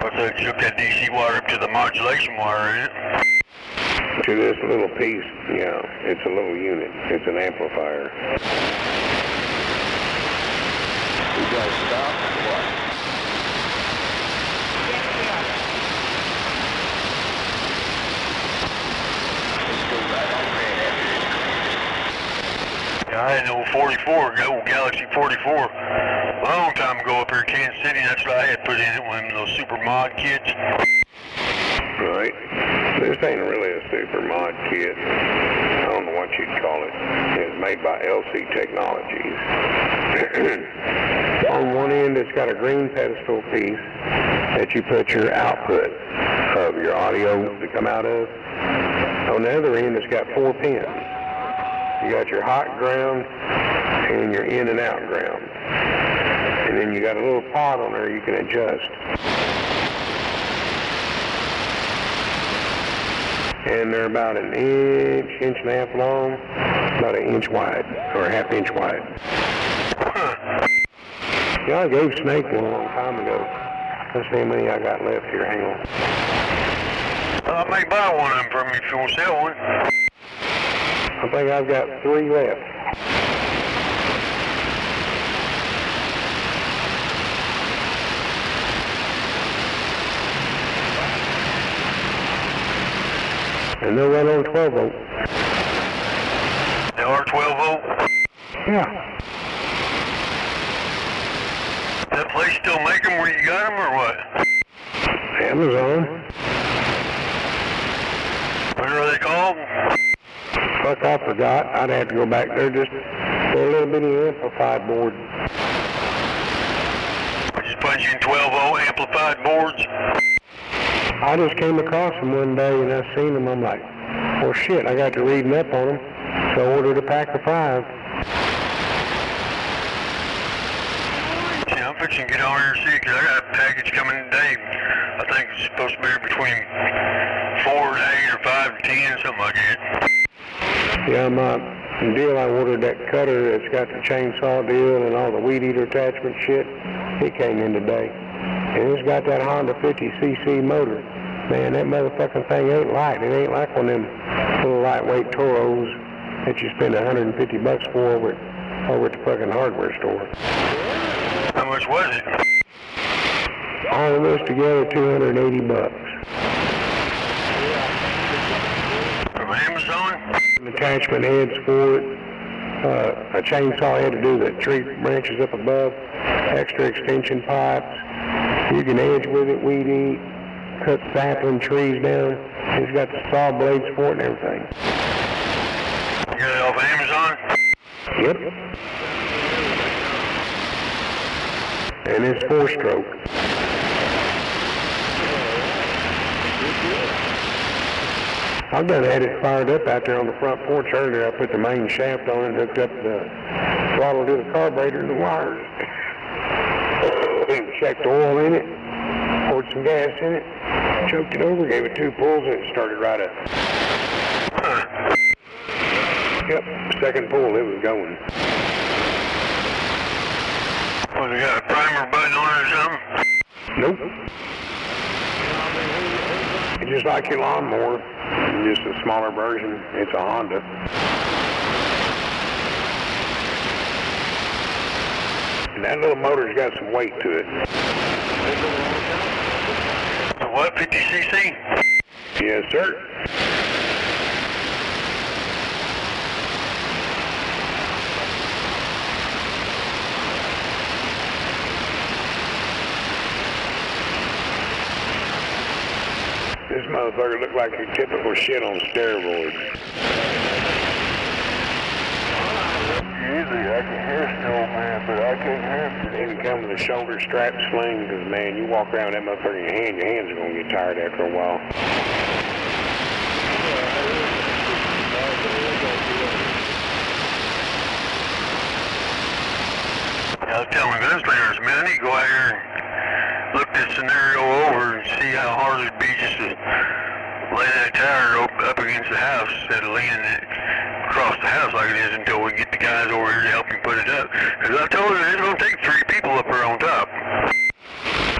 S18: I said you hook that DC wire up to the modulation wire in it.
S19: To this little piece, yeah, it's a little unit. It's an amplifier.
S15: You guys stop or what?
S18: Yeah, I had an old 44, old Galaxy 44, a long time ago up here in Kansas City. That's what I had put in it, one of those super mod kits.
S19: Right. This ain't really a super mod kit. I don't know what you'd call it. It's made by LC Technologies. On one end, it's got a green pedestal piece that you put your output of your audio to come out of. On the other end, it's got 4 pins. You got your hot ground and your in and out ground. And then you got a little pot on there you can adjust. And they're about an inch, inch and a half long, about an inch wide, or a half inch wide. Yeah, I gave Snake one a long time ago. Let's see how many I got left here. Hang on.
S18: I may buy one of them from you if you want to sell one.
S19: I think I've got 3 left. And they'll run on 12 volt.
S18: They are 12 volt?
S19: Yeah.
S18: That place still make them where you got them or what?
S19: Amazon.
S18: What are they called?
S19: Fuck, I forgot. I'd have to go back there just for a little bitty amplified board.
S18: Just punching 12 volt amplified boards?
S19: I just came across them one day and I seen them. I'm like, well shit, I got to reading up on them. So I ordered a pack of 5.
S18: Yeah, I'm fixing to get on here and see because I got a package coming today. I think it's supposed to be between 4 to 8 or 5 to 10, something like that.
S19: Yeah, my deal, I ordered that cutter that's got the chainsaw deal and all the weed eater attachment shit. It came in today. And it's got that Honda 50cc motor. Man, that motherfucking thing ain't light. It ain't like one of them little lightweight Toros that you spend $150 for over at the fucking hardware store.
S18: How much was it?
S19: All of this together, $280.
S18: From Amazon?
S19: Attachment heads for it. A chainsaw head to do the tree branches up above. Extra extension pipes. You can edge with it, weed eat, cut sapling trees down. It's got the saw blades for it and everything.
S18: You got it off of Amazon?
S19: Yep. And it's 4-stroke. I've done had it fired up out there on the front porch earlier. I put the main shaft on it and hooked up the throttle to the carburetor and the wires. Checked oil in it, poured some gas in it, choked it over, gave it 2 pulls, and it started right up. Yep, second pull, it was going.
S18: Well, they got a primer button on it or something?
S19: Nope. It's just like your lawnmower, just a smaller version. It's a Honda. And that little motor's got some weight to it.
S18: What, 50cc?
S19: Yes, sir. This motherfucker looked like your typical shit on steroids.
S5: Usually I can hear Snowman, but I can't hear him today.
S19: Even come with a shoulder strap sling, because man, you walk around with that motherfucker in your hands are going to get tired after a while.
S18: I was telling the gunslingers, man, I need to go out here and look this scenario over and see how hard it'd be just to lay that tower up against the house instead of leaning it across the house like it is until we get the guys over here to help you put it up. Because I told her it's going to take 3 people up there on top.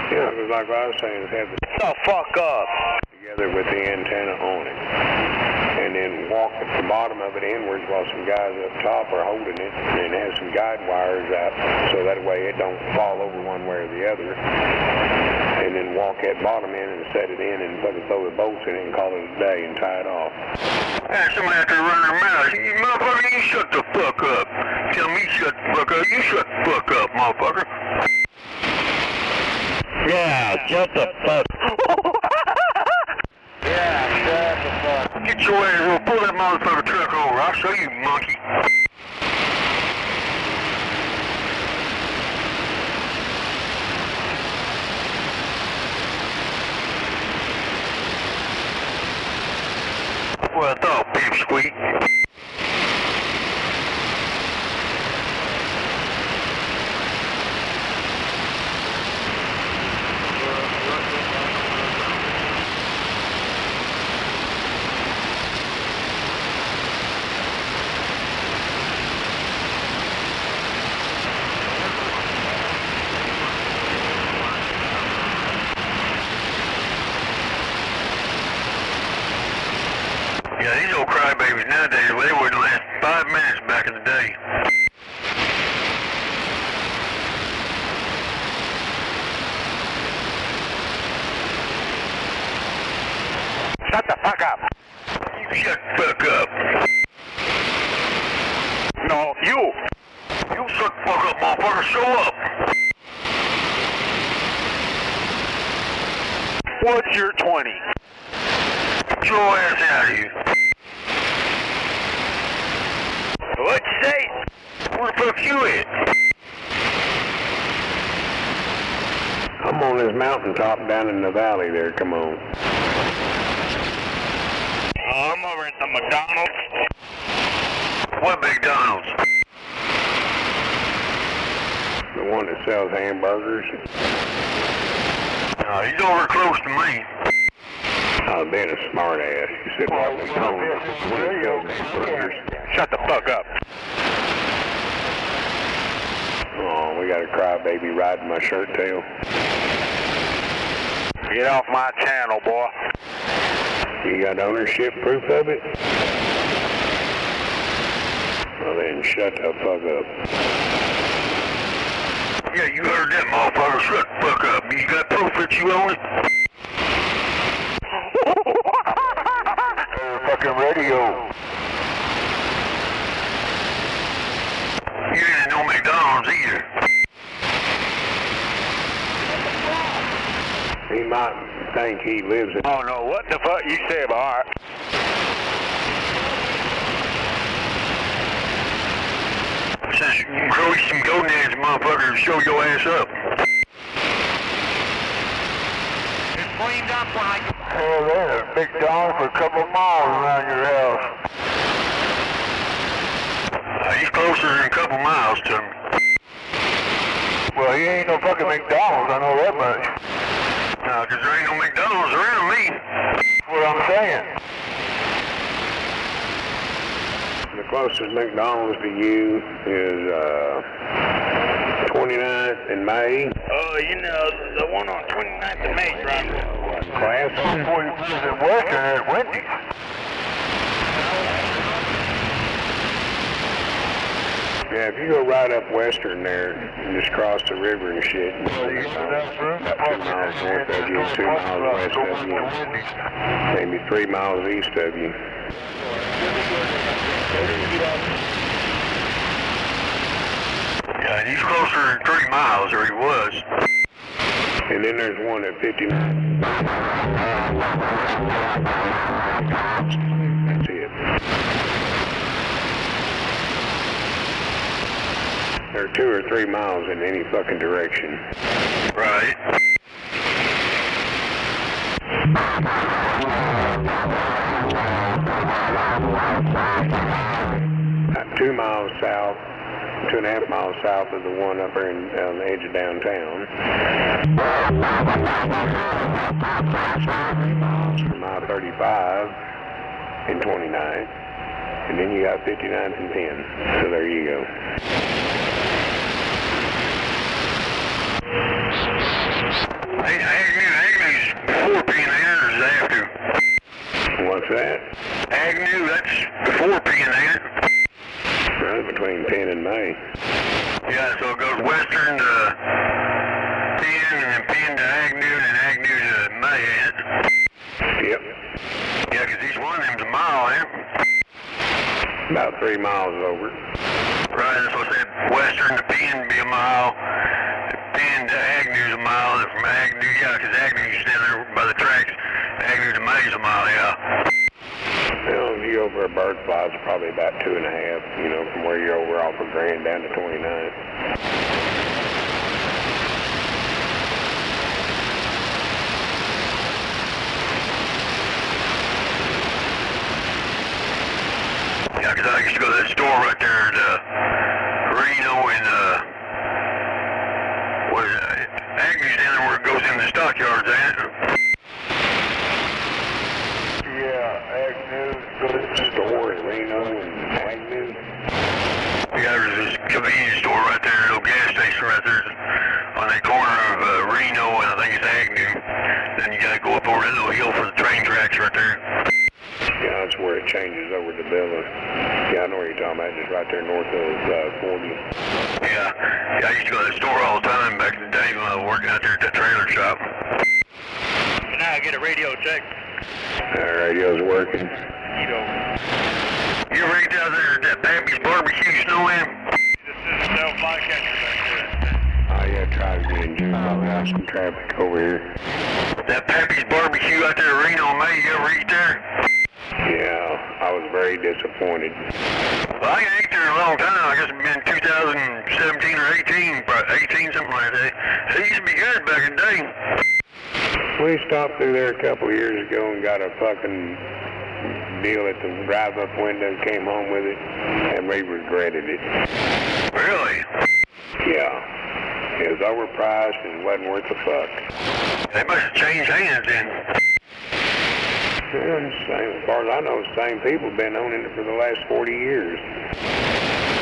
S19: Yeah, because like what I was saying, is have the fuck up together with the antenna on it. And then walk at the bottom of it inwards while some guys up top are holding it, and have some guide wires out so that way it don't fall over one way or the other. And then walk that bottom in and set it in and fucking throw the bolts in it and call it a day and tie it off.
S18: Hey, somebody out there running their mouth. You motherfucker, you shut the fuck up. Tell me shut the fuck up. You shut the fuck up, motherfucker.
S10: Yeah, shut the fuck.
S18: Yeah, shut the fuck. Get your ass over. Pull that motherfucker truck over. I'll show you, monkey. Well, I thought, pipsqueak. Yeah, these old crybabies nowadays, well, they wouldn't last 5 minutes back in the day.
S10: Shut the fuck up.
S18: You shut the fuck up.
S10: No, you.
S18: You shut the fuck up, motherfucker. Show up.
S10: What's your 20?
S18: Get your ass out of here.
S10: What'd you say?
S18: Where the fuck you at?
S19: I'm on this mountaintop down in the valley there, come on.
S10: I'm over at the McDonald's.
S18: What McDonald's?
S19: The one that sells hamburgers.
S18: No, he's over close to me.
S19: Oh, being a smart ass. You said, well, hamburgers.
S10: Shut the fuck up.
S19: Oh, we got a crybaby riding my shirt tail.
S10: Get off my channel, boy.
S19: You got ownership proof of it? Well then, shut the fuck up.
S18: Yeah, you heard that, motherfucker. Shut the fuck up. You got proof that you own it?
S5: Fucking radio.
S18: You ain't no McDonald's either.
S19: He might think he lives in...
S10: Oh no, what the fuck you say about it?
S18: Since you can grow you some gonads, motherfucker, and show your ass up.
S10: It's cleaned up when I...
S5: Hell, there's a McDonald's for a couple miles around your house.
S18: He's closer than a couple miles to me.
S5: Well, he ain't no fucking McDonald's, I know that much.
S18: No, 'cause there ain't no McDonald's around me.
S5: That's what I'm saying.
S19: The closest McDonald's to you is 29th and May.
S10: Oh, you know, the one on 29th of May, right?
S19: Class?
S5: Before you was in Western at Wendy's.
S19: Yeah, if you go right up Western there and just cross the river and shit, about 2 miles north of you, 2 miles west of you, maybe 3 miles east of you.
S18: Yeah, he's closer than 3 miles, or he was.
S19: And then there's one at 59. That's it. They're 2 or 3 miles in any fucking direction.
S18: Right.
S19: 2 miles south, 2.5 miles south of the one up there on the edge of downtown. 3 miles from I-35 and 29. And then you got 59th and 10. So there you go.
S18: Agnew's before P&A or is it after?
S19: What's that?
S18: Agnew, that's before P&A.
S19: Right between Penn and May.
S18: Yeah, so it goes western to Penn and then Penn to Agnew and then Agnew to May, ain't it?
S19: Yep.
S18: Yeah, because each one of them's a mile, ain't it?
S19: About 3 miles over.
S18: Right, that's what I said. Western to Penn be a mile. Penn to Agnew's a mile. And from Agnew, yeah, because Agnew's down there by the tracks. Agnew to May's a mile, yeah.
S19: Well, if you go over a bird fly, it's probably about 2.5, you know, from where you're over off of Grand down to 29.
S18: Yeah, because I used to go to that store right there at Reno and, what is it? Agnew's down there where it goes in the stockyards, ain't it?
S19: Yeah, Agnew, store in Reno and Agnew.
S18: Yeah, there's this convenience store right there, a little gas station right there on that corner of Reno and I think it's Agnew. Then you gotta go up over that little hill for the train tracks right there.
S19: Yeah, that's where it changes over to Billa. Yeah, I know what you're talking about, just right there north of 40.
S18: Yeah, I used to go to that store all the time back in the day when I was working out there at that trailer shop.
S3: Now I get a radio check.
S19: Radio's working.
S18: You ever eat out there at that Pappy's Barbecue Snowman?
S3: This is no flycatcher back there.
S19: Oh yeah, try to get in June. Probably have some traffic over here.
S18: That Pappy's Barbecue out there at Reno, May, you ever eat there?
S19: Yeah, I was very disappointed.
S18: Well, I ain't ate there in a long time. I guess it's been 2017 or 18, probably 18, something like that. It used to be good back in the day.
S19: We stopped through there a couple of years ago and got a fucking deal at the drive-up window, came home with it, and we regretted it.
S18: Really?
S19: Yeah. It was overpriced and wasn't worth a fuck.
S18: They must have changed hands then.
S19: Yeah, same, as far as I know, the same people been owning it for the last 40 years.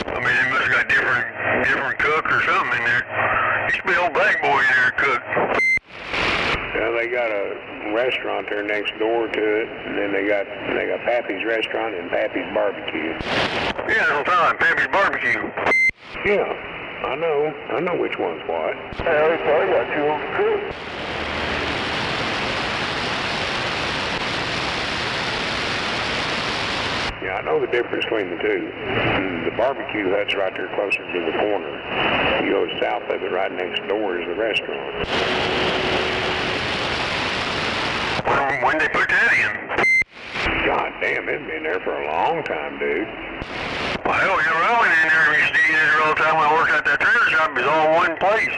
S18: I mean, they must have got different cook or something in there. Used to be old black boy in there cook.
S19: Yeah, they got a restaurant there next door to it, and then they got Pappy's Restaurant and Pappy's Barbecue.
S18: Yeah, that's what I'm talking, Pappy's Barbecue.
S19: Yeah, I know which one's what. Hey, I got you on the cook. Yeah, I know the difference between the two. The barbecue hut's right there closer to the corner. You go south of it, right next door is the restaurant.
S18: When they put that in?
S19: God damn, it's been there for a long time, dude.
S18: Well, hell, you know, I went in there and used to eat there all the time when I worked at that trailer shop. It was all one place.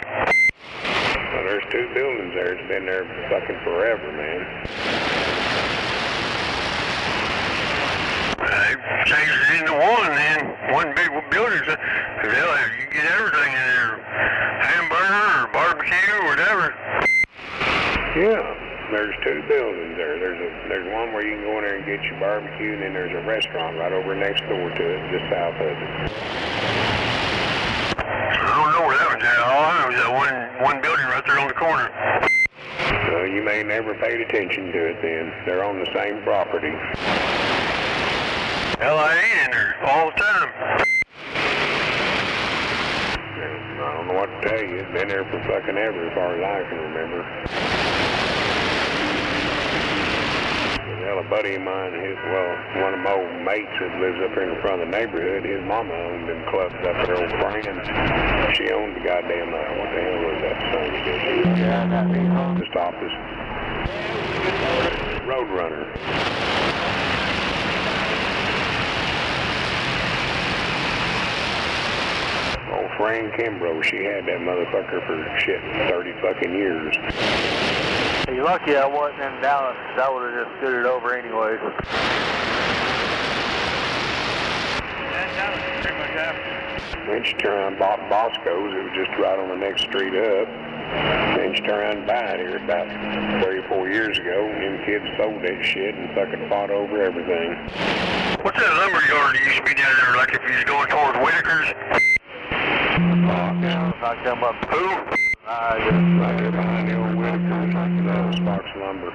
S19: Well, there's 2 buildings there. It's been there fucking forever, man.
S18: They changed it into one then, one big building. Because hell, you can get everything in there. Hamburger or barbecue or whatever.
S19: Yeah, there's 2 buildings there. There's one where you can go in there and get your barbecue, and then there's a restaurant right over next door to it, just south of it.
S18: I don't know where that one's at. All I know is that one building right there on the corner.
S19: Well, you may never paid attention to it then. They're on the same property.
S18: Hell, I ain't in there all the time.
S19: I don't know what to tell you. It's been there for fucking ever, as far as I can remember. Well, a buddy of mine, one of my old mates that lives up here in the front of the neighborhood, his mama owned them clubs up there, old Friends. She owned the goddamn, what the hell was that son of a bitch? Yeah, that post office. Roadrunner. Old Fran Kimbrough, she had that motherfucker for shit 30 fucking years.
S3: You're lucky I wasn't in Dallas, because I would have just scooted over anyways.
S19: Then she turned around and bought Bosco's. It was just right on the next street up. Then she turned around and bought it here about 3 or 4 years ago. And them kids sold that shit and fucking fought over everything.
S18: What's that lumber yard that used to be down there, like if you was going towards Whitaker's?
S3: I come up.
S18: Who?
S19: Right there behind the old Whitaker's, that was Fox Lumber.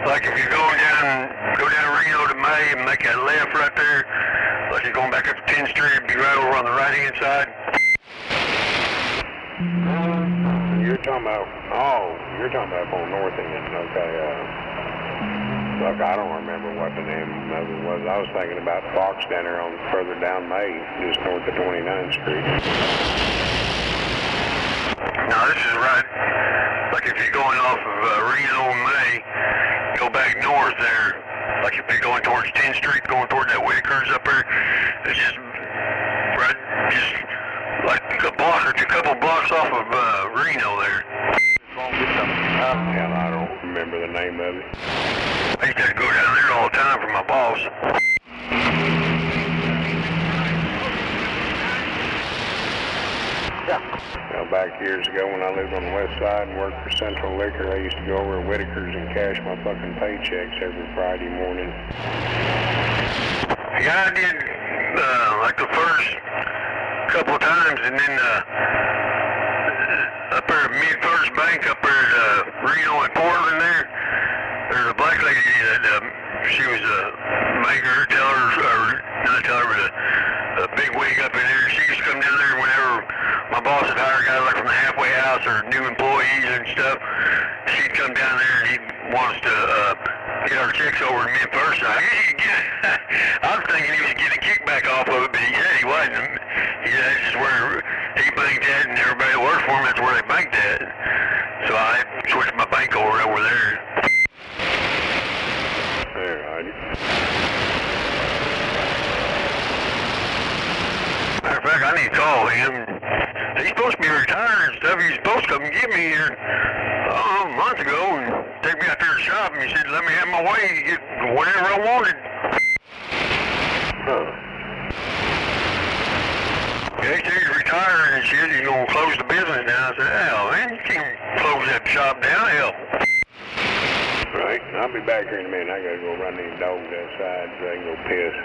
S18: Like if you're going go down Reno to May and make that left right there, like you're going back up to 10th Street, be right over on the right-hand side.
S19: You're talking about up on north end, okay. Look, I don't remember what the name of it was. I was thinking about Fox down there on further down May, just north of 29th Street.
S18: No, this is right. Like if you're going off of Reno and May, go back north there. Like if you're going towards 10th Street, going toward that Whitaker's up there, it's just right, just like a block or a couple blocks off of Reno there.
S19: Hell, I don't remember the name of it.
S18: I used to go down there all the time for my boss.
S19: Yeah. Well, back years ago when I lived on the west side and worked for Central Liquor, I used to go over to Whitaker's and cash my fucking paychecks every Friday morning.
S18: Yeah, I did like the first couple of times, and then up there at Mid-First Bank up there at Reno and Portland there's a black lady that she was a maker, but a big wig up in there. She used to come down there whenever my boss had hired guys like from the halfway house or new employees and stuff. She'd come down there and he'd want us to get our checks over to Mid-First. I was thinking he was getting a kickback off of it, but he wasn't. That's just where he banked at, and everybody that worked for him, that's where they banked at. So I switched my bank over there.
S19: Alrighty.
S18: Matter of fact, I need to call him. He's supposed to be retired and stuff. He's supposed to come and get me here a month ago and take me out there to shop. And he said, let me have my way, get whatever I wanted. Yeah, he said he's retired and shit. He's going to close the business down. I said, hell, man, you can't close that shop down, hell.
S19: Right, I'll be back here in a minute. I gotta go run these dogs outside so they can go piss.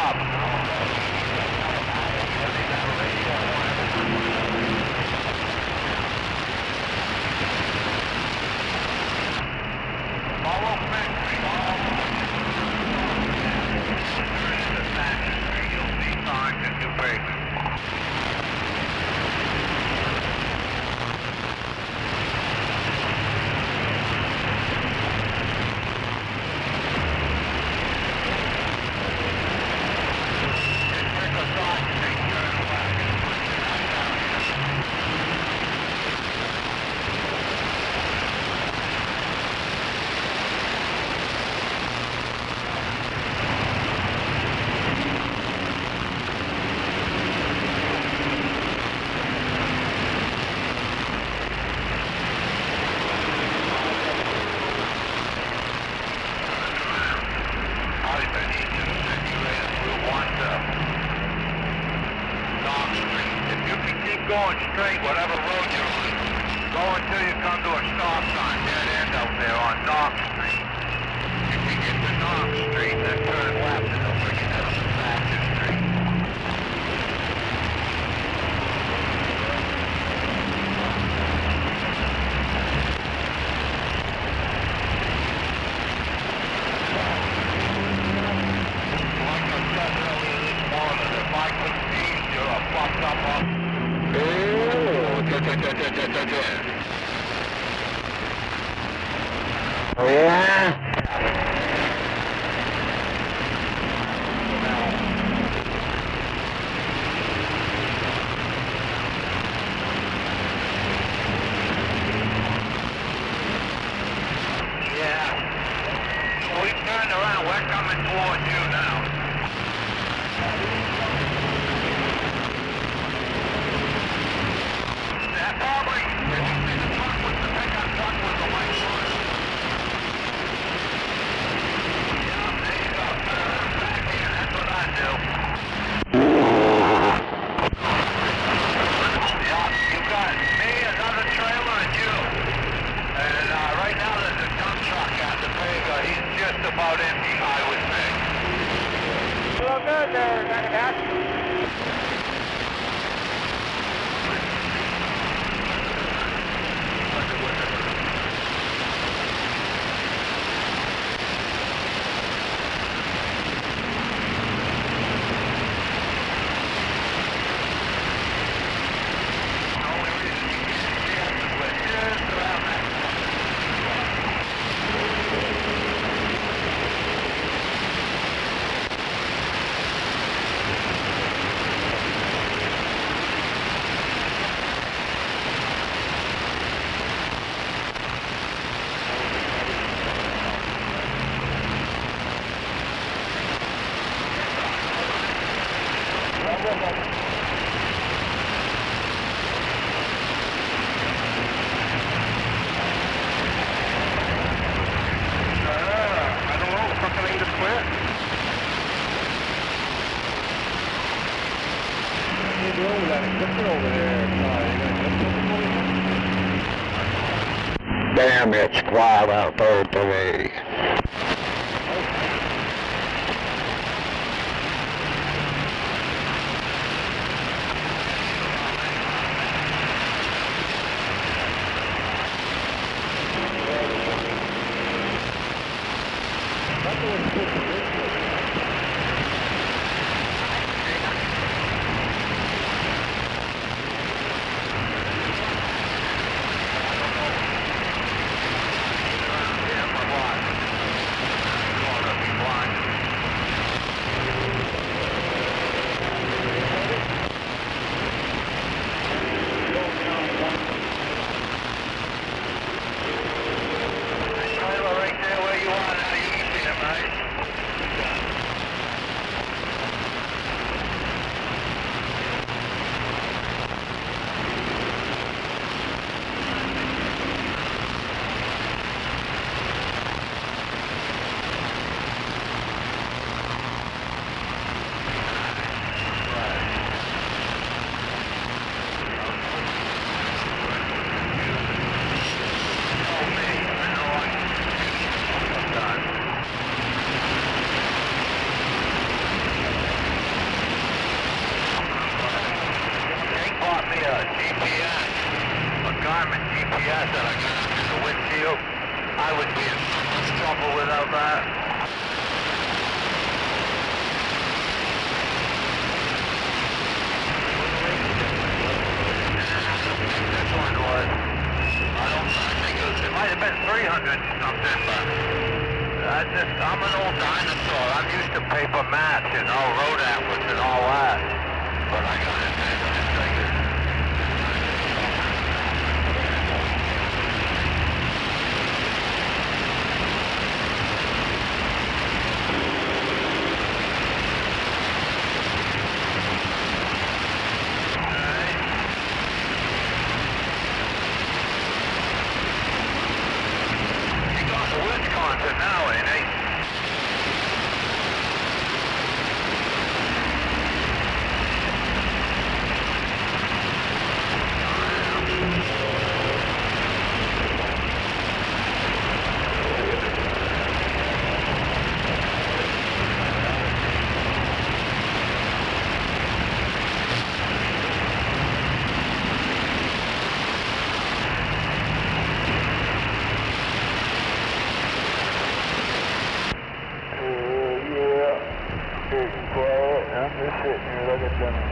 S10: stop. Follow Victory. You'll see signs in New Haven. Going straight, whatever road you're on. Go until you come to a stop sign, dead end out there on Knox Street. If you get to Knox Street, then turn left and they'll bring you down to Thatcher Street. Like I said earlier this morning, if I could see you're a fucked up off.
S15: Oh, yeah?
S10: Yeah. We turned around. We're coming towards you now. That probably, did you see the truck with the pickup truck with the white shorts? Yeah, there you go. Back here, that's what I do. Yeah, you got me, another trailer, and you. And right now there's a dump truck at the pig. He's just about empty. I would think.
S13: Well, good there, Nake.
S15: Damn, it's quiet out there today.
S10: GPS, a Garmin GPS that I got up in the windshield. I would be in so much trouble without that. This one was, I think it might have been 300 something, but I'm an old dinosaur. I'm used to paper maps, you know, road atlas and all that. But I got it, man. This thing is... Wisconsin now, ain't he?
S5: I'm just sitting here looking at them.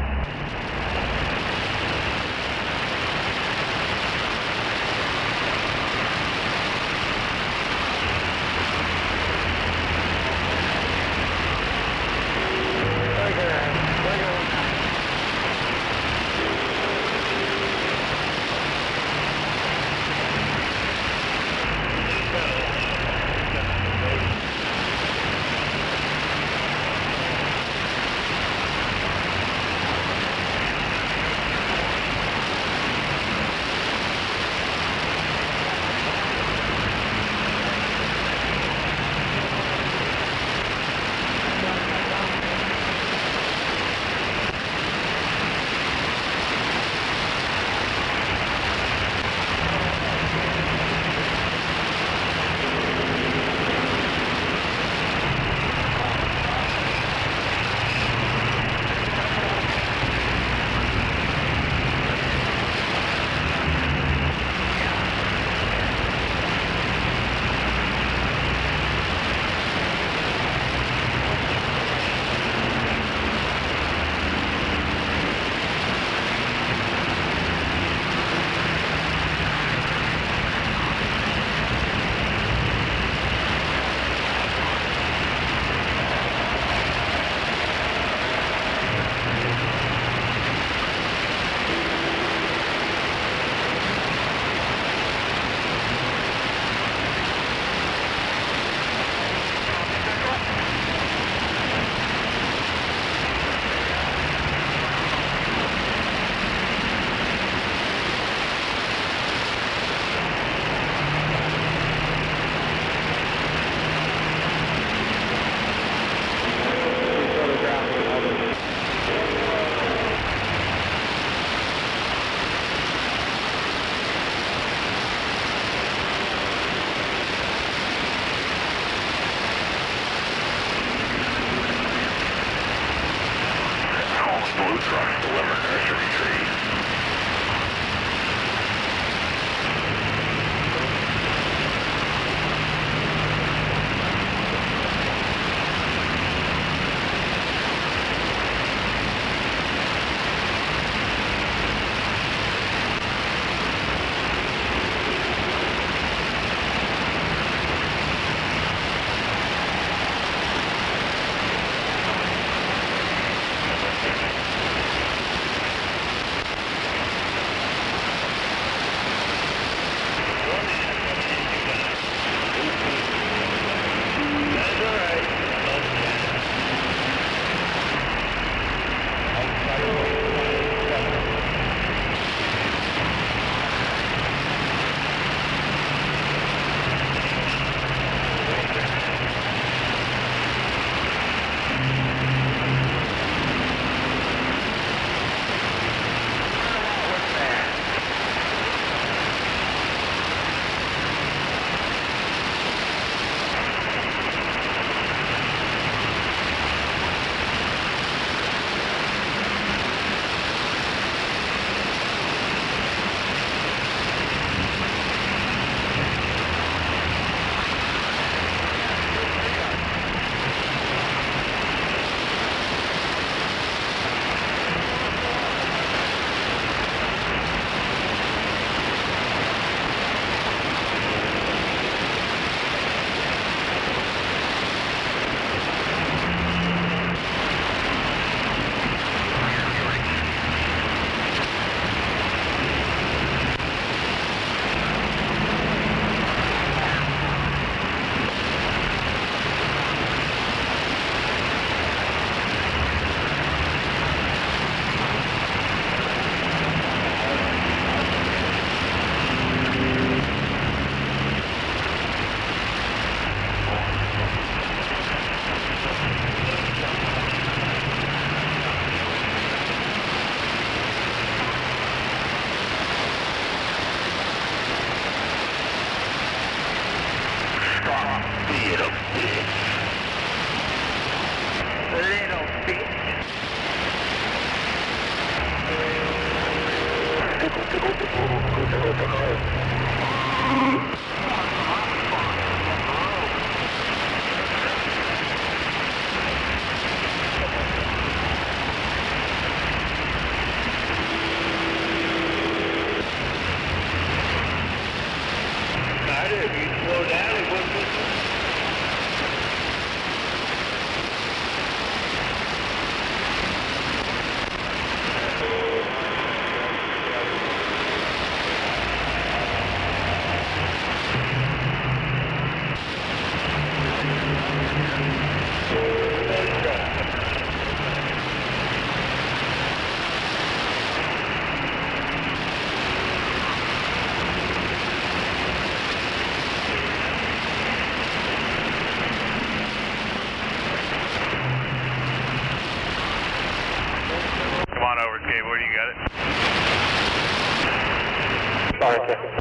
S5: All right, sir.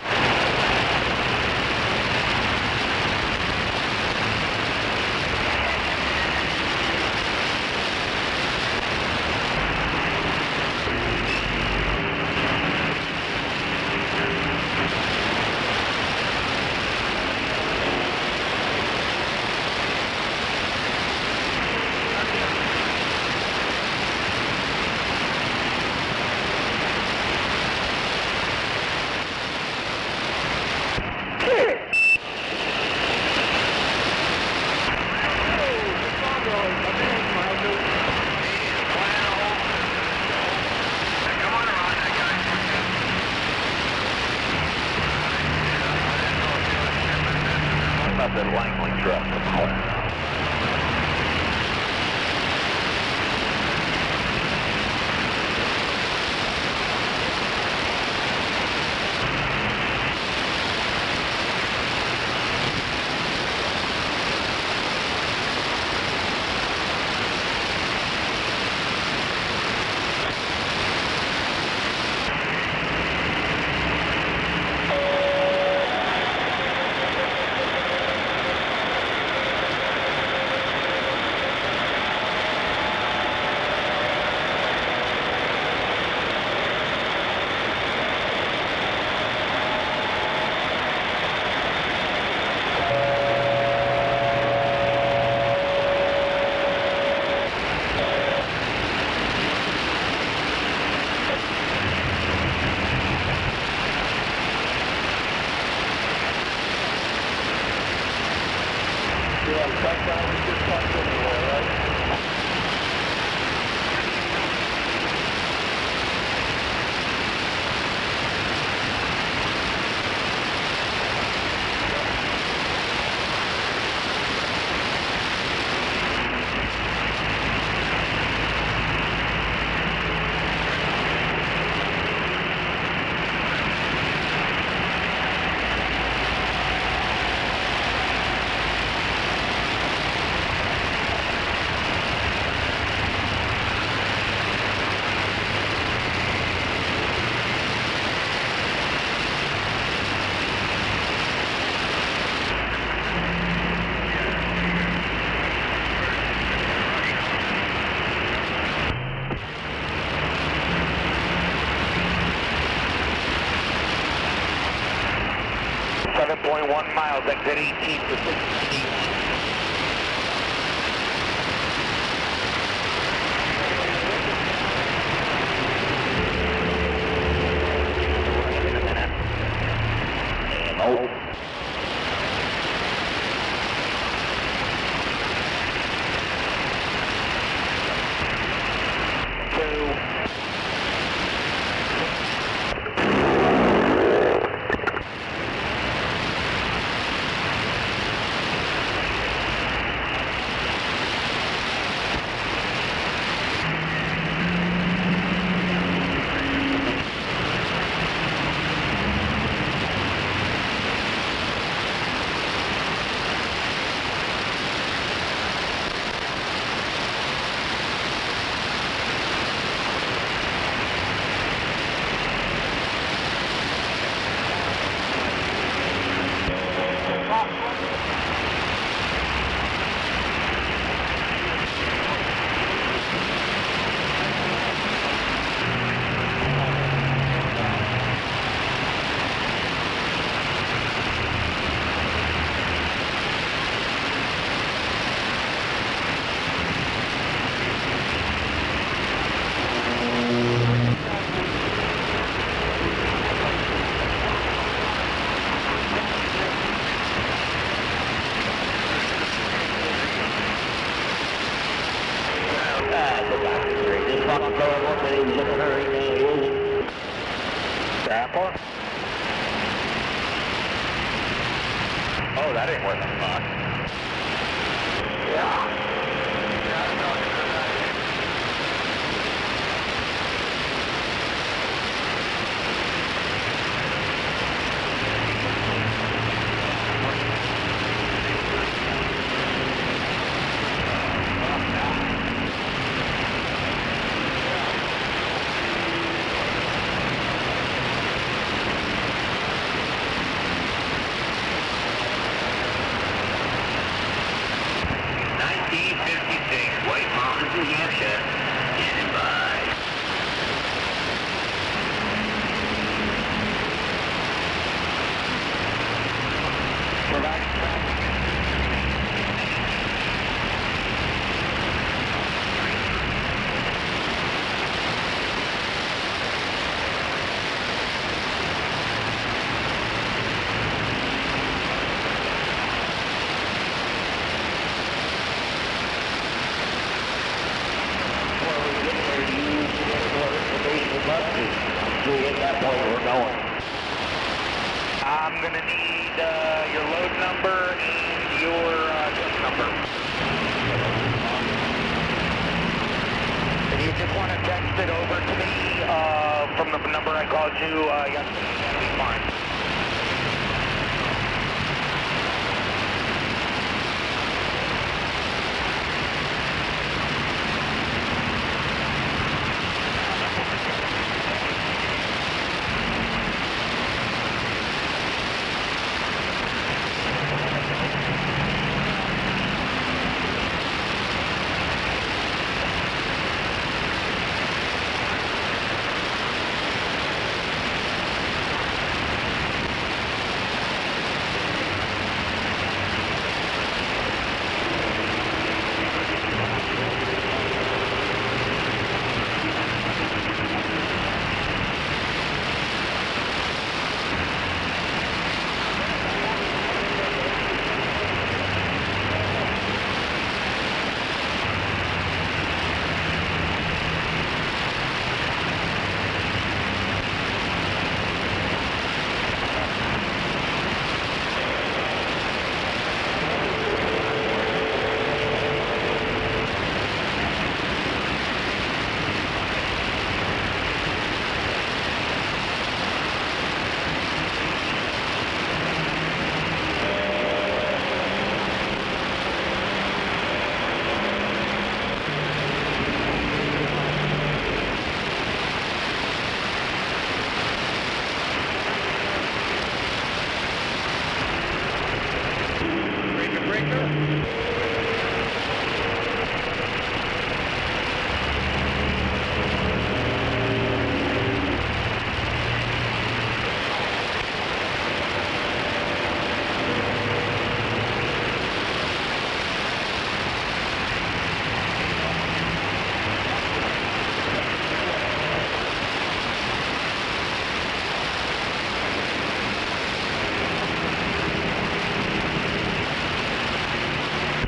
S3: That Langley truck. Miles, exit 18 to 16. Oh, that ain't worth a fuck. Yeah.
S4: way we're going. I'm going to need your load number and your truck number. If you just want to text it over to me from the number I called you yesterday, that'll be fine.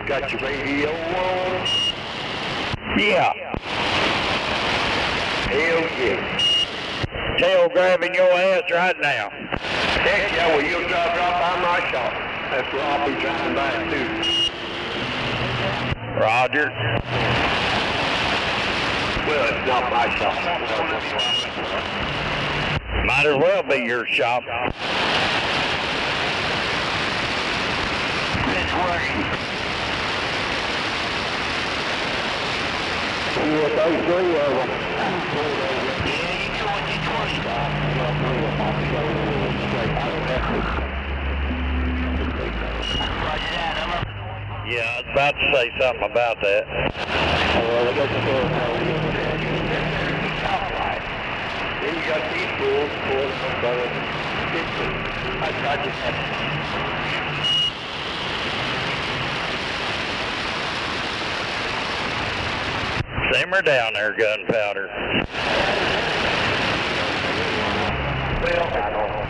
S6: Got your radio on?
S4: Yeah.
S6: Hell yeah.
S4: Tail grabbing your ass right now.
S6: Heck yeah, well you'll drop by my shop. That's where I'll be driving by too.
S4: Roger.
S6: Well, it's not my shop.
S4: Might as well be your shop.
S6: It's working. You want those three of them?
S4: Yeah, I was about to say something about that.
S6: Well, I got the door. Then you got these tools, I just have
S4: Simmer down there, gunpowder.
S6: Well, I don't know.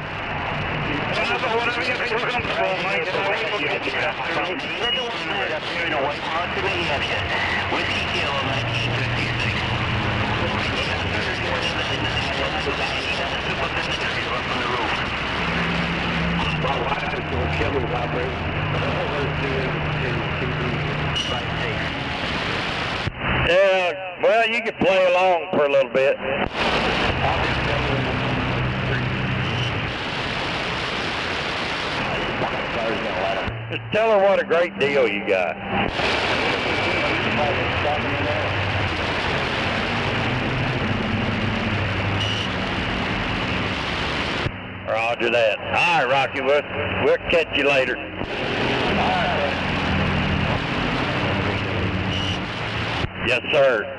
S6: My wife is going to kill me vibrating.
S4: Yeah, well, you can play along for a little bit. Just tell her what a great deal you got. Roger that. All right, Rocky, we'll catch you later. Yes, sir.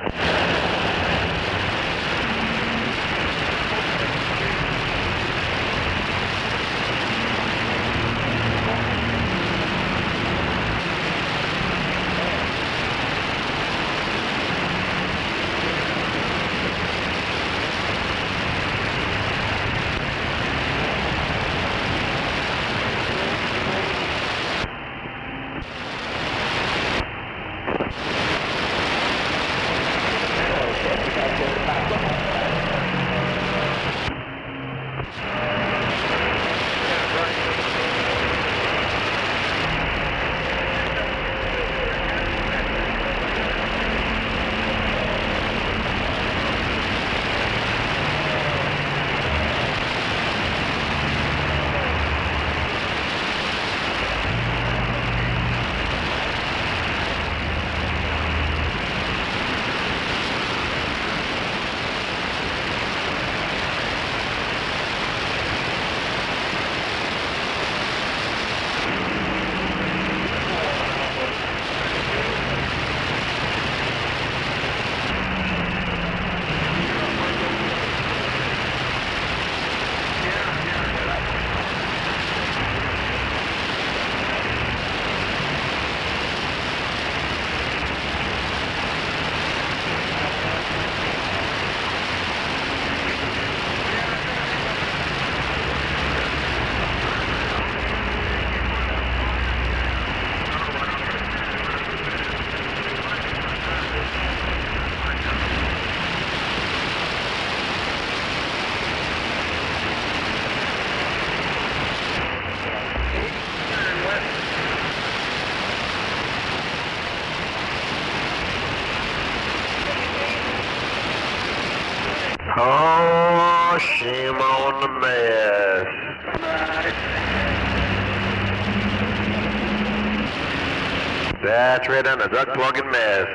S6: Oh, shame on the mess. That's right on the duck plugging mess.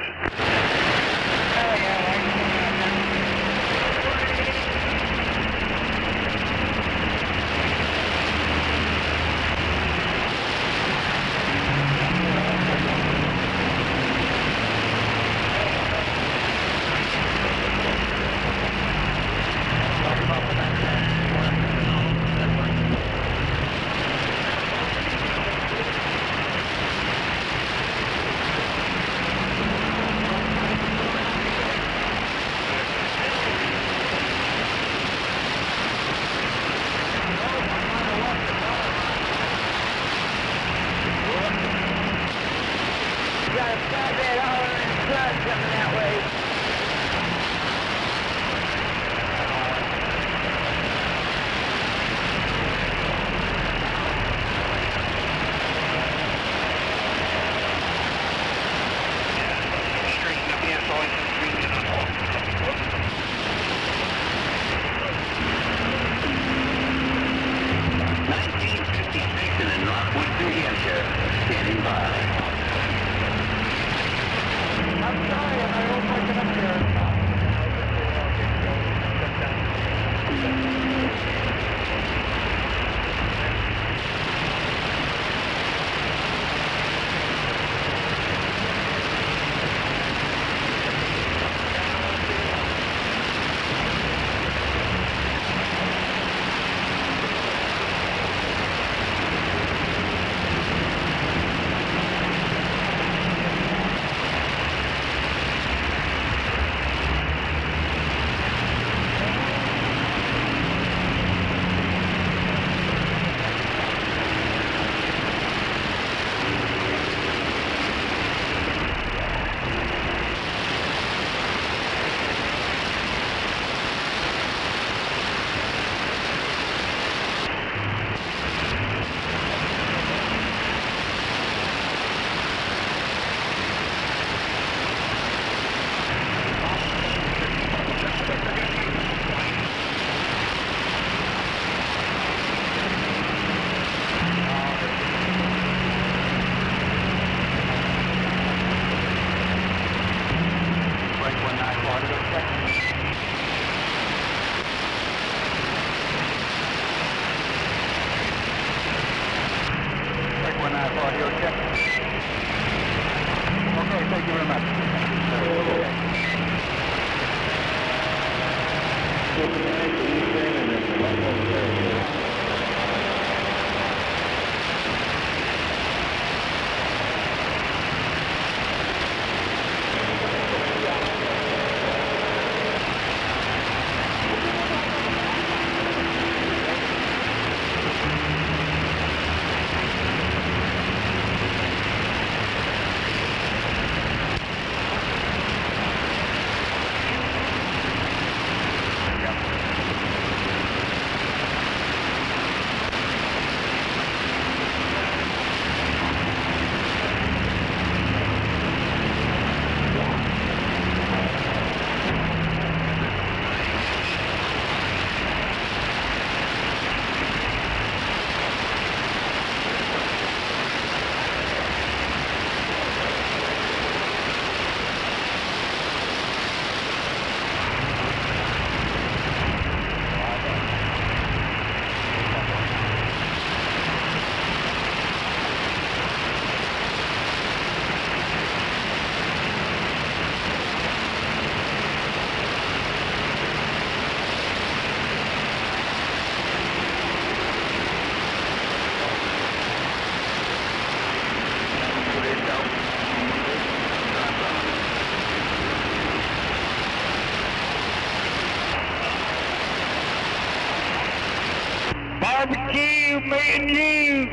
S10: Barbecue, me and you.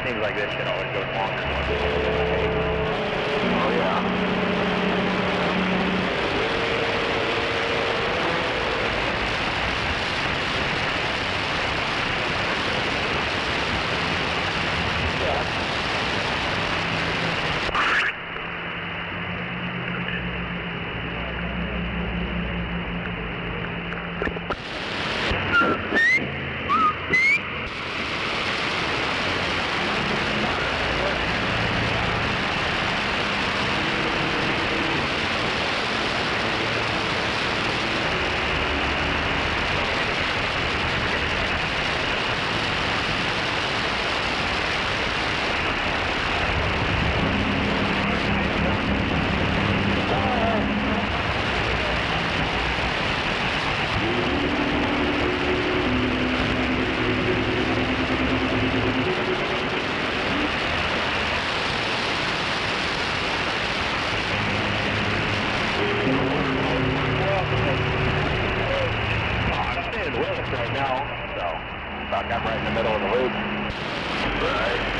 S3: Seems like this shit always goes longer.
S10: Oh yeah.
S3: right now, so about got right in the middle of the loop. Right.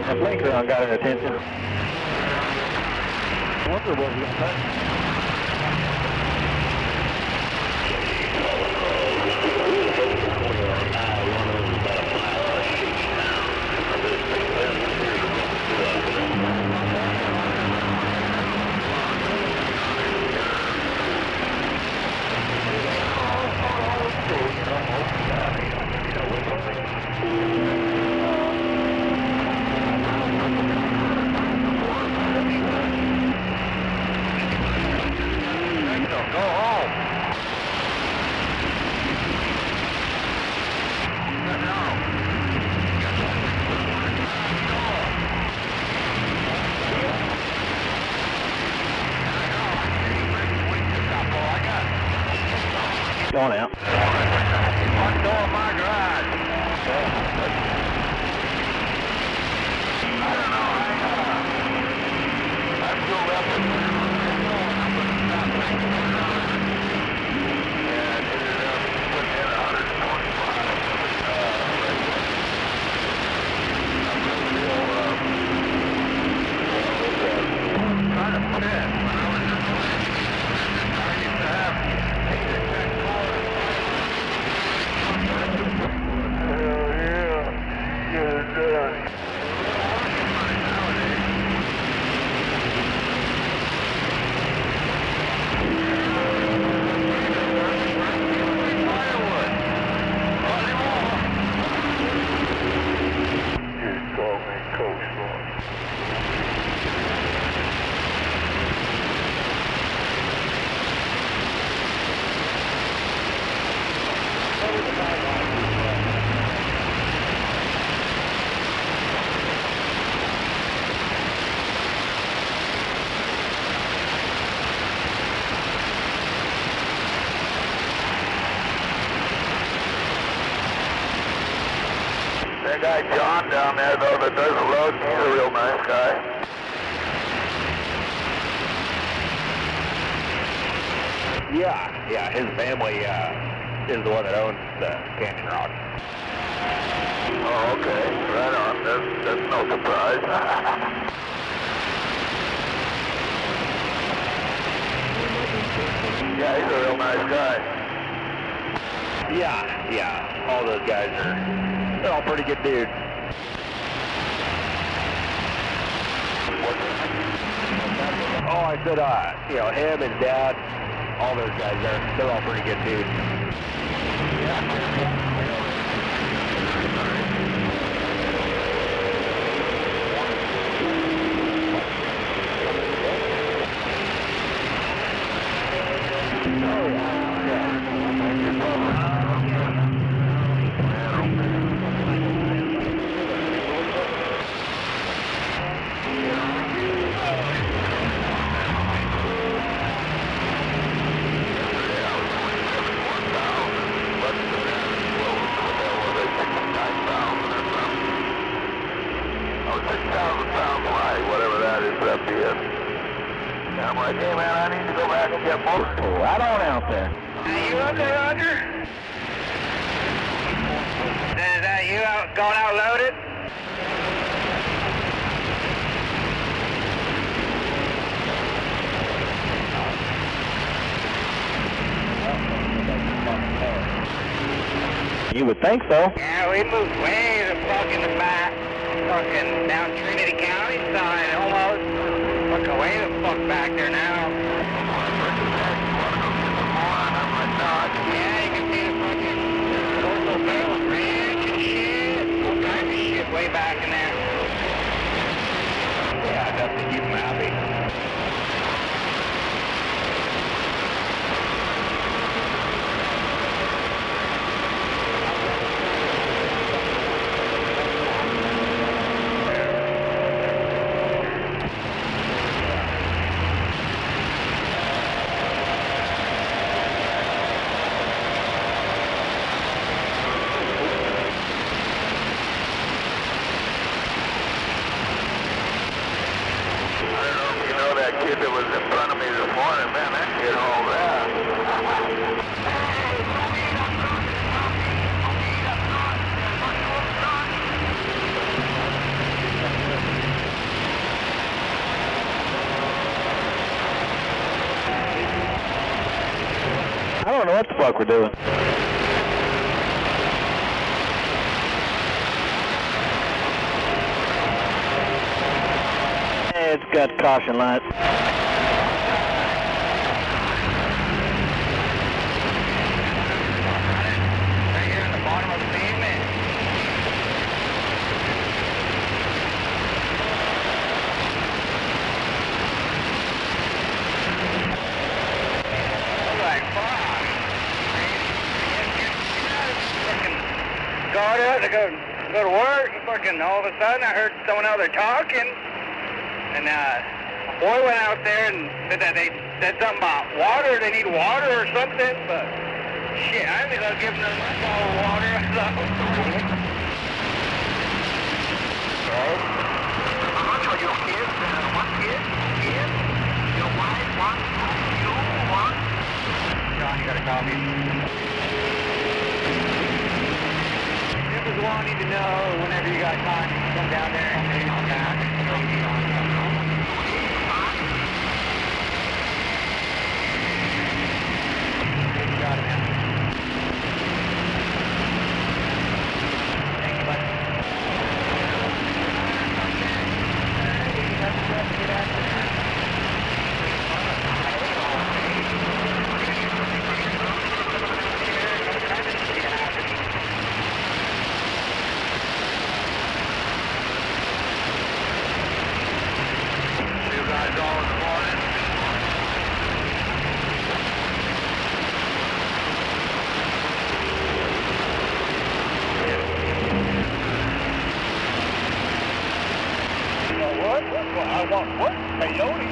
S3: The blinker on got her attention. I wonder what we're going to touch. Going out. One door of my garage. I don't know. I flew up and ended up putting in 125. Trying to put in. When I was in the lane, I used to have 8 or 10 cars.
S5: Hell yeah. Get it done. Just call me coastline.
S7: That guy John down there, though, that does the load, he's a real nice guy.
S3: Yeah, his family is the one that owns the Canyon Rock.
S7: Oh, okay, right on. That's no surprise. Yeah, he's a real nice guy.
S3: Yeah, all those guys they're all pretty good dudes. Oh, I said, him and Dad, all those guys, they're all pretty good dudes.
S7: I'm like, hey man, I need to go back and get more.
S3: Right on out there.
S10: Are you up there, Roger? Is that you out, going out loaded?
S3: You would think so.
S4: Yeah, we moved way the fuck in the back, fucking down Trinity County side, almost. Fucking way the fuck back there now. Yeah, you can see the fucking Coastal Bale Ranch and shit. All kinds of shit way back in there. Yeah, I'd have to keep them happy.
S10: That was in front of me this morning, man, that kid hauled that.
S3: I don't know what the fuck we're doing. It's got caution lights.
S4: Got out to go to work, and fucking all of a sudden I heard someone out there talking, and a boy went out there and said that they said something about water, they need water or something, but shit, I ended up giving them a bottle of water or something.
S10: How much are your kids? One kid? Kid? Your wife? One? You? One?
S4: John, you got a copy? This is all I need to know whenever you got time. Come down there and maybe come back. You got it, man. Thank you, bud.
S13: I want what? Peyote?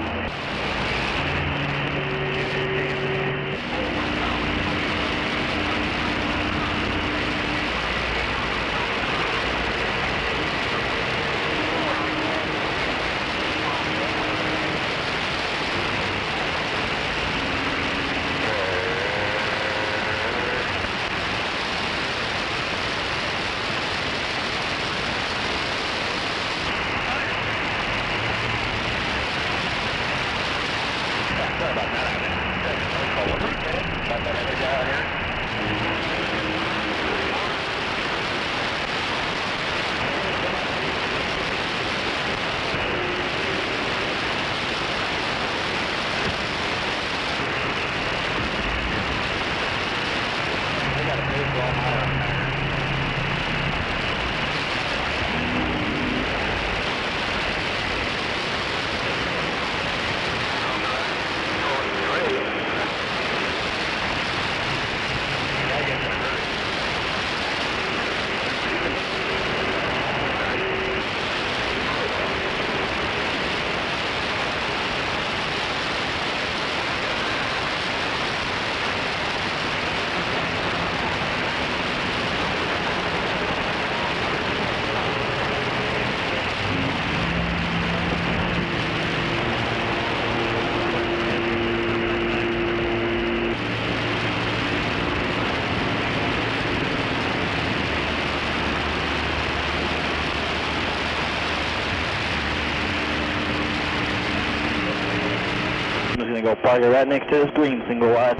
S3: Go park it right next to this green single wide.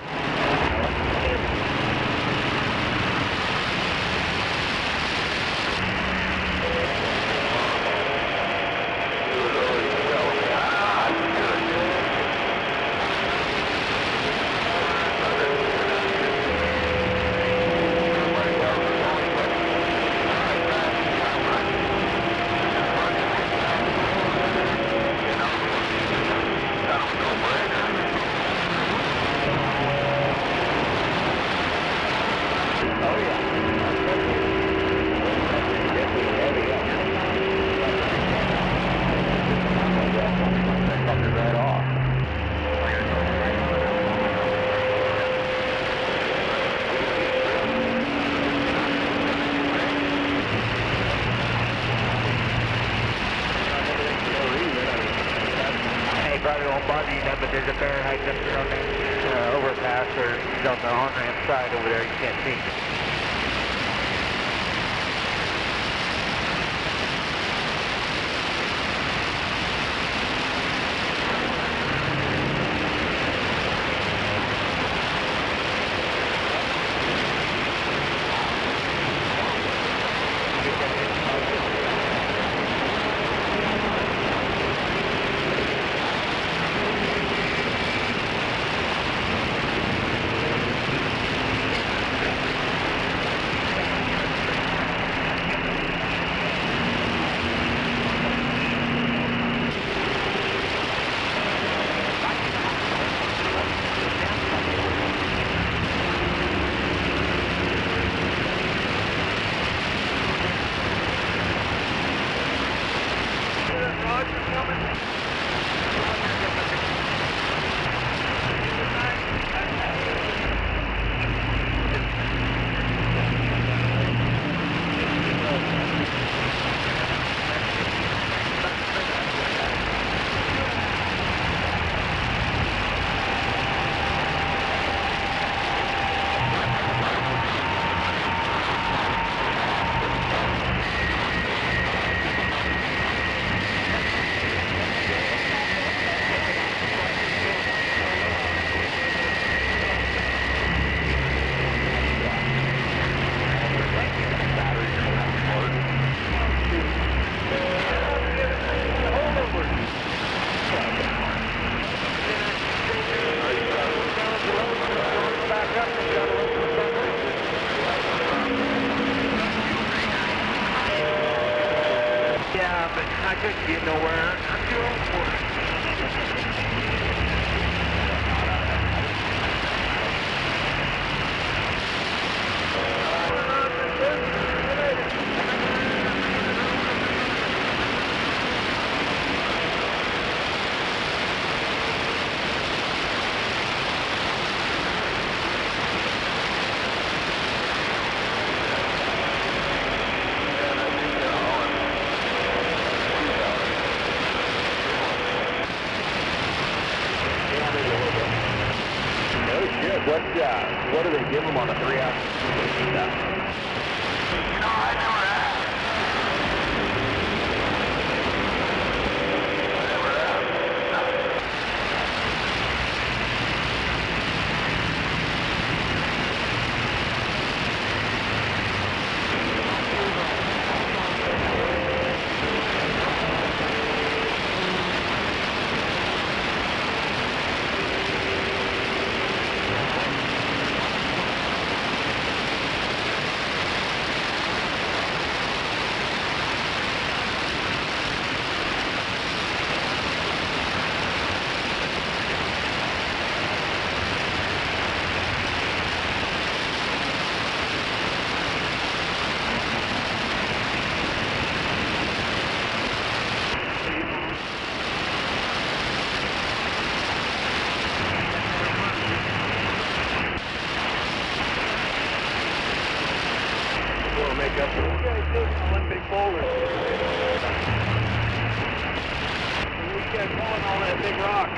S3: pass, or he's on the on-ramp side over there. You can't see him. I couldn't get nowhere. I'm too old for it. What do they give them on a 3-hour? Make up. You guys did one big boulder. You guys pulling all that big rock.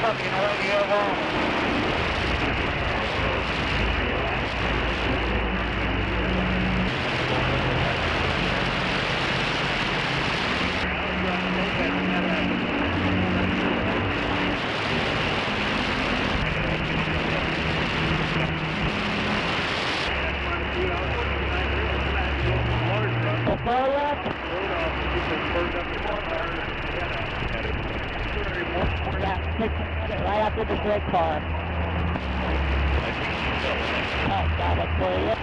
S3: up, you know what? You have on.
S12: Right after the red car. Oh, got it for you.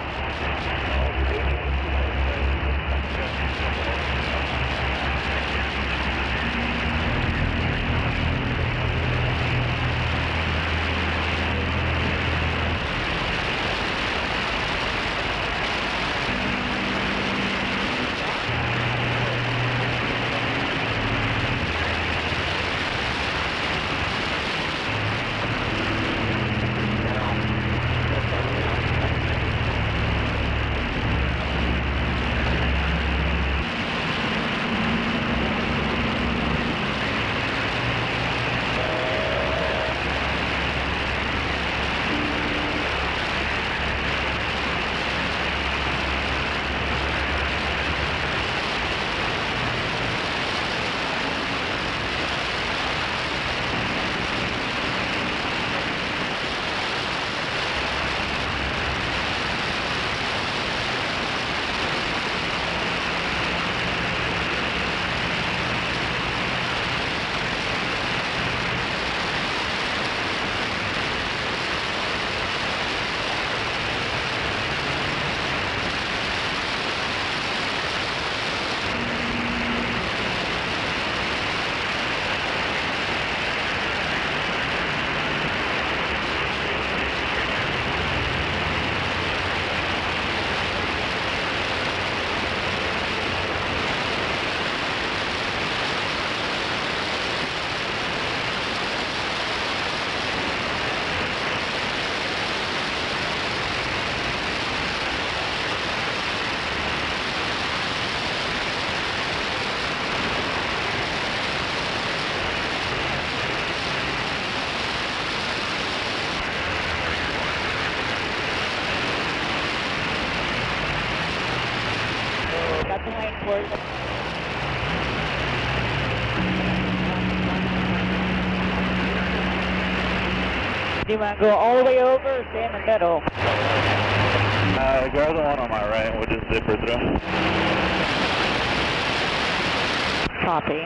S12: For you. Do you want to go all the way over or stay in the middle?
S3: Grab the one on my right, we'll just zipper through.
S12: Copy.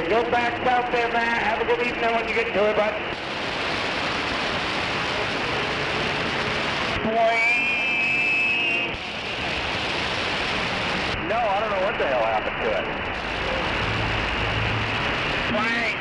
S4: Go back south there, man. Have a good evening when you get to it, bud.
S3: No, I don't know what the hell happened to it.
S4: Fine.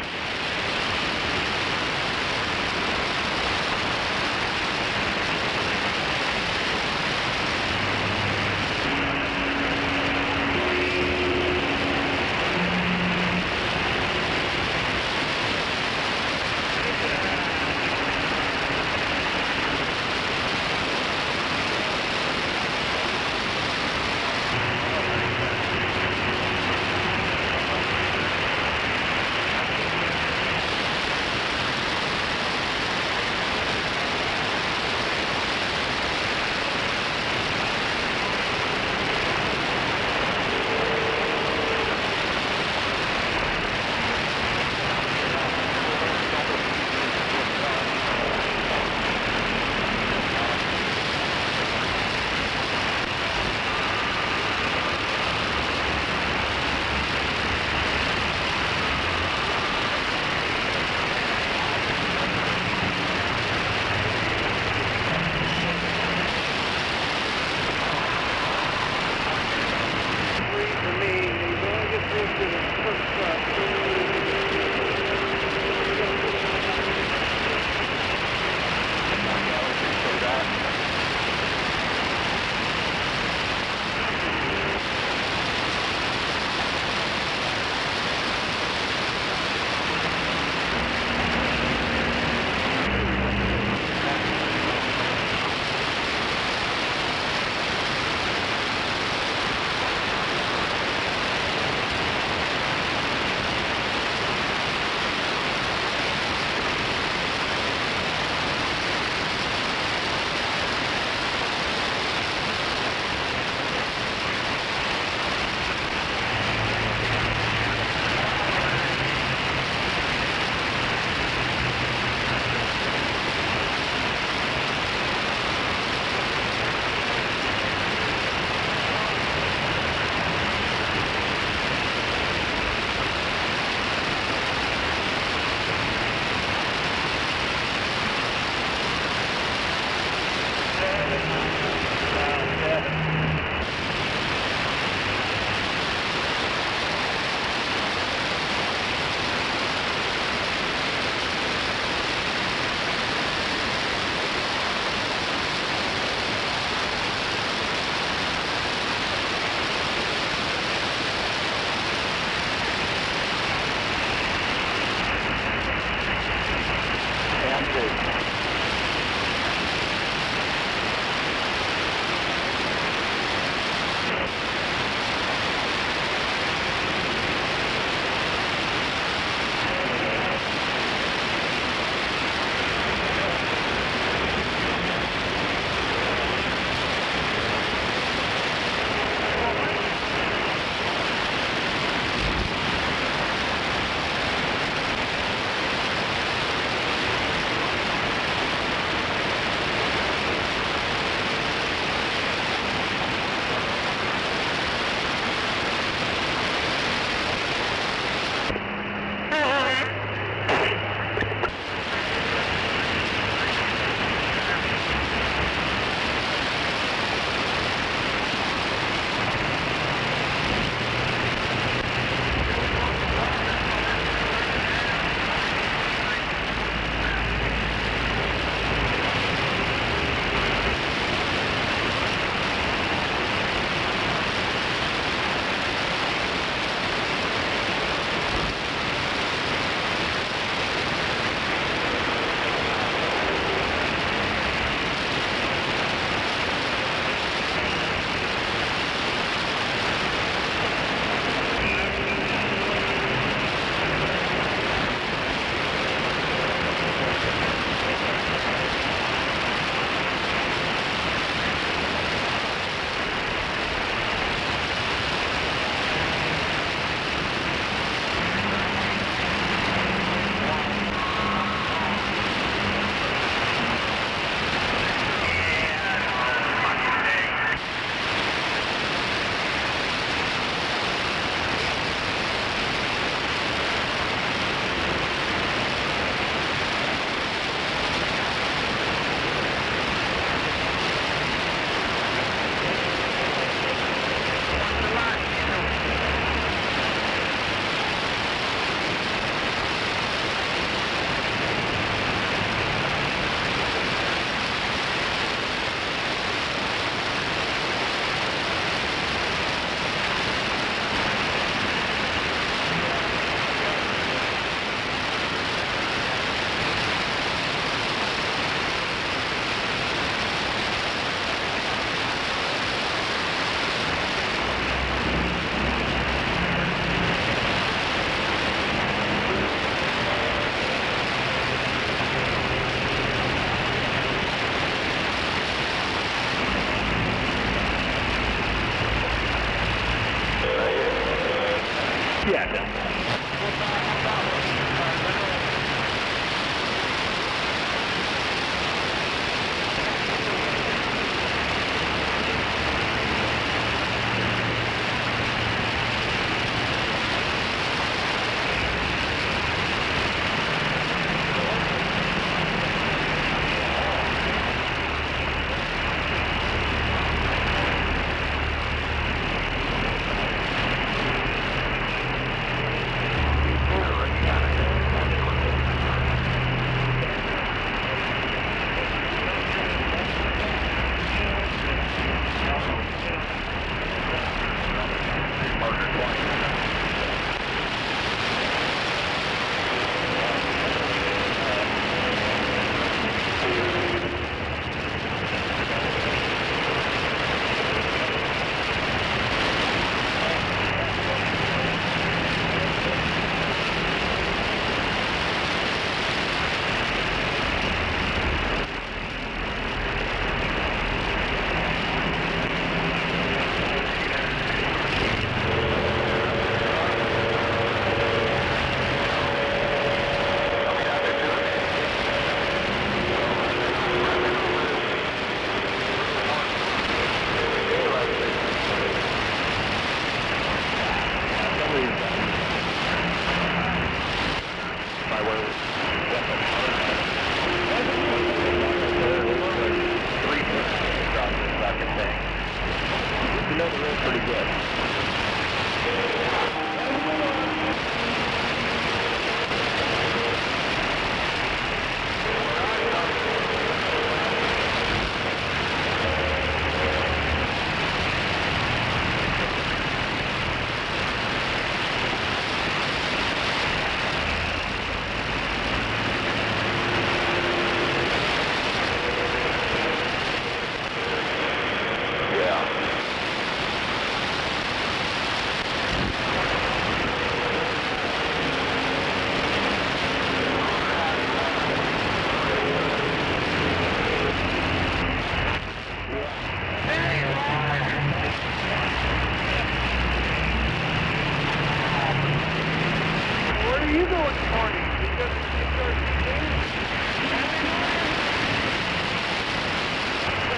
S13: which morning? Because it's our TV.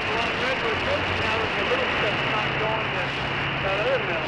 S13: Along Redwood Road now that the little stuff's not going to that other mill.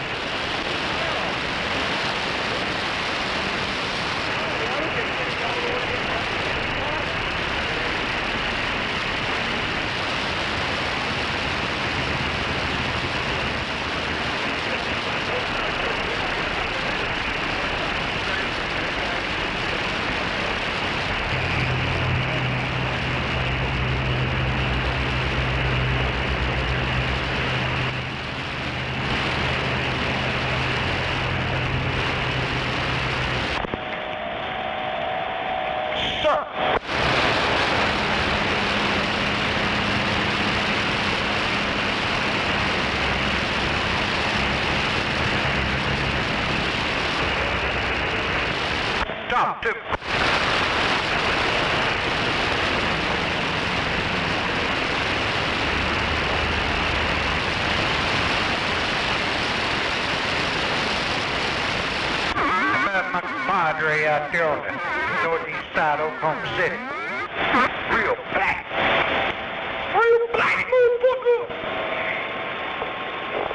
S10: Talk to me. About my compadre out there on the northeast side of Oklahoma City. Real black. Real black motherfucker.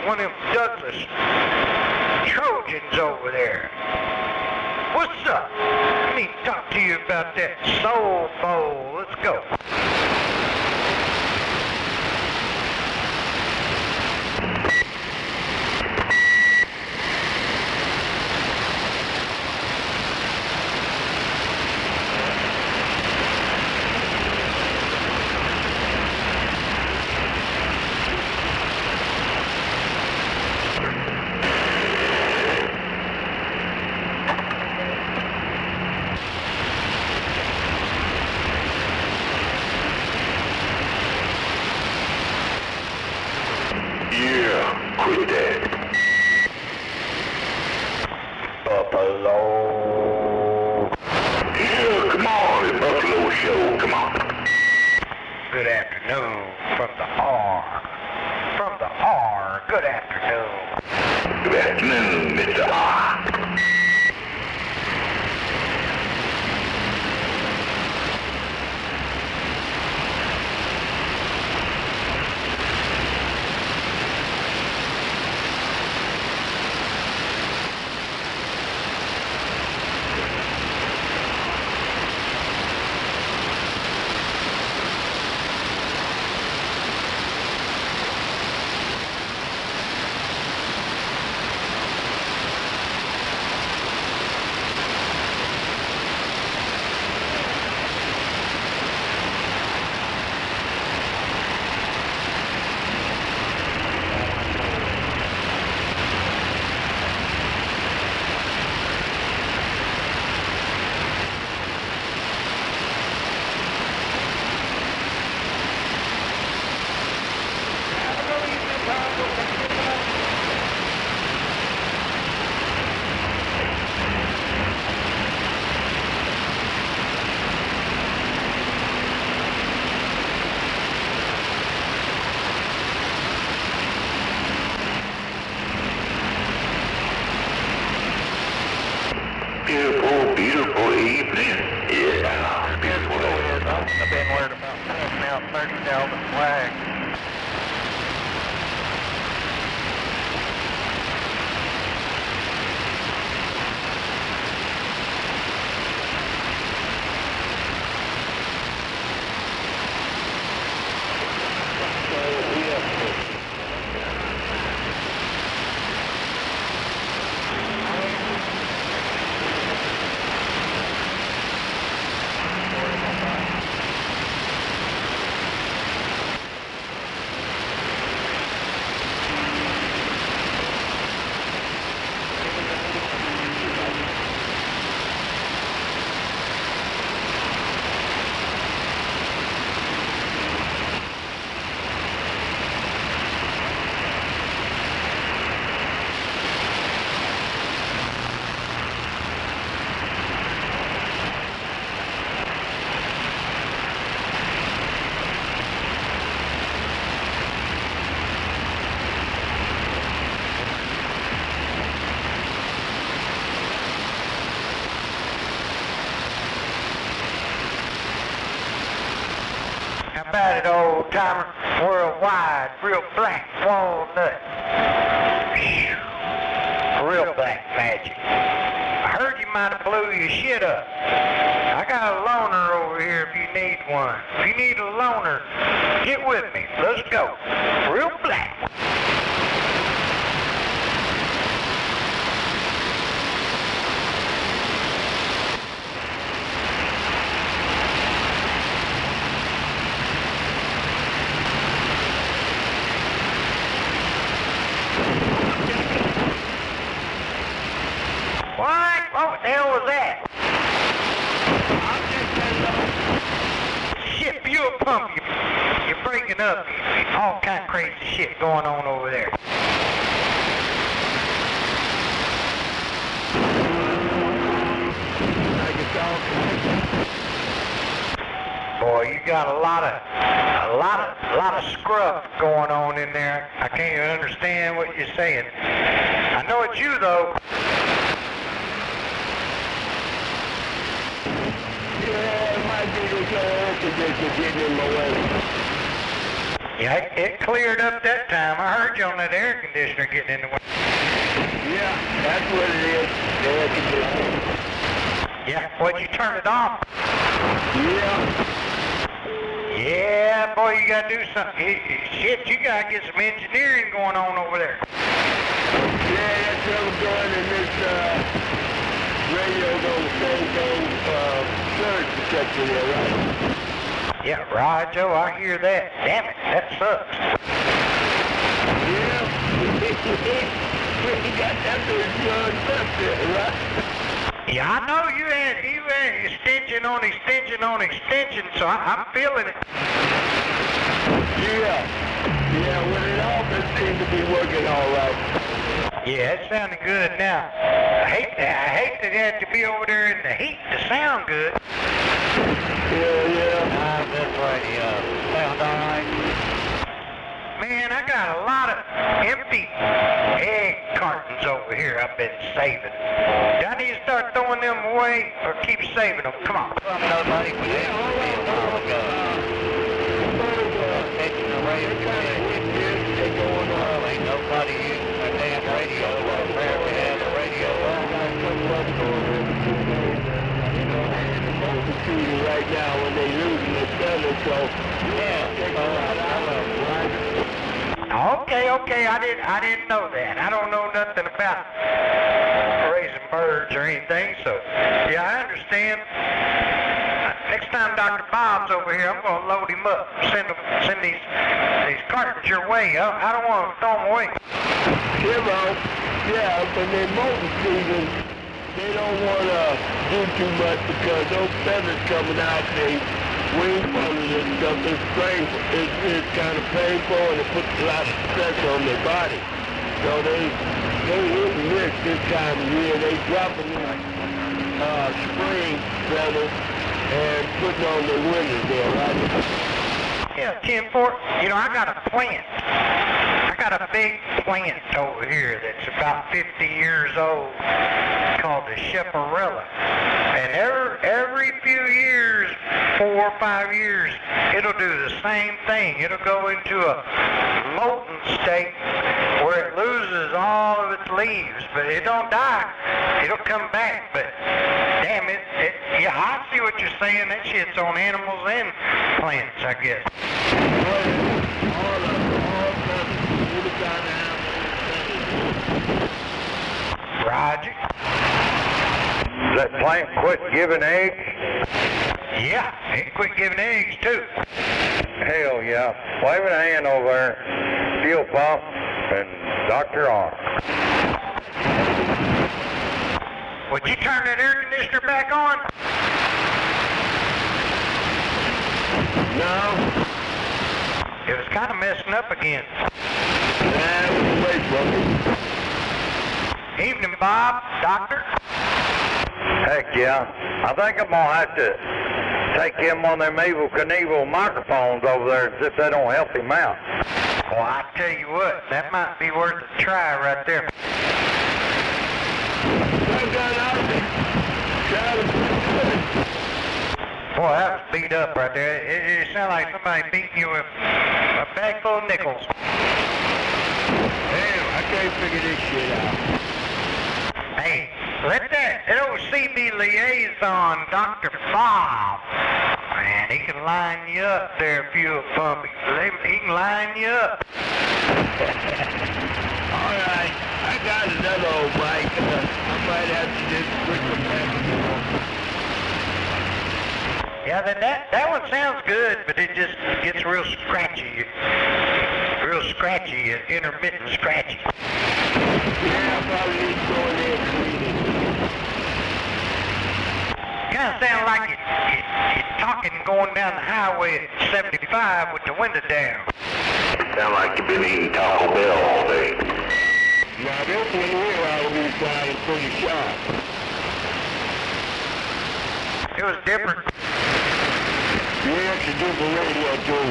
S10: One of them Douglas Trojans over there. What's up? I need to talk to you about that Soul Bowl. Let's go.
S9: Quit that. Buffalo. Yeah, come on, it's Buffalo Show, come on.
S10: Good afternoon from the R. From the R, good afternoon.
S9: Good afternoon, Mr. R. Beautiful evening. Yeah, beautiful.
S10: I've been worried about passing out 30,000 flags.
S20: about it, old timer? Worldwide, real black walnut. Real black magic. I heard you might have blew your shit up. I got a loaner over here if you need one. If you need a loaner, get with me. Let's go. Real black. What the hell was that? Shit, fuel pump. You're breaking up. All kind of crazy shit going on over there. Boy, you got a lot of scruff going on in there. I can't even understand what you're saying. I know it's you though. Yeah, it cleared up that time. I heard you on that air conditioner getting in the way.
S6: Yeah, that's what it is. The air conditioner.
S20: Yeah, what'd you turn it off?
S6: Yeah.
S20: Yeah, boy, you gotta do something. Shit, you gotta get some engineering going on over there.
S6: Yeah, that's what I'm doing in this radio on surge protection here, right?
S20: Yeah, Roger, I hear that. Damn it, that sucks.
S6: Yeah, we got that big surge up there, right?
S20: Yeah, I know you had extension on extension on extension, so I'm feeling it.
S6: Yeah, well, it all does seem to be working all right.
S20: Yeah, it sounded good now. I hate that you have to be over there in the heat to sound good.
S6: Yeah.
S20: That's right, sound all right. Man, I got a lot of empty egg cartons over here I've been saving. Do I need to start throwing them away or keep saving them? Come on. Nobody would have to be a while ago. Taking the radio ain't nobody using a damn radio where America has a radio
S6: right now when they losing their feathers, so
S20: Okay, I didn't know that. I don't know nothing about raising birds or anything, so yeah, I understand. Next time Dr. Bob's over here, I'm gonna load him up, send these cartons your way. I don't want to throw them away.
S6: Yeah, when they're molting season, they don't want to do too much because those feathers coming out, they wing feathers and stuff, it's kind of painful and it puts a lot of stress on their body. So they hit and miss this time of year. They dropping them spring feathers and putting on their winters there, right?
S20: Yeah, 10-4, I got a plant. I got a big plant over here that's about 50 years old called the Chaparrilla. And every few years, 4 or 5 years, it'll do the same thing. It'll go into a molten state where it loses all of its leaves, but it don't die. It'll come back, but damn it, yeah, I see what you're saying. That shit's on animals and plants, I guess. Roger.
S10: Does that plant quit giving eggs?
S20: Yeah, it quit giving eggs too.
S10: Hell yeah. Wave a hand over there. Fuel pump and Dr. R.
S20: Would you turn that air conditioner back on?
S6: No.
S20: It was kind of messing up again.
S6: Wait, brother.
S20: Evening, Bob. Doctor?
S10: Heck yeah. I think I'm going to have to take him on them Evel Knievel microphones over there as if they don't help him out.
S20: Well, I tell you what, that might be worth a try right there. Boy, that was beat up right there. It sounded like somebody beating you with a bag full of nickels.
S6: Damn, I can't figure this shit out.
S20: Hey, let that LCB liaison, Dr. Bob, man, he can line you up there if you're a puppy. He can line you up.
S6: All right, I got another old bike. I might have to just bring them back.
S20: Yeah, that one sounds good, but it just gets real scratchy. Real scratchy, intermittent scratchy.
S6: Yeah, I probably need to go in there and clean it.
S20: Kind of sound like you're talking going down the highway at 75 with the window down.
S9: Sound like you've been eating Taco Bell all day.
S6: Now this one here out of these sounded pretty sharp.
S20: It was different.
S6: Yeah, it's a different radio too.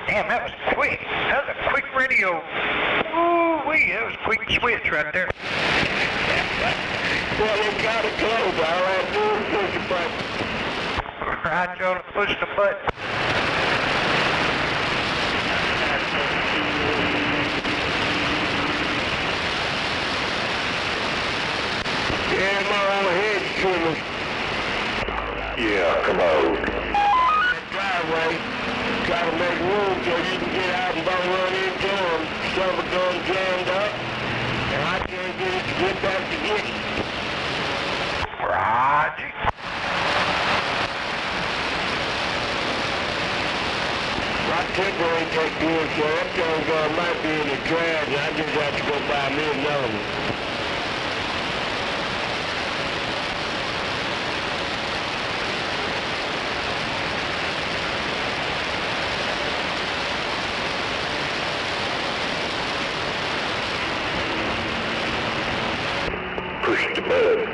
S20: Damn, that was quick. That was a quick radio. Ooh-wee, that was a quick switch right there.
S6: Well, it's got to close. All I do is push the button.
S20: Right, Joe, push the button.
S6: Yeah, my old head trimmers.
S9: Yeah, come on.
S6: That driveway, try to make room so you can get out and don't run into them. Shovel gun jammed up, and I can't get it to get back to get you.
S20: Roger.
S6: My temper ain't that good, so that thing might be in the trash, and I just have to go buy me another one.
S9: Push the button.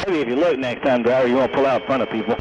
S21: Maybe if you look next time, driver, you won't pull out in front of people.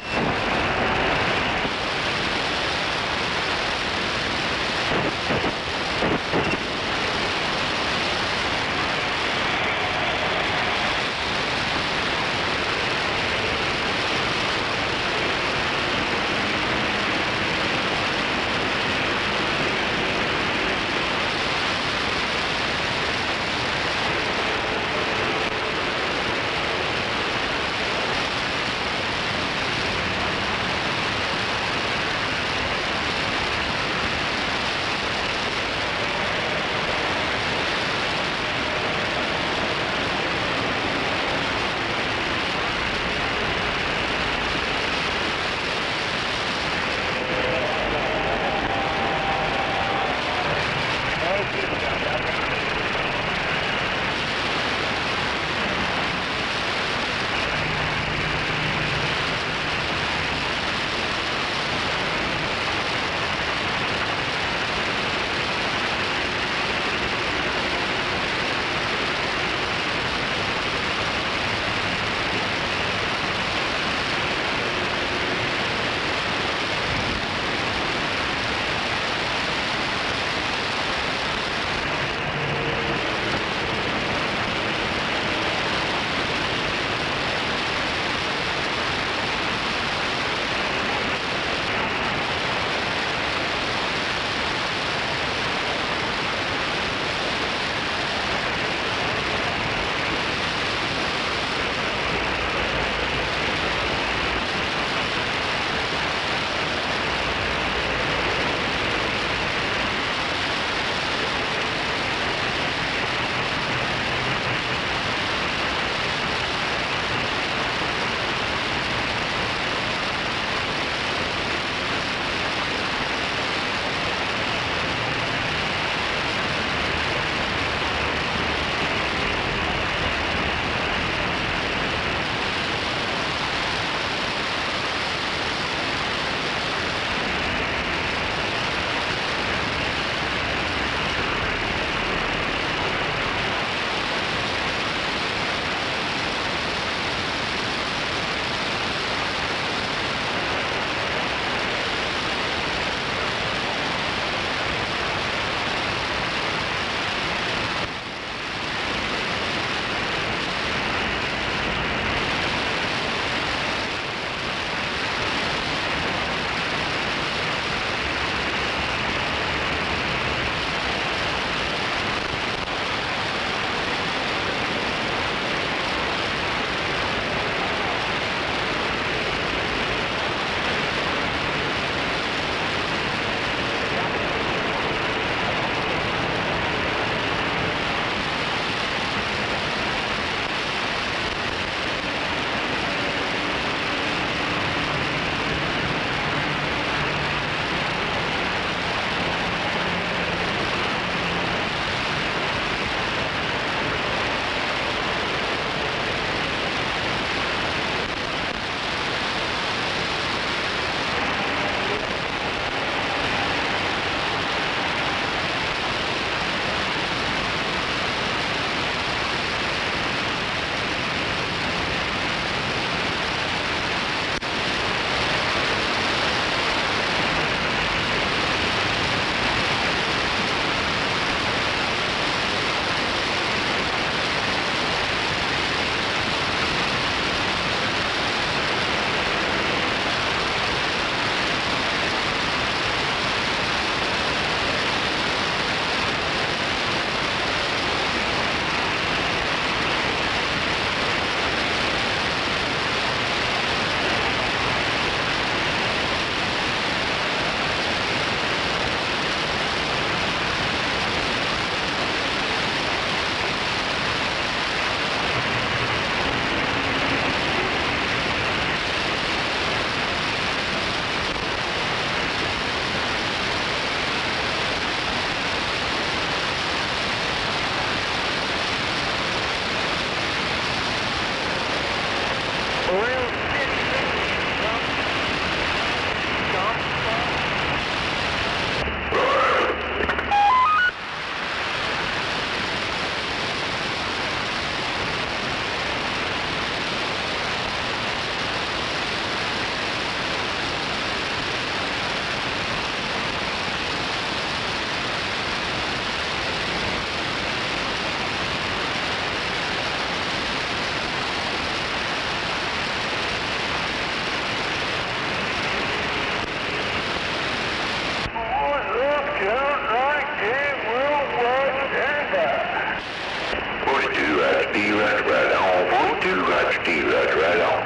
S9: Steve, that's right on. 42, got Steve, that's right on.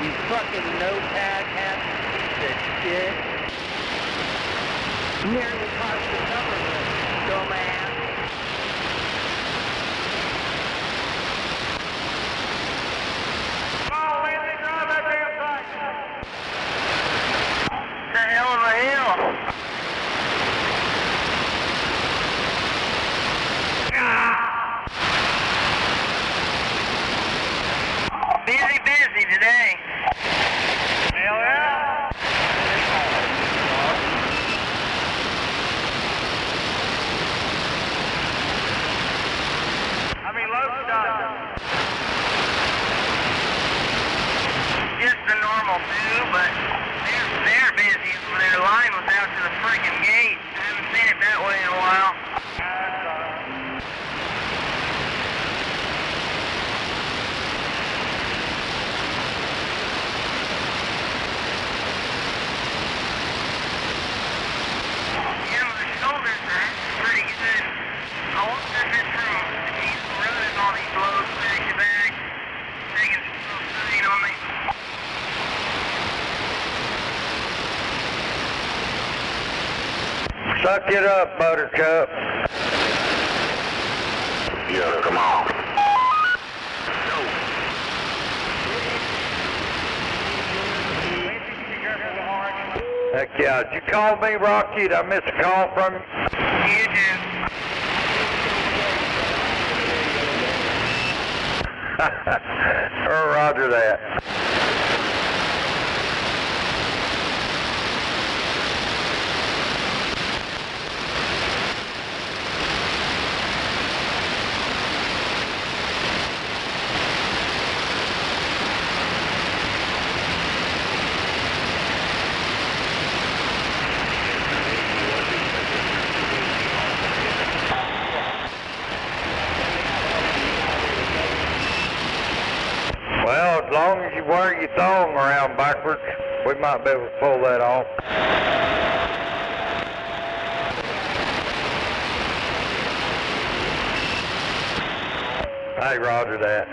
S3: You fucking notepad half piece of shit. Nearly cost the government, dumbass.
S10: Oh, man, they drive that damn thing. It's a hell of a hill. Busy today. Hell yeah. I mean, load stuff. Just the normal too, but they're busy. Their line was out to the freaking gate. I haven't seen it that way in a while.
S7: Suck it up, Buttercup.
S9: Yeah, come on.
S7: Heck yeah. Did you call me, Rocky? Did I miss a call from you?
S10: You do.
S7: Roger that. Well, as long as you wear your thong around backwards, we might be able to pull that off. Hey, roger that.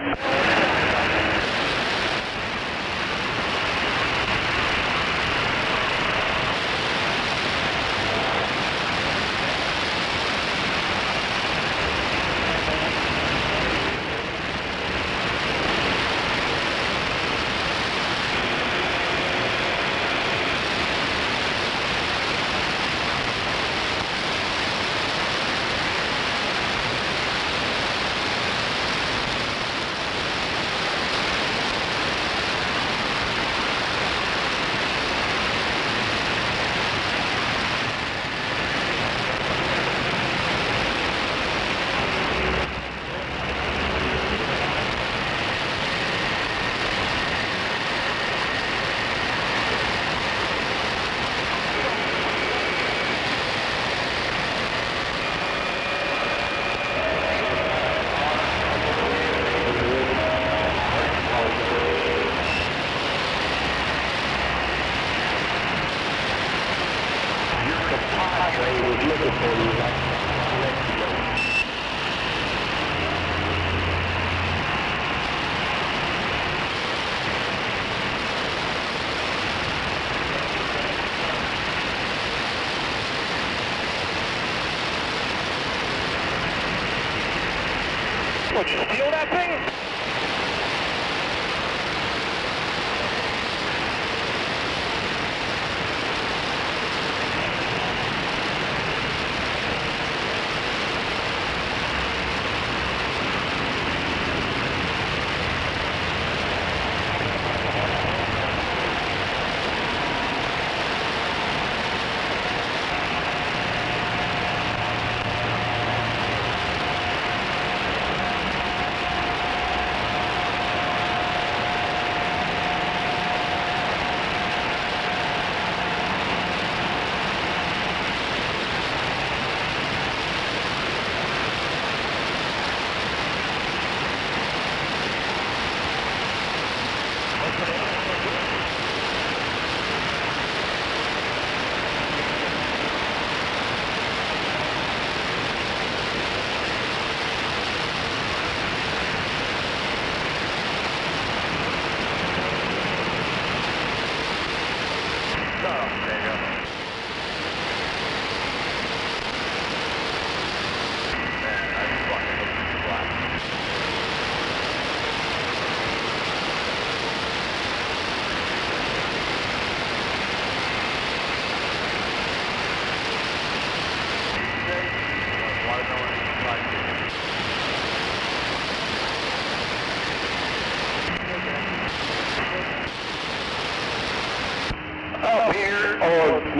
S10: What, you steal that thing?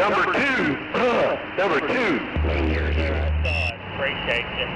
S6: Number two. Number two.
S3: Appreciate you.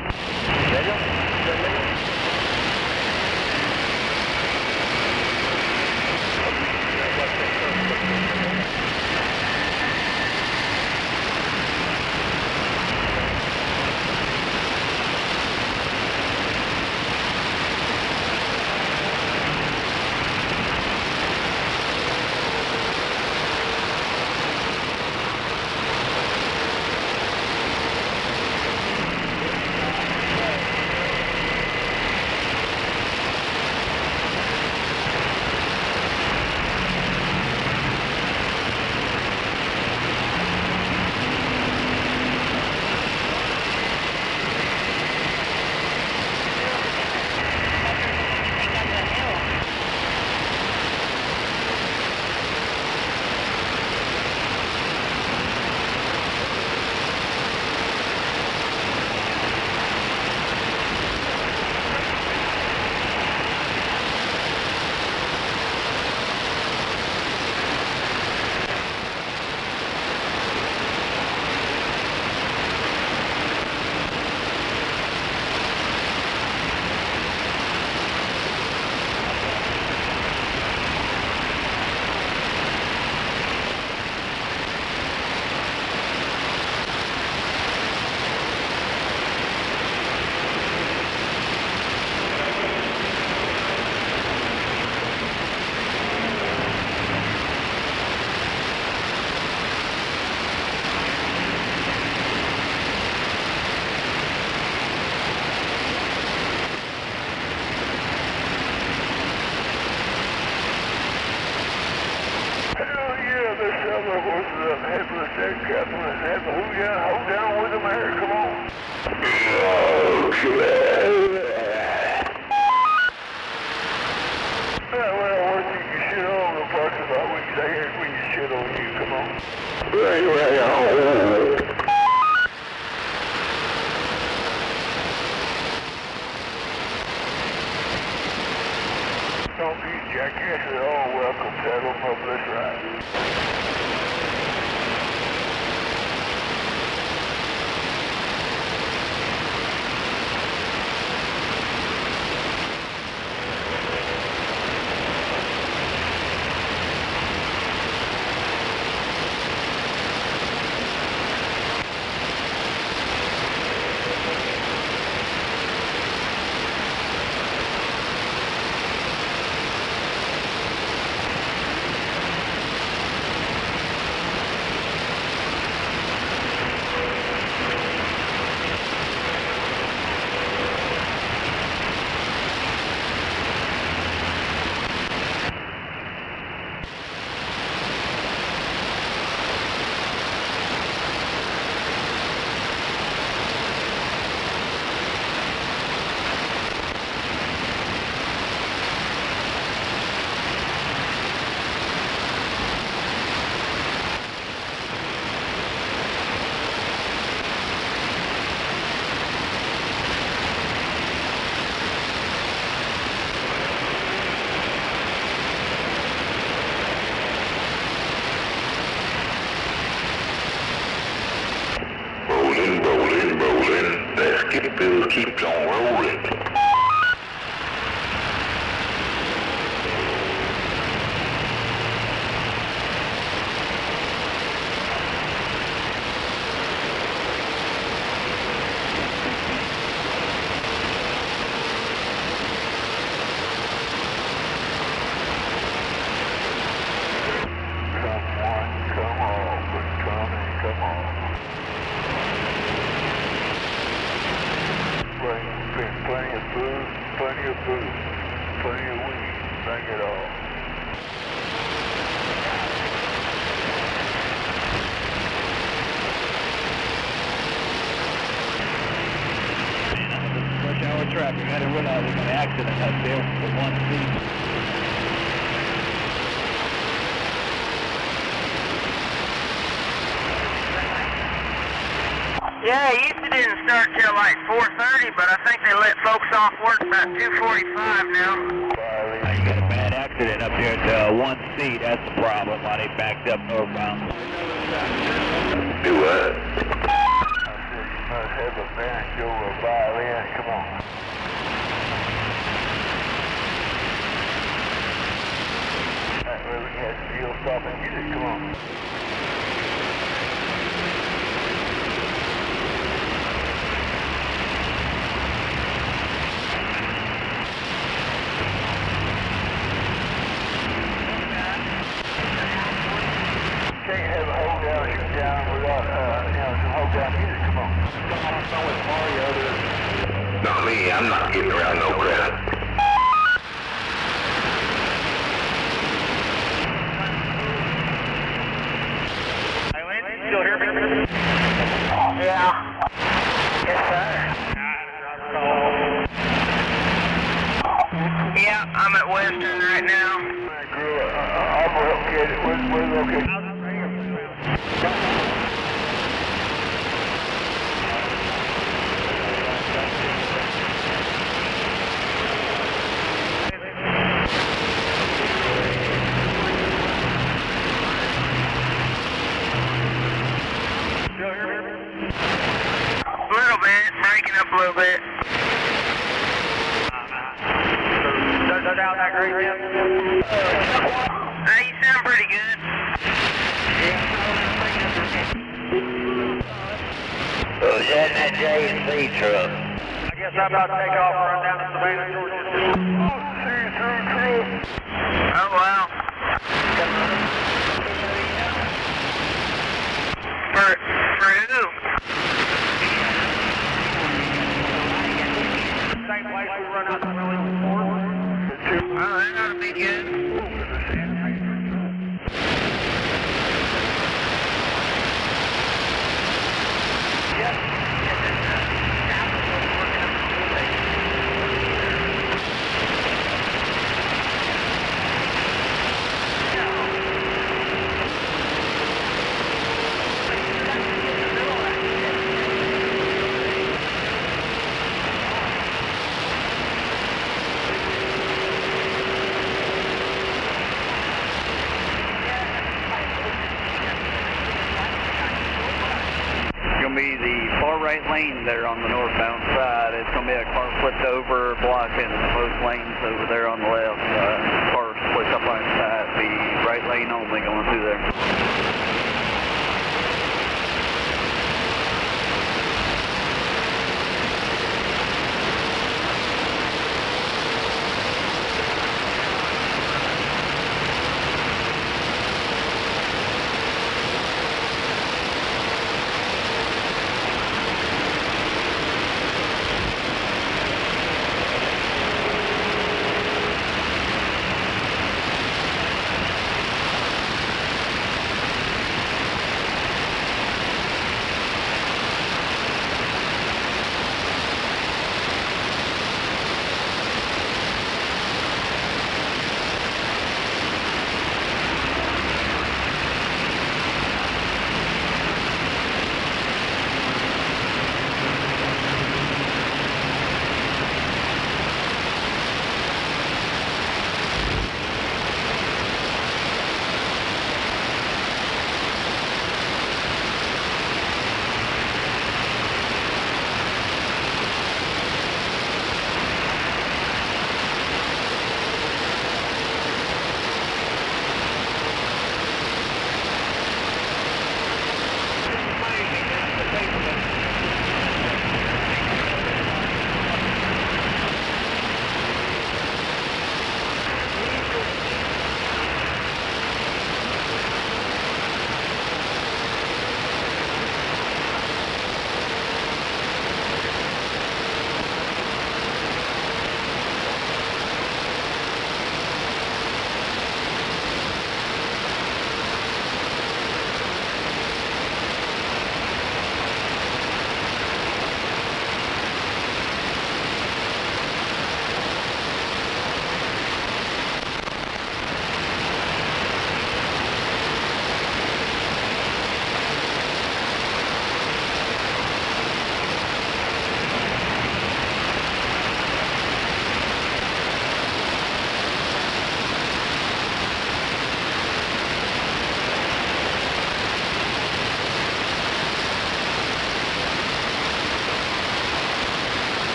S1: Hold down with them here, come on. Well, where you can shit on the parking lot, we can stay here and we can shit on you, come on. Don't be jackasses at all, welcome, saddle them up, let's ride.
S9: Rolling, that skip bill keeps on rolling.
S1: Plenty of food, plenty of booze, plenty of weed, bring it all.
S21: Rush hour traffic. I didn't realize there was an accident up there with one speed.
S11: Yeah, it usually didn't start till like 4:30, but I think they let folks off work about 2:45 now.
S21: You got a bad accident.
S3: accident up there at 1C. That's the problem, why they backed up northbound.
S9: Do what?
S5: I said you must have a banjo or a violin. Come on. That way we can have some real stopping music. Come on. Can't have a hold down, shoot down without, some hold down music. Come on.
S9: Not me. I'm not getting around no crowd.
S3: Still hear me?
S11: Yeah. Yes, sir. Yeah, I'm at Western right now.
S5: I'm located. Where's located?
S11: A little bit, breaking up a little bit.
S3: Does sound that great, Jim?
S11: You sound pretty good.
S9: Is that J&C truck?
S3: I guess I'm about to take off and run down to Savannah, Georgia.
S11: Oh, wow. For who?
S3: Same place we run out the rally before.
S11: Oh, that ought to be good.
S4: Be the far right lane there on the northbound side. It's going to be a car flipped over, blocking both lanes over there on the left. Car split up on its side. Be right lane only going through there.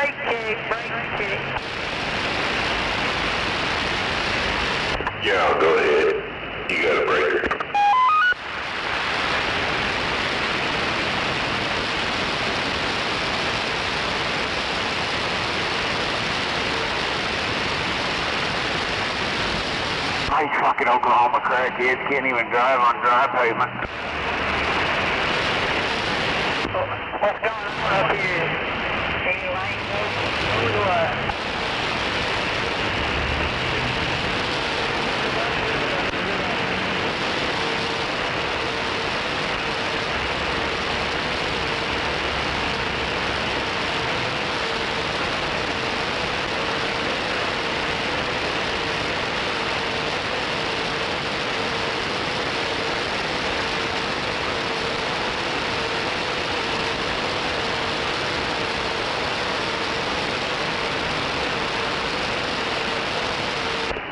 S14: brake check, brake check.
S9: Yeah, go ahead. You got a breaker.
S8: These fucking Oklahoma crackheads can't even drive on dry pavement.
S14: What's going on up here? Any lanes open or what?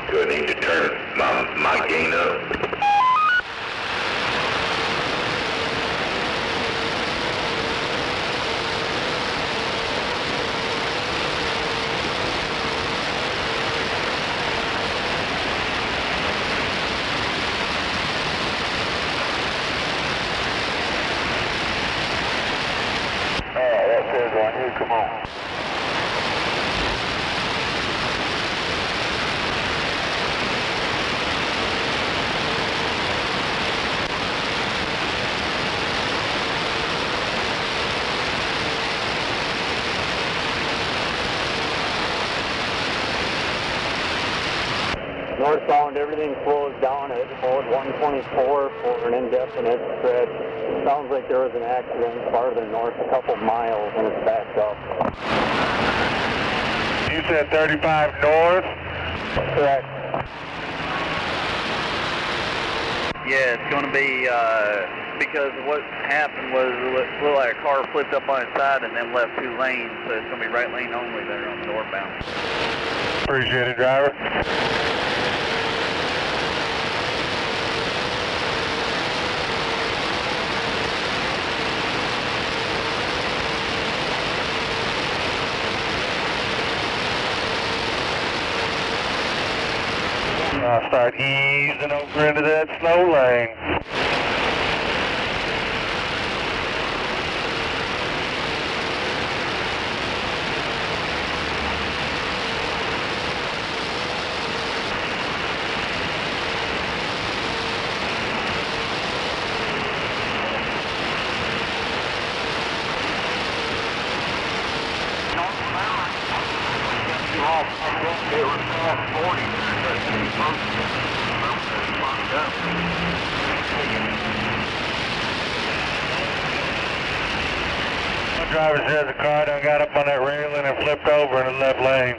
S9: Do I need to turn my gain up?
S8: That says on you, come on.
S16: Northbound, everything slows down at about 124 for an indefinite stretch. It sounds like there was an accident farther north, a couple miles, and it's backed up.
S17: You said 35 north?
S16: Correct.
S3: Yeah, it's going to be, because what happened was it looked like a car flipped up on its side and then left 2 lanes, so it's going to be right lane only there on the northbound.
S17: Appreciate it, driver. I'll start easing over into that slow lane. My driver says the car done got up on that railing and flipped over in the left lane.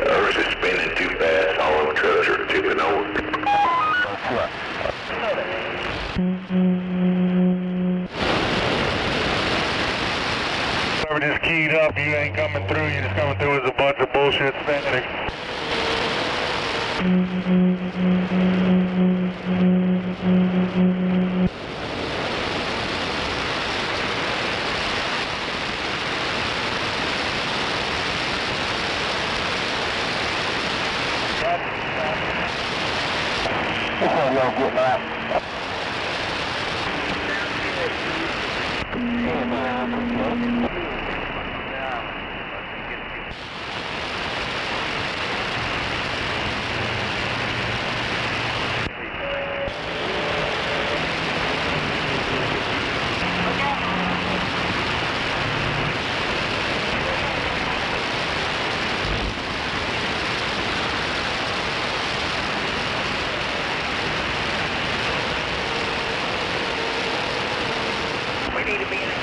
S9: Ours is spinning too fast. All the trucks are tipping over.
S17: Whoever just keyed up, you ain't coming through. You're just coming through as a bunch of bullshit static.
S14: We need to be in it.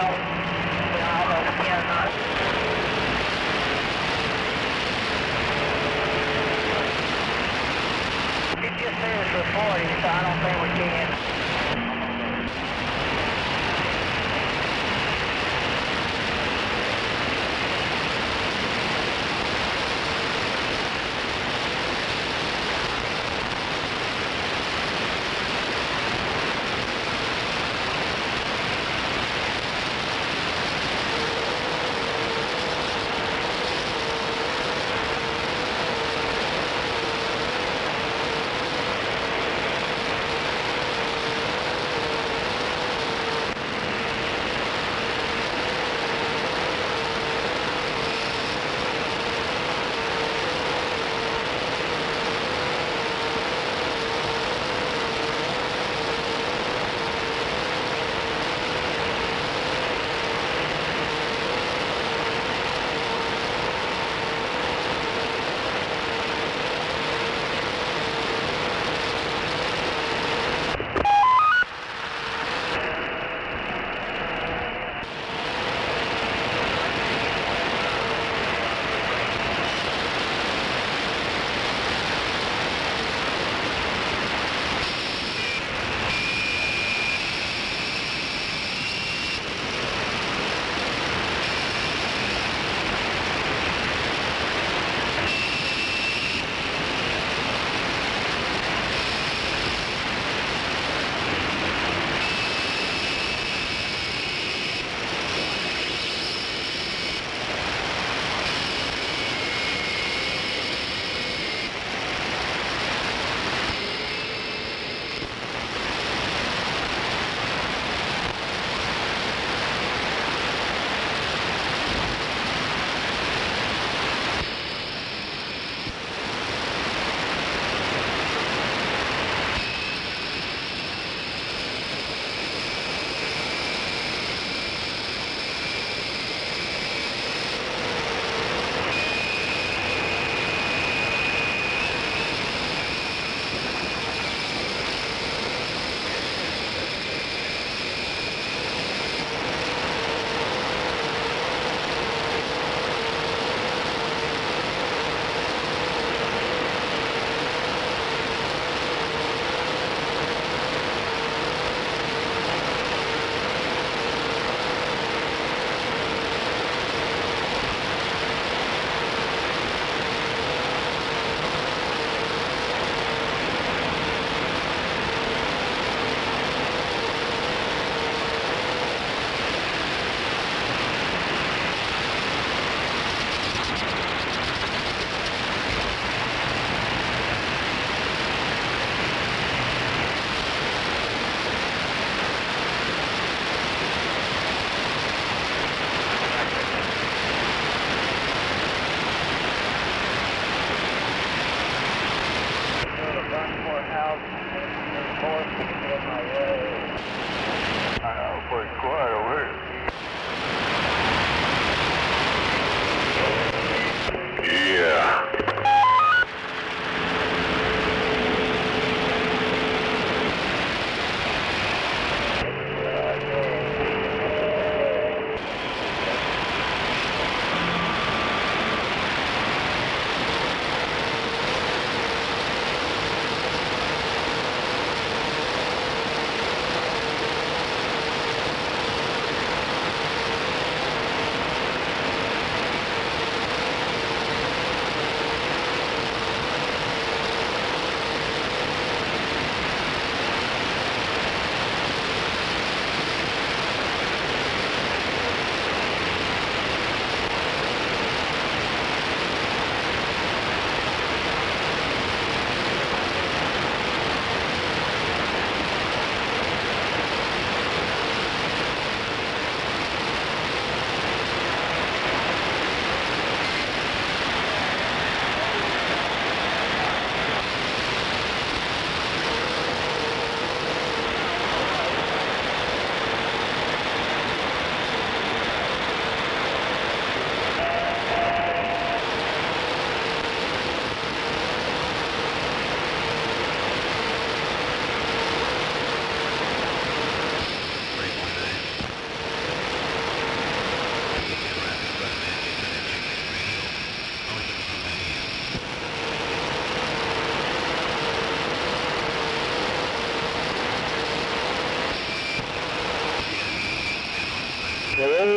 S14: almost 10 knots. It just finished with 40, so I don't think we can.
S8: Yeah,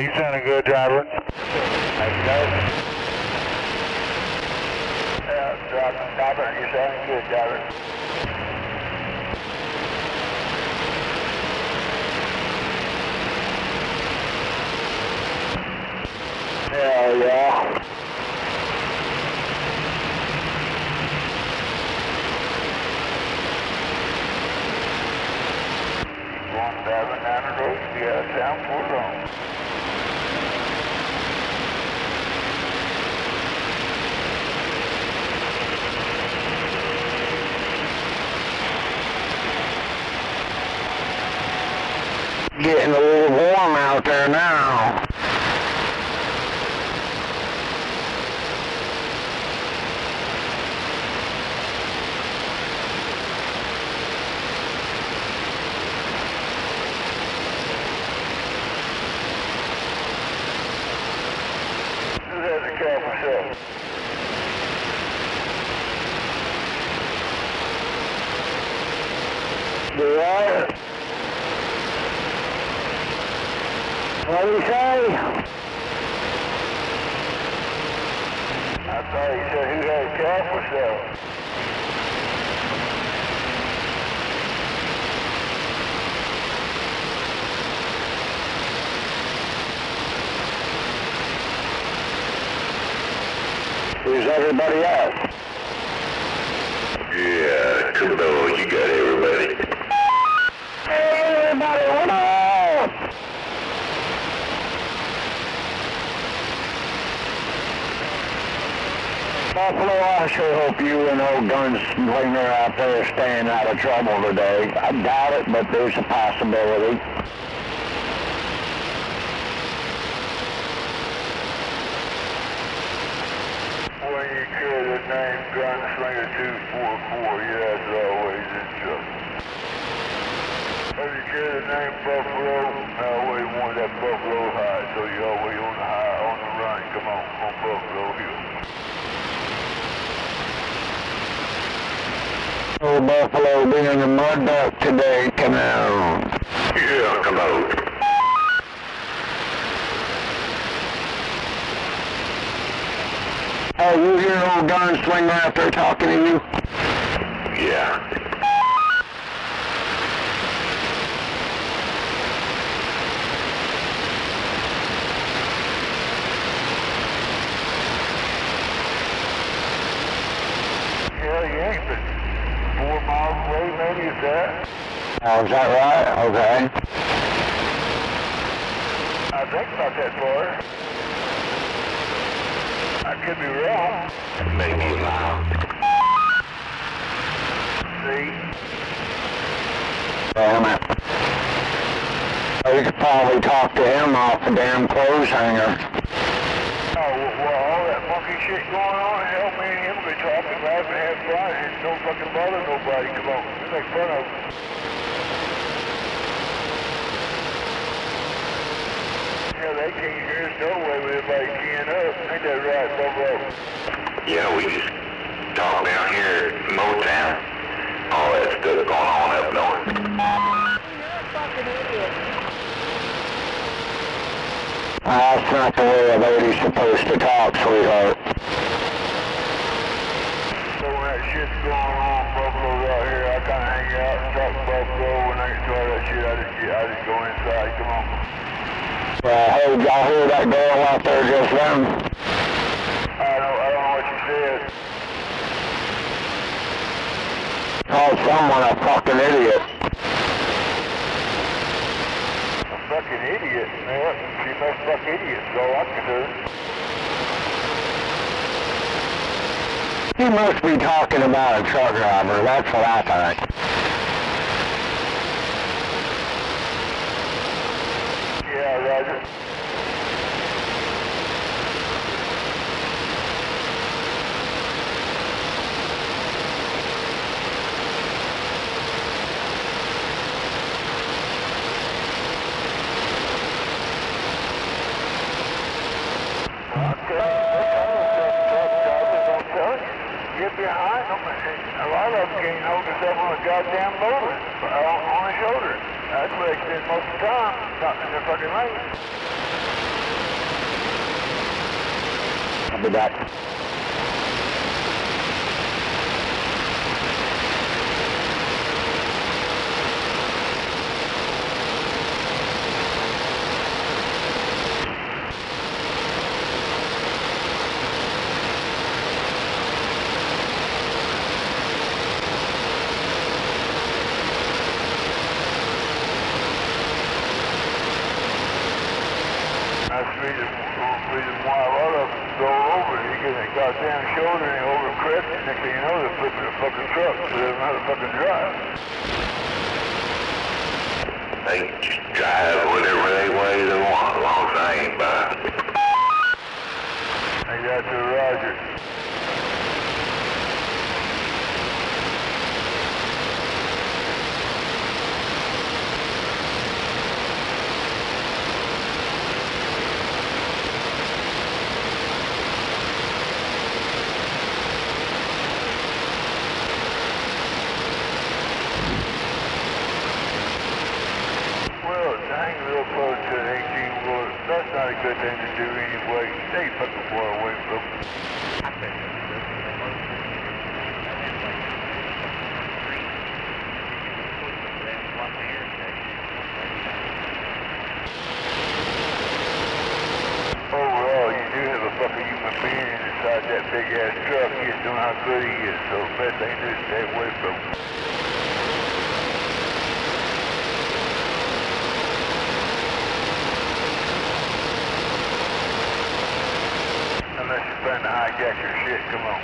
S8: you sounding good, driver.
S5: Yeah, driving. Stop it. You're sounding good, driver. Hell yeah. Going down the road, yeah, sound full on. Getting a little warm out there now. What did he say? I thought he said who had a calf or so. Who's everybody else?
S9: Yeah, Kubo, you got everybody.
S5: Hey, everybody, what up? Buffalo, I sure hope you and old gunslinger out there are staying out of trouble today. I doubt it, but there's a possibility. When you carry the name Gunslinger 244, yeah, it's always in trouble. When you carry the name Buffalo, I always want that Buffalo high, so you always on the high, on the run. Come on Buffalo Hill. Old Buffalo being a mud duck today, come out.
S9: Yeah, come out.
S5: Oh, you hear old gunslinger out there talking to you?
S9: Yeah.
S5: Yeah, you ain't but 4 miles away, maybe, is that? Oh, is that right? Okay. I think about that far. I could be wrong.
S9: Maybe a mile.
S5: See? Damn it. Oh, you could probably talk to him off the damn clothes hanger. Oh, well, all that monkey shit going on, hell, me and him be talking, laugh, and have fun, and don't fucking bother nobody. Come on, we make fun of them. Yeah, they can't hear us no way with everybody keying up. Ain't that right, Bobo?
S9: Yeah, we just talk down here at Motown. All that stuff going on up north.
S14: You're a fucking idiot.
S5: That's not the way a lady's supposed to talk, sweetheart. So when that shit's going on, Buffalo's out here, I kind of hang out and talk to Buffalo. When I get tired of that shit, I just go inside. Come on. Hey, did y'all hear that girl out there just then? I don't know what she said. Called someone a fucking idiot. A fucking idiot? Man, she must fuck idiots, so I can do. He must be talking about a truck driver, that's what I think. Yeah, Roger. Get behind them, and a lot of them can't hold themselves on a goddamn motor, on the shoulder. That's where they spend most of the time, not in their fucking lane. I'll be back. get a goddamn shoulder and over crest, and next thing you know, they're flipping a fucking truck, so they don't know how to fucking drive.
S9: They can just drive whatever they want, as long as I ain't by.
S5: I got to Roger. That's not a good thing to do anyway. Stay fucking far away from overall, you do have a fucking human being inside that big ass truck. You just don't know how good he is, so the best thing to do is stay away from him. Unless you're trying to hijack your shit, come on.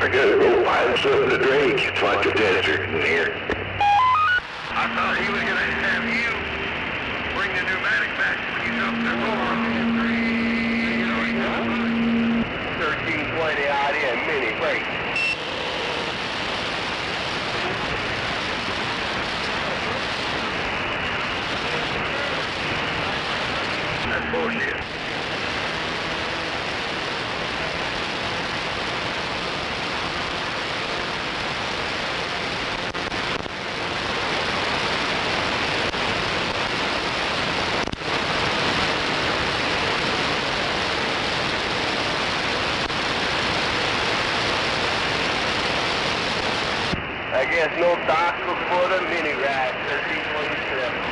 S9: I gotta go find something to drink. It's like a desert in here.
S10: I thought he was going to have you bring the pneumatic back when he's up there for 1320 out in mini brake.
S6: guess no docks before the mini ride, 1327.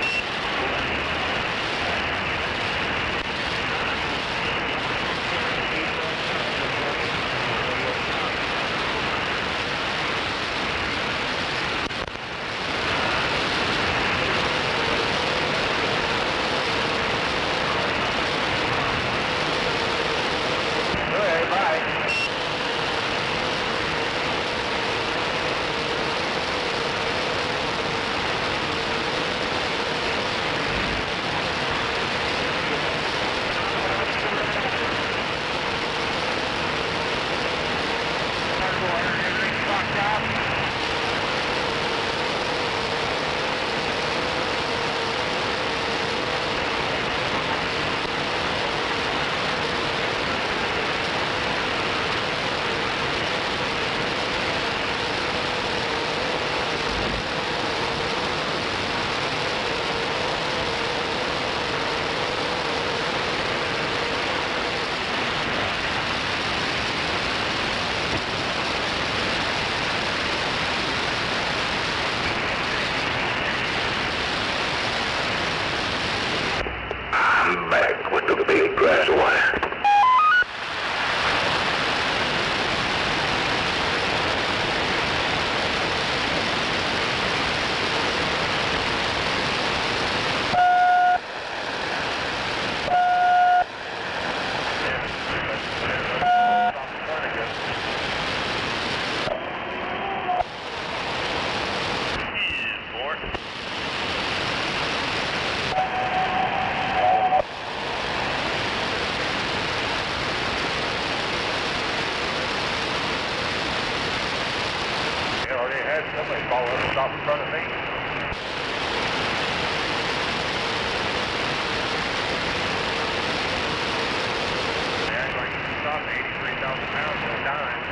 S9: I'm back with the big glass of wine.
S10: Somebody fall up and stop in front of me. They act like you can stop 83,000 pounds in a dime.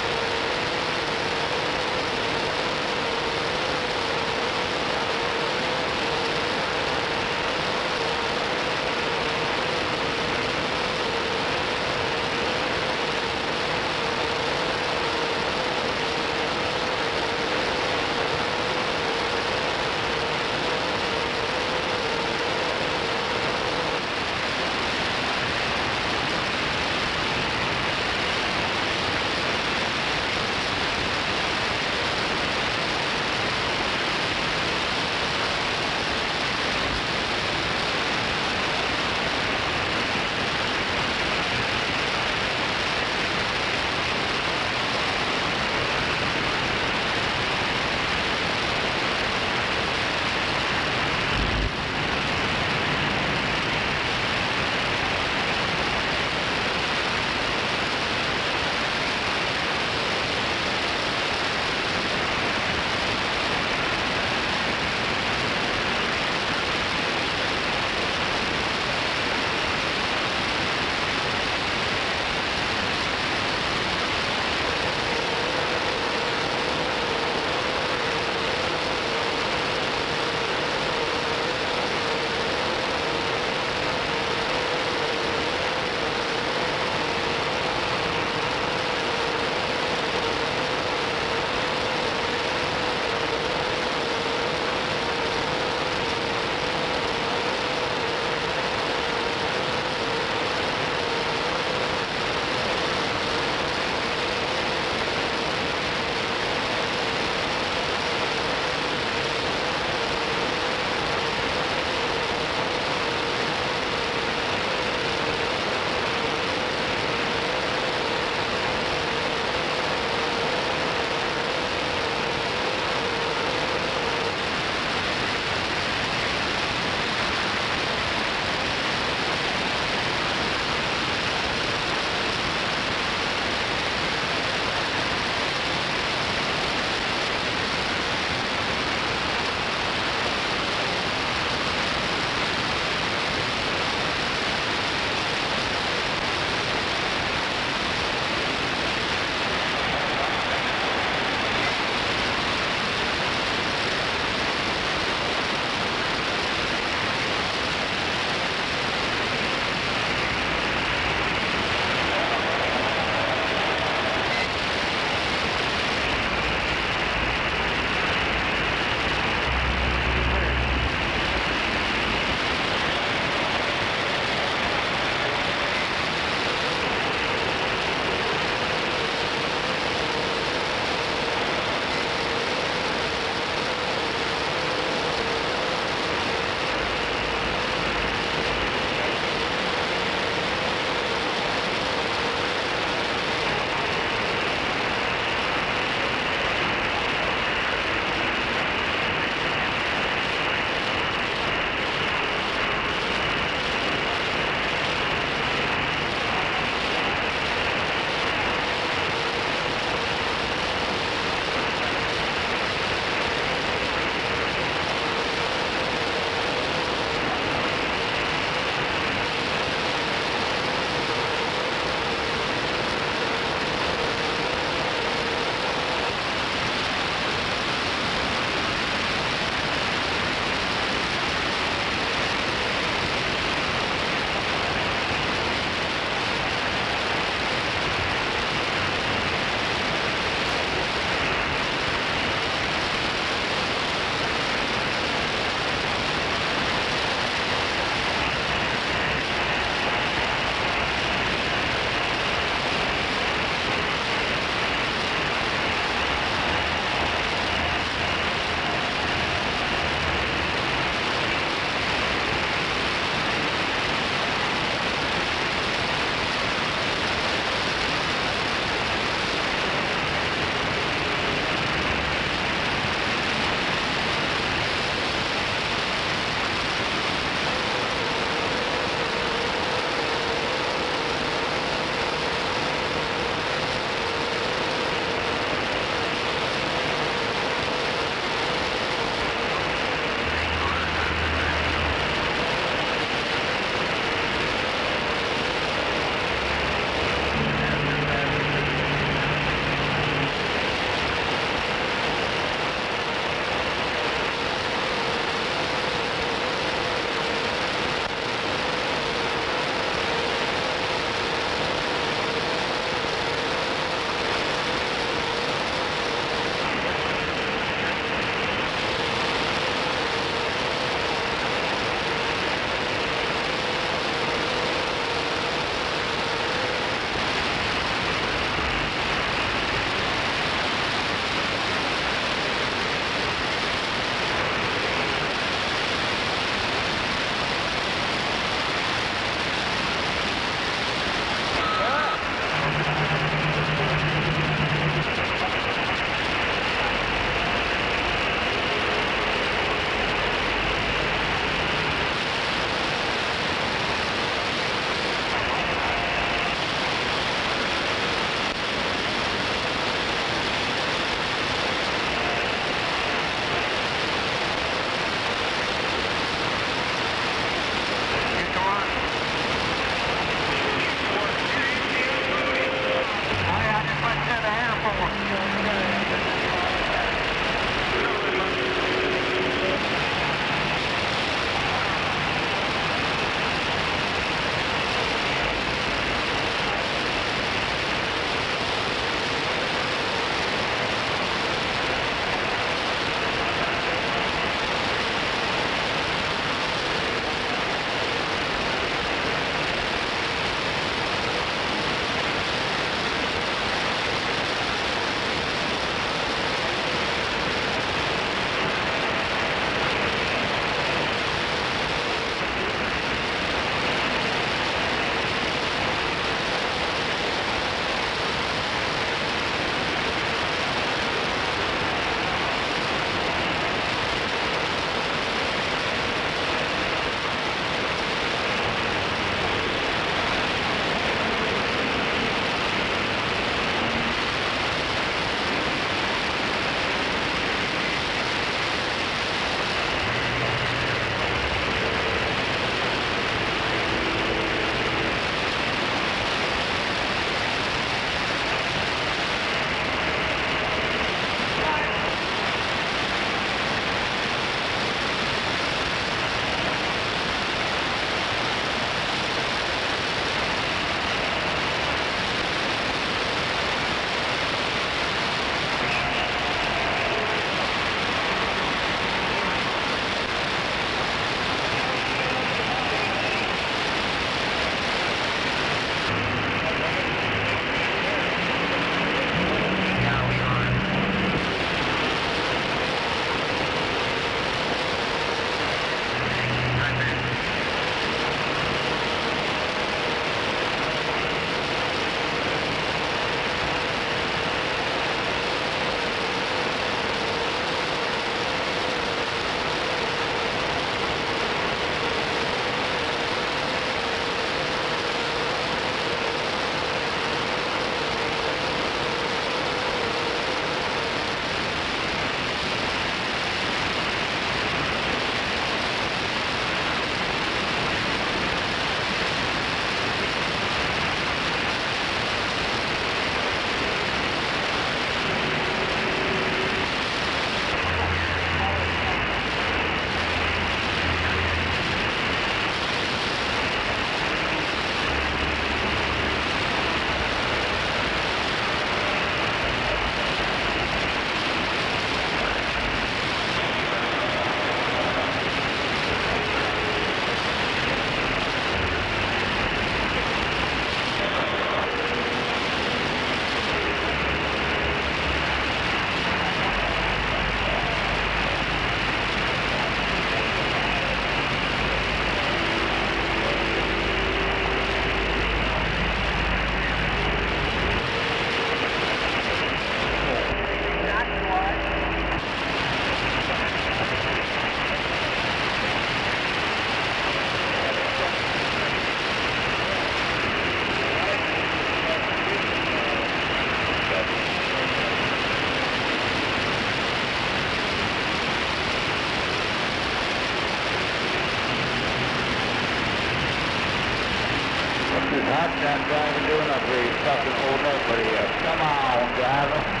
S21: that driver doing up here? He's fucking holding up, but come on, driver.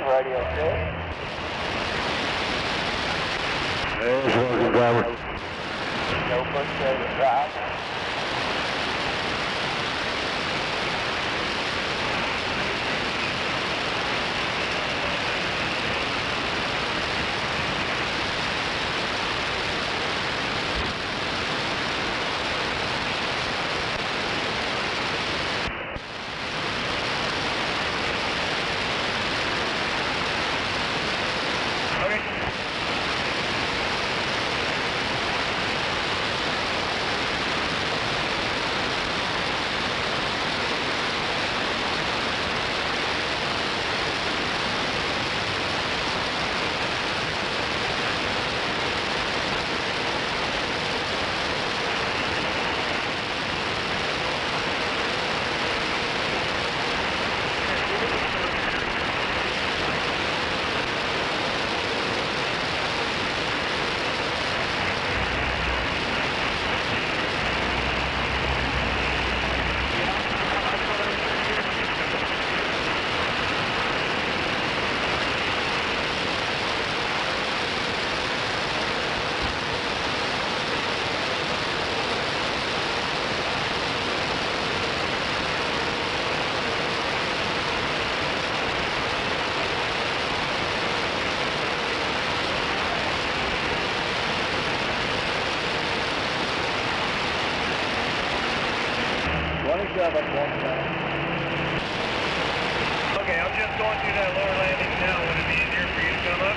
S21: Radio 6.
S6: There's one driver.
S21: No push to drive.
S13: Okay, I'm just going through that lower landing now. Would it be easier for you to come up?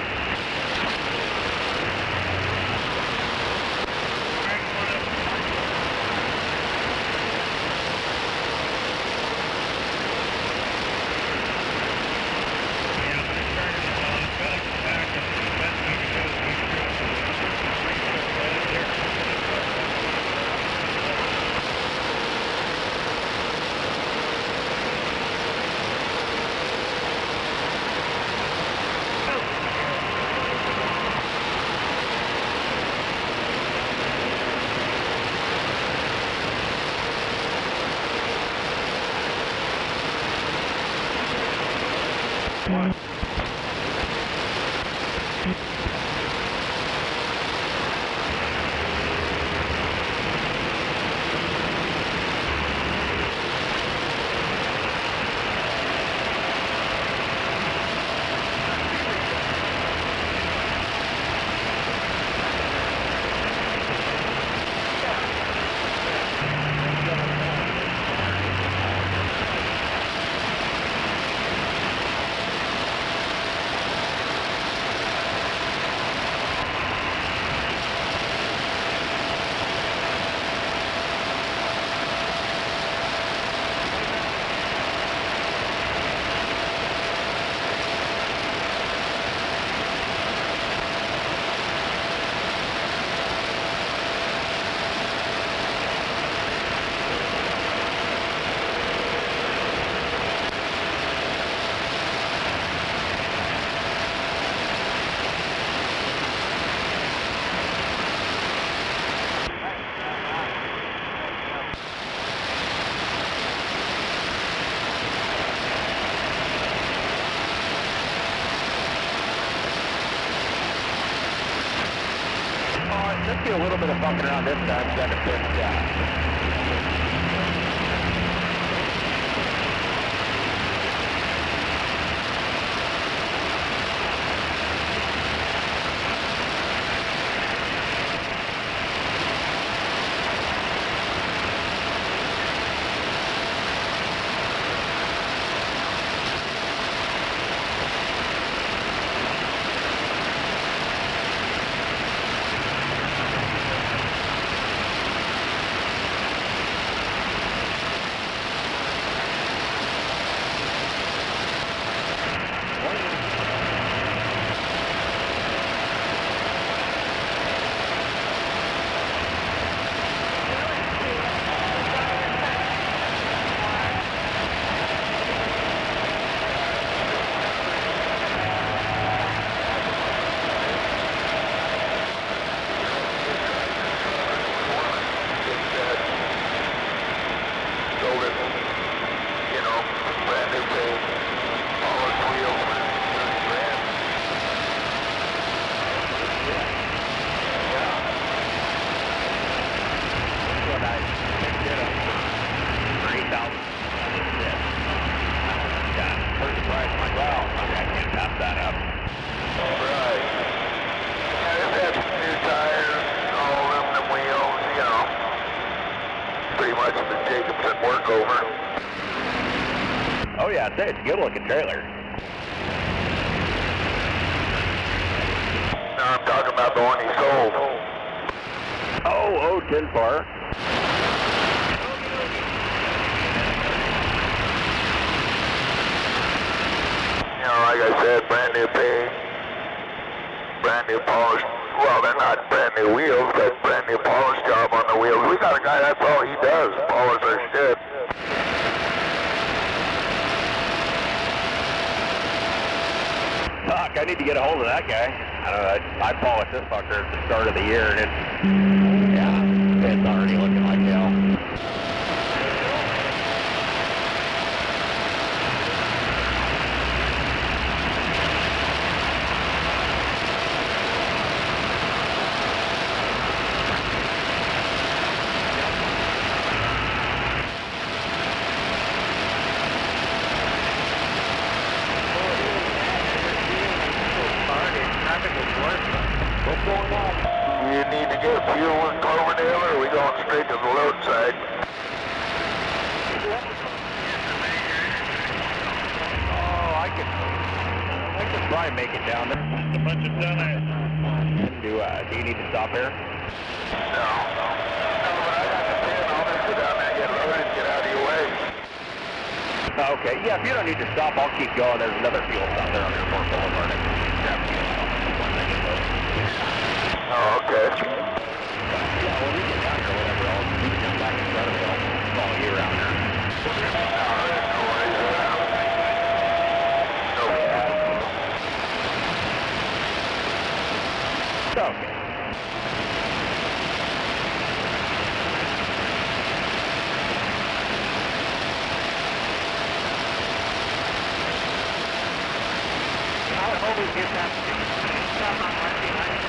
S15: Let's get a little bit of bumping around this time. We got the fifth shot.
S3: Oh yeah, I'd say it's a good looking trailer.
S9: No, I'm talking about the one he sold.
S3: Oh, 10 bar.
S9: You know, like I said, brand new paint, brand new polish. Well, they're not brand new wheels, but brand new polish job on the wheels. We got a guy, that's all he does, polish our shit.
S3: Fuck, I need to get a hold of that guy. I don't know, I polished this fucker at the start of the year and it's already looking like hell.
S9: What's going on? You need to get fuel in Cloverdale, or are we going straight to the load side?
S3: Oh, I could probably make it down there.
S13: It's a bunch of dumbass.
S3: Do you need to stop here?
S9: No, but I got the 10. I'll just go down there and get loaded and get out of your way.
S3: Okay, yeah, if you don't need to stop, I'll keep going. There's another fuel stop there on Airport Boulevard.
S9: Oh, okay.
S3: Yeah, when we get down here, whatever, I'll jump back in front of it. I'll follow you around there. Okay.
S20: I'll always get that stuff on my behind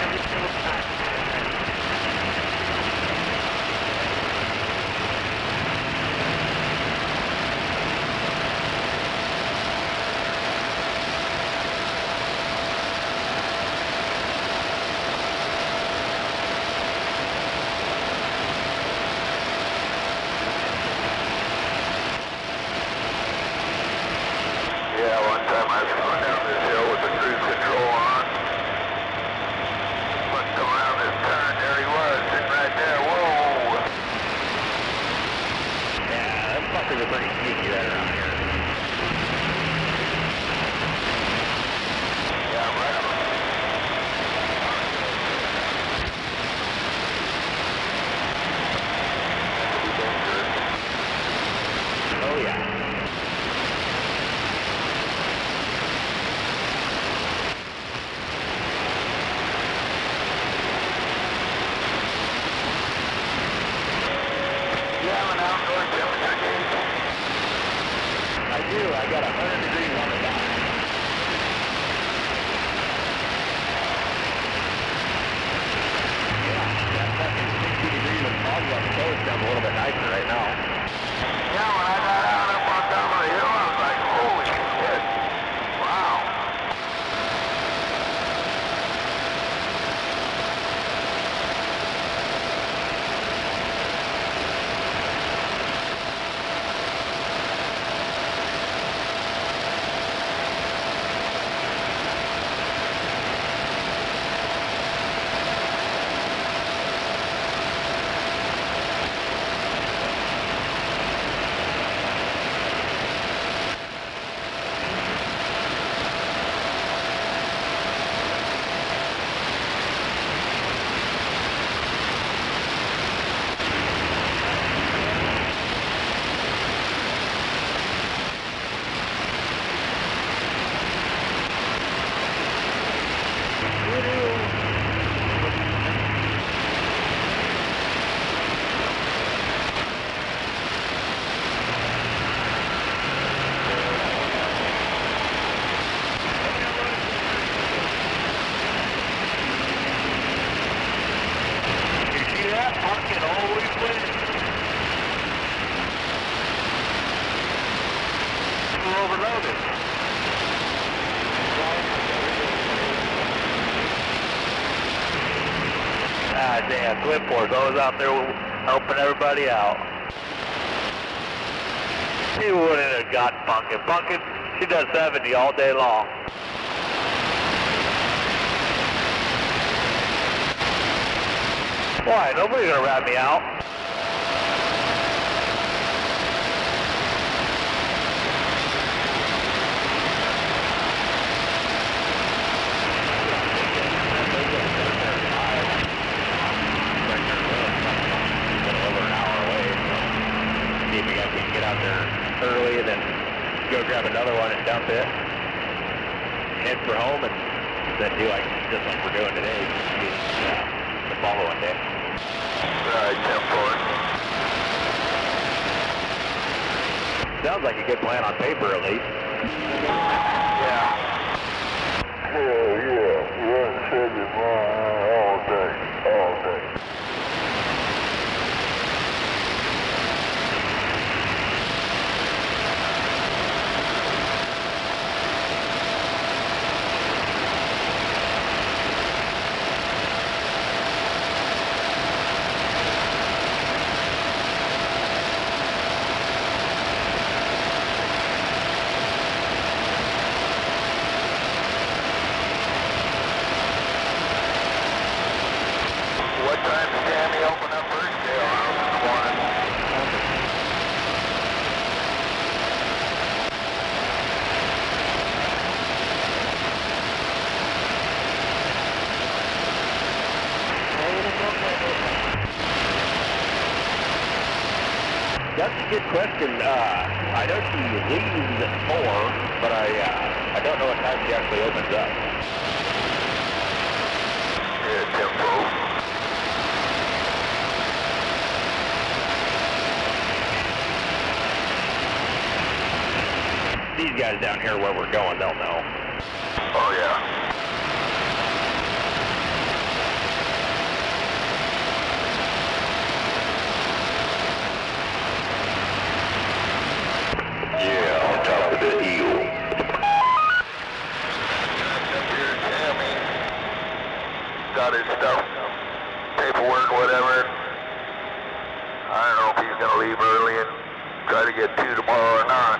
S20: every single time.
S9: Yeah, one time I was going down this hill with the cruise control on. Looked around this turn, there he was, sitting right there. Whoa!
S3: Yeah, them fuckers are pretty sneaky right around here.
S9: Yeah, right.
S3: Oh, yeah.
S9: You have an outdoor temperature gauge?
S3: I do. I got 100 degrees on the dot. Yeah, that fucking 60 degrees of fog on the coast sounds a little bit nicer right now.
S9: Yeah, when I got out up on top of the hill, I was like, holy shit. Wow.
S3: You see that? Market always wins. We're overloaded. Ah, damn, Clipboard goes out there helping everybody out. He wouldn't have got Punkin. Punkin, she does 70 all day long. Why? Nobody's gonna rat me out. Over an hour away, so see if you guys can get out there early and then go grab another one and dump it. Head for home and then do like just like we're doing today, the following day.
S9: Right, 10-4.
S3: Sounds like a good plan on paper, at least.
S9: Yeah. Hell yeah. Run 70 miles all day. All day.
S3: That's a good question. I know she leaves at 4, but I don't know what time she actually opens up.
S9: Yeah, tempo.
S3: These guys down here where we're going, they'll know.
S9: Oh, yeah. Yeah, on top of the hill. Got his stuff, paperwork, whatever. I don't know if he's going to leave early and try to get to tomorrow or not.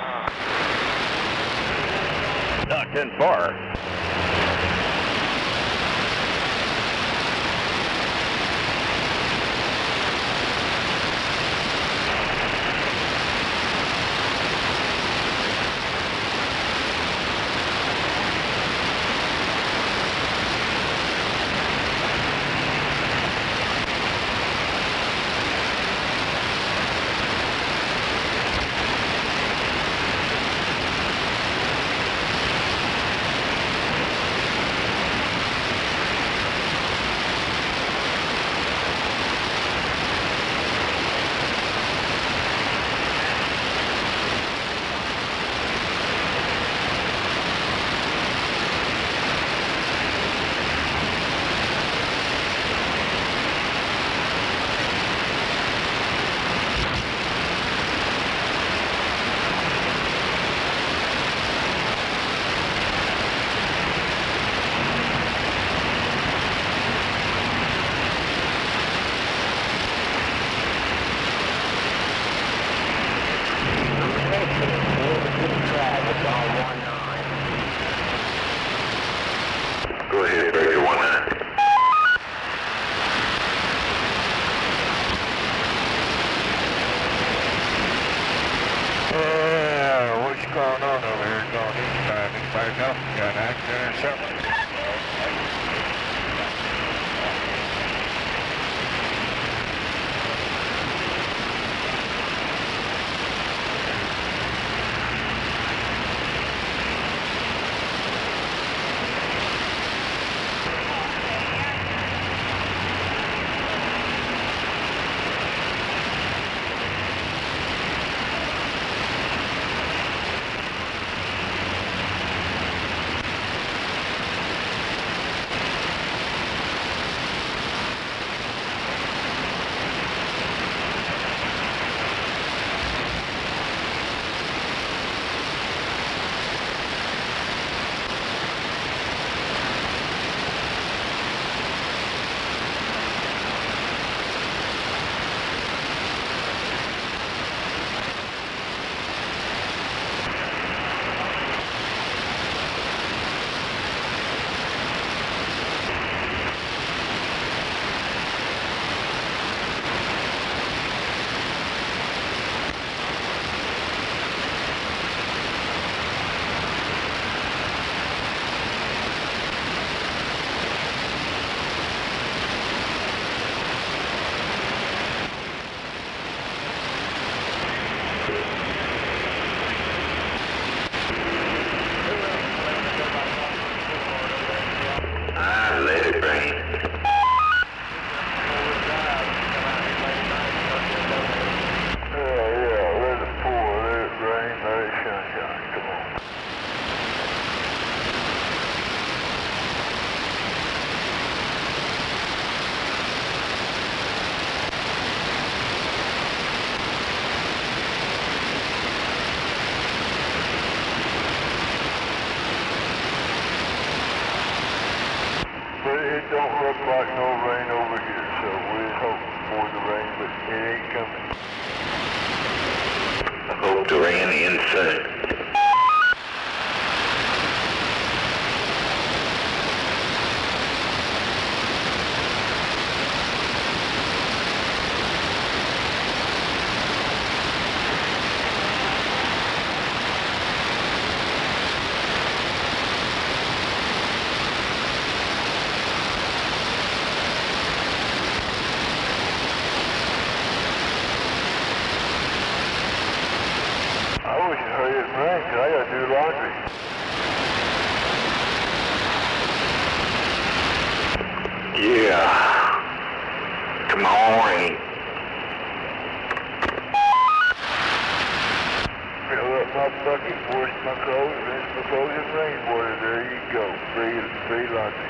S3: Not 10 far.
S9: Go ahead, Breaker 19.
S10: What's going on over here? Going inside. Anybody know? Got an accident or something?
S9: Let it rain.
S5: Yeah, let it pour, let it rain, let it sunshine. Come on. But it don't look like no rain over here, so we're hoping for the rain, but it ain't coming.
S9: I hope the rain ends soon.
S5: we should hurry up and rain, because I got to do laundry.
S9: Yeah. Come on, rain.
S5: Fill up my bucket, wash my clothes, rinse my clothes in rainwater. There you go. Free laundry.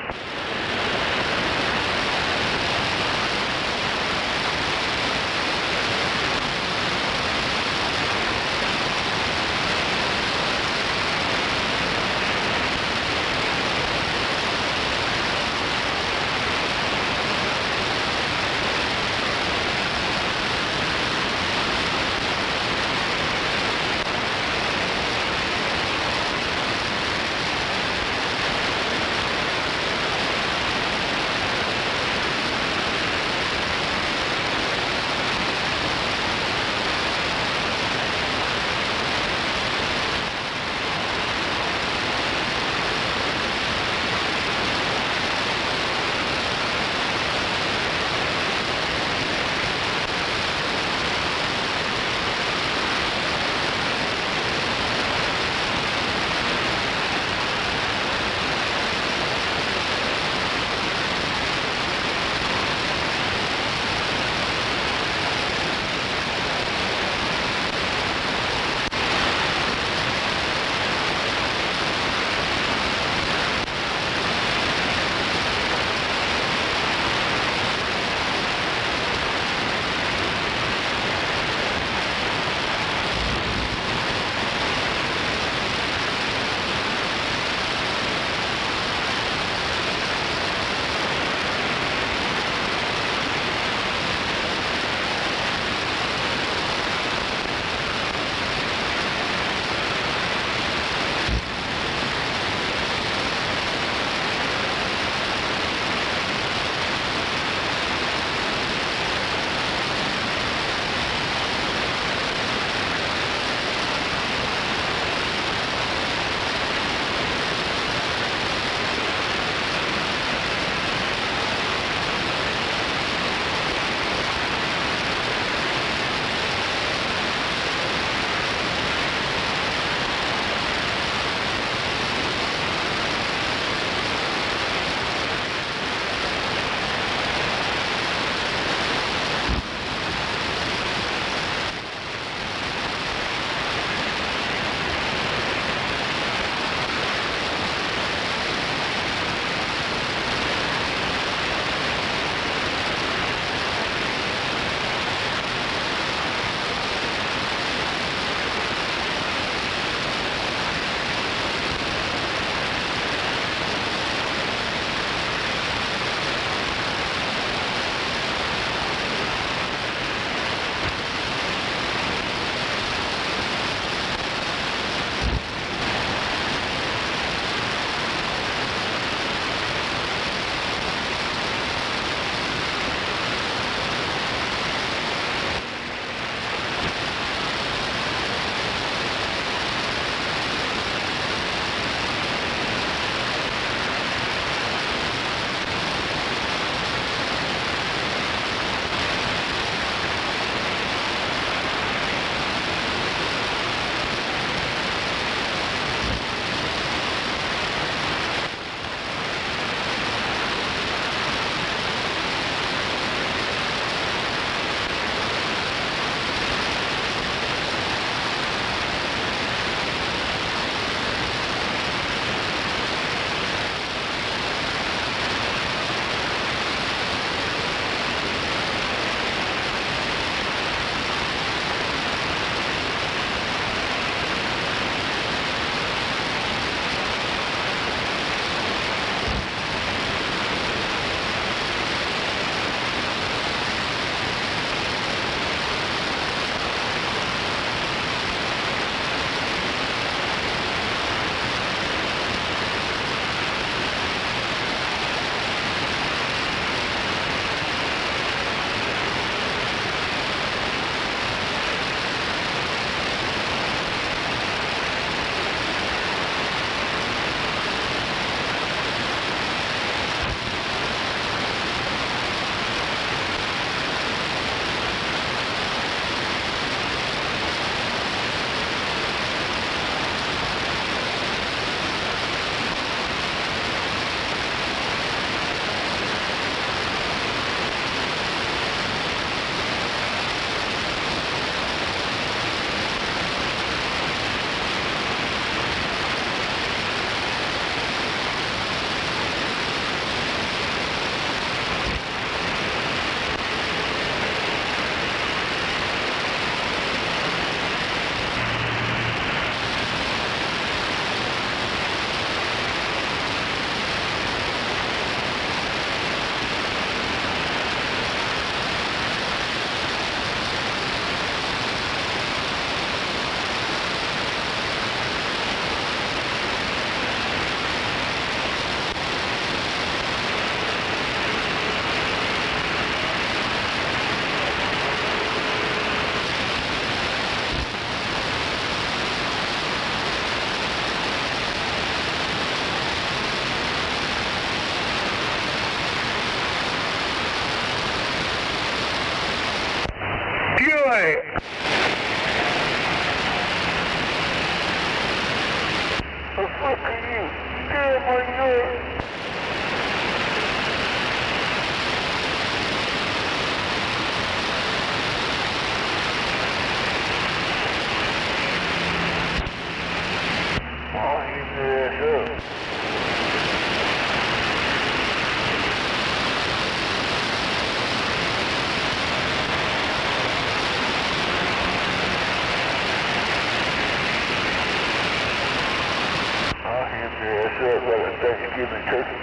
S5: Thanksgiving turkey.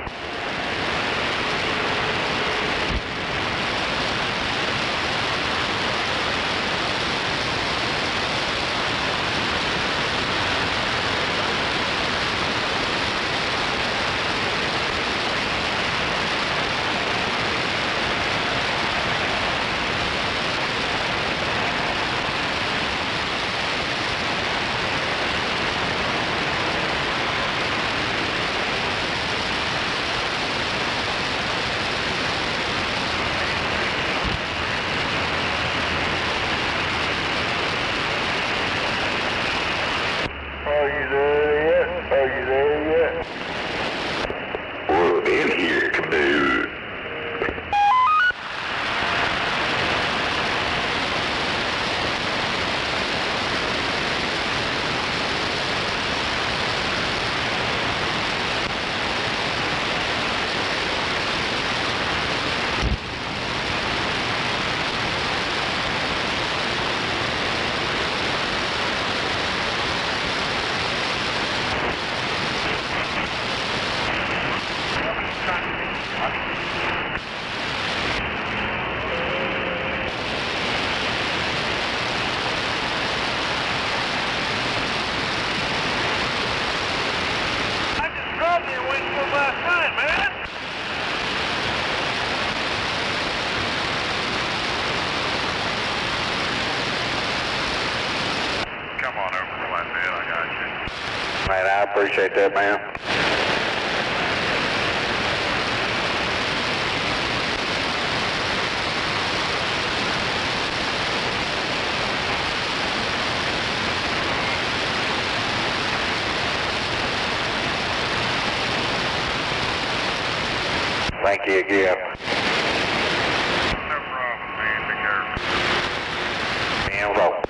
S2: Man, I appreciate that, man. Thank you again.
S10: No problem, man. Take care.
S2: Info.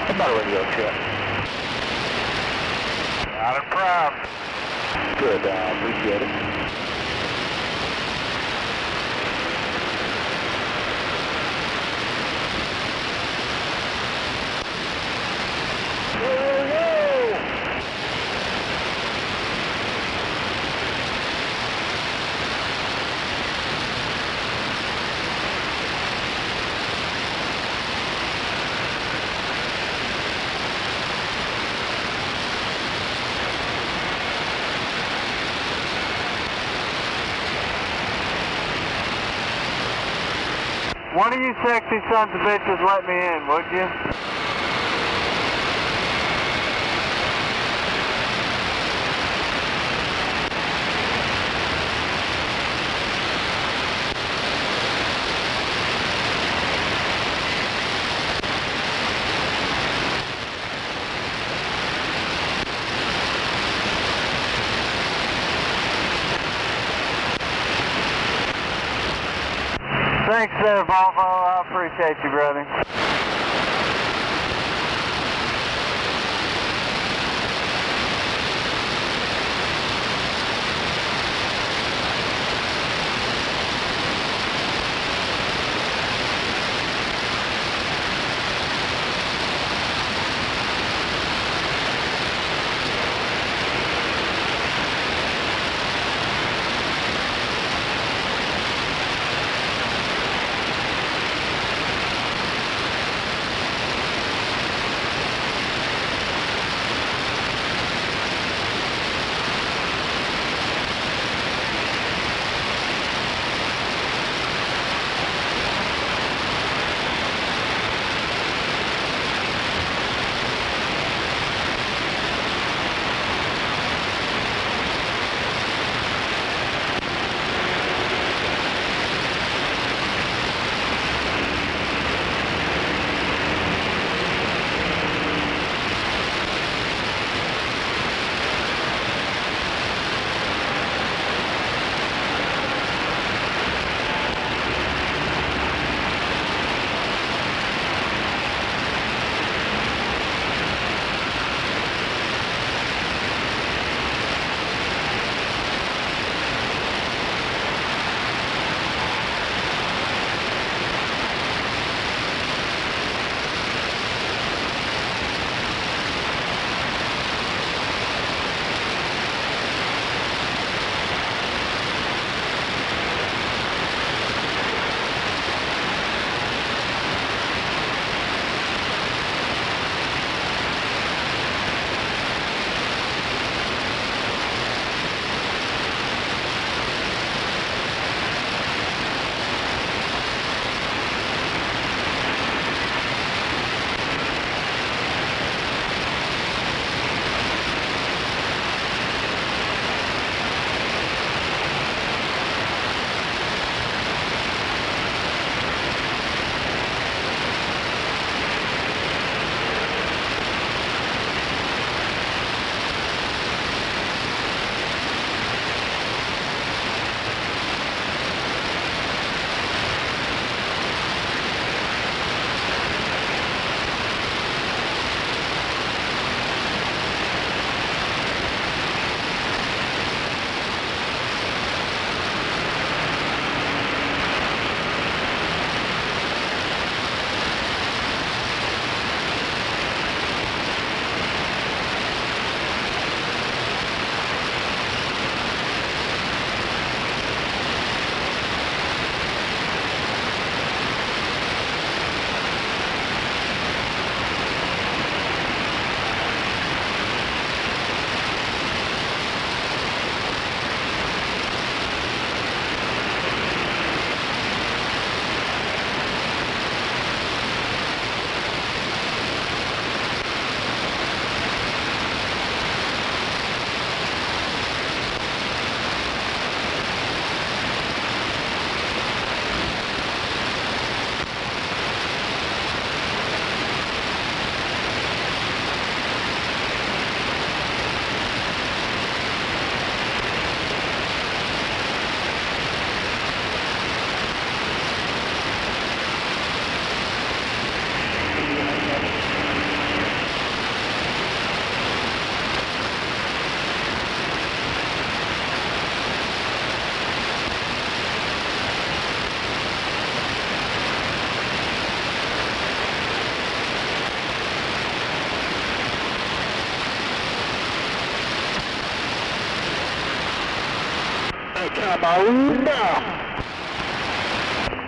S15: About a radio check.
S10: Out and proud.
S15: Good, appreciate it.
S22: One of you sexy sons of bitches let me in, would you? Thanks there, Volvo. I appreciate you, brother.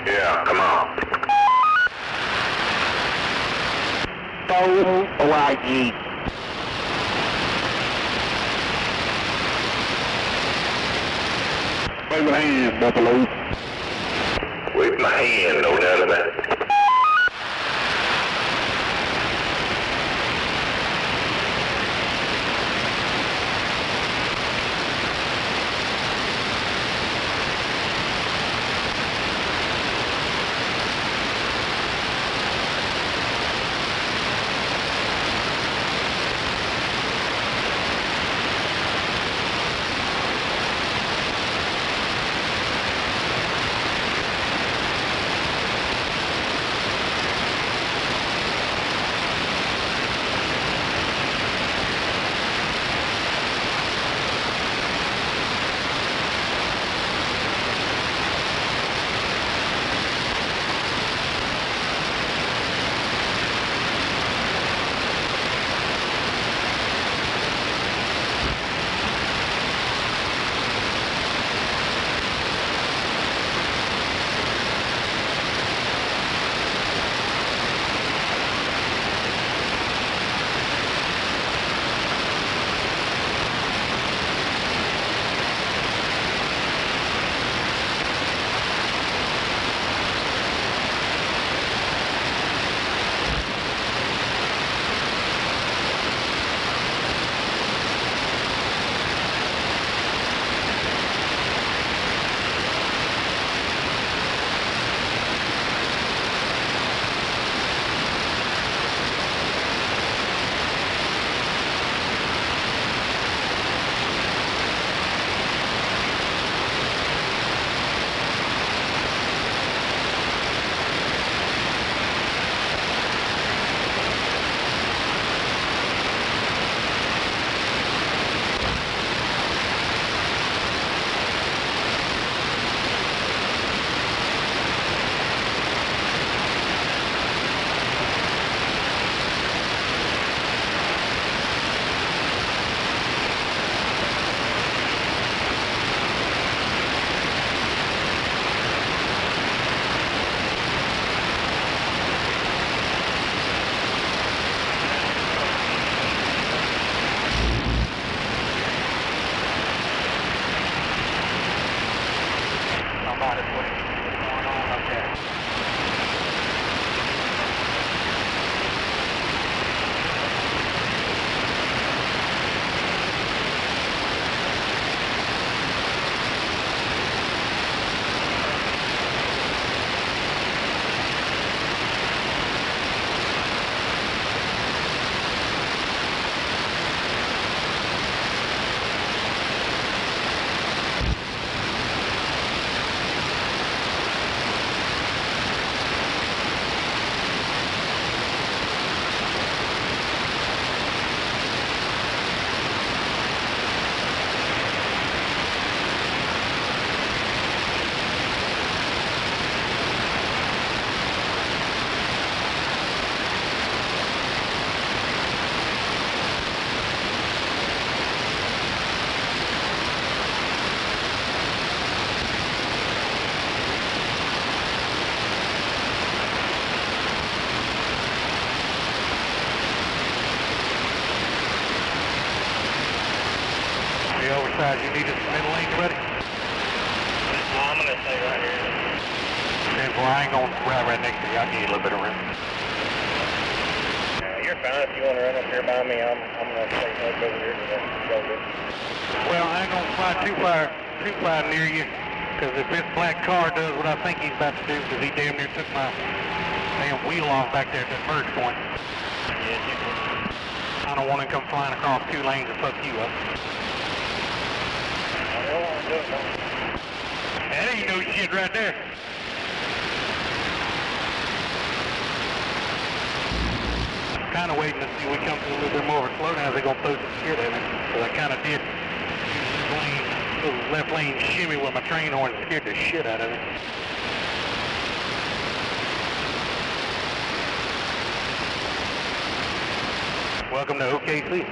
S9: Yeah, come on.
S20: OYG.
S9: Wave my hand, Buffalo. Wave my hand, no doubt about it.
S18: side you need us middle lane, buddy?
S4: I'm going to stay right here.
S18: Okay, well, I ain't going to ride right next to you. I need a little bit of room.
S4: You're fine. If you want to run up here by me, I'm going to stay up over here to the shoulder.
S18: Well, I ain't going to fly too far near you, because if this black car does what I think he's about to do, because he damn near took my damn wheel off back there at that merge point. I don't want him to come flying across 2 lanes and fuck you up. That ain't no shit right there. I'm kind of waiting to see we come to a little bit more of a slowdown. They're going to throw some shit at me. Because I kind of did left lane shimmy with my train horn and scared the shit out of me. Welcome to OKC.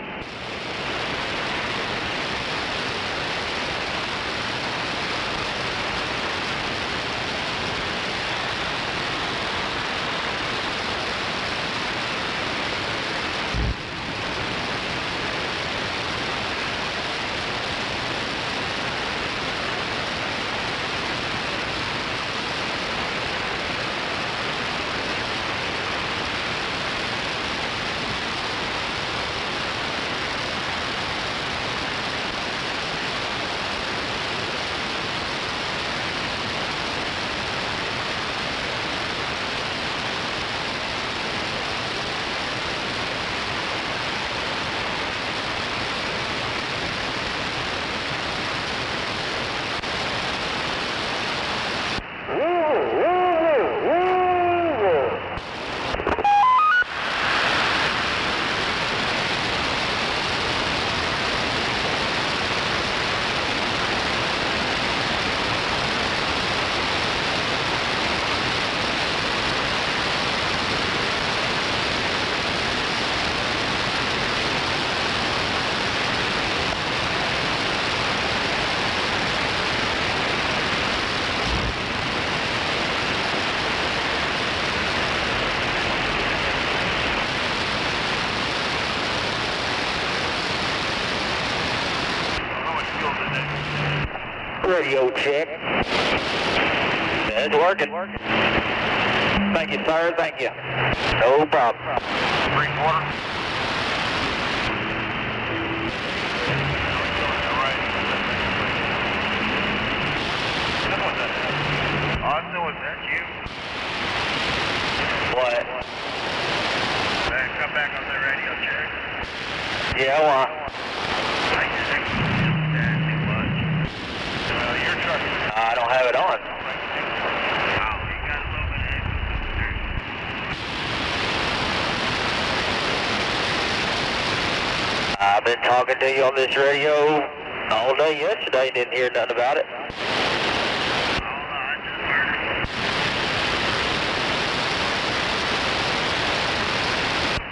S20: Radio check. It's working. Thank you, sir. Thank you. No problem.
S10: 3/4. Austin, was that you?
S20: What?
S10: Come back on the radio check.
S20: Yeah, why?
S10: Your truck.
S20: I don't have it on. I've been talking to you on this radio all day yesterday, didn't hear nothing about it.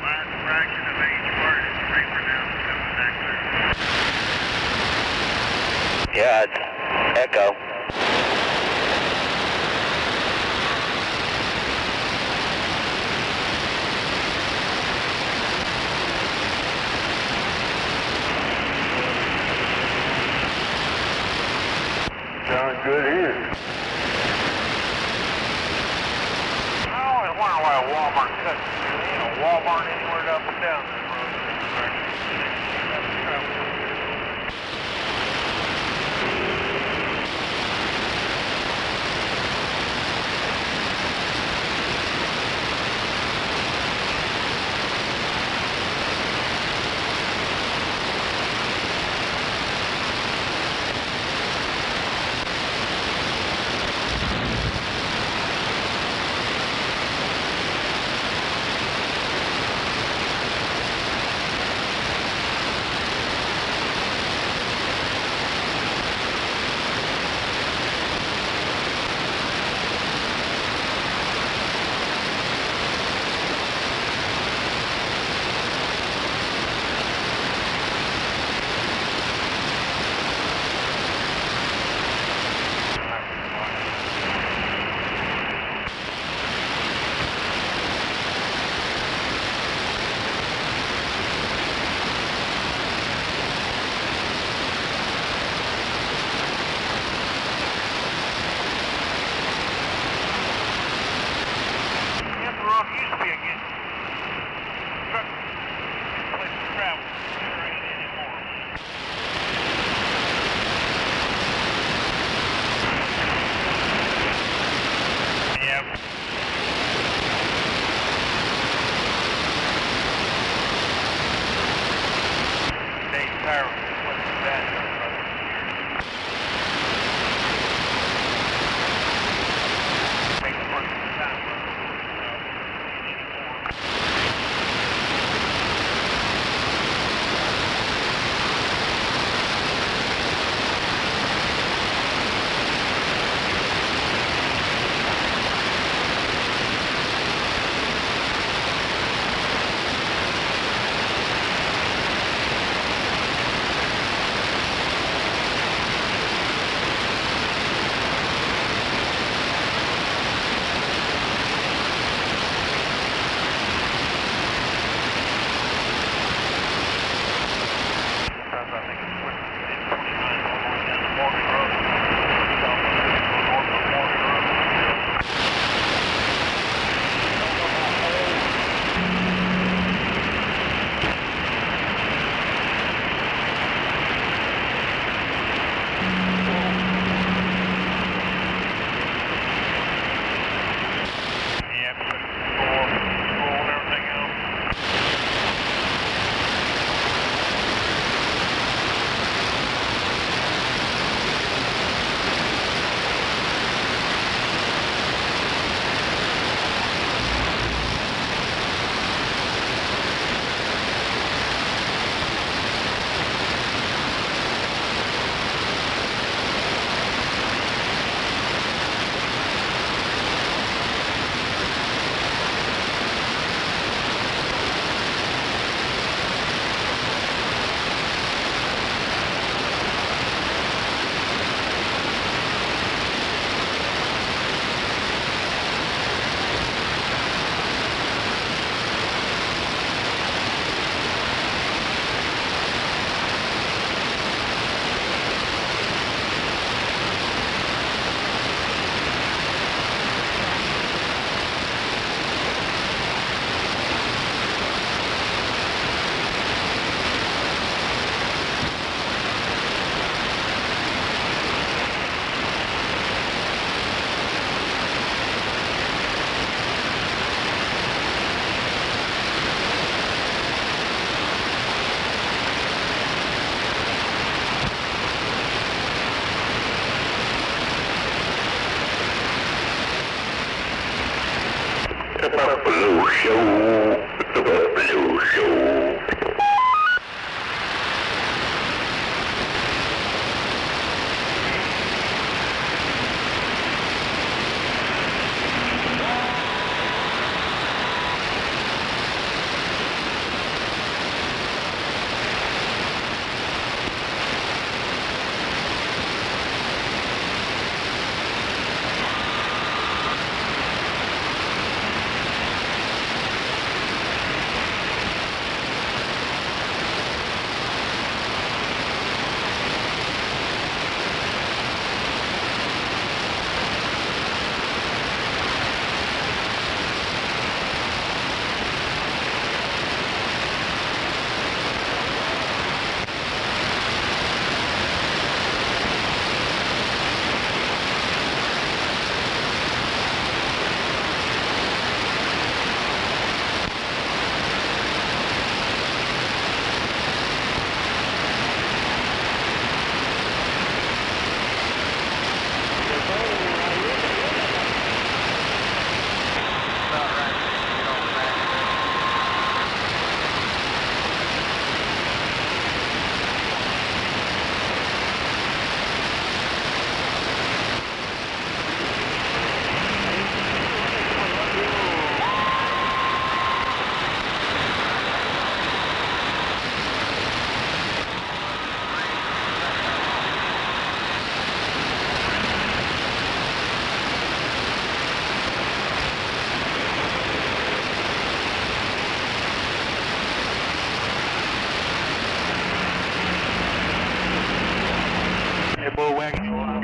S10: Last fraction of each word is repronounced. Is that clear?
S20: Yeah, it's echo.
S5: Sounds good here.
S10: I always wonder why a Walmart cuts. There ain't a Walmart anywhere up and down this road.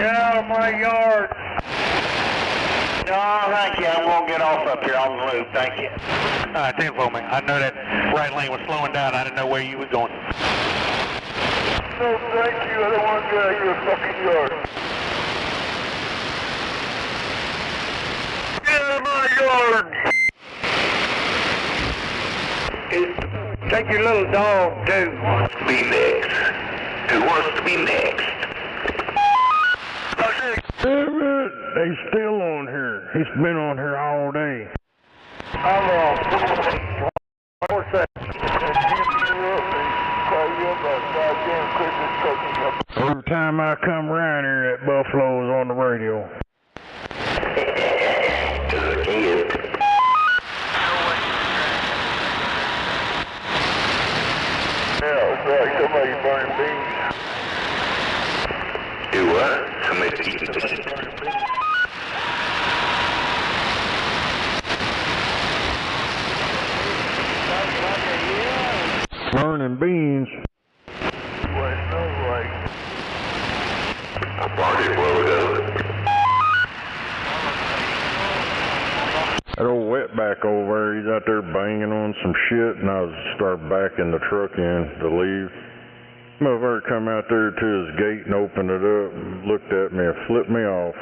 S22: Get out of my yard.
S20: No, thank you. I'm going to get off up here on the loop. Thank you.
S18: 10-4, man. I know that right lane was slowing down. I didn't know where you was going.
S5: No, thank you. I don't want to get out of your fucking yard. Get out of my yard!
S22: Take your little dog, too.
S9: Be next. Who wants to be next?
S1: Damn it! He's still on here. He's been on here all day.
S5: What's that?
S1: Every time I come around here, that buffalo's on the radio.
S5: Yeah, it's like somebody burning beans.
S9: Do what? Somebody's eating beans.
S1: Burning beans.
S5: What it smells like.
S9: I party blowed up.
S1: That old wetback over there, he's out there banging on some shit, and I was started backing the truck in to leave. Motherfucker come out there to his gate and opened it up and looked at me and flipped me off.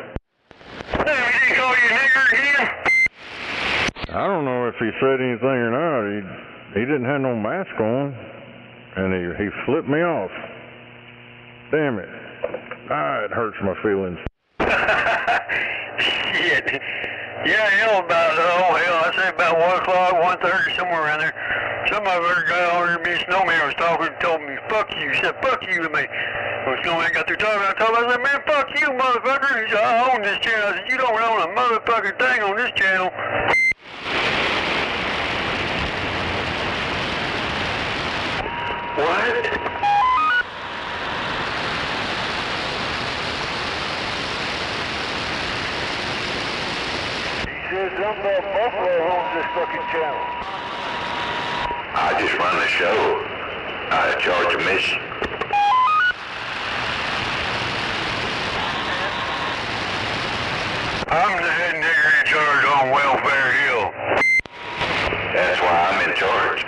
S22: Hey, he didn't call you a nigger again?
S1: I don't know if he said anything or not. He didn't have no mask on, and he flipped me off. Damn it. It hurts my feelings.
S22: Shit. Yeah, hell about I say about 1 o'clock, 1:30, somewhere around there. Some other guy over here, me snowman was talking and told me, fuck you. He said, fuck you to me. When snowman got through talking, I told him, I said, man, fuck you, motherfucker. He said, I own this channel. I said, you don't own a motherfucking thing on this channel.
S9: What?
S5: Says something about Buffalo owns this fucking channel.
S9: I just run the show. I charge a mission.
S22: I'm the head nigger in charge on Welfare Hill.
S9: That's why I'm in charge.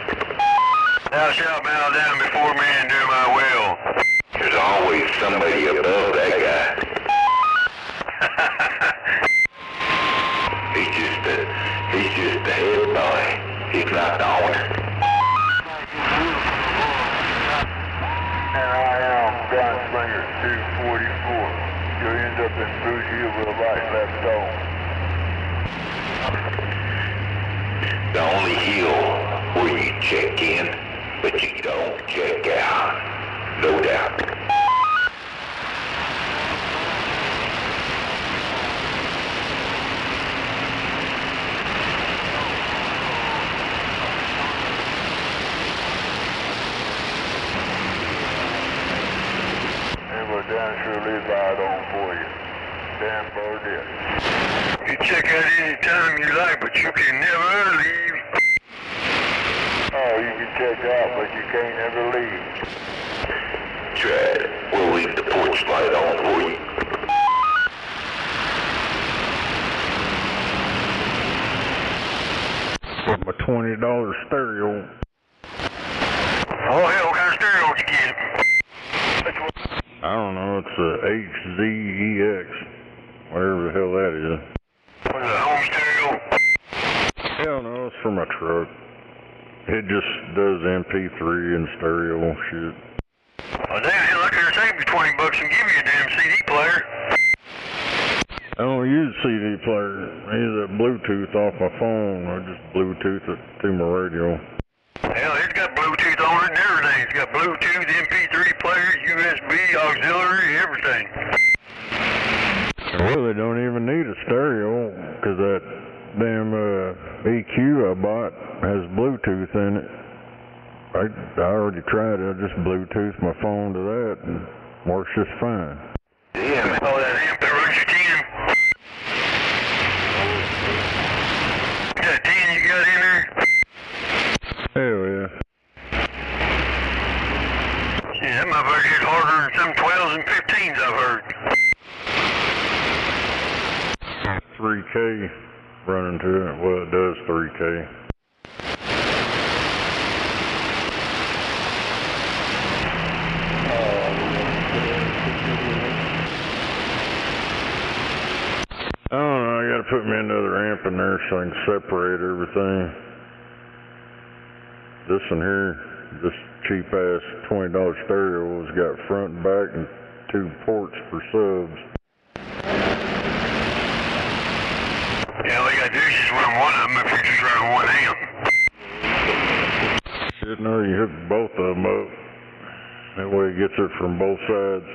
S22: Thou shalt bow down before me and do my will.
S9: There's always somebody above that guy. He's just the head boy. He's not the owner.
S5: And I am Gunslinger 244. You'll end up in Bruce Hill with a light left on.
S9: The only hill where you check in, but you don't check out. No doubt.
S5: Down surely light on for you. Damn Burdett.
S22: You check out any time you like, but you can never leave.
S5: Oh, you can check out, but you can't ever leave.
S9: Try it. We'll leave the porch light on for you.
S1: With my $20 stereo.
S22: Oh, hell, what kind of stereo did you get?
S1: I don't know, it's a HZEX, whatever the hell that is.
S22: Was it a home stereo?
S1: Hell no, it's for my truck. It just does MP3 and stereo shit.
S22: Well, damn, hell, I could have saved you $20 and give you a damn CD player.
S1: I don't use CD player. I use that Bluetooth off my phone. I just Bluetooth it to my radio.
S22: Hell, it's got Bluetooth on it and everything. It's got Bluetooth, MP3 player, USB, auxiliary, everything.
S1: Well, they don't even need a stereo, because that damn EQ I bought has Bluetooth in it. I already tried it. I just Bluetooth my phone to that, and works just fine.
S22: Yeah, oh, that amp that runs your 10. That 10 you got in there?
S1: Hell yeah.
S22: Yeah, that motherfucker hit harder than some 12s and 15s I've heard.
S12: 3K running to it. Well, it does 3K. I don't know, I gotta put me another amp in there so I can separate everything. This one here, this cheap ass $20 stereo has got front and back and 2 ports for subs.
S22: Yeah, all you gotta do is just run one of them if you're just running one amp.
S12: Shit, no, you hook both of them up. That way it gets it from both sides.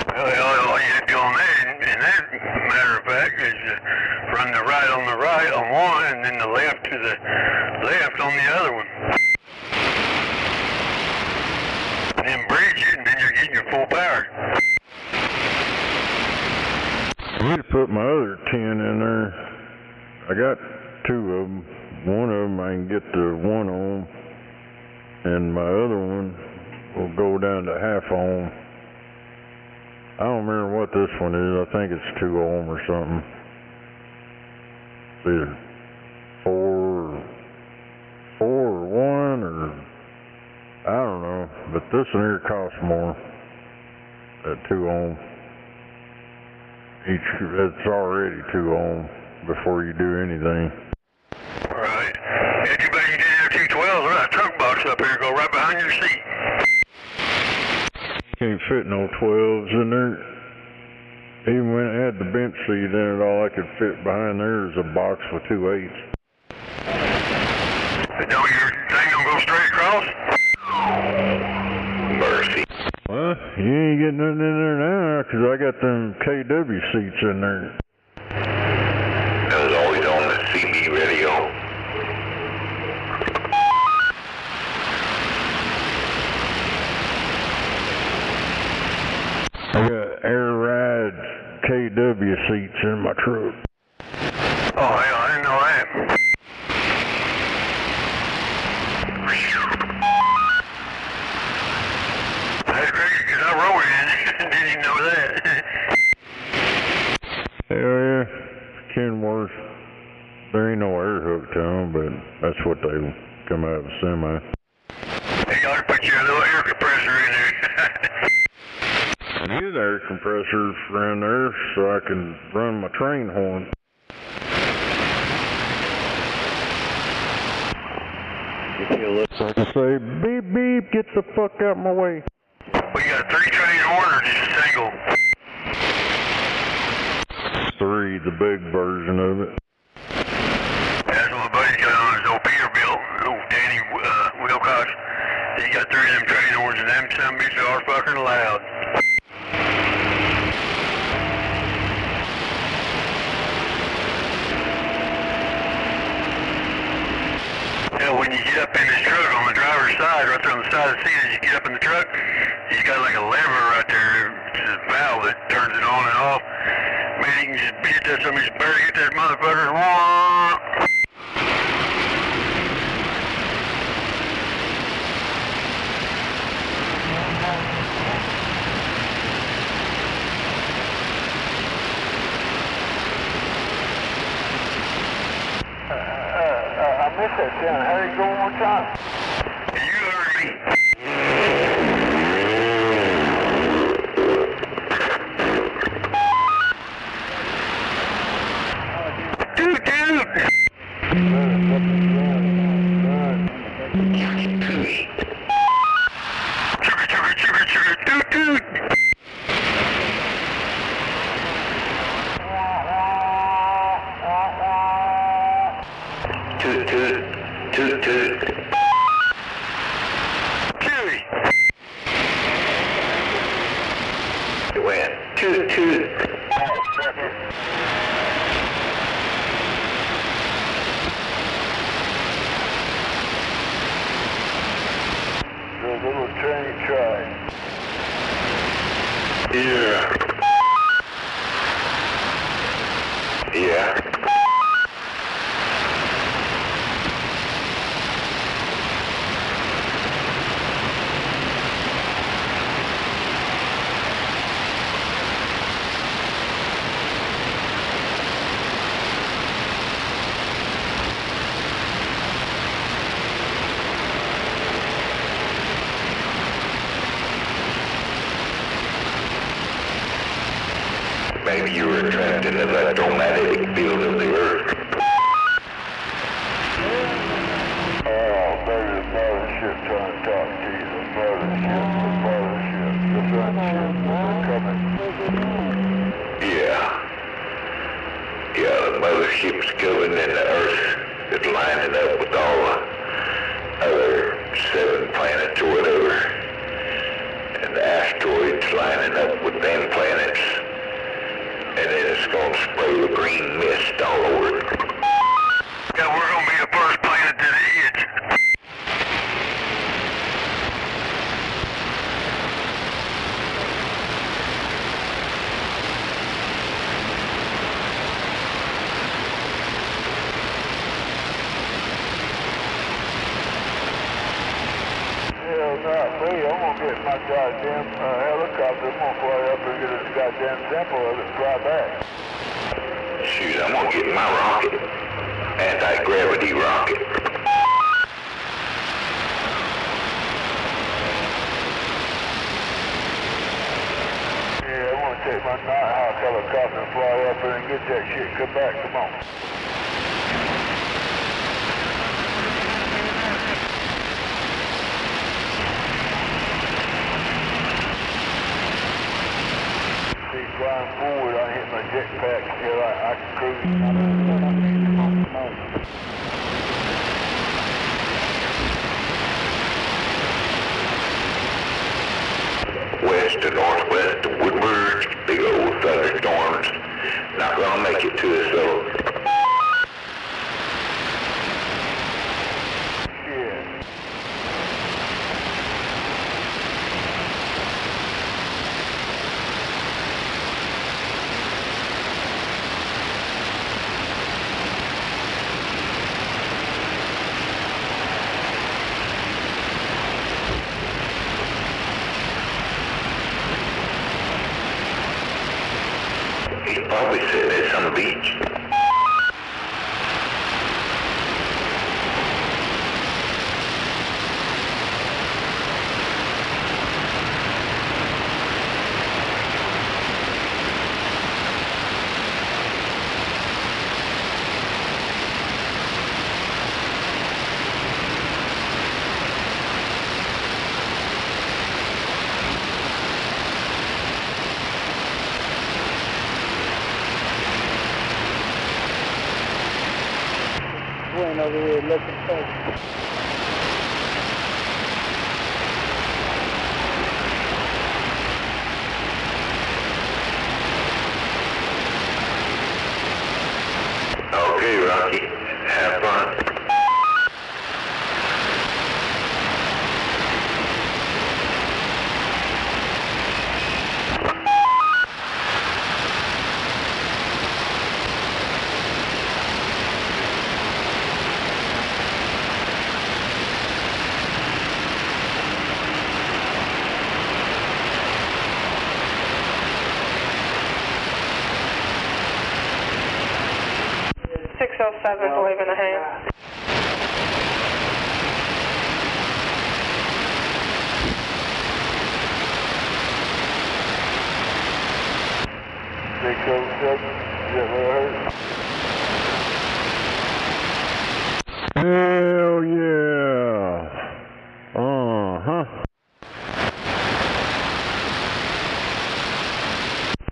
S22: Well, all you have to do on that, in that matter of fact, is run the right on one and then the left to the left on the other one. And then bridge it and then you're getting your full power.
S12: I need to put my other 10 in there. I got 2 of them. One of them I can get to 1 ohm, and my other one will go down to half ohm. I don't remember what this one is. I think it's 2 ohm or something. It's either 4 or 1 or I don't know. But this one here costs more at 2 ohm. It's already 2 ohm before you do anything.
S22: Right. Yeah, too bad you didn't have 212s. There's a trunk box up here. Go right behind your seat.
S12: Can't fit no 12s in there. Even when it had the bench seat in it, all I could fit behind there is a box with 2 8s.
S22: Don't your thing don't go straight across?
S9: Mercy.
S12: Well, you ain't getting nothing in there now, 'cause I got them KW seats in there.
S9: That was always on the CB radio.
S12: I got Air Ride KW seats in my truck.
S22: Oh, hell, I didn't know that. That's great, because I rode in. Didn't even know that.
S12: Hell yeah. Kenworth. There ain't no air hook to them, but that's what they come out of a semi.
S22: Hey, you ought to put your little air compressor in there.
S12: I need an air compressor around there so I can run my train horn. So I can say, beep beep, get the fuck out my way.
S22: We got 3 train horn or just a single?
S12: 3, the big version of it.
S22: That's what my buddy's got on his old Peterbilt, old Danny Wilcox. He got 3 of them train horns and them some bitches are fucking loud. Yeah, when you get up in this truck on the driver's side, right there on the side of the seat, as you get up in the truck, he's got like a lever right there. It's a valve that turns it on and off. Man, you can just beat that, somebody just barely hit that motherfucker.
S5: I missed that sound. How did it go one more time?
S22: You heard me. Toot toot! Chugga chugga chugga chugga toot toot!
S9: Toot toot, toot toot.
S22: Chewy!
S9: It went toot toot.
S5: The little train tried.
S9: Yeah. Yeah. maybe you were trapped in the electromagnetic field of the earth.
S5: Mothership trying to talk to you. The mothership. The sunship. They're coming.
S9: Yeah, the mothership's coming and the earth is lining up with all the other 7 planets or whatever. And the asteroids lining up with them planets. And then it's going to spray the green mist all over it.
S22: Yeah, we're going to be the first planet that it hits.
S5: Hell, not me. I'm going to get my goddamn helicopter. I'm going to fly up and get a goddamn sample of it and fly back.
S9: Shoot, I'm going to get my rocket. Anti-gravity rocket.
S5: Yeah, I'm going to take my Nighthawk helicopter and fly up there and get that shit. Come back. Come on. Flying forward, I hit my jetpack until I can cruise.
S9: West to northwest to Woodward, big old thunderstorms. Not gonna make it to us though. He's probably sitting at some beach.
S16: Went over here looking for it.
S9: Okay, Rocky. Have fun.
S7: I believe in a hand.
S5: Big 07, is that what I heard?
S12: Hell yeah.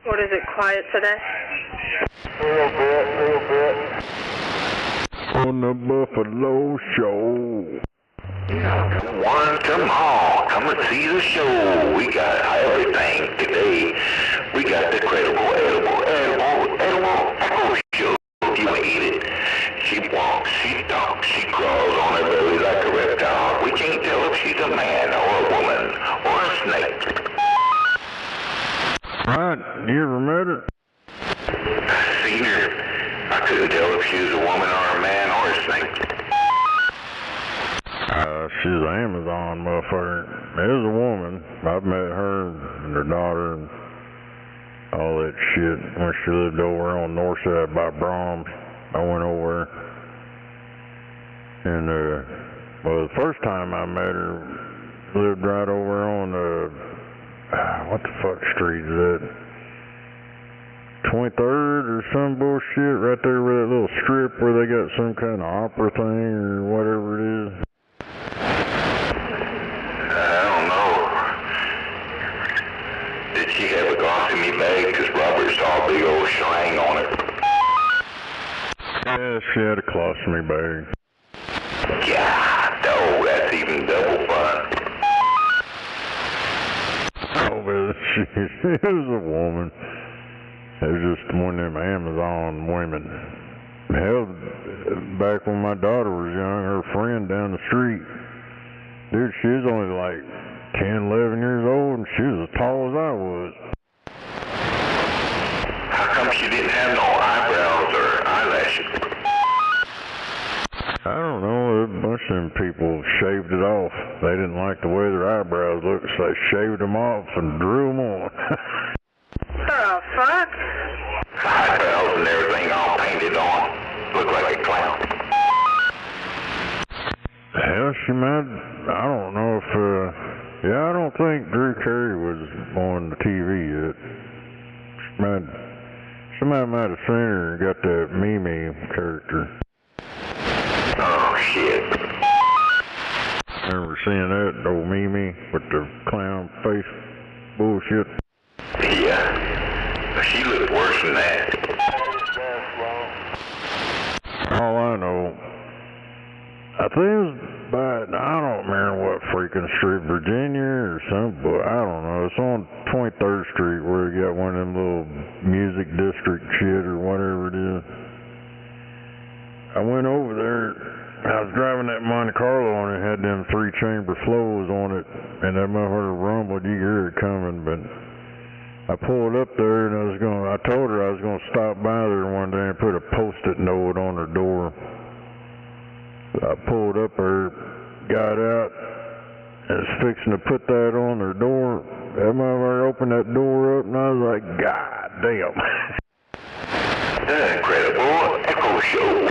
S7: What is it, quiet today?
S5: A little bit.
S12: On the Buffalo Show.
S9: Come on, come and see the show. We got everything today. We got the credible, edible show. If you eat it, she walks, she talks, she crawls on her belly like a reptile. We can't tell if she's a man or a woman or a snake.
S12: Right, you ever met her?
S9: I seen her. I couldn't tell if she was a woman or a man or a snake.
S12: She's an Amazon motherfucker. Is a woman. I've met her and her daughter and all that shit when she lived over on the north side by Brahms. I went over and well, the first time I met her, lived right over on what the fuck street is that? 23rd or some bullshit right there where that little strip where they got some kind of opera thing or whatever it is.
S9: I don't know. Did she have a glossy meat bag? Because Robert saw a big old slang on it.
S12: Yeah, she had a colostomy bag.
S9: Yeah, no, that's even double fun.
S12: Oh, but it was a woman. It was just one of them Amazon women. Hell, back when my daughter was young, her friend down the street, dude, she was only like 10, 11 years old, and she was as tall as I was.
S9: How come she didn't have no eyebrows or eyelashes?
S12: I don't know, a bunch of them people shaved it off. They didn't like the way their eyebrows looked, so they shaved them off and drew them on.
S7: The fuck?
S9: Eyebrows and everything all painted on. Look like a clown.
S12: Hell, she might, I don't know if, yeah, I don't think Drew Carey was on the TV yet. Somebody might have seen her and got that Mimi character.
S9: Oh, shit.
S12: Remember seeing that old Mimi with the clown face bullshit?
S9: Yeah. She looked worse than that.
S12: All I know, I think it was by, I don't remember what freaking street, Virginia or something, but I don't know. It's on 23rd Street where you got one of them little music district shit or whatever it is. I went over there, I was driving that Monte Carlo and it had them 3-chamber flows on it, and that motherfucker rumbled, you hear it coming, but I pulled up there and I told her I was gonna stop by there one day and put a post-it note on her door. I pulled up there, got out, and was fixing to put that on her door. That motherfucker opened that door up and I was like, God damn.
S9: That's incredible. Echo show.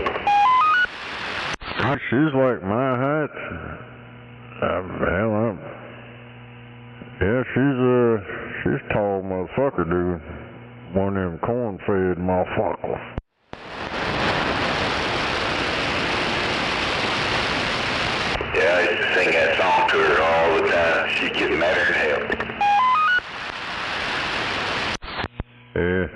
S12: She's like my height. Yeah, she's a tall motherfucker, dude. One of them corn-fed motherfuckers.
S9: Yeah, I used to sing that song to her all the time. She'd get madder than hell.
S12: Yeah.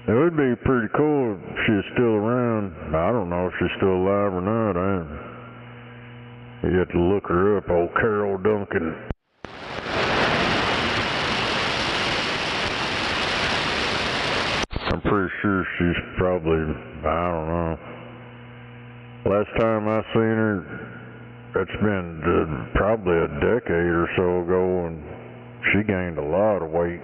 S12: It would be pretty cool if she's still around. I don't know if she's still alive or not. You have to look her up, old Carol Duncan. I'm pretty sure she's probably, I don't know. Last time I seen her, it's been probably a decade or so ago, and she gained a lot of weight.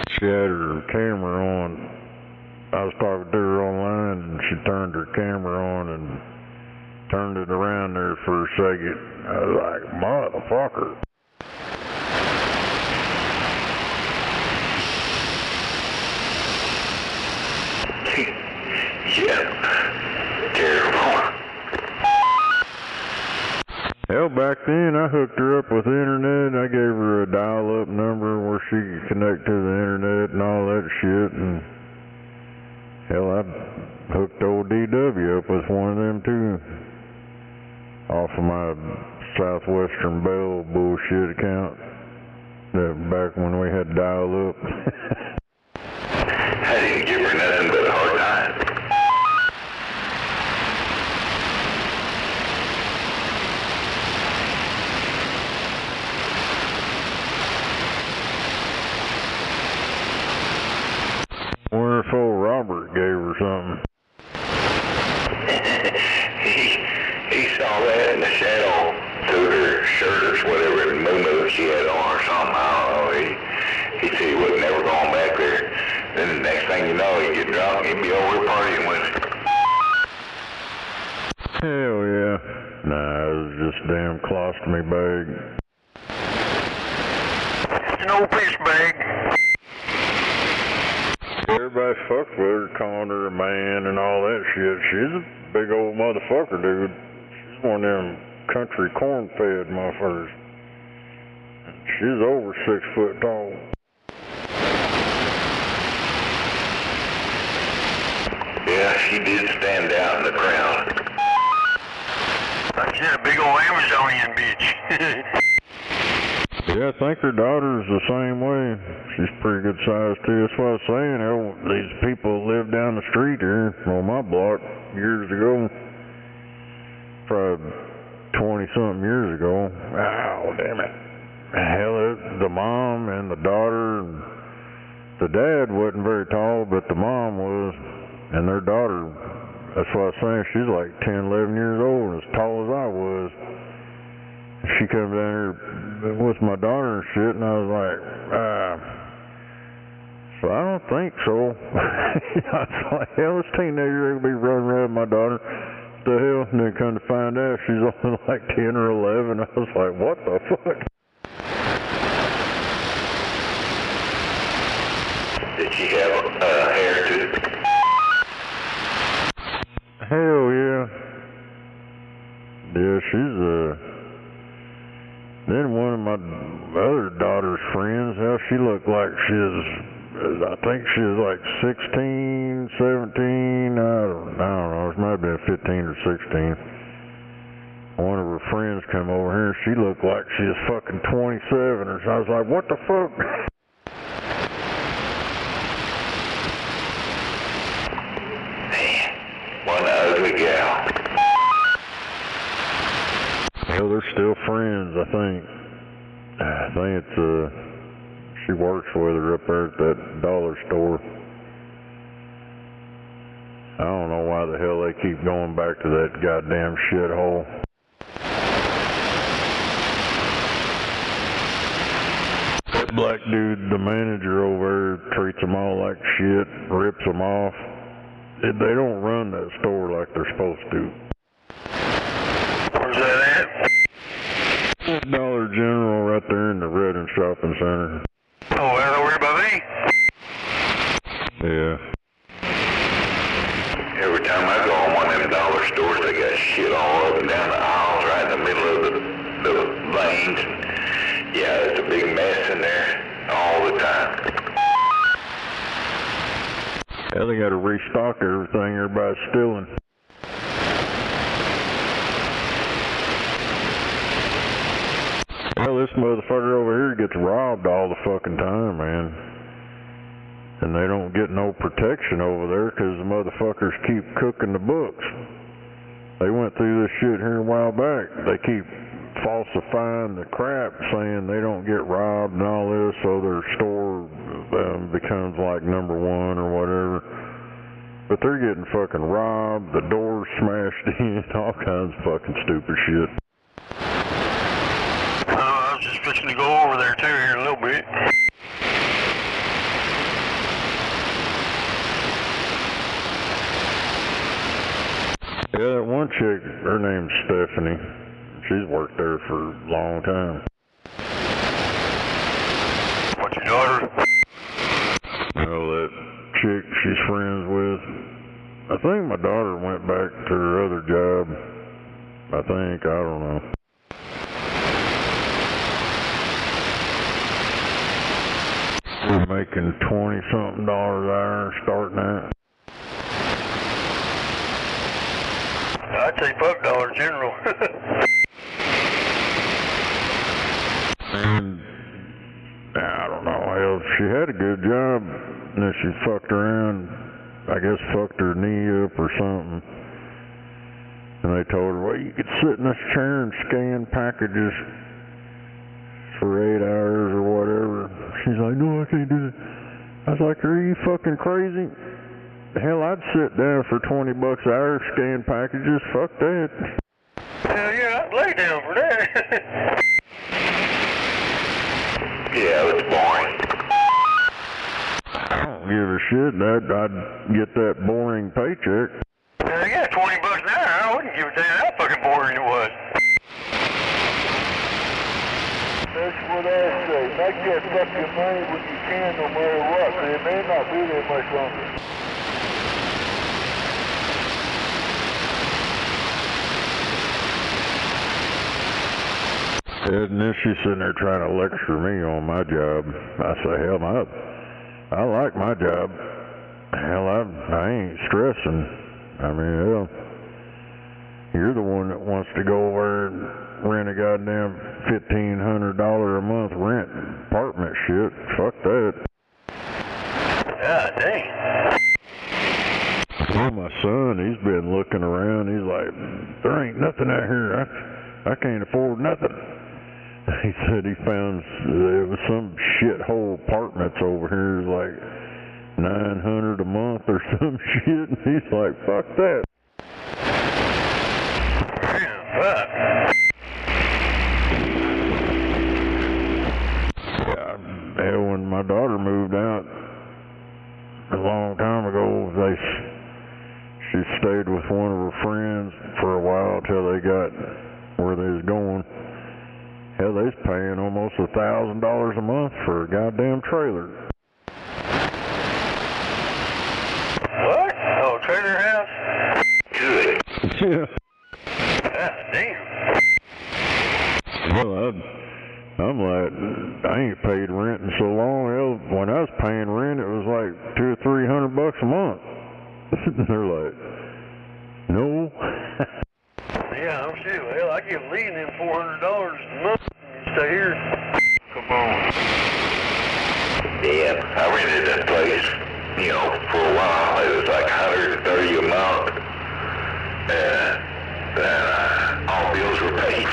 S12: She had her camera on. I was talking to her online, and she turned her camera on and turned it around there for a second. I was like, motherfucker.
S9: Yeah, terrible.
S12: Hell, back then I hooked her up with the internet. I gave her a dial-up number where she could connect to the internet and all that shit. And hell, I hooked old DW up with one of them too, off of my Southwestern Bell bullshit account. Back when we had dial-up.
S9: I didn't give her nothing but a hard time.
S12: Wonder if old Robert gave her something.
S9: he saw that in the shadow through her shirt or whatever, the moo she had on or something. I don't know. He said he wasn't never going back there. Then the next thing you know, he'd get drunk and he'd be over partying with her.
S12: Hell yeah. Nah, it was just a damn colostomy bag.
S22: It's an old piss bag.
S12: Everybody fucked with her, calling her a man and all that shit. She's a big old motherfucker, dude. She's one of them country corn-fed motherfuckers. She's over 6 foot tall.
S9: Yeah, she did stand out in the crowd.
S22: She's a big old Amazonian bitch.
S12: Yeah, I think her daughter's the same way. She's pretty good size too. That's what I was saying. These people live down the street here on my block years ago. Probably 20-something years ago. Oh, damn it. Hell, the mom and the daughter. The dad wasn't very tall, but the mom was. And their daughter, that's what I was saying, she's like 10, 11 years old, as tall as I was. She comes down here with my daughter and shit, and I was like, so I don't think so. I was like, hell, this teenager will be running around with my daughter. What the hell? And then come to find out she's only like 10 or 11. I was like, what the fuck?
S9: Did she have hair too?
S12: Hell yeah. Yeah, she's then one of my other daughter's friends, hell, she looked like I think she was like 16, 17, I don't know, it might have been 15 or 16. One of her friends come over here, she looked like she was fucking 27, or so. I was like, what the fuck?
S9: One ugly gal.
S12: Well, they're still friends, I think. I think it's, she works with her up there at that dollar store. I don't know why the hell they keep going back to that goddamn shithole. That black dude, the manager over there, treats them all like shit, rips them off. They don't run that store like they're supposed to.
S22: Where's that at?
S12: Dollar General right there in the Redding Shopping Center.
S22: Oh, that's over here by me?
S12: Yeah.
S9: Every time I go on one of them dollar stores, they got shit all up and down the aisles, right in the middle of the lanes. Yeah, there's a big mess in there all the time.
S12: Yeah, they gotta restock everything, everybody's stealing. Well, this motherfucker over here gets robbed all the fucking time, man. And they don't get no protection over there because the motherfuckers keep cooking the books. They went through this shit here a while back. They keep falsifying the crap, saying they don't get robbed and all this, so their store becomes like number one or whatever. But they're getting fucking robbed, the doors smashed in, all kinds of fucking stupid shit.
S22: I was just fixing to go over there too here in a little bit.
S12: Yeah, that one chick, her name's Stephanie. She's worked there for a long time.
S22: What's your daughter?
S12: Well, that chick she's friends with, I think my daughter went back to her other job. I think, I don't know. We're making $20-something an hour starting out.
S22: I'd say fuck Dollar General.
S12: And I don't know, hell, she had a good job, and then she fucked around, I guess fucked her knee up or something. And they told her, well, you could sit in this chair and scan packages for 8 hours or whatever. She's like, no, I can't do that. I was like, are you fucking crazy? Hell, I'd sit down for $20 an hour, scan packages. Fuck that.
S22: Hell yeah, I'd lay down for that.
S9: Yeah, it's boring.
S12: I don't give a shit. I'd get that boring paycheck.
S22: Hell yeah, $20 an hour. I wouldn't give a damn how fucking boring it was.
S5: That's what I say. Make that fucking money when you can, no matter what, because it may not be there much longer.
S12: And then she's sitting there trying to lecture me on my job. I say, hell, I like my job. Hell, I ain't stressing. I mean, hell, you're the one that wants to go over and rent a goddamn $1,500 a month rent apartment shit. Fuck that.
S22: God dang.
S12: Well, my son, he's been looking around. He's like, there ain't nothing out here. I can't afford nothing. He said he found there was some shithole apartments over here, like $900 a month or some shit. And he's like, fuck that.
S22: Fuck.
S12: Yeah, when my daughter moved out a long time ago, she stayed with one of her friends for a while till they got where they was going. Hell, they was paying almost $1,000 a month for a goddamn trailer.
S22: What? Oh, trailer house?
S9: Good.
S12: Yeah.
S22: God damn.
S12: Well, I'm like, I ain't paid rent in so long. Hell, when I was paying rent, it was like $200 or $300 a month. They're like, no.
S22: Yeah, I'm sure. Hell, I give Lee them $400 a month and stay here. Come on.
S9: Yeah, I rented that place, for a while. It was like $130 a month. And all bills were paid.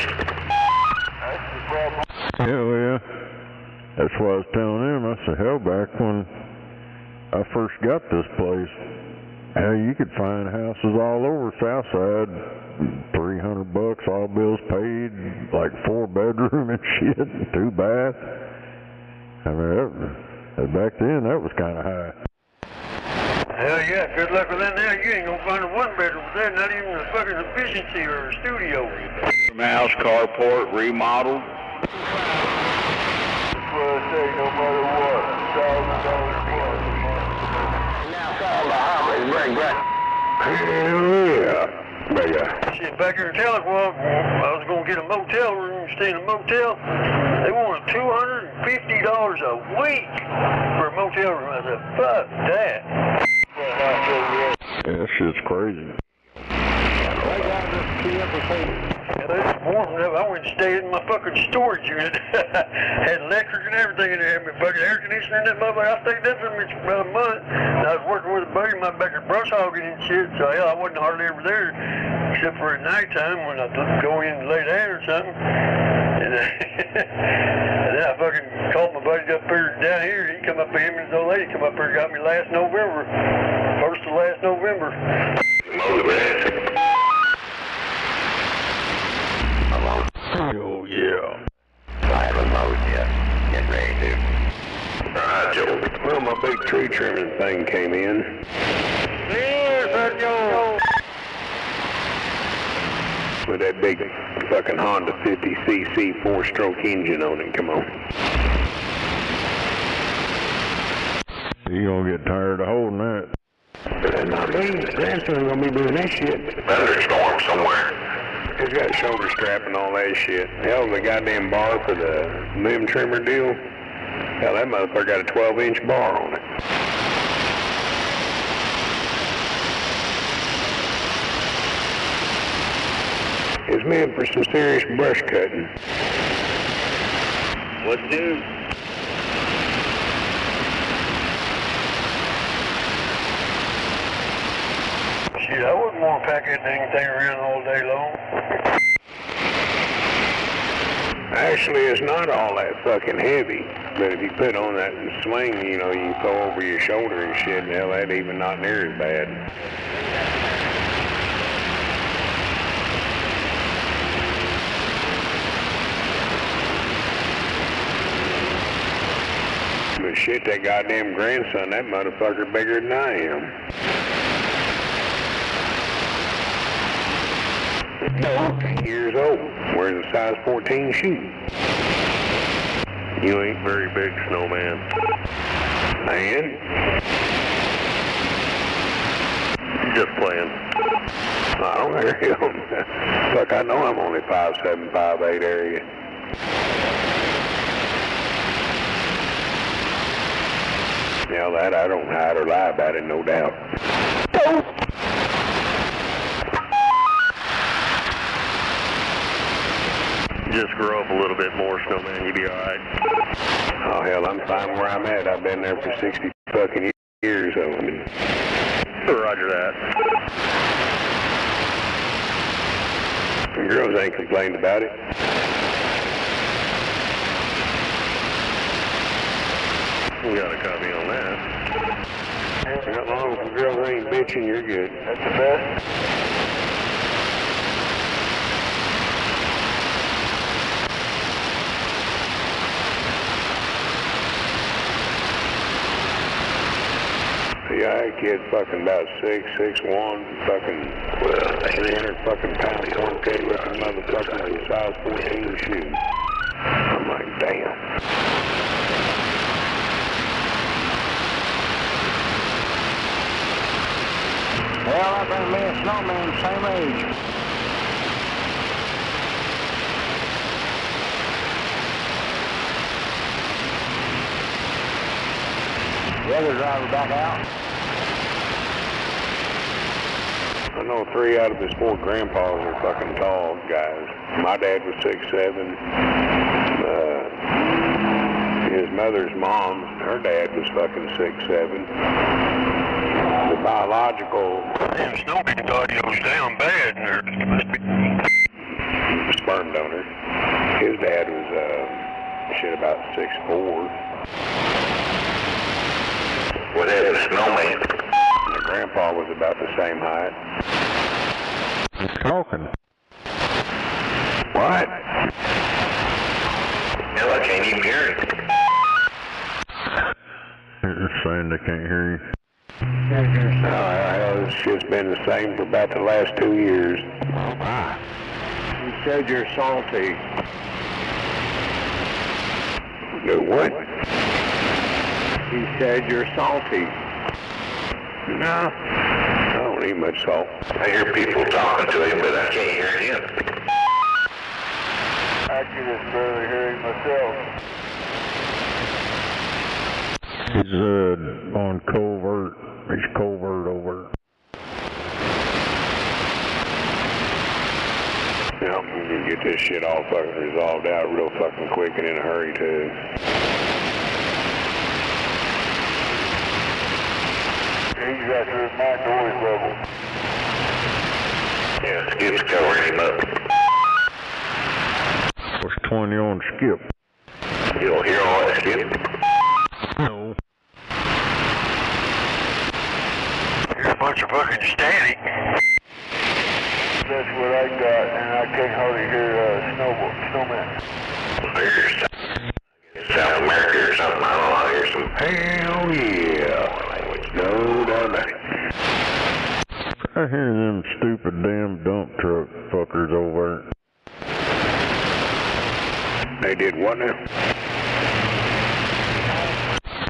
S12: Hell yeah. That's what I was telling him. I said, hell, back when I first got this place, hell, you could find houses all over Southside, $300, all bills paid, like 4-bedroom and shit, 2 bath. I mean, back then that was kind of high.
S22: Hell yeah, good luck with that now. You ain't gonna find a 1-bedroom there, not even a fucking efficiency or a studio.
S9: House, carport, remodeled.
S5: That's what I say, no matter what, $1,000
S9: Now call the highway, bring back.
S12: Hell yeah.
S22: Shit, back here in Tahlequah, I was gonna get a motel room, stay in a motel. They wanted $250 a week for a motel room. I said, fuck that.
S12: Yeah, that shit's crazy.
S22: Yeah, they just warmed up. I went and stayed in my fucking storage unit. Had electric and everything in there. Had my fucking air conditioner in that motherfucker. I stayed there for about a month. And I was working with a buddy of mine back at brush hogging and shit. So hell, I wasn't hardly ever there, except for at nighttime when I go in late night or something. And then I fucking called my buddy up here down here. He come up here, him and his old lady come up here and got me last November. 1st of last November.
S12: Oh, yeah.
S9: I haven't mowed yet. Getting ready to. All right, Joe.
S6: Well, my big tree trimming thing came in. With that big fucking Honda 50cc 4-stroke engine on it. Come on.
S12: You gonna get tired of holding that.
S6: Not me. Grandson's gonna be doing that shit.
S9: Thunderstorm somewhere.
S6: He's got shoulder strap and all that shit. Hell, the goddamn bar for the limb trimmer deal. Hell, that motherfucker got a 12-inch bar on it. It's meant for some serious brush cutting.
S9: What do?
S22: Shit, I wouldn't want to pack that dang thing around all day long.
S6: Actually, it's not all that fucking heavy. But if you put on that swing, you throw over your shoulder and shit, hell, that even not near as bad. But shit, that goddamn grandson, that motherfucker bigger than I am. 8 years old, wears a size 14 shoe.
S9: You ain't very big, snowman.
S6: Man?
S9: Just playing.
S6: I don't hear him. Fuck, I know I'm only 5'7", 5'8" area.
S8: Now that I don't hide or lie about it, no doubt.
S6: Just grow up a little bit more, Snowman, you'll be alright.
S8: Oh hell, I'm fine where I'm at. I've been there for 60 fucking years. I mean,
S6: Roger that.
S8: The girls ain't complained about it.
S6: We got a copy on that.
S8: As long as the girls ain't bitching, you're good. That's the best. Yeah, that kid fucking about 6'1", fucking 300 fucking pounds, 1K looking motherfucker with a size 14 shoe. I'm like, damn.
S22: Well, I think me and Snowman the same age. The other driver back out.
S8: I know 3 out of his 4 grandpas are fucking tall guys. My dad was 6'7". His mother's mom, her dad was fucking 6'7". The biological
S22: Snowman audio's down bad.
S8: sperm donor, his dad was about 6'4".
S9: What happened to Snowman?
S8: The grandpa was about the same height.
S12: He's talking.
S8: What?
S9: Hell, I can't even hear him.
S12: They're saying they can't hear you.
S8: This shit's been the same for about the last 2 years.
S22: Oh my. You said you're salty.
S8: Do what?
S22: He said you're salty.
S8: No. I don't eat much salt.
S9: I hear people talking to him, but I can't hear him.
S8: I can just barely hear him myself.
S12: He's on covert. He's covert over.
S8: Yeah, we can get this shit all fucking resolved out real fucking quick and in a hurry too. He's at my noise level.
S9: Yeah, Skip's covering him up.
S12: What's 20 on Skip?
S9: You don't hear all that, Skip?
S12: No.
S22: Here's a bunch of fucking static.
S8: That's what I got, and I can't hardly hear Snowman.
S9: There's South America or something. I don't know. I hear some
S8: Hell yeah.
S9: language.
S8: No doubt about it.
S12: I hear them stupid damn dump truck fuckers over there.
S8: They did what now?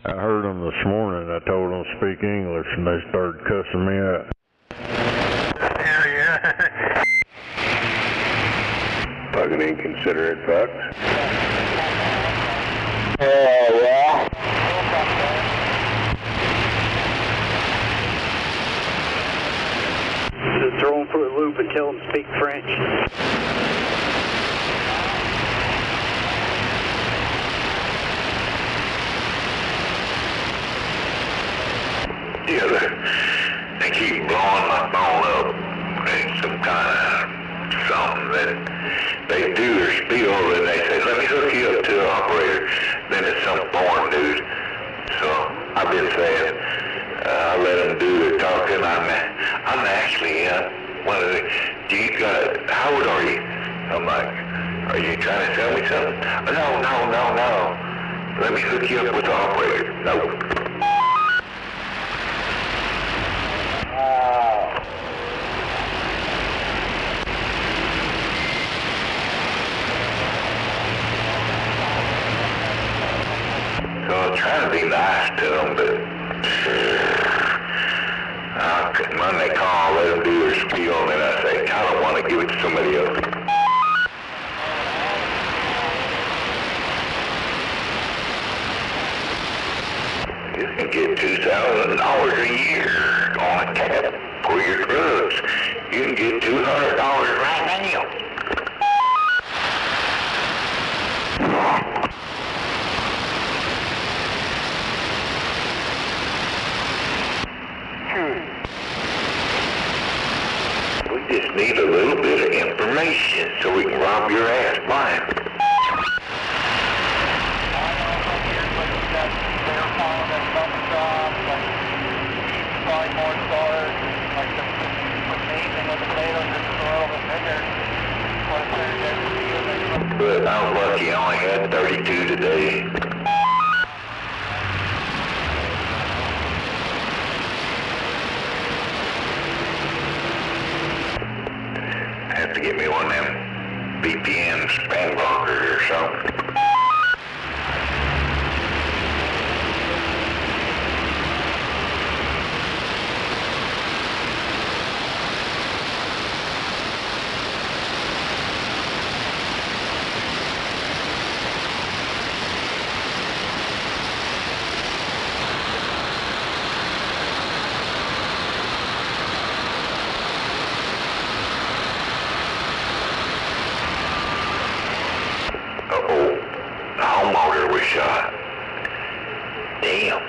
S12: I heard them this morning. I told them to speak English, and they started cussing me out.
S22: Hell yeah.
S8: Fucking inconsiderate fucks.
S22: Yeah.
S11: Just throw them for a loop and tell them to speak French.
S9: Yeah, they keep blowing my phone up. It's some kind of something that they do their spiel and they say, let me hook you up to an operator. Then it's some foreign dude. So I've been saying, I let them do the talking. I'm actually one of the, how old are you? I'm like, are you trying to tell me something? No. Let me hook you up with the operator. No. So I'm trying to be nice to them, but when they call, let them do their spiel, and then I say, I don't want to give it to somebody else. This can get just need a little bit of information so we can rob your ass blind.
S18: Probably more stars, like the meat and the potatoes just a little bit bigger.
S9: But I was lucky I only had 32 today. Have to get me one of them VPN spam blockers or something. Uh-oh, the homeowner was shot. Damn.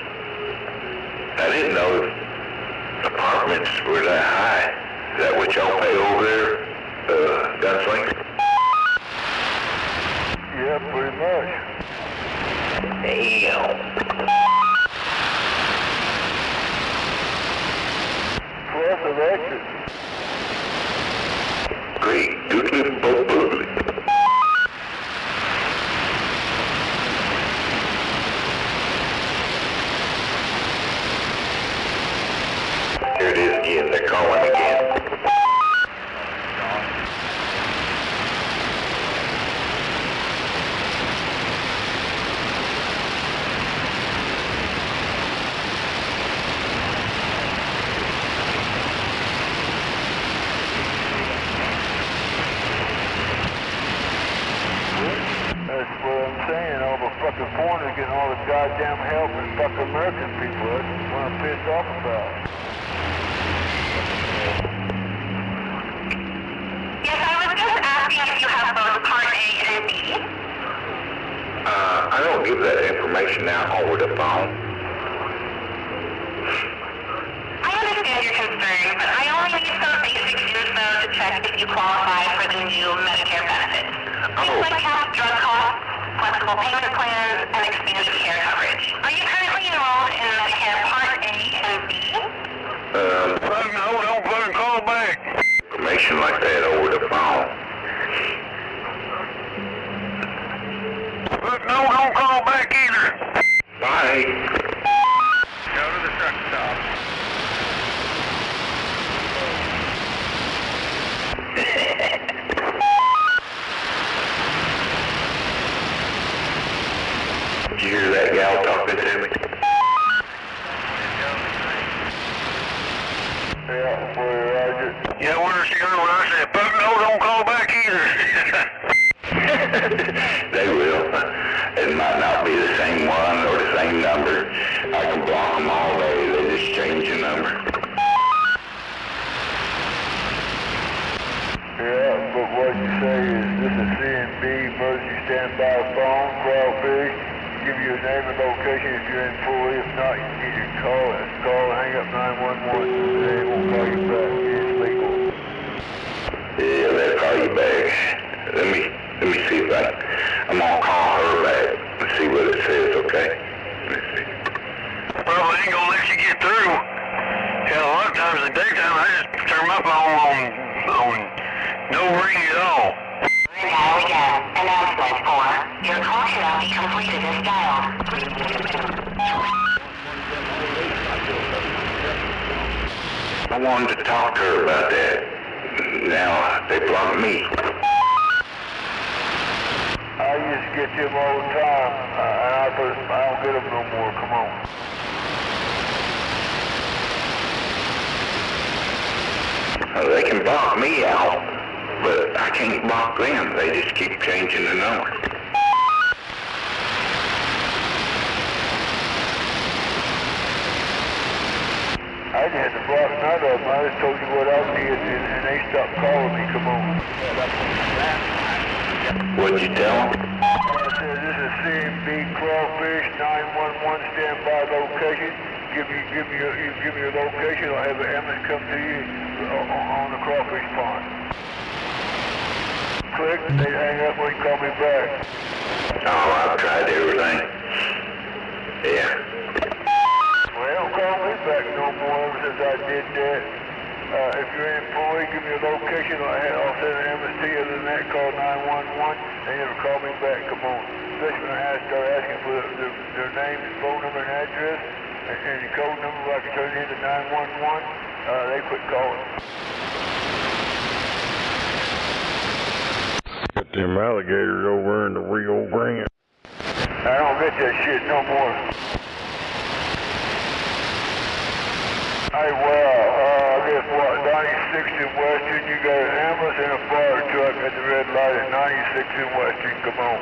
S9: I didn't know apartments were that high. Is that what y'all pay over there, Gunslinger?
S5: Yeah, pretty much.
S9: Damn.
S5: Plus electric.
S9: Great. Doodly boodly. Here it is again. They're calling again.
S5: That's what I'm saying. All the fucking foreigners getting all the goddamn help and fucking American people. That's what I'm pissed off about.
S17: Yes, I was just asking if you have both Part A and B.
S9: I don't give that information out over the phone.
S17: I understand your concern, but I only need some basic info to check if you qualify for the new Medicare benefits. Things like capped drug costs, flexible payment plans, and expanded care coverage. Are you currently enrolled in Medicare Part A and B?
S22: Fucking hold on, fucking call back.
S9: Information like that over the phone.
S22: Fuck no, don't call back either.
S9: Bye.
S10: Go to the truck stop.
S9: Did you hear that gal talking to me?
S5: Yeah, boy, Roger.
S22: Yeah, where's she going when I said, fuck no, don't call back either.
S9: They will. It might not be the same one or the same number. I can block them all day. They just change the number.
S5: Yeah, but what you say is this is CMB, emergency standby phone, crawfish. Give you a name and location if you're in fully. If not, you need to call us. Call, hang up 911. They won't call you back. It's legal.
S9: Yeah, they'll call you back. Let me see if I'm gonna call her back and see what it says, okay? Let me see.
S22: Well, I ain't gonna let you get through. Hell, a lot of times in the daytime, I just turn my phone on no ring at all.
S17: Now again, announcement for your call cannot be completed as dialed.
S9: I wanted to talk to her about that. Now they blocked me.
S5: I used to get them all the time, and I don't get them no more. Come on.
S9: They can block me out, but I can't block them. They just keep changing the number.
S5: I just had to block none of them. I just told you what I did, and they stopped calling me. Come on.
S9: What'd you tell them?
S5: I said, this is CMB Crawfish 911 standby location. Give me your location. I'll have an ambulance come to you. on the crawfish pond. Click, they hang up when you call me back.
S9: Oh, I've tried everything. Yeah.
S5: Well, don't call me back no more ever since I did that. If you're an employee, give me a location. I'll send an MST. Other than that, call 911. They never call me back. Come on. Especially when I start asking for their name, phone number, and address, and the code number where I can turn it into 911. They quit calling.
S12: Got them alligators over in the Rio Grande.
S5: I don't get that shit no more. Hey, well, guess what? 96 in Western, you got an ambulance and a fire truck at the red light at 96 in Western. Come on.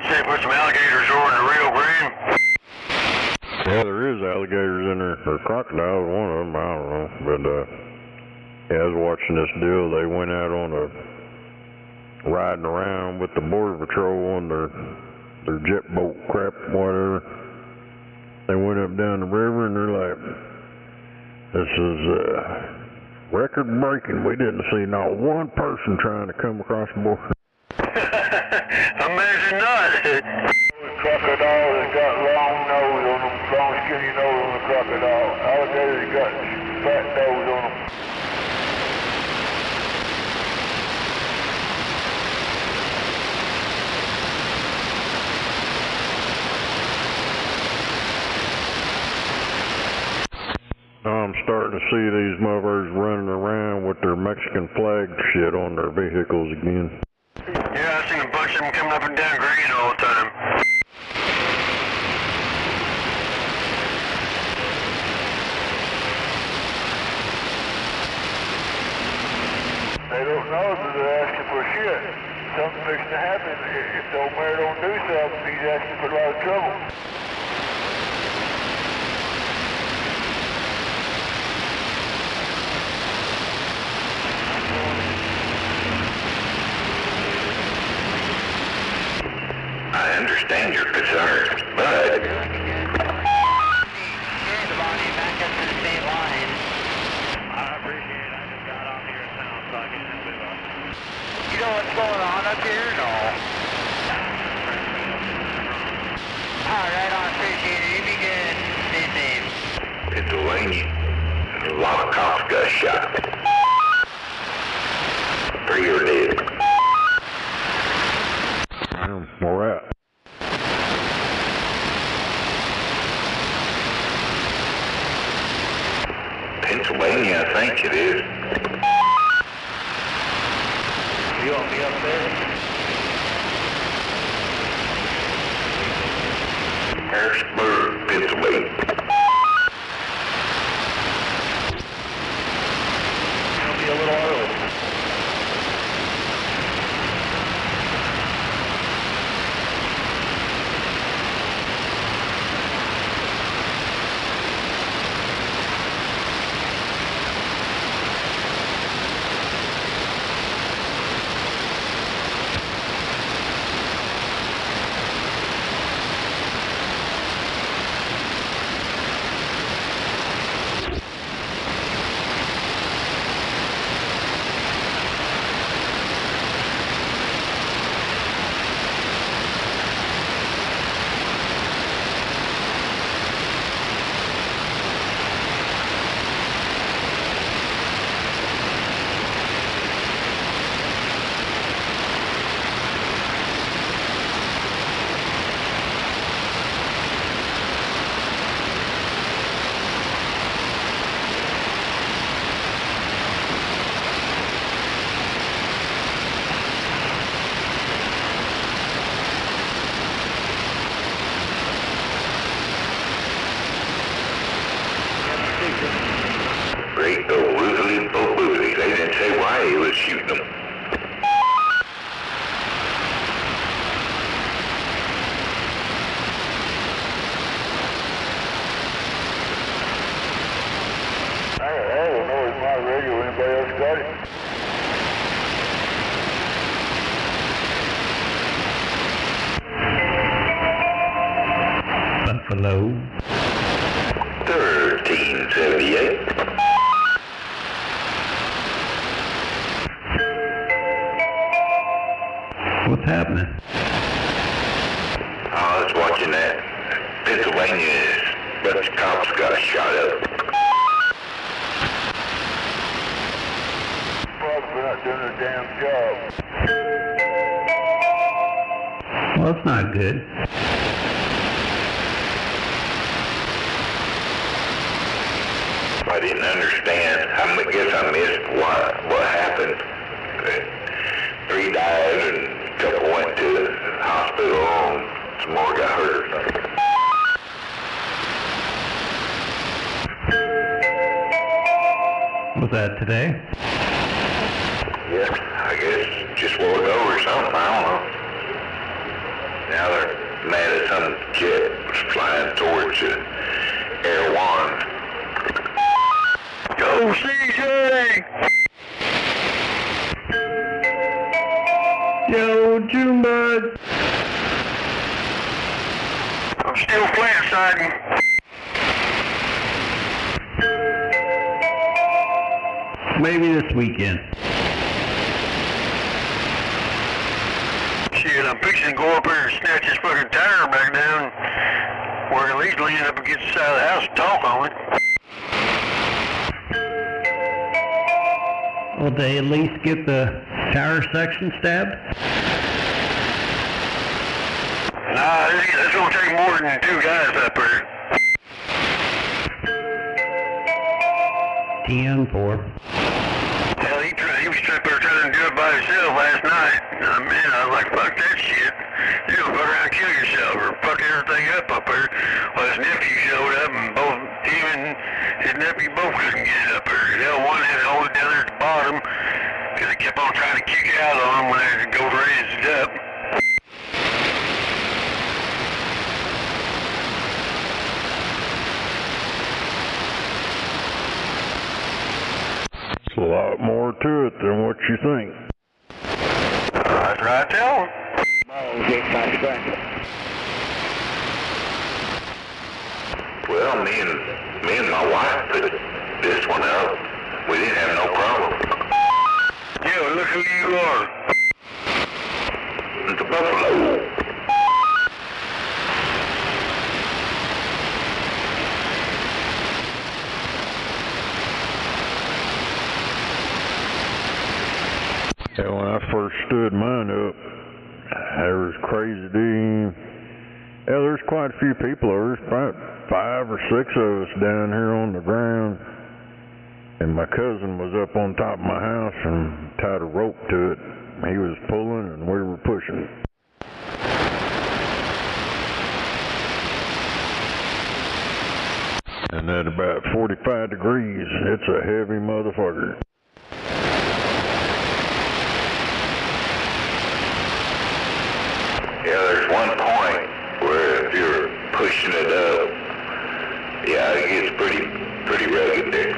S22: Say, put some alligators over in the Rio Grande.
S12: Yeah, there is alligators in there, or crocodiles, one of them, I don't know. But, yeah, I was watching this deal. They went out on riding around with the Border Patrol on their jet boat crap, whatever. They went up down the river and they're like, this is record breaking. We didn't see not one person trying to come across the border.
S22: Imagine not.
S5: Crocodile has got long nose on them, long skinny nose on the crocodile. Alligators got fat nose on them.
S12: Now I'm starting to see these motherfuckers running around with their Mexican flag shit on their vehicles again.
S22: Yeah, I seen a bunch of them coming up and down green all the time.
S5: They don't know that they're asking for shit. Something's fixing to happen. If the old mayor don't do something, he's asking for a lot of trouble.
S9: I understand your concern, but
S20: You know what's going on up here? No. Alright, I appreciate it. You be good. Stay safe.
S9: Pennsylvania, a lot of cops got shot. 3 are dead.
S12: Where we're at.
S9: Pennsylvania, I think it is.
S3: You want me up there?
S9: Harrisburg, Pennsylvania.
S3: It'll be a little early.
S9: Great old woozly. They didn't say why he was shooting them.
S5: I don't know if my radio, anybody else got it?
S14: Buffalo.
S9: 1378.
S5: weren't doing a damn job.
S14: Well, that's not good.
S9: I didn't understand. I guess I missed what happened. 3 died and a couple went to the hospital and some more got hurt or something.
S14: Was that today?
S9: Yeah, I guess just a while ago or something. I don't know. Now they're mad at some jet was flying towards Air One.
S22: Go CJ!
S14: Yo, Junebug!
S22: I'm still flat siding.
S14: Maybe this weekend.
S22: Shit, I'm fixing to go up there and snatch this fucking tire back down, where at least lean up against the side of the house and talk on it.
S14: Will they at least get the tire section stabbed?
S22: Nah, it's gonna take more than 2 guys up there.
S14: 10-4.
S22: Hell, he was up there trying to do it by himself last night. Man, I was like, fuck that shit. You're gonna go around and kill yourself or fuck everything up there. Well, his nephew showed up and both him and his nephew both couldn't get it up there. Hell, one had to hold it down there at the bottom because he kept on trying to kick out on him when they go to raise it up.
S12: It's a lot more to it than what you think.
S22: That's what I tell him.
S9: Well, me and my wife put this one out. We didn't have no problem.
S22: Yeah, well, look who you are.
S9: The Buffalo.
S12: Yeah, when I first stood mine up, there was crazy dude. Yeah, there's quite a few people. There's about 5 or 6 of us down here on the ground. And my cousin was up on top of my house and tied a rope to it. He was pulling and we were pushing. And at about 45 degrees, it's a heavy motherfucker.
S9: Yeah, there's one point where if you're pushing it up, yeah, it gets pretty rugged there.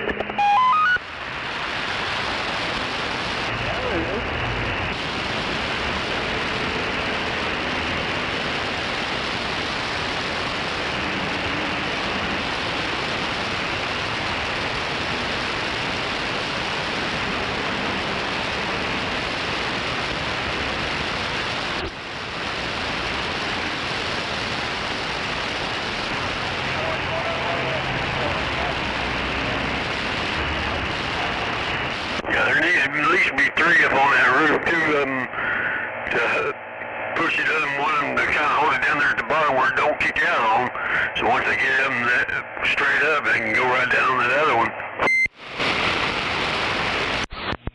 S22: Yeah, there needs to at least be 3 up on that roof, 2 of them to push it up and one of them to kind of hold it down there at the bottom where it don't kick out on them. So once they get them straight up, they can go right down on that other one.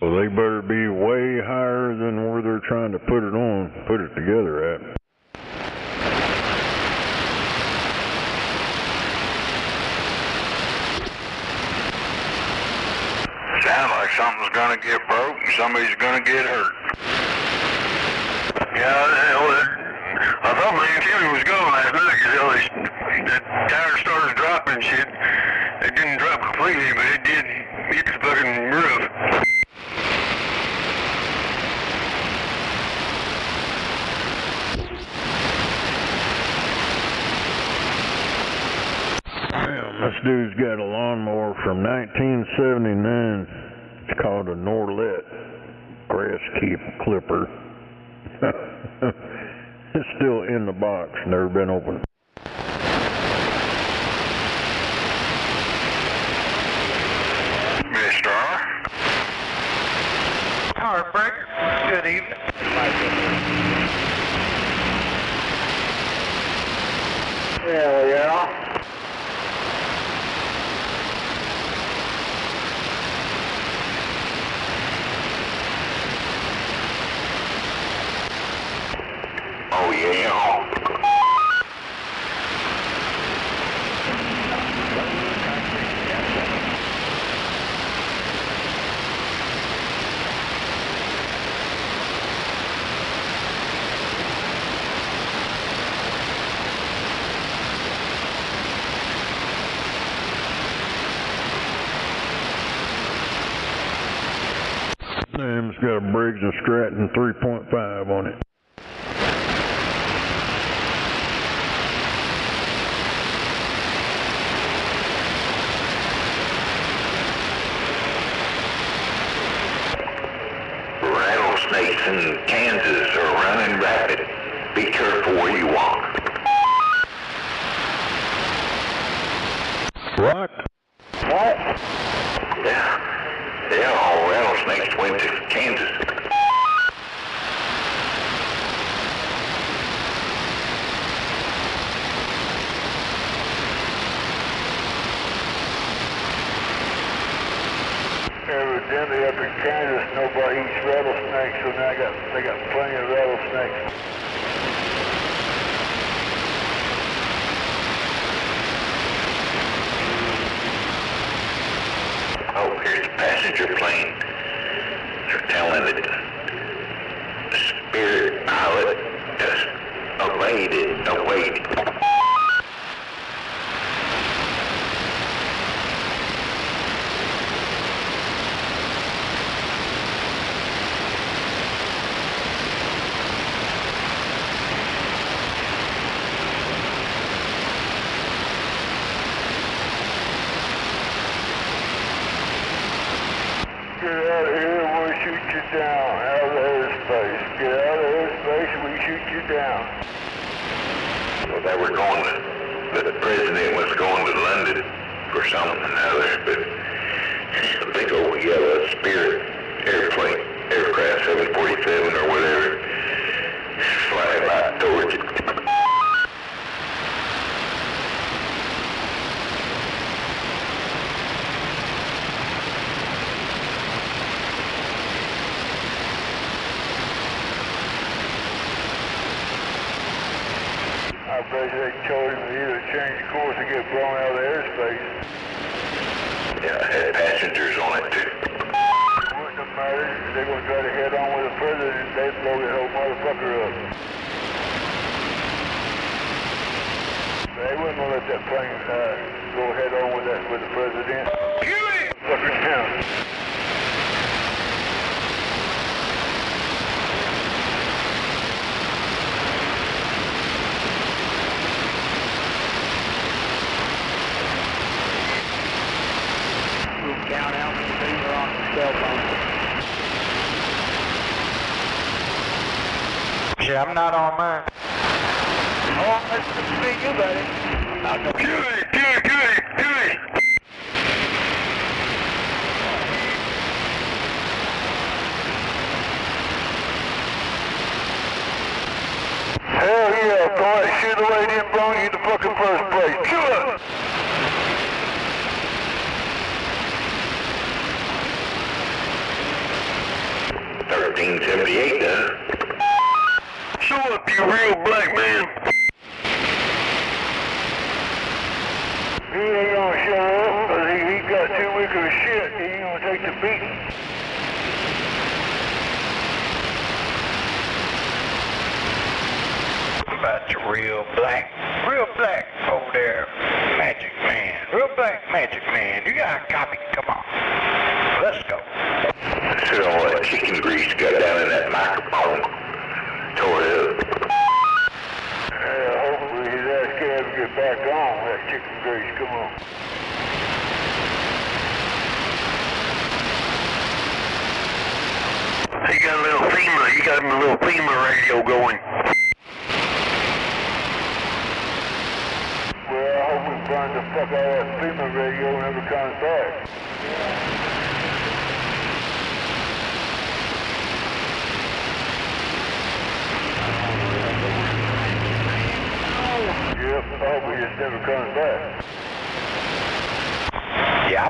S12: Well, they better be way higher than where they're trying to put it together at.
S9: Sounds like something's gonna get broke and somebody's gonna get hurt.
S22: Yeah, I thought my antenna was gone last night because the tire started dropping shit. It didn't drop completely, but it did hit the fucking roof.
S12: Damn, this dude's got a lawnmower from 1979. It's called a Norlet grass clipper. It's still in the box, never been opened.
S22: Mister?
S20: Power Breaker. Good evening.
S6: Yeah.
S9: Oh, yeah.
S12: It's got a Briggs & Stratton 3.5 on it.
S9: Rattlesnakes in Kansas are running rapid. Be careful where you walk.
S12: What?
S9: What? Yeah, all rattlesnakes went to Kansas.
S5: Evidently up in Kansas, nobody eats rattlesnakes, so now they got plenty of rattlesnakes.
S9: Oh, here's the passenger plane. They're telling it. The Spirit pilot just awaited.
S5: Get out of here, we'll shoot you down. Out of the airspace. Get out of the airspace, we shoot you down.
S9: Well, they were going to, the president was going to London for something or other, but a big old yellow Spirit aircraft 747 or whatever, flying right towards it.
S5: I bet they told him to either change course or get blown out of the airspace.
S9: Yeah, it had passengers on it too.
S5: Wouldn't have mattered. If they're going to try to head on with the president, they'd blow the whole motherfucker up. They wouldn't let that plane go head on with the president. Fucker down.
S20: Count how many things are on the cell phone. Shit, I'm not on mine. Oh, that's good to see you, buddy. I'm not gonna...
S5: Hell yeah, boy. Shoot the way it didn't blow you in the fucking first place. Sure.
S9: 1378, huh?
S22: Show up, you real black man.
S5: He ain't gonna show up because he got too weak of a shit. He ain't gonna take the beating.
S20: That's real black over there, Magic Man. Real black Magic Man. You got a copy? Come on. Let's go.
S9: See all that chicken grease got down in that microphone. Tore it up.
S5: Hopefully his ass can't ever get back on that chicken grease. Come on.
S22: He got a little FEMA radio going.
S5: Well, I hope we burn the fuck out of that FEMA radio and never comes back.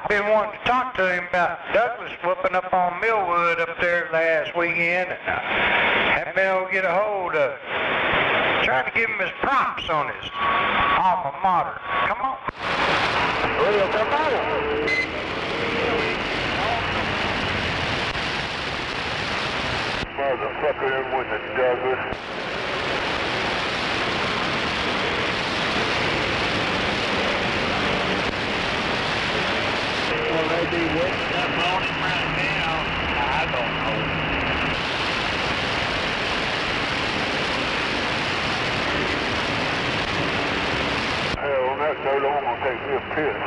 S20: been wanting to talk to him about Douglas whooping up on Millwood up there last weekend, and I haven't been able to get a hold of him. Trying to give him his props on his alma mater. Come on.
S5: Motherfucker, that wasn't Douglas.
S13: Well, they be waiting up on him right now. I don't know.
S5: Hell, on that note, I'm gonna take me a piss.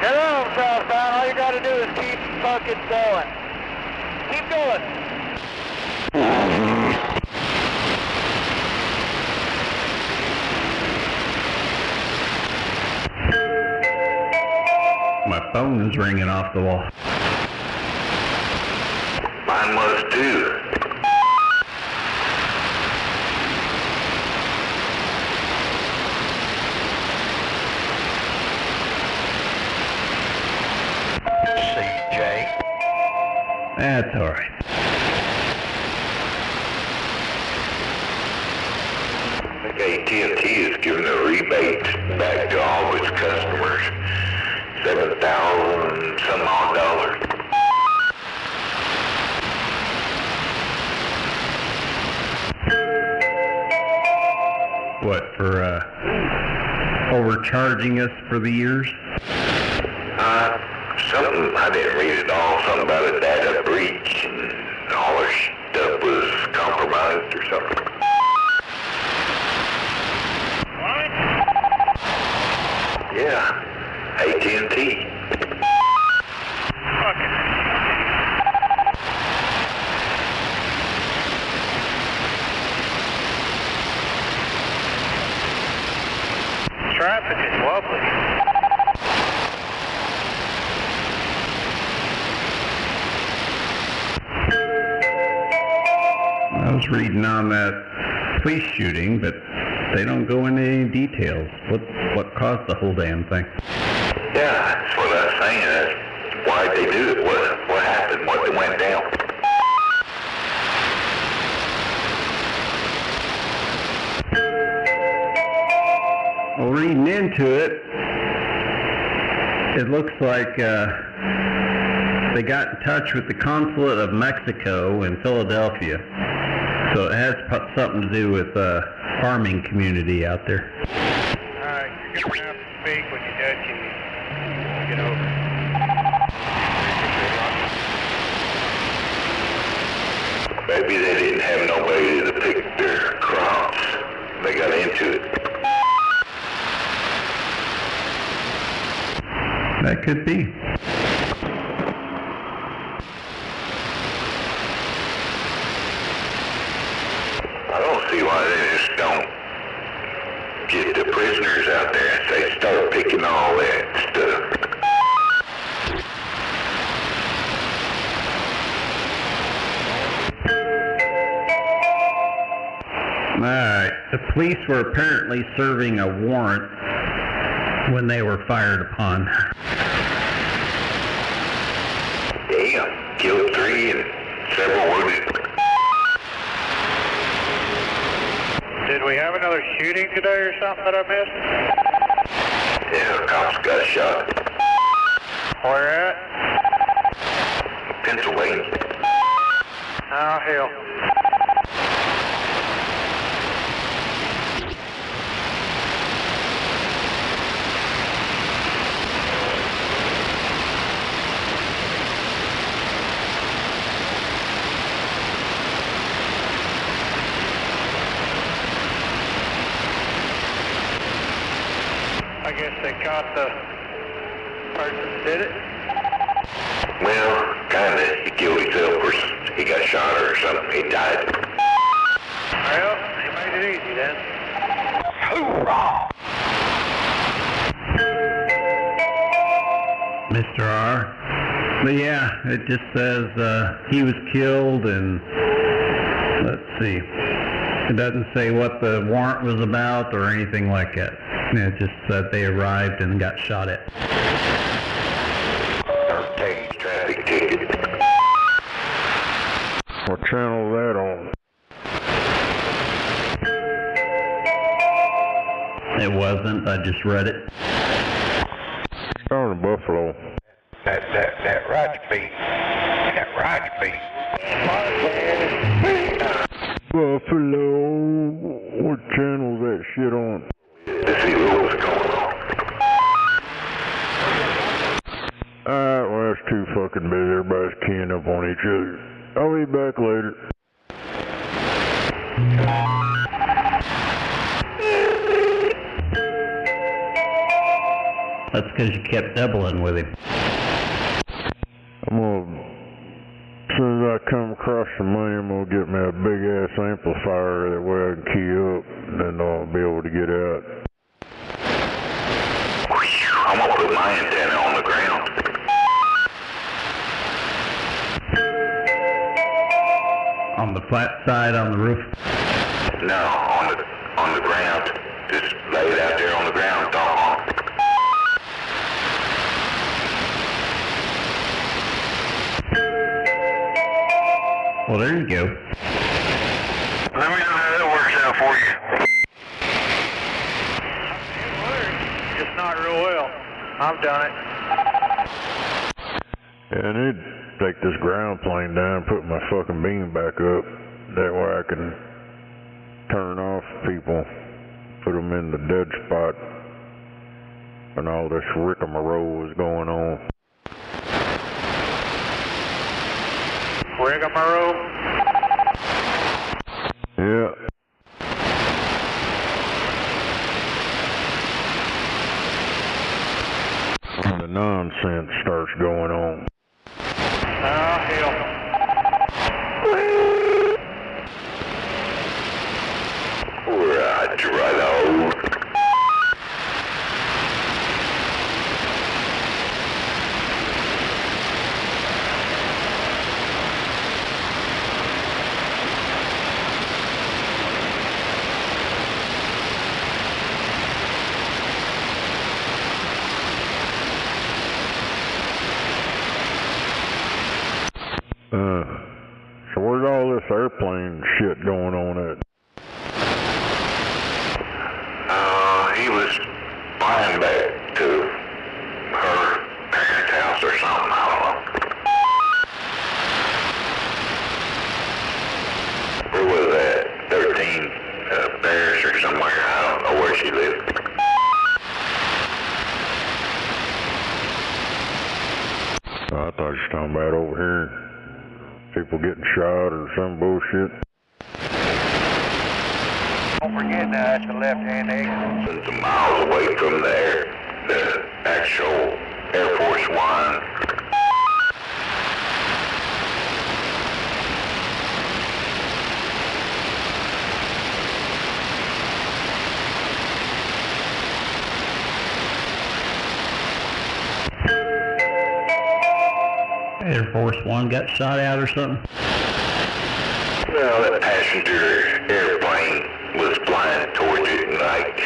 S4: Hello, Southbound. All you gotta do is keep fucking going. Keep going.
S14: My phone is ringing off the wall.
S9: Mine was too.
S20: CJ.
S14: That's all right.
S9: I think AT&T is giving a rebate back to all its customers. 7,000 some odd dollars.
S14: What, for overcharging us for the years?
S9: Something, I didn't read it all, something about a data breach and all our stuff was compromised or something.
S13: What?
S9: Yeah, AT&T.
S13: Fucking. Traffic is lovely.
S14: I was reading on that police shooting, but they don't go into any details. What caused the whole damn thing?
S9: Yeah, that's what I was saying. That's why they do it. What happened? What went down?
S14: Well, reading into it, it looks like they got in touch with the consulate of Mexico in Philadelphia. So it has something to do with farming community out there.
S13: Alright, you're gonna have to speak when you get over.
S9: Maybe they didn't have nobody to pick their crops. They got into it.
S14: That could be.
S9: I don't see why they just don't get the prisoners out there and say start picking all that stuff.
S14: Alright, the police were apparently serving a warrant when they were fired upon.
S9: Damn, killed 3 and several wounded.
S13: Did we have another shooting today or something that I missed?
S9: Yeah, cops got shot.
S13: Where at?
S9: Pennsylvania.
S13: Oh, hell. I guess they caught the person that did it.
S9: Well, kinda. He killed himself or he got shot or something. He died.
S13: Well, they made it easy then.
S20: Hoorah!
S14: Mr. R. But yeah, it just says he was killed and let's see. It doesn't say what the warrant was about or anything like that. It just said they arrived and got shot at.
S9: Take traffic ticket.
S12: What channel is that on?
S14: It wasn't. I just read it.
S12: It's on the Buffalo.
S10: That right beat. That right beat.
S12: Buffalo. What channel is that shit on?
S9: To see what was going on.
S12: Alright, well that's too fucking busy. Everybody's keying up on each other. I'll be back later.
S14: That's because you kept doubling with him.
S12: I'm gonna, as soon as I come across some money, I'm gonna get me a big ass amplifier. That way I can key up, and then I'll be able to get out.
S9: I'm gonna put my antenna on the ground.
S14: On the flat side, on the roof?
S9: No, on the ground. Just lay it out there on the ground, talk on it.
S14: Well, there you go.
S22: Let me know how that works out for you.
S13: It works, just not real well. I've done it.
S12: Yeah, I need to take this ground plane down and put my fucking beam back up. That way I can turn off people, put them in the dead spot, and all this rigmarole is going on.
S13: Rigmarole?
S12: Yeah. And the nonsense starts going on.
S13: Oh, hell.
S9: Right on.
S12: So where's all this airplane shit going on at?
S9: He was flying back to her parents' house or something, I don't know. Where was that? 13 Paris or somewhere, I don't know where she lived.
S12: I thought you were talking about over here. People getting shot or some bullshit.
S10: Don't forget now, that's the left-hand exit.
S9: Some miles away from there, the actual Air Force One.
S14: Air Force One got shot out or something?
S9: Well, that passenger airplane was flying towards it and like,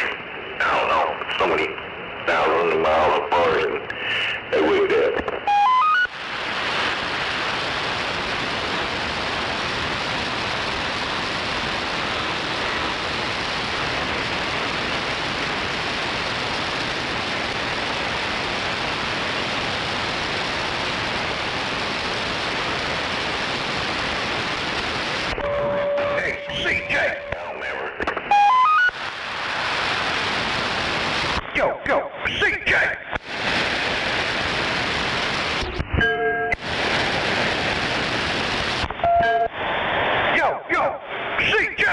S9: I don't know, so many thousands of miles apart, and they wigged up.
S10: Yo, CJ! Yo, CJ!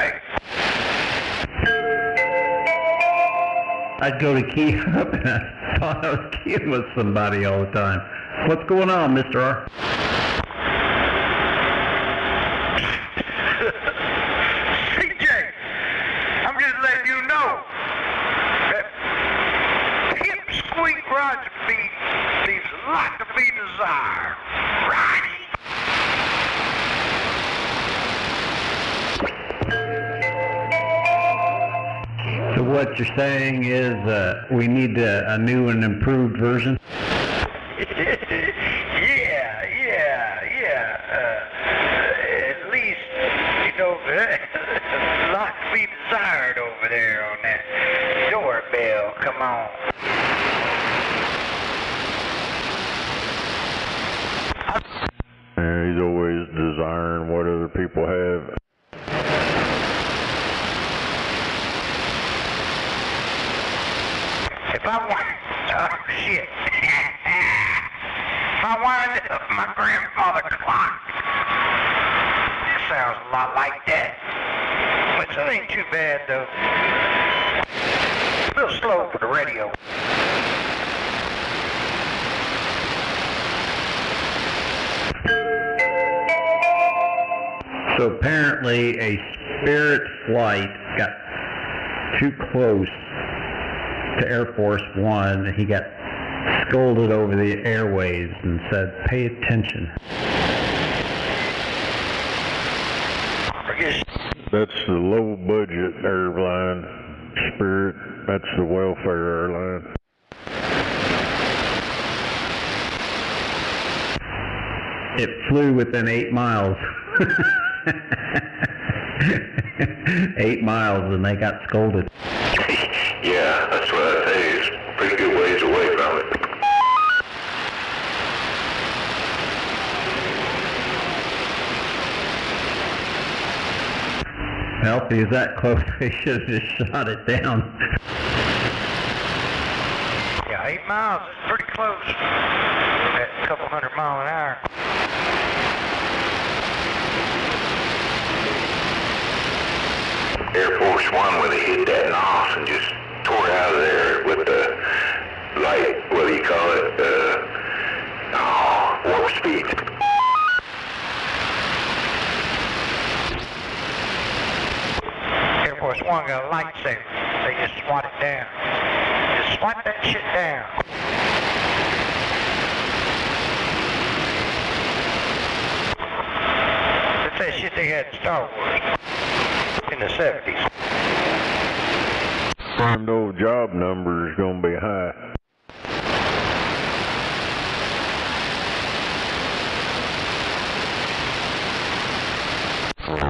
S14: I'd go to key up and I thought I was keying with somebody all the time. What's going on, Mr. R?
S10: CJ, I'm just letting you know that Pipsqueak Roger feed leaves a lot to be desired. Right?
S14: what you're saying is we need a new and improved version?
S20: At least, you know, a lot to be desired over there on that doorbell. Come on.
S12: Yeah, he's always desiring what other people have.
S20: If I wind up my grandfather clock, it sounds a lot like that. But it ain't too bad though. A little slow for the radio.
S14: So apparently a Spirit flight got too close to Air Force One, and he got scolded over the airways and said, "Pay attention."
S12: That's the low budget airline, Spirit. That's the welfare airline.
S14: It flew within 8 miles. 8 miles, and they got scolded.
S9: Yeah, that's what I say. It's a pretty good ways away from it.
S14: Well, if he was that close, they should have just shot it down.
S20: Yeah, 8 miles is pretty close. At a couple 100 miles an hour.
S9: Air Force One, when they hit that NOS and just tore out of there with the light, what do you call it, warp speed.
S20: Air Force One got a lightsaber. They just swat it down. Just swat that shit down. That's that shit they had in Star Wars in the 70s.
S12: Confirmed old job number is going to be high.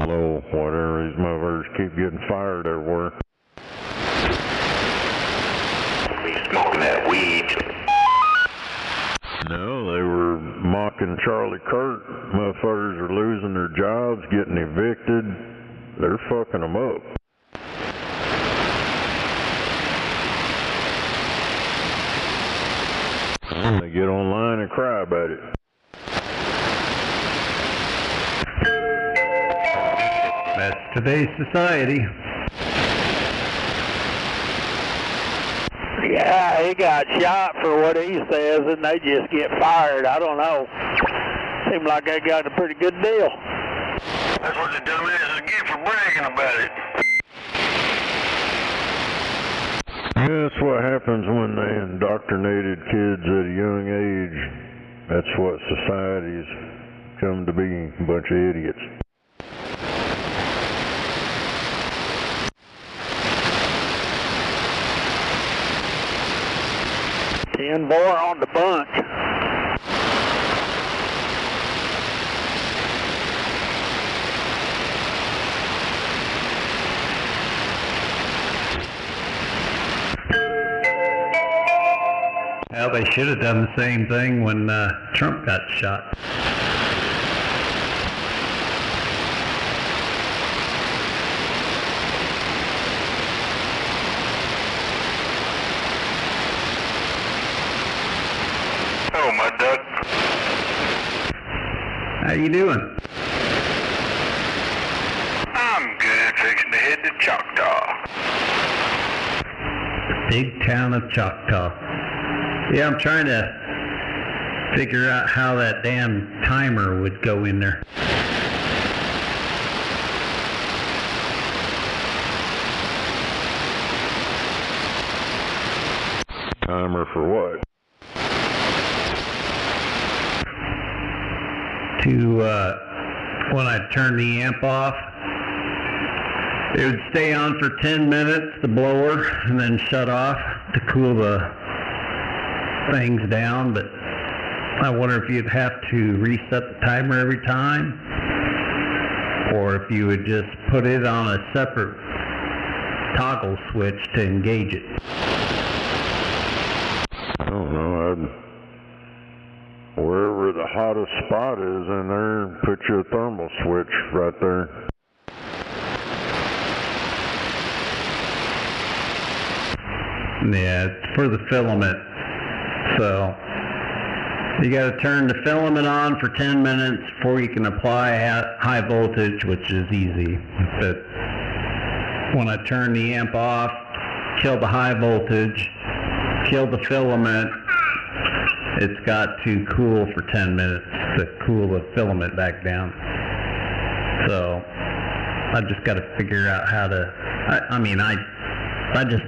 S12: Low, whatever, these motherfuckers keep getting fired everywhere.
S9: Be smoking that weed.
S12: No, they were mocking Charlie Kirk. Motherfuckers are losing their jobs, getting evicted. They're fucking them up. And they get online and cry about it.
S14: That's today's society.
S22: Yeah, he got shot for what he says, and they just get fired. I don't know. Seems like they got a pretty good deal. That's what the dumbasses get for bragging about it.
S12: Yeah, that's what happens when they indoctrinated kids at a young age. That's what society's come to be, a bunch of idiots.
S22: Ten more on the bunch.
S14: Well, they should have done the same thing when Trump got shot.
S9: Oh, my duck.
S14: How you doing?
S9: I'm good, fixing to head to Choctaw.
S14: Big town of Choctaw. Yeah, I'm trying to figure out how that damn timer would go in there.
S12: Timer for what?
S14: To when I turn the amp off, It would stay on for 10 minutes, the blower, and then shut off to cool the things down, but I wonder if you'd have to reset the timer every time, or if you would just put it on a separate toggle switch to engage it.
S12: I don't know. Wherever the hottest spot is in there, put your thermal switch right there.
S14: Yeah, it's for the filament. So you got to turn the filament on for 10 minutes before you can apply high voltage, which is easy. But when I turn the amp off, kill the high voltage, kill the filament, it's got to cool for 10 minutes to cool the filament back down. So I just got to figure out how to, I just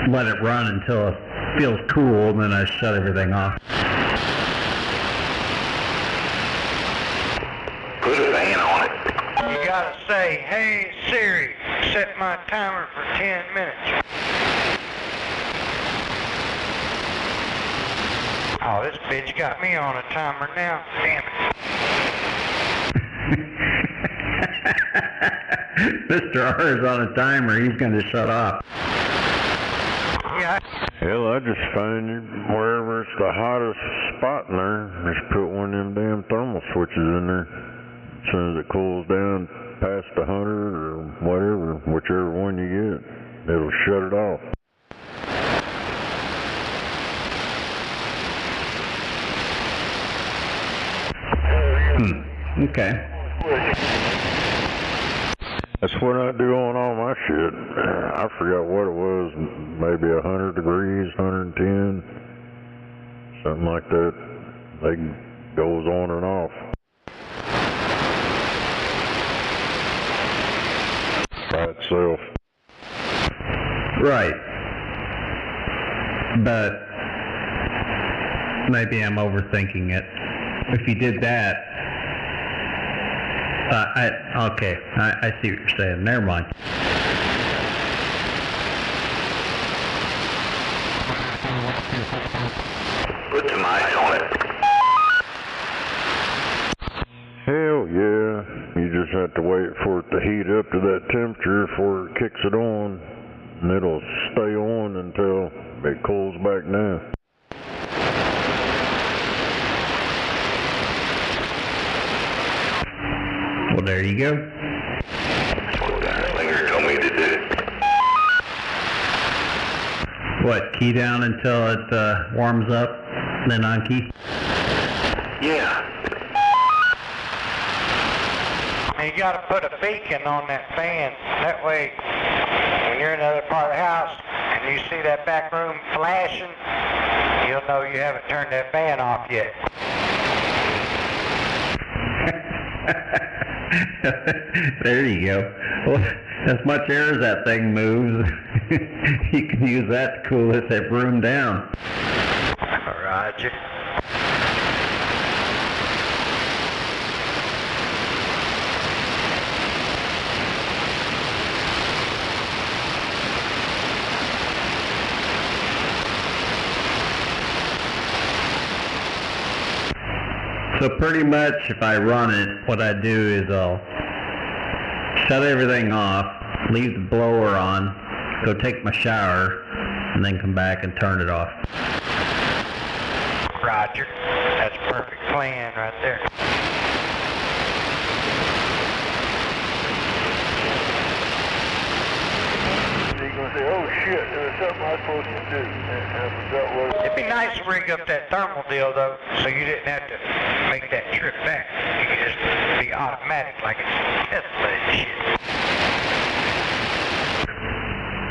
S14: let it run until it feels cool, and then I shut everything off.
S9: Put a fan on it.
S20: You gotta say, hey Siri, set my timer for 10 minutes. Oh, this bitch got me on a timer now. Damn it.
S14: Mr. R is on a timer. He's going to shut off.
S20: Yeah.
S12: Hell, I just find wherever it's the hottest spot in there, just put one of them damn thermal switches in there. As soon as it cools down past 100 or whatever, whichever one you get, it'll shut it off.
S14: Okay.
S12: That's what I do on all my shit. I forgot what it was, maybe 100 degrees, 110, something like that. It goes on and off. By itself.
S14: Right. But maybe I'm overthinking it. If you did that, I see what you're saying. Never mind.
S9: Put some ice on it.
S12: Hell yeah. You just have to wait for it to heat up to that temperature before it kicks it on. And it'll stay on until it cools back down.
S14: Well, there you go.
S9: That's what the slinger told me to do.
S14: What, key down until it warms up, then on key?
S9: Yeah.
S20: You gotta put a beacon on that fan. That way, when you're in another part of the house and you see that back room flashing, you'll know you haven't turned that fan off yet.
S14: There you go. Well, as much air as that thing moves, you can use that to cool that room down.
S20: Roger.
S14: So pretty much if I run it, what I do is I'll shut everything off, leave the blower on, go take my shower, and then come back and turn it off.
S20: Roger. That's a perfect plan right there.
S5: You're going to say, oh shit, there was something I was supposed to do. And I forgot what it was.
S20: It'd be nice to rig up that thermal deal though, so you didn't have to make that trip back. You could just be automatic like it's Tesla and shit.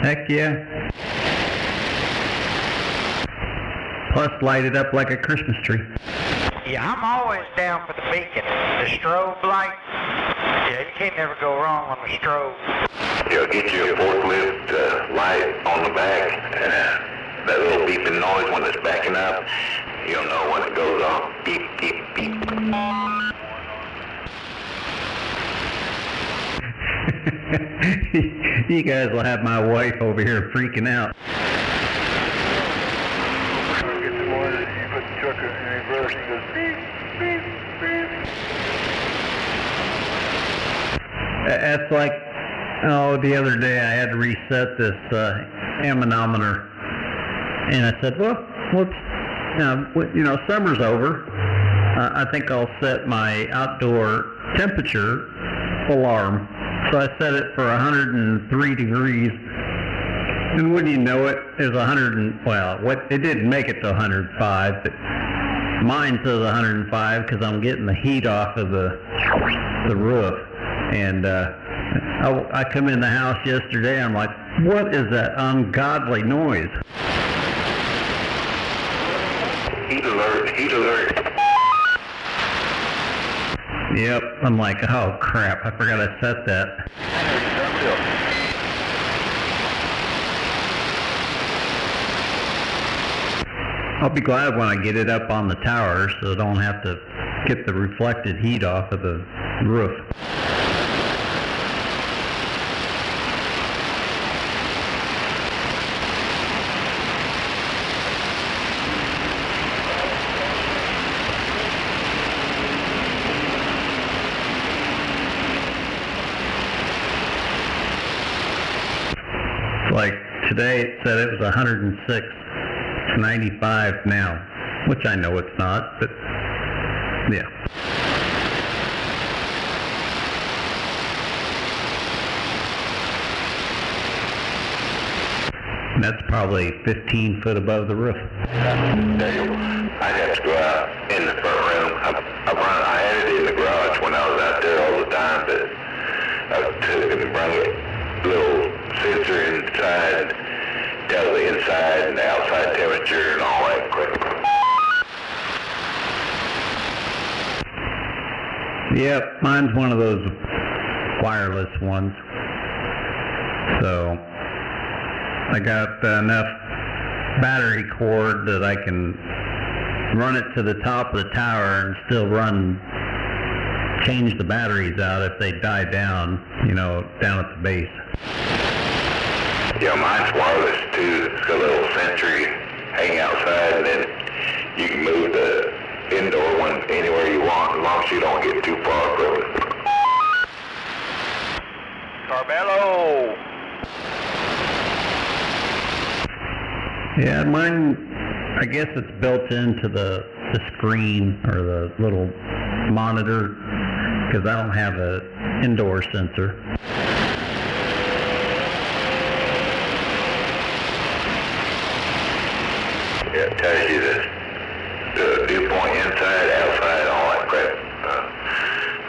S14: Heck yeah. Plus light it up like a Christmas tree.
S20: Yeah, I'm always down for the beacon. The strobe light. Yeah, you can't never go wrong on the strobe.
S9: You'll get you a forklift light on the back. That little beeping noise when it's backing up, you'll know when it goes off. Beep, beep, beep.
S14: You guys will have my wife over here freaking out.
S5: Get the water, you put the truck in reverse and it goes beep, beep, beep.
S14: That's like, oh, the other day I had to reset this anemometer. And I said, well, now, you know, summer's over. I think I'll set my outdoor temperature alarm. So I set it for 103 degrees. And wouldn't you know it, it was it didn't make it to 105, but mine says 105 because I'm getting the heat off of the roof. And I come in the house yesterday, I'm like, what is that ungodly noise?
S9: Heat alert, heat alert.
S14: Yep, I'm like, oh crap, I forgot I set that. I'll be glad when I get it up on the tower so I don't have to get the reflected heat off of the roof. Like today it said it was 106. It's 95 now, which I know it's not, but yeah. That's probably 15 foot above the roof.
S9: I'd have to go out in the front room. I had it in the garage when I was out there all the time, but I took it and bring it. Little sensor inside, tell the inside and the outside temperature and all that crap.
S14: Yep, mine's one of those wireless ones. So I got enough battery cord that I can run it to the top of the tower and still change the batteries out if they die down, you know, down at the base.
S9: Yeah, mine's wireless too. It's got a little sensor you hang outside and then you can move the indoor one anywhere you want as long as you don't get too far from it.
S3: Carmelo!
S14: Yeah, mine, I guess it's built into the screen or the little monitor because I don't have an indoor sensor.
S9: Yeah, it tells you the dew point inside, outside, all that crap.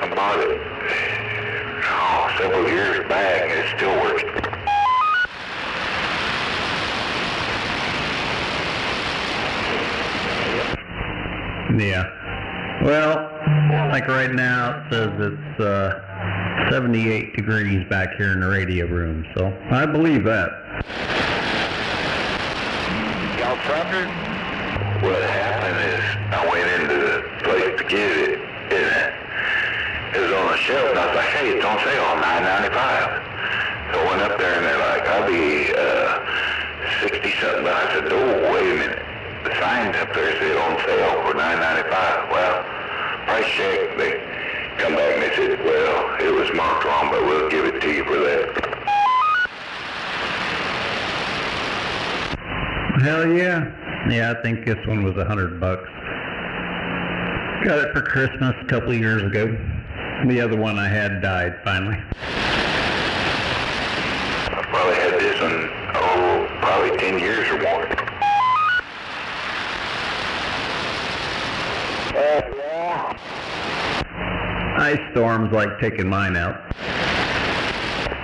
S9: I bought it several years back and it still works.
S14: Yeah. Well, like right now it says it's 78 degrees back here in the radio room, so I believe that.
S9: Y'all truckers? What happened is I went into the place to get it and it was on the shelf and I was like, hey, it's on sale on $9.95. So I went up there and they're like, I'll be 60 something. I said, oh, wait a minute. The signs up there said on sale for $9.95. Well, price check, they come back and they said, well, it was marked wrong, but we'll give it to you for that.
S14: Hell yeah. Yeah, I think this one was $100. Got it for Christmas a couple of years ago. The other one I had died finally.
S9: I probably had this one, probably 10 years or more.
S14: Ice storms like taking mine out.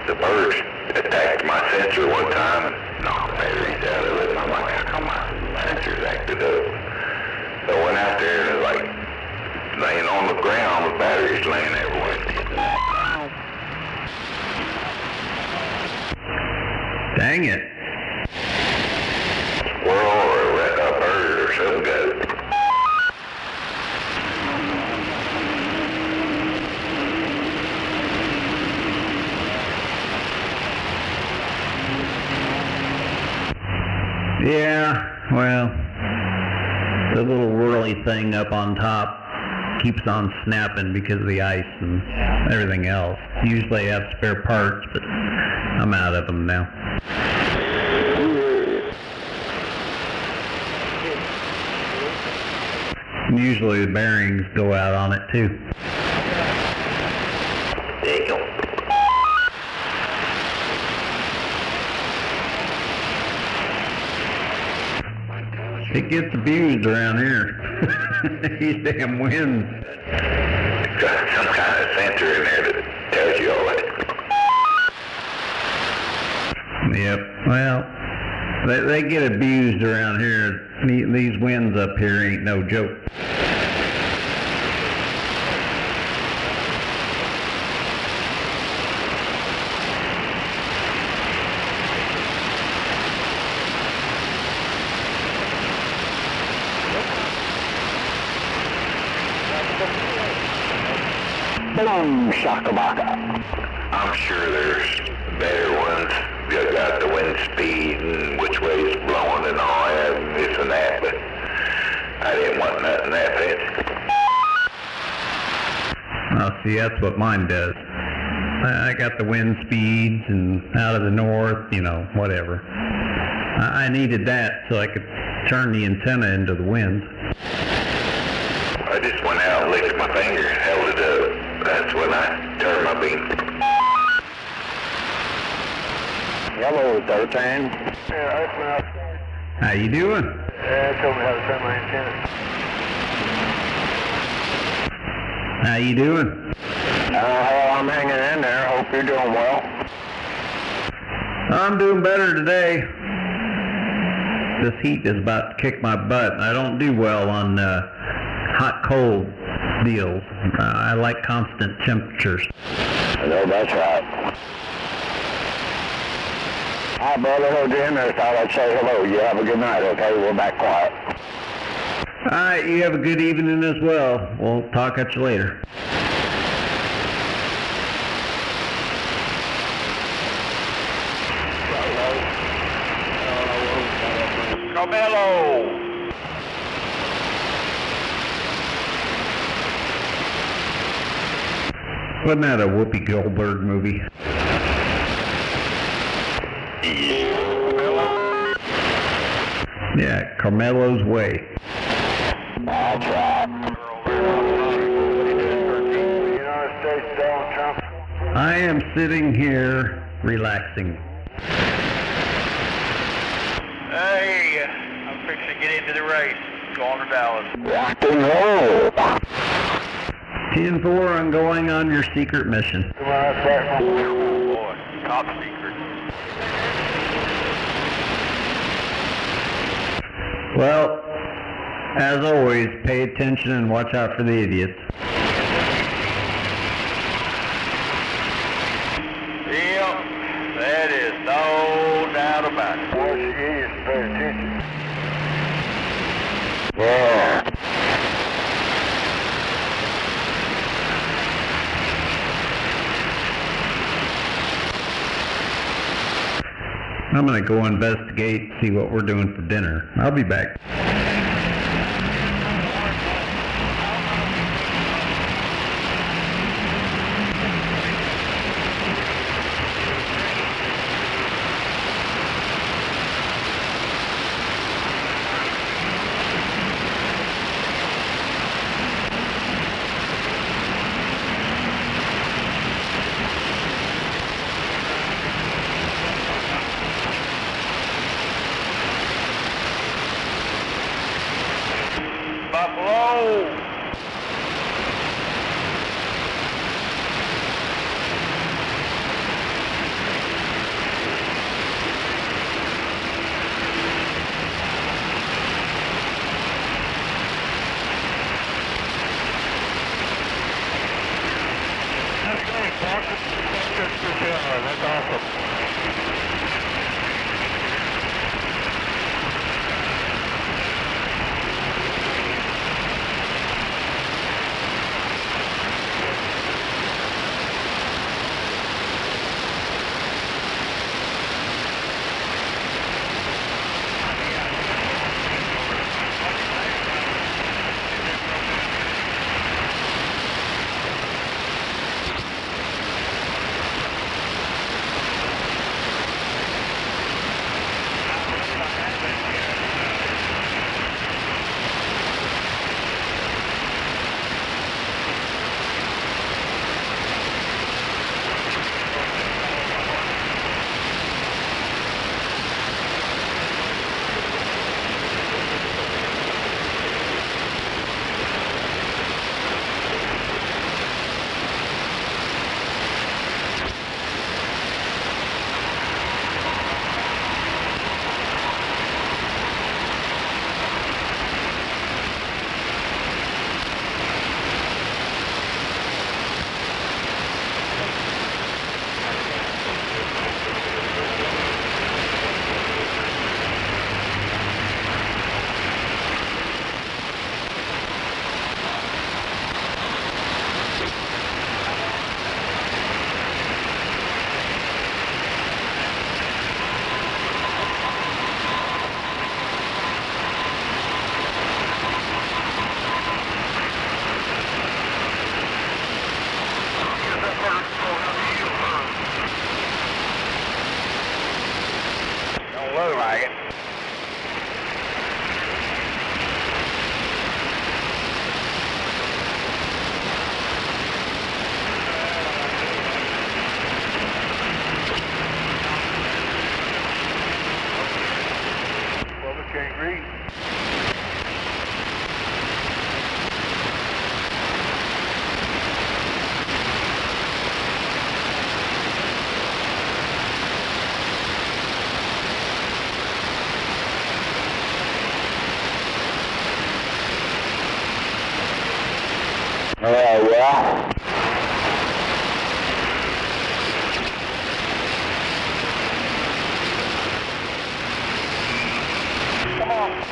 S9: The birds attacked my sensor one time and knocked the batteries out of it. And I'm like, how come my sensor's acted up? So I went out there and it was like laying on the ground with batteries laying everywhere.
S14: Dang it.
S9: Squirrel or a bird or something got it.
S14: The little whirly thing up on top keeps on snapping because of the ice and everything else. Usually I have spare parts, but I'm out of them now. And usually the bearings go out on it too.
S9: There you go.
S14: It gets abused around here. These damn winds.
S9: It's got some kind of sensor in there that tells you all that.
S14: Yep. Well, they get abused around here. These winds up here ain't no joke.
S9: Boom, shakalaka. I'm sure there's better ones. You got the wind speed and which way it's blowing and all that and this and that, but I didn't want nothing that fancy.
S14: Oh, see, that's what mine does. I got the wind speeds and out of the north, you know, whatever. I needed that so I could turn the antenna into the wind.
S9: I just went out and licked my finger and held it up. That's when I turned my beam.
S22: Hello, 13.
S5: Yeah, that's when I...
S14: How you doing?
S5: Yeah, it told me how to turn my antenna.
S14: How you doing?
S22: Well, I'm hanging in there. Hope you're doing well.
S14: I'm doing better today. This heat is about to kick my butt. I don't do well on hot-cold deals. I like constant temperatures.
S22: No, that's right. Hi, brother. Hello, Jim. I thought I'd say hello. You have a good night, okay? We're back quiet.
S14: All right, you have a good evening as well. We'll talk at you later.
S10: Carmelo!
S14: Wasn't that a Whoopi Goldberg movie? Yeah, Carmelo's Way.
S22: That's right.
S5: United States, Donald Trump.
S14: I am sitting here relaxing.
S10: Hey, I'm fixing to get into the race. Going to Dallas.
S22: Rock and roll.
S14: 10-4, I'm going on your secret mission.
S5: Come on, platform.
S10: Boy, top secret.
S14: Well, as always, pay attention and watch out for the idiots.
S10: Yep, that is no doubt about it.
S5: Watch the idiots and pay attention.
S22: Yeah.
S14: I'm going to go investigate, see what we're doing for dinner. I'll be back.
S2: Yeah.
S4: Come on.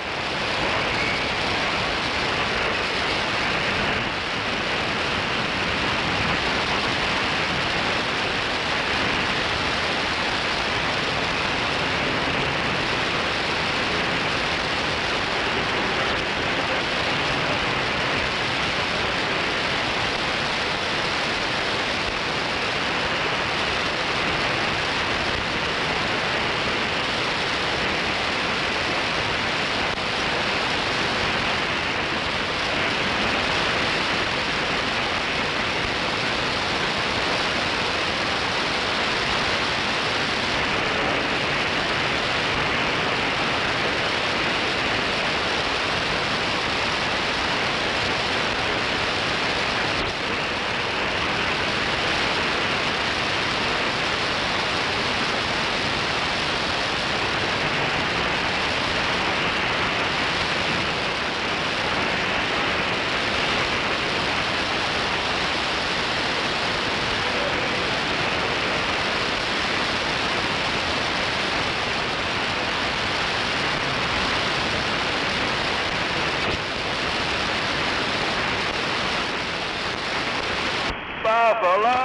S10: Buffalo!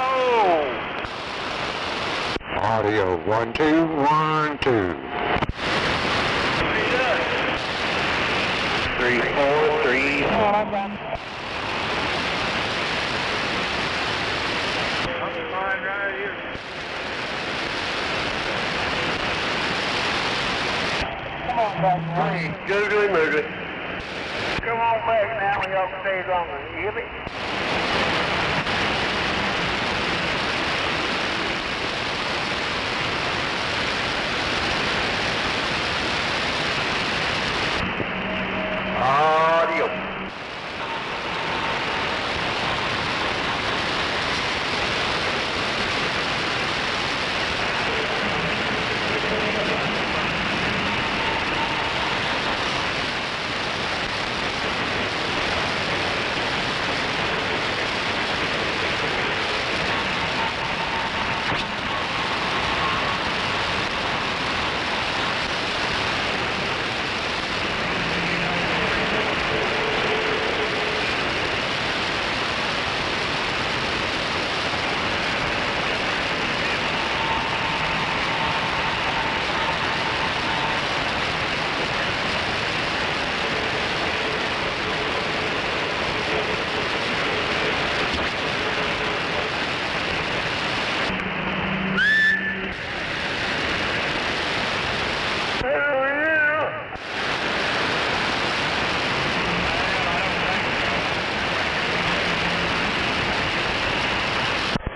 S8: Audio 1 2 1 2.
S3: 3 4 3.
S4: Mine right here. Come on back now.
S6: Hey, googly moogly.
S4: Come on back now when y'all stay longer. You hear me?
S6: Audio.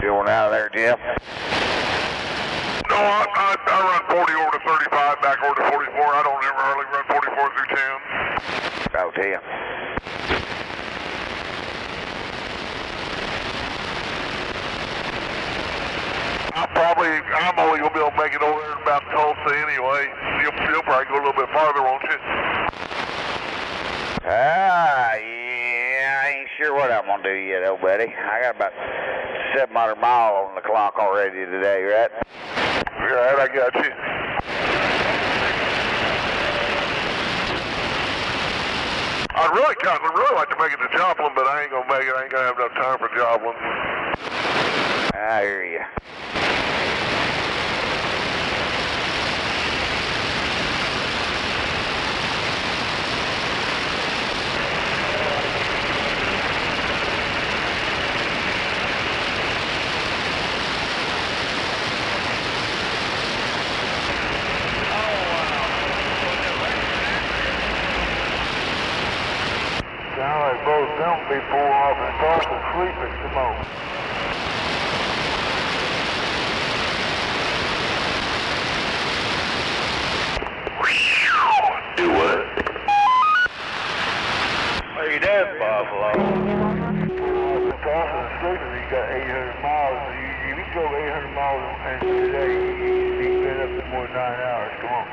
S2: Going out of there, Jim?
S10: No, I run 40 over to 35, back over to 44. I don't ever hardly run 44 through 10.
S2: Oh, 10.
S10: I'm only going to be able to make it over there about Tulsa anyway. You'll probably go a little bit farther, won't you?
S2: Yeah, I ain't sure what I'm going to do yet, old buddy. I got about 700 miles on the clock already today, right?
S10: Right, I got you. I'd really like to make it to Joplin, but I ain't going to make it. I ain't going to have enough time for Joplin.
S2: I hear you.
S5: Sound like both them be pulled off and start to sleep at the moment.
S9: Do what?
S3: Where you at, Buffalo?
S5: Tossing and sleeping, you got 800 miles. If you go 800 miles in a day, you've been up to more than 9 hours. Come on.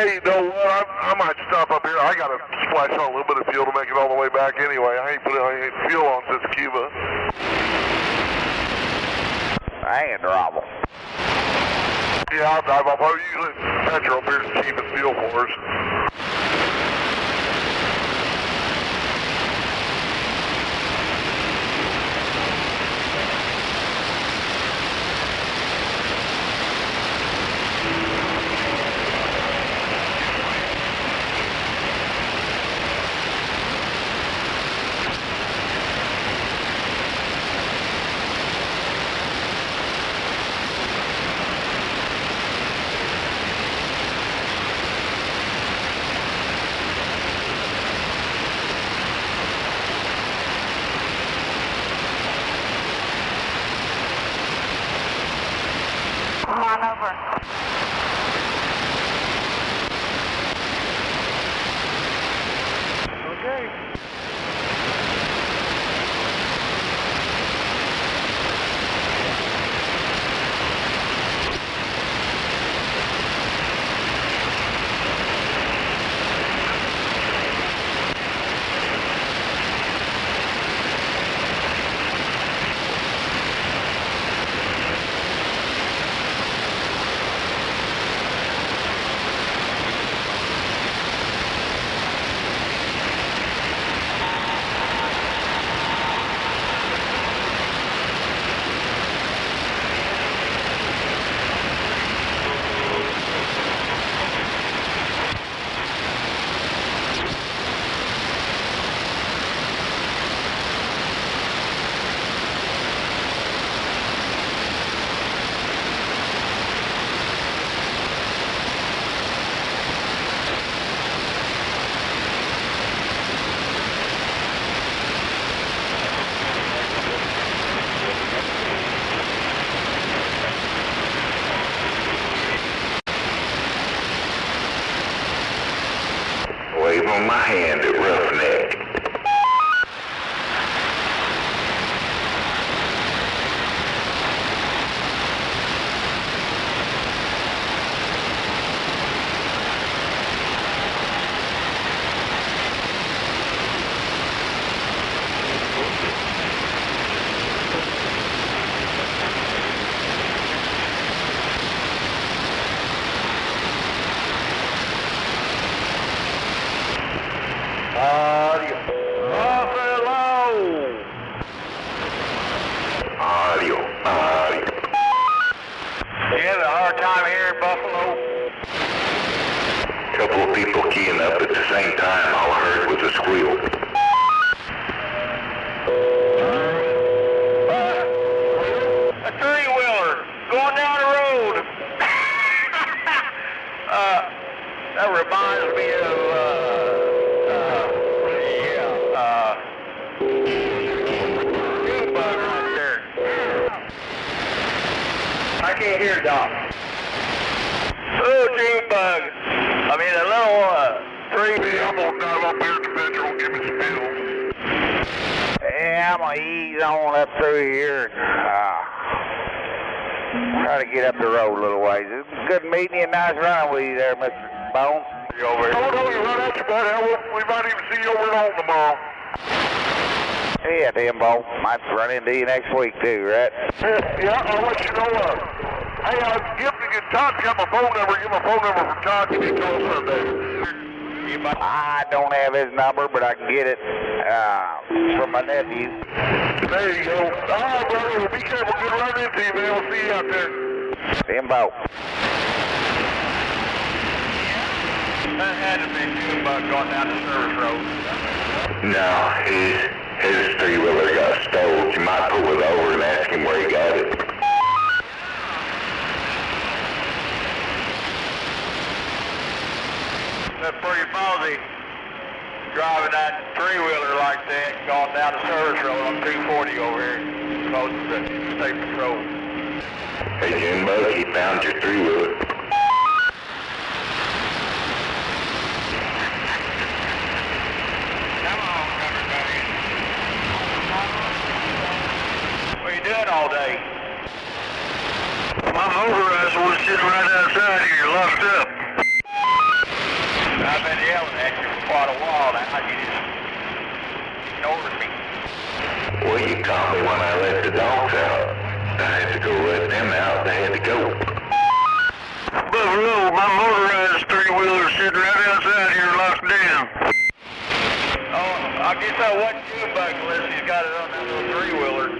S19: Hey, you know what? I might stop up here. I got to splash on a little bit of fuel to make it all the way back anyway. I ain't put any fuel on since Cuba.
S2: I ain't trouble.
S19: Yeah, I'll dive off. Usually petrol up here is the cheapest fuel for us.
S17: Come on over.
S19: Okay.
S9: Wave on my hand at Roughneck. Couple of people keying up at the same time. All I heard was a squeal.
S22: A three-wheeler going down the road. That reminds me of, June bug right there. I can't hear, Doc. Oh, June bug. I mean, a little,
S19: I'm gonna dive up here to petrol, give me some fuel.
S2: Yeah, I'm gonna ease on up through here and try to get up the road a little ways. It's good meeting you. Nice running with you there, Mr. Bones.
S19: You over here? Oh, no, you're right at you, buddy. We might even see you over at home tomorrow.
S2: Yeah, damn, Bo. Might run into you next week, too, right?
S19: Yeah, I'll let you know. Hey, Todd got my phone number. Get my phone number from Todd. Give me a call Sunday.
S2: I don't have his number, but I can get it from my nephew.
S19: There you go. All right, brother. Well, be careful. Good running into you, man. We'll see you out there.
S2: Timbo.
S22: That had to be June bug going down the service road.
S9: No, his three-wheeler got stole. You might pull it over and ask him where he got it.
S22: That's pretty ballsy, driving that three-wheeler like that, going down the service road on 240 over here, close to the state patrol.
S9: Hey, Junebug, he found your three-wheeler.
S22: Come on, everybody. What are you doing all day? My motorizer was sitting right outside here, locked up.
S10: quite a while now. You just ignored me.
S9: Well, you caught me when I let the dogs out. I had to go let them out. They had to go.
S22: Buffalo, my motorized three-wheeler sitting right outside here locked down.
S10: Oh, I guess I wasn't too bug unless he's got it on that little three-wheeler.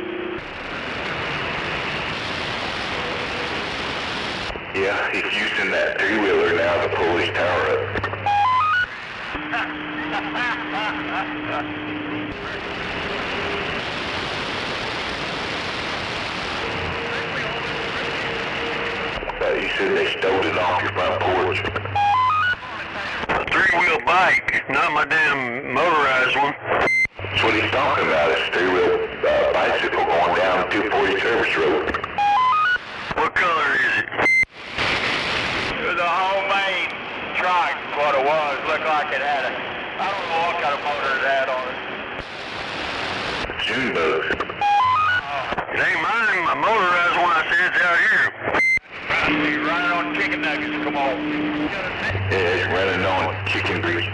S9: Yeah, he's using that three-wheeler now to pull his tower up. You said they stole it off your front porch.
S22: A three-wheel bike, not my damn motorized one.
S9: That's what he's talking about, is a three-wheel bicycle going down 240 service road.
S22: What color is it?
S10: It was a homemade trike, is what it was. Looked like it had a, I don't know what kind of motor it had on it.
S9: June bugs.
S22: It ain't mine, my motorized one I said it's out here.
S10: You're running on chicken nuggets, come on.
S9: Yeah, it's running on chicken grease.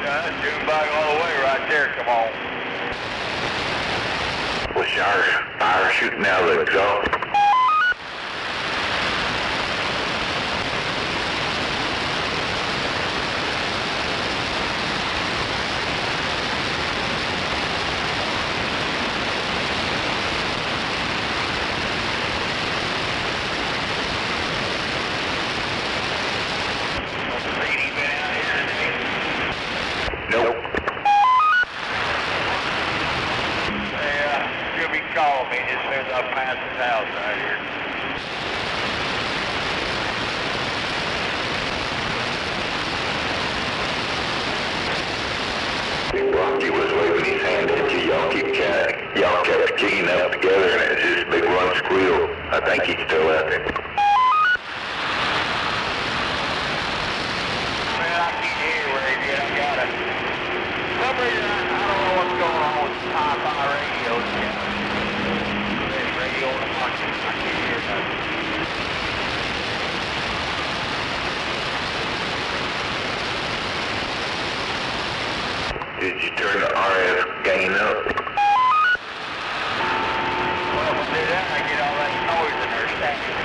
S10: Yeah, that's June bug all the way right there, come on.
S9: Was our fire shooting out of the exhaust? Nope.
S10: Yeah, she'll be calling me as soon as I pass his house right here.
S9: Rocky was waving his hand at you. Y'all kept keying up together, and it's this big run squeal. I think he's still out there.
S10: Man, I can't hear where he did. I got it. For some reason, I don't know what's going on with the Wi-Fi radios. This radio on the market, I can't hear nothing.
S9: Did you turn the RF gain up?
S10: Well, if I do that, I get all that noise in there stacking.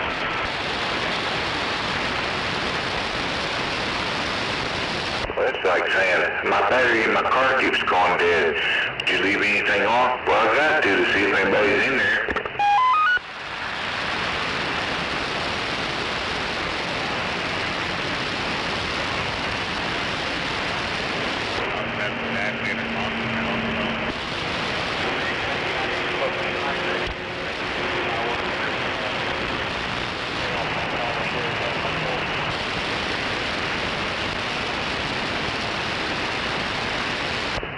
S9: Well, it's like saying, my battery in my car keeps going dead. Did you leave anything off? Well, I got to see if anybody's in there.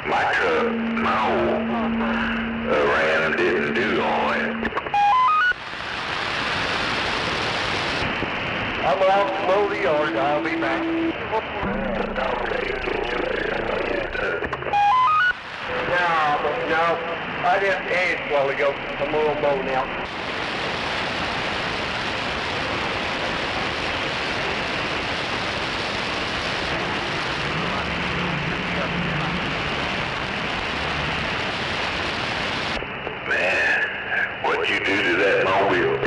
S9: My truck, my old Ram didn't do all that.
S22: I'm out to mow the yard. I'll be back. No, I just asked a while ago. I'm going to mow now.
S9: Man, what'd you do to that mobile?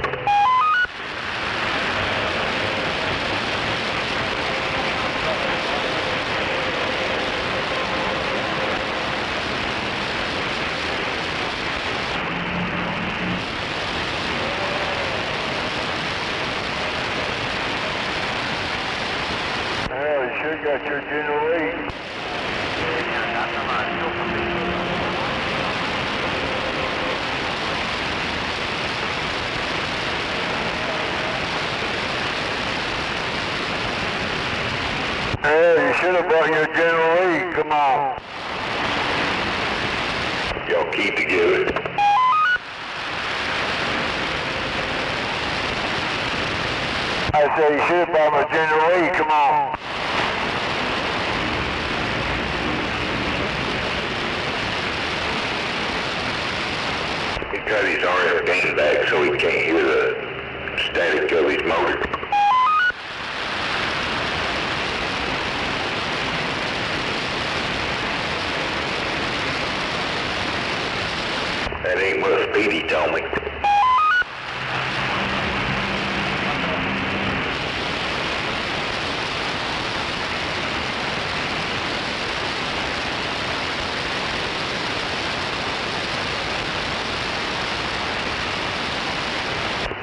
S5: Well, you sure got your General 8. Yeah, you should have brought your General 8. Come on.
S9: Y'all keep together.
S5: I say you should have brought my General 8. Come on.
S9: He cut his RF gain back so he can't hear the static of his motor. That ain't what Speedy told me.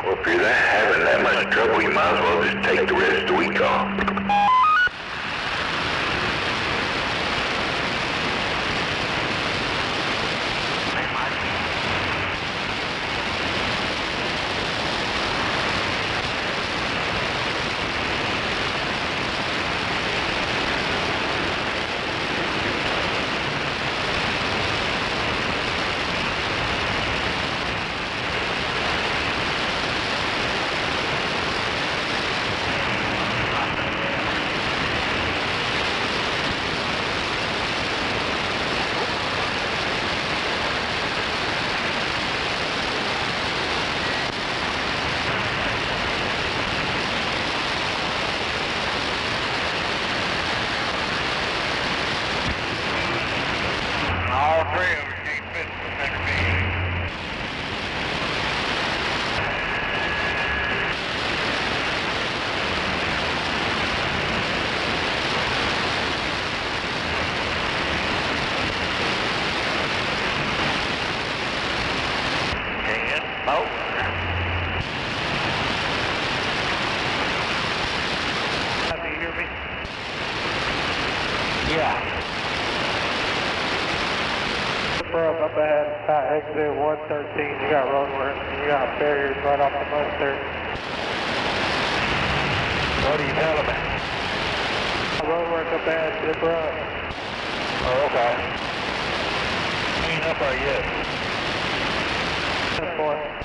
S9: Well, if you're having that much trouble, you might as well just take the rest of the week off.
S13: Up ahead, exit 113, you got road work, you got barriers right off the bus there. What are you telling me? Road work up ahead, zipper up.
S3: Oh, okay. Ain't up there yet.
S13: 10-4.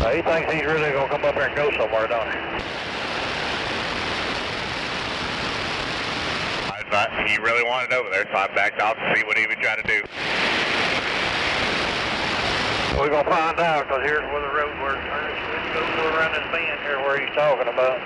S3: He thinks he's really going to come up here and go somewhere, don't he?
S10: I thought he really wanted over there, so I backed off to see what he would try to do.
S3: We're going to find out, because here's where the road works. Let's go around this bend here where he's talking about.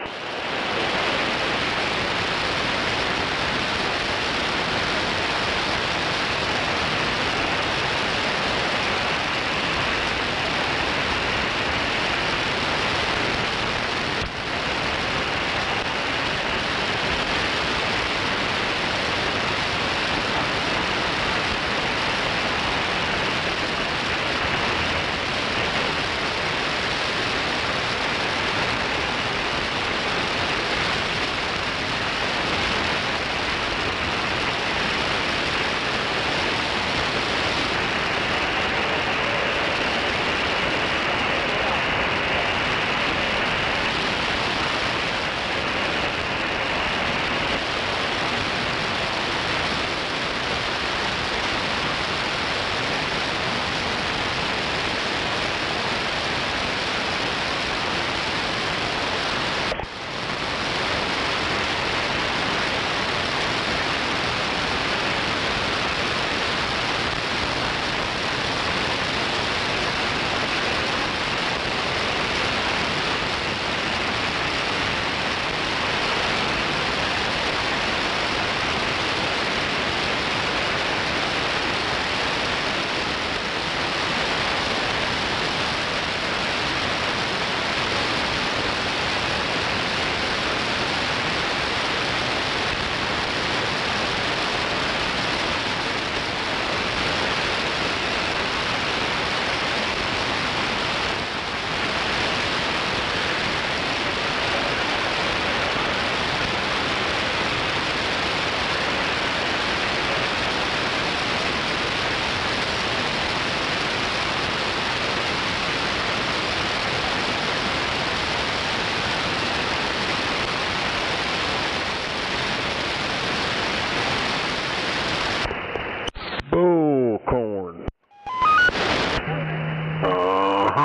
S10: Yeah,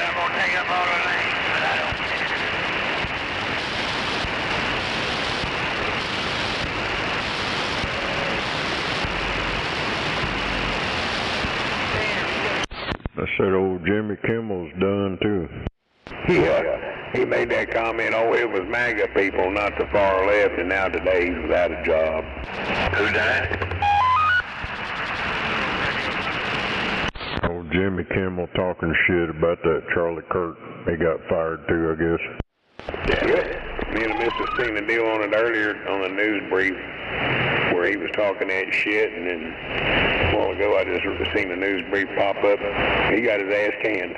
S10: I'm gonna take up all the lanes, but I don't care.
S12: I said old Jimmy Kimmel's done too.
S8: Yeah, he made that comment, oh, it was MAGA people, not the far left, and now today he's without a job.
S10: Who died?
S12: Old Jimmy Kimmel talking shit about that Charlie Kirk. He got fired too, I guess.
S8: Yeah, me and the missus seen the deal on it earlier on the news brief where he was talking that shit, and then a while ago I just seen the news brief pop up. He got his ass canned.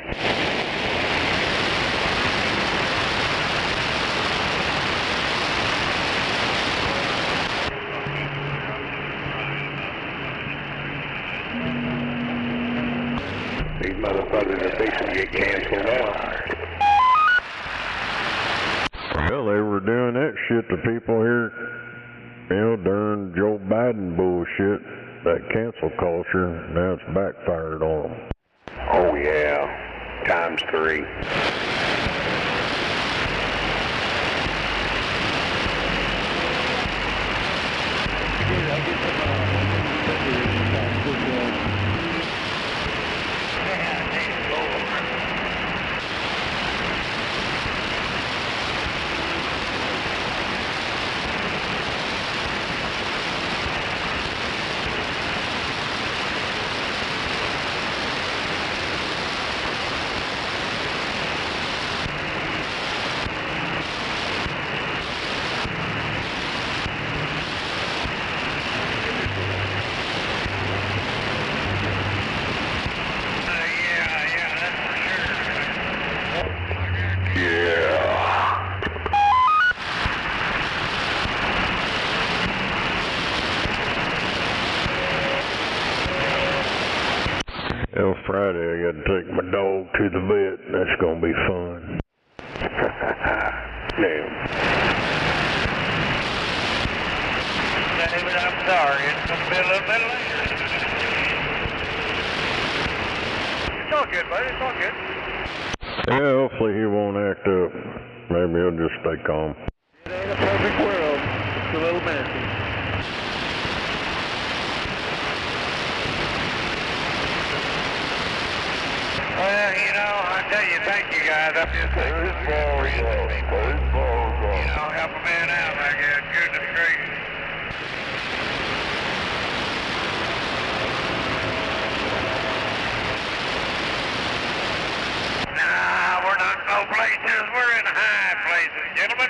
S8: These motherfuckers are fixing to get canceled out.
S12: Well, they were doing that shit to people here, you know, during Joe Biden bullshit, that cancel culture. Now it's backfired on them.
S8: Oh yeah, times 3.
S12: Well, Friday I got to take my dog to the vet. That's gonna be fun.
S8: Damn.
S10: David, I'm sorry. It's gonna be a little bit later.
S19: It's all good, buddy. It's all good.
S12: Yeah, hopefully he won't act up. Maybe he'll just stay calm.
S3: It ain't a perfect world. It's a little messy.
S10: Well, you know, I tell you, thank you guys. I'm just thankful for you know, help a man out like that. Goodness gracious. Nah, we're not in low places. We're in high places, gentlemen.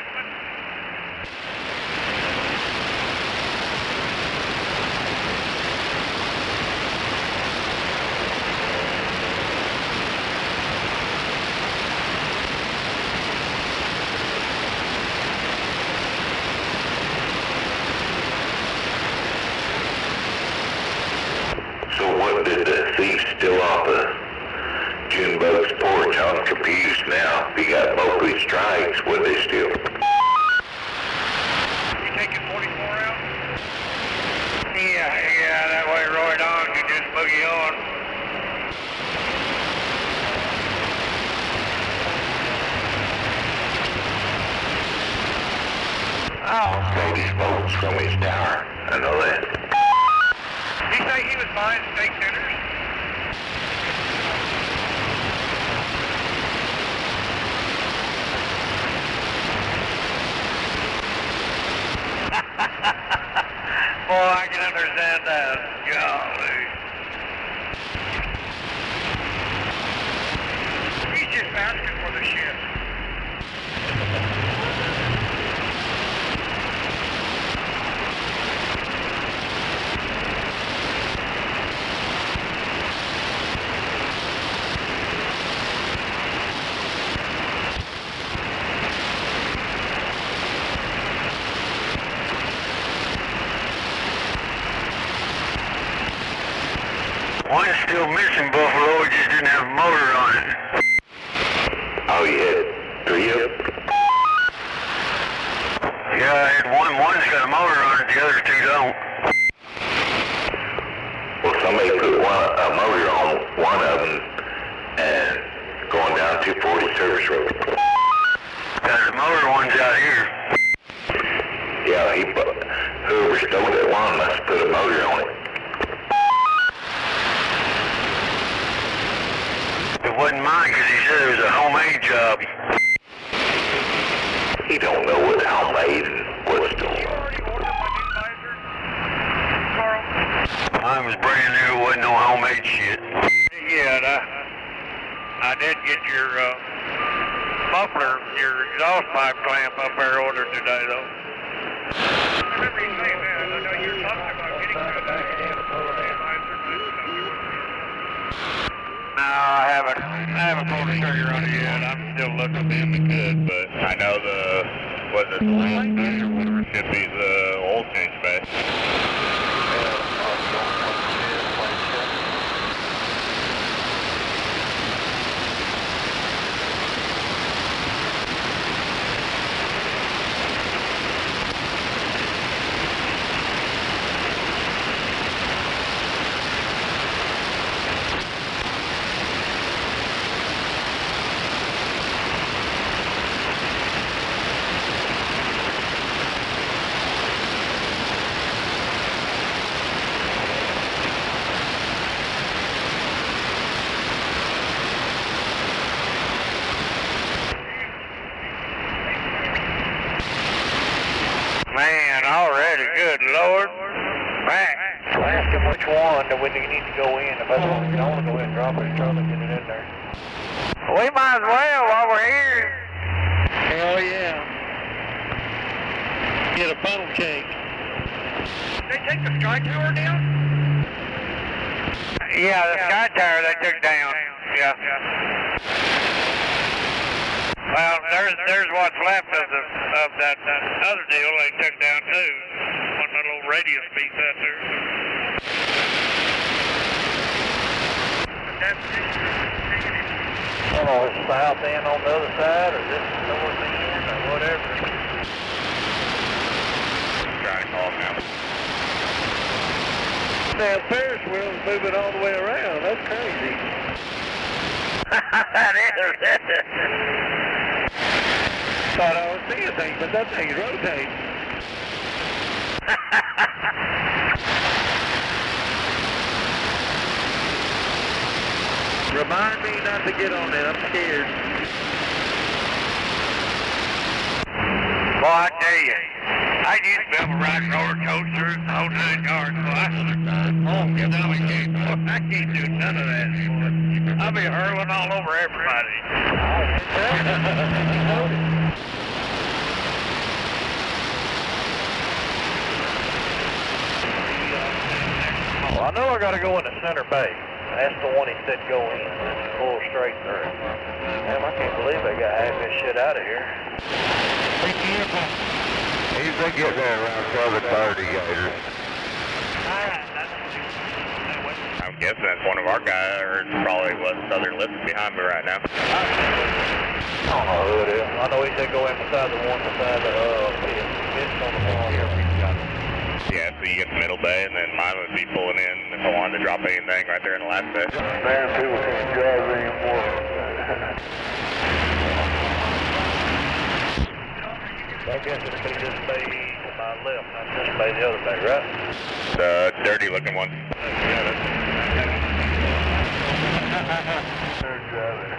S9: So what did the thief steal off of Junebug's porch? I'm confused now. He got monthly strikes. What did they steal?
S10: You taking 44 out? Yeah, that way Roy Don can just boogie on. Oh,
S9: Maybe smokes from his tower. I know that.
S10: Did he say he was buying steak dinners? Boy, I can understand that. Golly. He's just asking for the shit.
S22: One's still missing, Buffalo. It just didn't have a motor on it.
S9: Oh, you had 3 of them?
S22: Yeah, I had one. One's got a motor on it. The other 2 don't.
S9: Well, somebody put a motor on one of them service road.
S22: There's motor ones out here.
S9: Yeah, whoever stole that one must have put a motor on it.
S22: It wasn't mine because he said it was a homemade job.
S9: He don't know what's homemade and what's stolen.
S22: Mine was brand new, it wasn't no homemade shit.
S18: Yeah, I did get your muffler, your exhaust pipe clamp up there ordered today, though. I remember you saying that. I know you were talking about getting that back in. No, I haven't pulled the trigger on it yet. I'm still looking at it good, but
S3: I know was it the last day or whatever it should be, the oil change bay.
S18: man, already, good Lord. Man. Ask him which one that we need to go in. If I want to go ahead and drop it in truck and get it in there. We might as well while we're here. Hell yeah. Get a funnel cake. They take the Sky Tower down? Yeah, the Sky Tower they took down. Yeah. Well, there's what's left of that other deal they took down too. One little radius piece out there. I don't know, is south end on the other side or this north end or whatever.
S3: Trying to call him now.
S18: Now Ferris wheel's moving all the way around. That's crazy. That is. Thought I was seeing things, but that thing's rotating. Remind me not to get on it. I'm scared. Boy, I tell you, I used to be able to ride roller coasters, the whole 9 yards, so I understand. Oh, get down the gate. I can't do none of that anymore. I'll be hurling all over everybody. Well, I know I got to go in the center bay. That's the one he said go in and pull straight through. Damn, I can't believe they got half this shit out of here. Be careful.
S3: He's been getting there around 7:30, Gator. I'm guessing that's one of our guys, or it's probably what Southern Lips behind me right now.
S18: I don't know who it is. I know he said go in beside the one beside the it's on the wall here.
S3: Yeah, so you get the middle bay, and then mine would be pulling in if I wanted to drop anything right there in the last bay.
S5: Man, people can't drive anymore.
S18: I guess it'll be this bay to my left, not this bay, the other bay, right?
S3: The dirty looking one.
S18: Yeah,
S5: They're driving.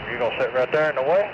S18: You gonna sit right there in the way?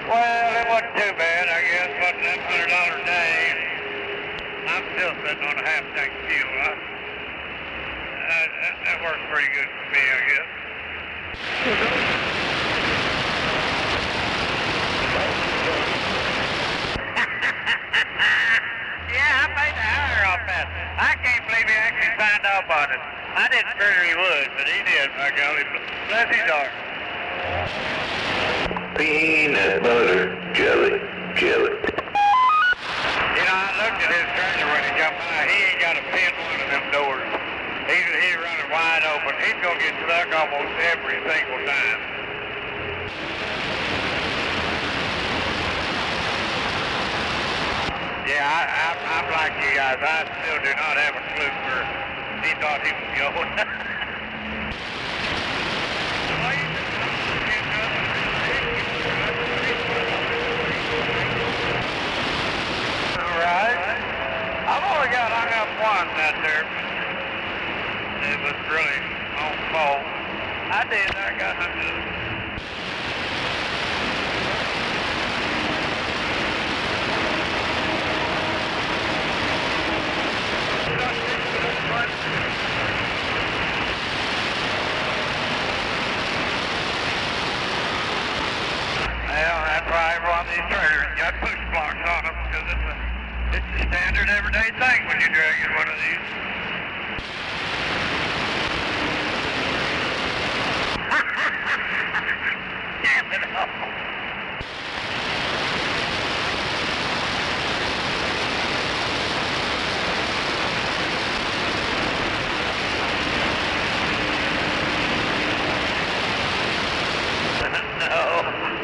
S18: Well, it wasn't too bad, I guess. Wasn't that $100 a day? I'm still sitting on a half tank of fuel.
S13: that works pretty good for me, I guess. Yeah, I made the hire off that. I can't believe he actually signed off on it. I didn't figure he would, but he did, my golly. Bless his heart.
S9: Peanut butter jelly.
S13: You know, I looked at his trailer when he come by. He ain't got a pin one of them doors. He's running wide open. He's gonna get stuck almost every single time. Yeah, I'm like you guys. I still do not have a clue where he thought he was going. All right. I've only got hung up once out there. It was really on fault. I got hung up. Well, that's why every one of these trailers got push blocks on them, because it's a standard everyday thing when you're dragging one of these. Damn it all.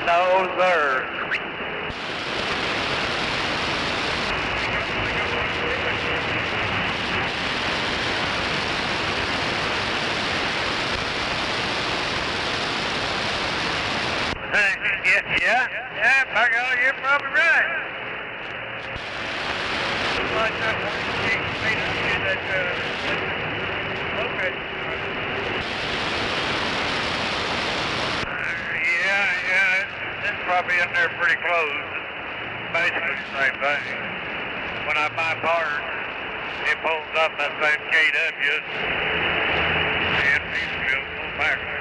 S13: No, sir. Yeah, by golly, you're probably right. Like that 1 feet that, okay. Yeah, it's probably in there pretty close. It's basically the same thing. When I buy parts, it pulls up that same KW, and he's going to pull back for you.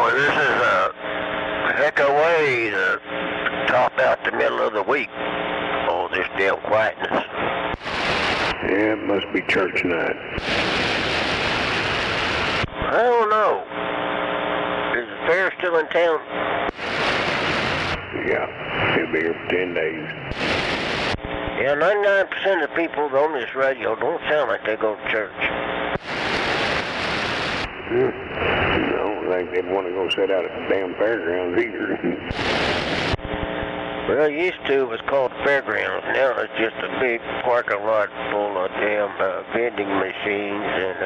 S15: Boy, this is a heck of a way to top out the middle of the week. Oh, this damn quietness.
S8: Yeah, it must be church night.
S15: I don't know. Is the fair still in town?
S8: Yeah, he'll be here for 10 days.
S15: Yeah, 99% of the people on this radio don't sound like they go to church.
S8: I don't think they'd want to go sit out at the damn fairgrounds either.
S15: Well, used to it was called fairgrounds. Now it's just a big parking lot full of damn vending machines and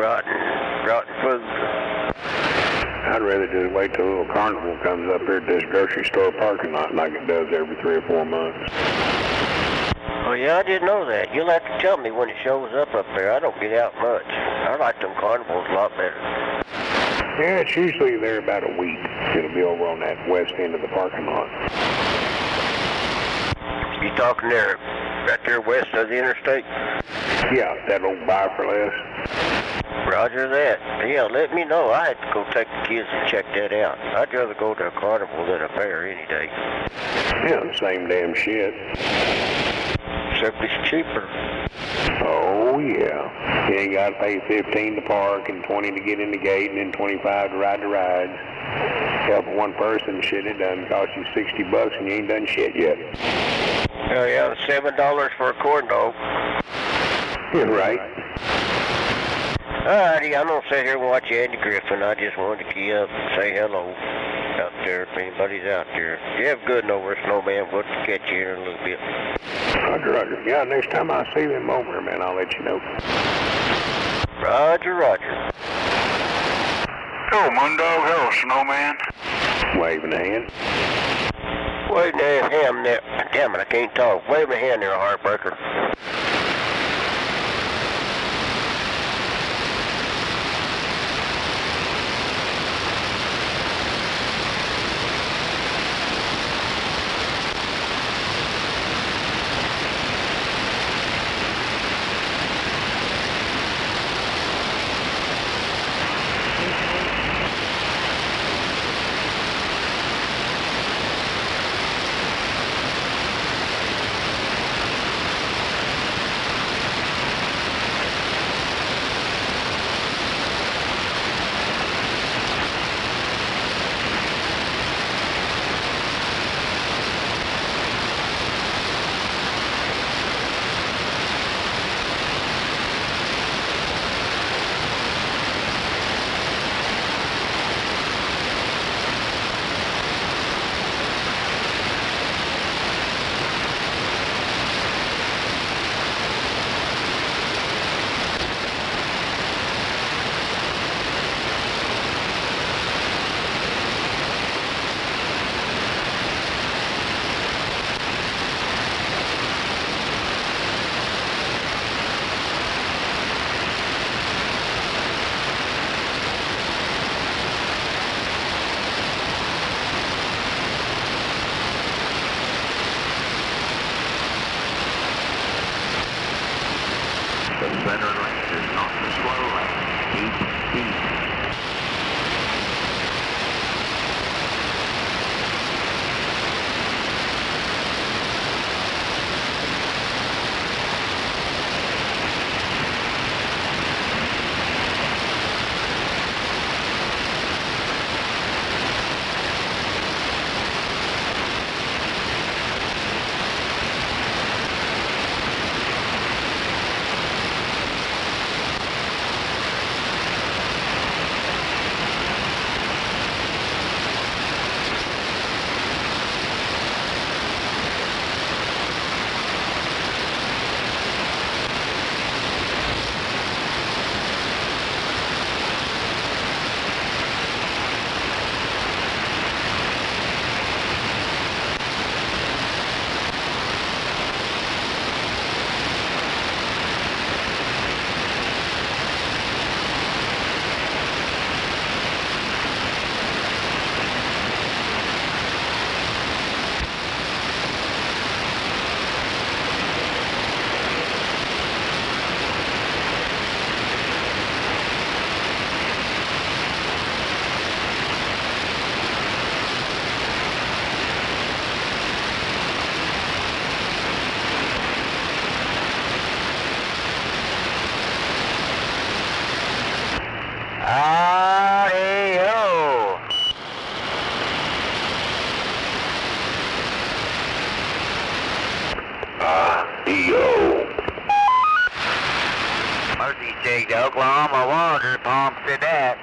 S15: rotten food.
S8: I'd rather just wait till a little carnival comes up here at this grocery store parking lot like it does every 3 or 4 months.
S15: Oh yeah, I didn't know that. You'll have to tell me when it shows up there. I don't get out much. I like them carnivals a lot better.
S8: Yeah, it's usually there about a week. It'll be over on that west end of the parking lot.
S15: You talking there, right there west of the interstate?
S8: Yeah, that old buy for less.
S15: Roger that. Yeah, let me know. I had to go take the kids and check that out. I'd rather go to a carnival than a fair any day.
S8: Yeah, the same damn shit.
S15: Except it's cheaper.
S8: Oh, yeah. You ain't got to pay 15 to park and 20 to get in the gate and then 25 to ride the rides. Hell, for one person, shit, it done cost you $60 and you ain't done shit yet.
S15: Oh, yeah, $7 for a corn dog.
S8: Yeah, right.
S15: Alrighty, I'm gonna sit here and watch Andy Griffin. I just wanted to key up and say hello out there if anybody's out there. You have a good one over, Snowman. We'll catch you here in a little bit.
S8: Roger, Roger. Yeah, next time I see them over there, man, I'll let you know.
S15: Roger, Roger.
S10: Hello, Moondog. Hello, Snowman.
S8: Waving a hand.
S15: Waving a hand there. Damn it, I can't talk. Waving a hand there, Heartbreaker.
S10: take the Oklahoma water pump to that.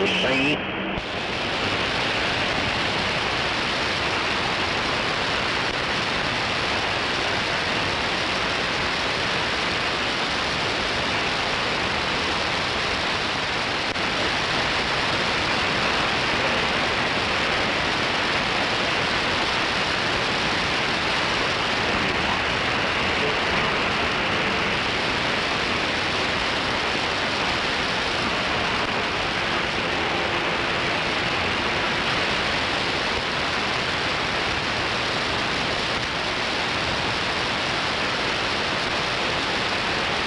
S15: see.